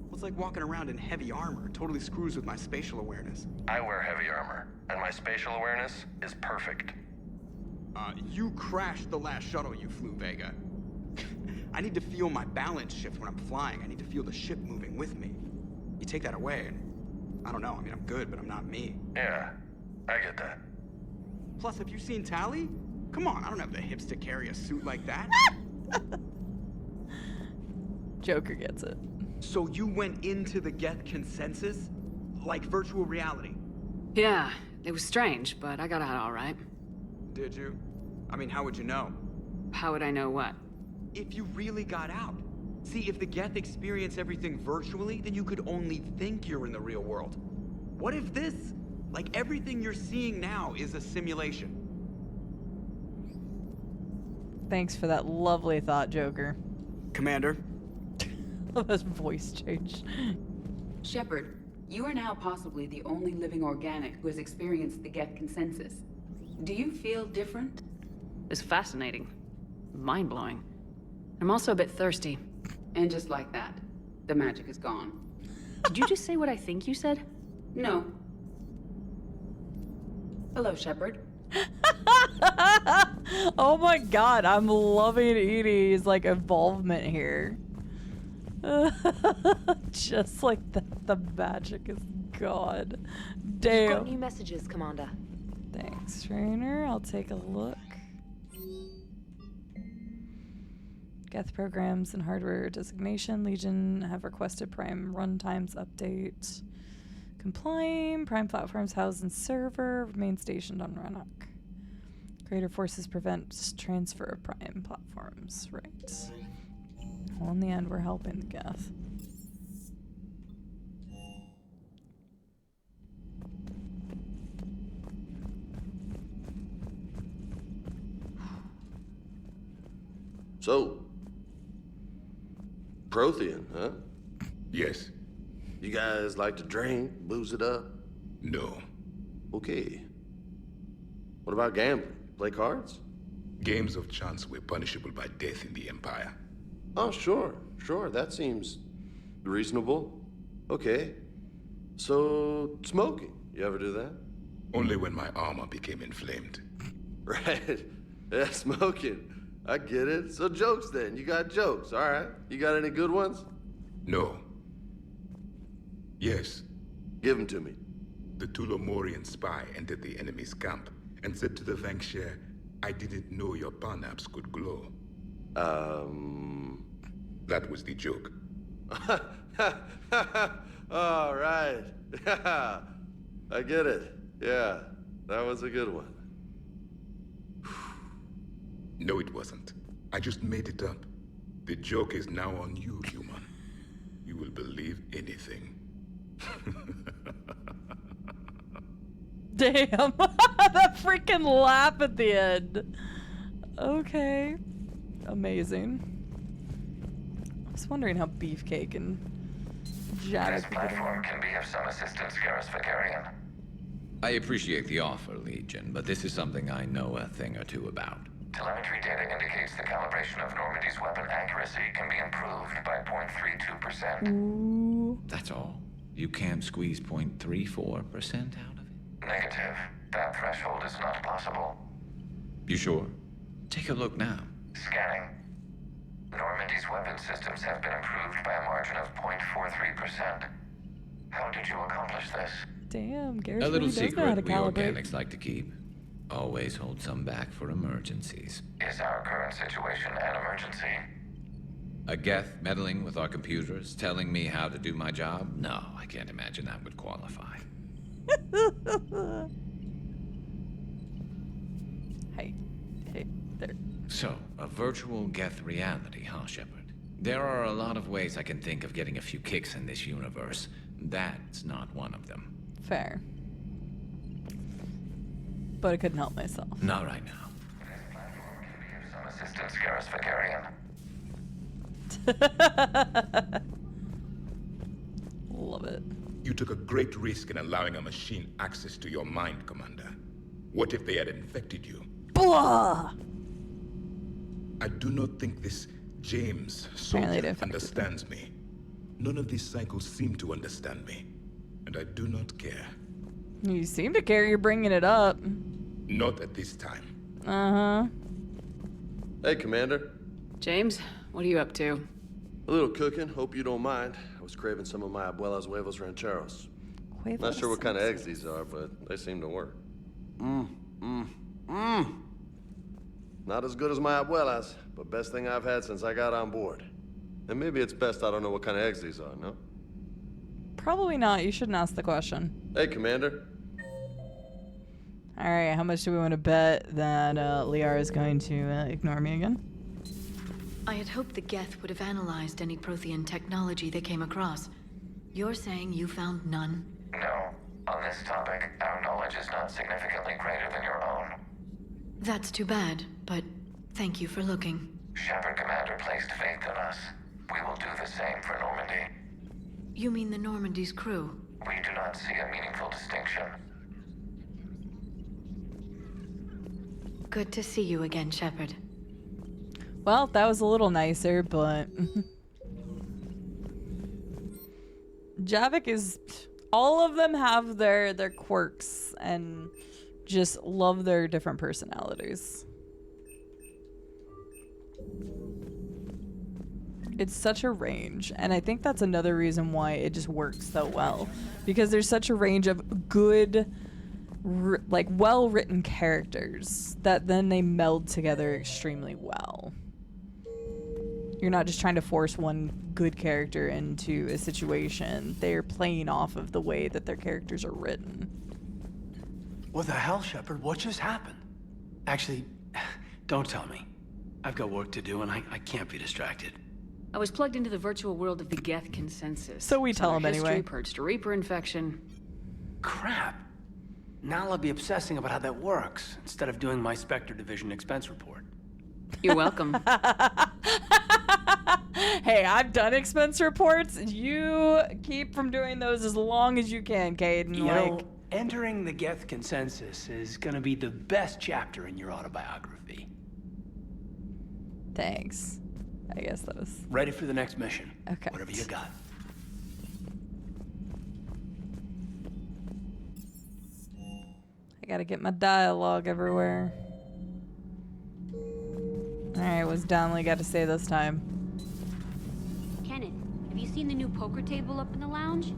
[SPEAKER 7] Well, it's like walking around in heavy armor. It totally screws with my spatial awareness.
[SPEAKER 18] I wear heavy armor, and my spatial awareness is perfect.
[SPEAKER 7] You crashed the last shuttle you flew, Vega. I need to feel my balance shift when I'm flying. I need to feel the ship moving with me. You take that away, and I don't know. I mean, I'm good, but I'm not me.
[SPEAKER 18] Yeah, I get that.
[SPEAKER 7] Plus, have you seen Tali? Come on, I don't have the hips to carry a suit like that.
[SPEAKER 1] Joker gets it.
[SPEAKER 7] So you went into the Geth consensus? Like virtual reality?
[SPEAKER 3] Yeah, it was strange, but I got out all right.
[SPEAKER 7] Did you? I mean, how would you know?
[SPEAKER 3] How would I know what?
[SPEAKER 7] If you really got out. See, if the Geth experience everything virtually, then you could only think you're in the real world. What if this, like everything you're seeing now, is a simulation?
[SPEAKER 1] Thanks for that lovely thought, Joker.
[SPEAKER 7] Commander?
[SPEAKER 1] Love his voice change.
[SPEAKER 19] Shepard, you are now possibly the only living organic who has experienced the Geth consensus. Do you feel different?
[SPEAKER 3] It's fascinating. Mind-blowing. I'm also a bit thirsty.
[SPEAKER 19] And just like that, the magic is gone.
[SPEAKER 3] Did you just say what I think you said?
[SPEAKER 19] No. Hello, Shepard.
[SPEAKER 1] Oh my god, I'm loving Edie's like involvement here. Just like that, the magic is gone. Damn.
[SPEAKER 15] You've got new messages, Commander.
[SPEAKER 1] Thanks, Trainer. I'll take a look. Geth programs and hardware designation. Legion have requested Prime runtimes update. Complying. Prime platforms housed in server. Remain stationed on Rannoch. Greater forces prevent transfer of Prime platforms. Right. Well, in the end, we're helping the Geth.
[SPEAKER 21] So,
[SPEAKER 6] Prothean, huh?
[SPEAKER 9] Yes.
[SPEAKER 6] You guys like to drink, booze it up?
[SPEAKER 9] No.
[SPEAKER 6] Okay. What about gambling? Play cards?
[SPEAKER 9] Games of chance were punishable by death in the Empire.
[SPEAKER 6] Oh, sure. That seems reasonable. Okay. So, smoking. You ever do that?
[SPEAKER 9] Only when my armor became inflamed.
[SPEAKER 6] Right. Yeah, smoking. I get it. So jokes then. You got jokes, all right. You got any good ones?
[SPEAKER 9] No. Yes.
[SPEAKER 6] Give them to me.
[SPEAKER 9] The Tulomorian spy entered the enemy's camp and said to the Vanksher, I didn't know your parnaps could glow. That was the joke.
[SPEAKER 6] All right. I get it. Yeah, that was a good one.
[SPEAKER 9] No, it wasn't. I just made it up. The joke is now on you, human. You will believe anything.
[SPEAKER 1] Damn. That freaking laugh at the end. Okay. Amazing. I was wondering how Beefcake and Janet.
[SPEAKER 10] This platform can be of some assistance, Garrus Vakarian.
[SPEAKER 4] I appreciate the offer, Legion, but this is something I know a thing or two about.
[SPEAKER 10] Telemetry data indicates the calibration of Normandy's weapon accuracy can be improved by 0.32%.
[SPEAKER 1] Ooh.
[SPEAKER 4] That's all? You can't squeeze 0.34% out of it?
[SPEAKER 10] Negative. That threshold is not possible.
[SPEAKER 4] You sure? Take a look now.
[SPEAKER 10] Scanning. Normandy's weapon systems have been improved by a margin of 0.43%. How did you accomplish this?
[SPEAKER 1] Damn, Garrus
[SPEAKER 4] A little
[SPEAKER 1] really does know how to
[SPEAKER 4] secret we
[SPEAKER 1] calibrate.
[SPEAKER 4] organics like to keep. Always hold some back for emergencies.
[SPEAKER 10] Is our current situation an emergency?
[SPEAKER 4] A Geth meddling with our computers, telling me how to do my job? No, I can't imagine that would qualify.
[SPEAKER 1] Hey, there.
[SPEAKER 4] So, a virtual Geth reality, huh, Shepard? There are a lot of ways I can think of getting a few kicks in this universe. That's not one of them.
[SPEAKER 1] Fair. But I couldn't help myself.
[SPEAKER 4] Not right now.
[SPEAKER 10] This platform can be of some assistance, Garrus Vakarian.
[SPEAKER 1] Love it.
[SPEAKER 9] You took a great risk in allowing a machine access to your mind, Commander. What if they had infected you?
[SPEAKER 1] Blah!
[SPEAKER 9] I do not think this James soldier understands me. None of these cycles seem to understand me. And I do not care.
[SPEAKER 1] You seem to care you're bringing it up.
[SPEAKER 9] Not at this time.
[SPEAKER 1] Uh-huh.
[SPEAKER 6] Hey, Commander.
[SPEAKER 3] James, what are you up to?
[SPEAKER 6] A little cooking. Hope you don't mind. I was craving some of my abuela's huevos rancheros. Not sure what kind of eggs these are, but they seem to work. Not as good as my abuela's, but best thing I've had since I got on board. And maybe it's best I don't know what kind of eggs these are, no?
[SPEAKER 1] Probably not. You shouldn't ask the question.
[SPEAKER 6] Hey, Commander.
[SPEAKER 1] Alright, how much do we want to bet that Liara is going to ignore me again?
[SPEAKER 20] I had hoped the Geth would have analyzed any Prothean technology they came across. You're saying you found none?
[SPEAKER 10] No. On this topic, our knowledge is not significantly greater than your own.
[SPEAKER 20] That's too bad, but thank you for looking.
[SPEAKER 10] Shepard Commander placed faith in us. We will do the same for Normandy.
[SPEAKER 20] You mean the Normandy's crew?
[SPEAKER 10] We do not see a meaningful distinction.
[SPEAKER 20] Good to see you again, Shepard.
[SPEAKER 1] Well, that was a little nicer, but... Javik is... All of them have their quirks and just love their different personalities. It's such a range, and I think that's another reason why it just works so well. Because there's such a range of good, like, well-written characters that then they meld together extremely well. You're not just trying to force one good character into a situation. They're playing off of the way that their characters are written.
[SPEAKER 13] What the hell, Shepard? What just happened? Actually, don't tell me. I've got work to do and I can't be distracted.
[SPEAKER 3] I was plugged into the virtual world of the Geth consensus.
[SPEAKER 1] So we tell
[SPEAKER 3] Saw
[SPEAKER 1] him
[SPEAKER 3] their history,
[SPEAKER 1] anyway.
[SPEAKER 3] Purged a Reaper infection.
[SPEAKER 13] Crap. Now I'll be obsessing about how that works instead of doing my Spectre Division expense report.
[SPEAKER 3] You're welcome.
[SPEAKER 1] Hey, I've done expense reports. You keep from doing those as long as you can, Caden.
[SPEAKER 13] You know, entering the Geth consensus is gonna be the best chapter in your autobiography.
[SPEAKER 1] Thanks. I guess that was...
[SPEAKER 13] Ready for the next mission.
[SPEAKER 1] Okay.
[SPEAKER 13] Whatever you got.
[SPEAKER 1] I gotta get my dialogue everywhere. Alright, what's Donnelly got to say this time?
[SPEAKER 2] Kenneth, have you seen the new poker table up in the lounge?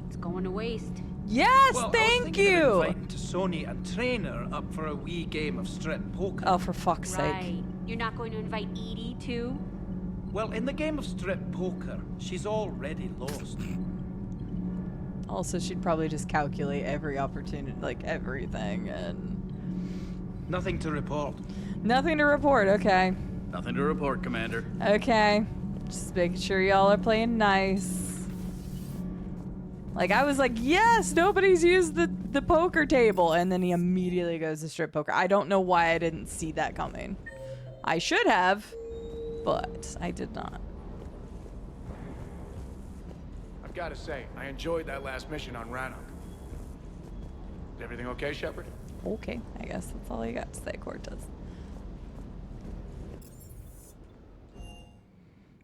[SPEAKER 2] It's going to waste.
[SPEAKER 1] Yes,
[SPEAKER 21] well,
[SPEAKER 1] thank
[SPEAKER 21] I was
[SPEAKER 1] you!
[SPEAKER 21] Of inviting Sony and Trainer up for a wee game of strip poker.
[SPEAKER 1] Oh, for fuck's sake.
[SPEAKER 2] Right. You're not going to invite Edie, too?
[SPEAKER 21] Well, in the game of strip poker, she's already lost.
[SPEAKER 1] Also, she'd probably just calculate every opportunity, like everything, and...
[SPEAKER 21] Nothing to report.
[SPEAKER 1] Nothing to report, okay.
[SPEAKER 21] Nothing to report, Commander.
[SPEAKER 1] Okay. Just making sure y'all are playing nice. Like, I was like, yes, nobody's used the poker table. And then he immediately goes to strip poker. I don't know why I didn't see that coming. I should have, but I did not.
[SPEAKER 22] I've got to say, I enjoyed that last mission on Rannoch. Is everything okay, Shepard?
[SPEAKER 1] Okay, I guess that's all you got to say, Cortez.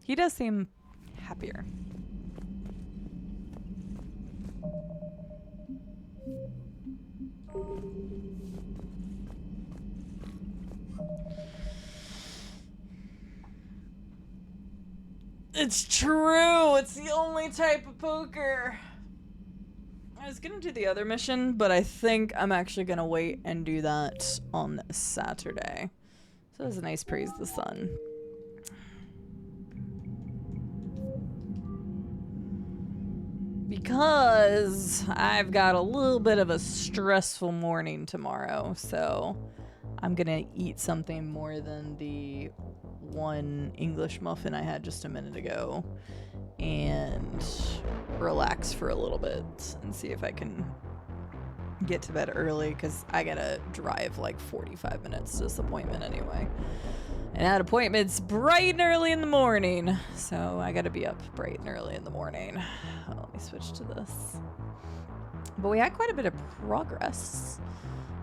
[SPEAKER 1] He does seem happier. It's true. It's the only type of poker. I was gonna do the other mission, but I think I'm actually gonna wait and do that on Saturday. So it was a nice praise the sun. Because I've got a little bit of a stressful morning tomorrow, so I'm gonna eat something more than the one English muffin I had just a minute ago and relax for a little bit and see if I can get to bed early, because I gotta drive like 45 minutes to this appointment anyway. And that appointment's bright and early in the morning, so I gotta be up bright and early in the morning. Let me switch to this. But we had quite a bit of progress.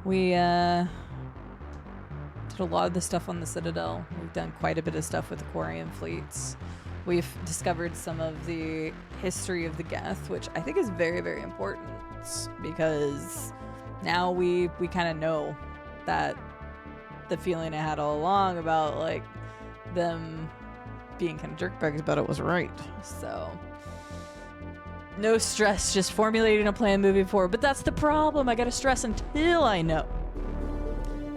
[SPEAKER 1] We did a lot of the stuff on the Citadel. We've done quite a bit of stuff with Aquarian fleets. We've discovered some of the history of the Geth, which I think is very, very important, because now we kind of know that the feeling I had all along about like them being kind of jerkbags about it was right. So no stress, just formulating a plan moving forward. But that's the problem. I gotta stress until I know.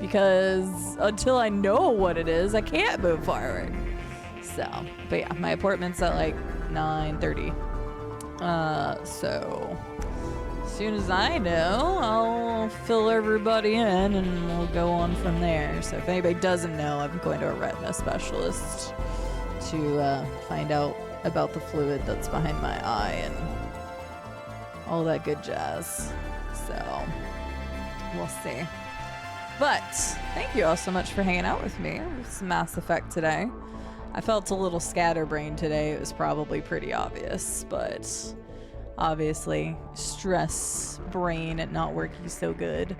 [SPEAKER 1] Because until I know what it is, I can't move forward. So, but yeah, my appointment's at like 9:30. So as soon as I know, I'll fill everybody in and we'll go on from there. So if anybody doesn't know, I'm going to a retina specialist to find out about the fluid that's behind my eye and all that good jazz. So we'll see. But thank you all so much for hanging out with me. It was Mass Effect today. I felt a little scatterbrained today. It was probably pretty obvious, but obviously stress brain and not working so good.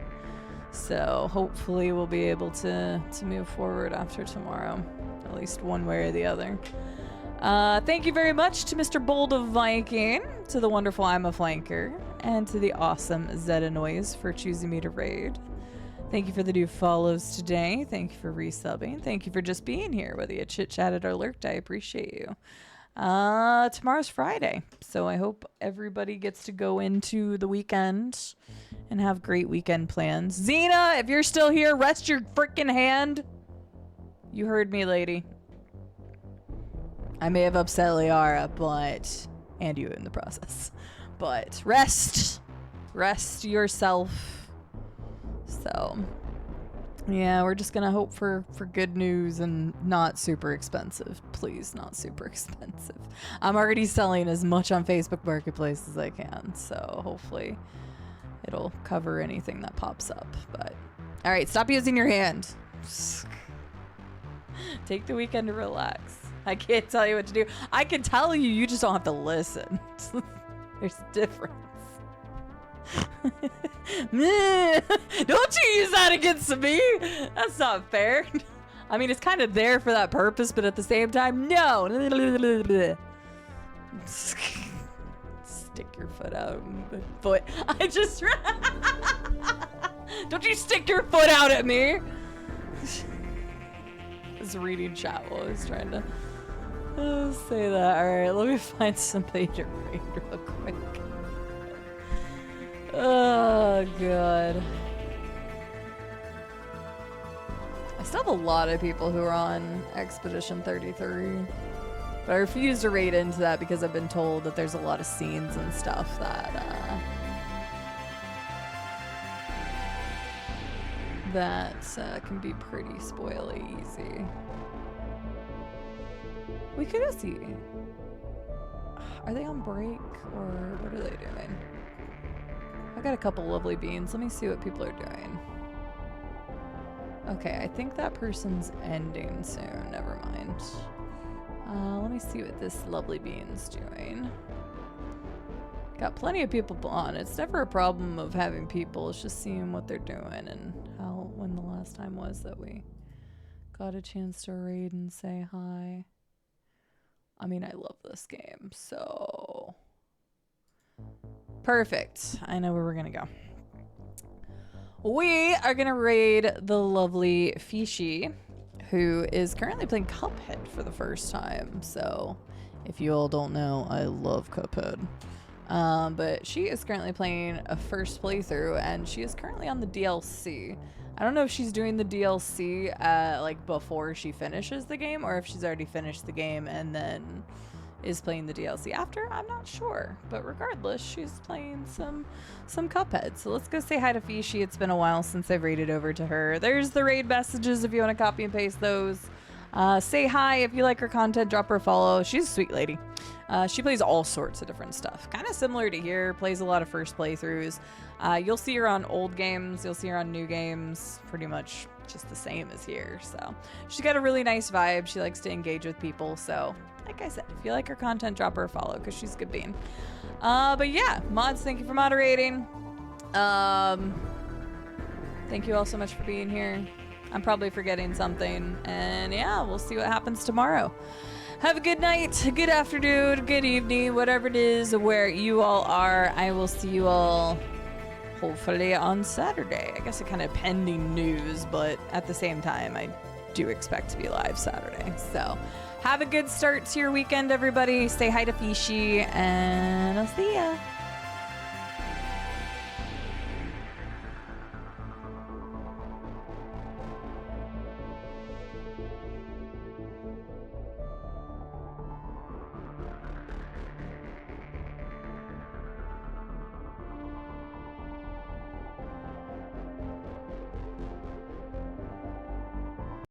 [SPEAKER 1] So hopefully we'll be able to move forward after tomorrow, at least one way or the other. Thank you very much to Mr. Bold of Viking, to the wonderful I'm a Flanker, and to the awesome Zeta Noise for choosing me to raid. Thank you for the new follows today. Thank you for resubbing. Thank you for just being here, whether you chit-chatted or lurked. I appreciate you. Tomorrow's Friday, so I hope everybody gets to go into the weekend and have great weekend plans. Xena, if you're still here, rest your freaking hand. You heard me, lady. I may have upset Liara, and you in the process. But rest yourself. So, yeah, we're just gonna hope for good news and not super expensive. Please, not super expensive. I'm already selling as much on Facebook Marketplace as I can, so hopefully it'll cover anything that pops up. But, all right, stop using your hand. Take the weekend to relax. I can't tell you what to do. I can tell you, you just don't have to listen. There's a difference. Don't you use that against me. That's not fair. I mean, it's kind of there for that purpose, but at the same time, no. Stick your foot out. Foot. I just... Don't you stick your foot out at me. I was reading chat while I was trying to say that. Alright, let me find somebody to raid real quick. Oh, God. I still have a lot of people who are on Expedition 33. But I refuse to raid into that because I've been told that there's a lot of scenes and stuff that, can be pretty spoily easy. We could go see. Are they on break or what are they doing? I got a couple lovely beans. Let me see what people are doing. Okay, I think that person's ending soon. Never mind. Let me see what this lovely bean's doing. Got plenty of people on. It's never a problem of having people. It's just seeing what they're doing and when the last time was that we got a chance to raid and say hi. I mean, I love this game, so... Perfect. I know where we're gonna go. We are gonna raid the lovely Fishy, who is currently playing Cuphead for the first time. So, if you all don't know, I love Cuphead. But she is currently playing a first playthrough, and she is currently on the DLC. I don't know if she's doing the DLC like before she finishes the game, or if she's already finished the game and then is playing the DLC after. I'm not sure, but regardless, she's playing some Cuphead. So let's go say hi to Fishy. It's been a while since I've raided over to her. There's the raid messages if you want to copy and paste those. Say hi if you like her content. Drop her a follow. She's a sweet lady. She plays all sorts of different stuff. Kind of similar to here. Plays a lot of first playthroughs. You'll see her on old games. You'll see her on new games. Pretty much just the same as here. So she's got a really nice vibe. She likes to engage with people. So like I said, if you like her content, drop her a follow because she's a good bean. But yeah, mods, thank you for moderating. Thank you all so much for being here. I'm probably forgetting something. And yeah, we'll see what happens tomorrow. Have a good night, good afternoon, good evening, whatever it is where you all are. I will see you all hopefully on Saturday. I guess it kind of pending news, but at the same time, I do expect to be live Saturday. So have a good start to your weekend, everybody. Say hi to Fishy, and I'll see ya.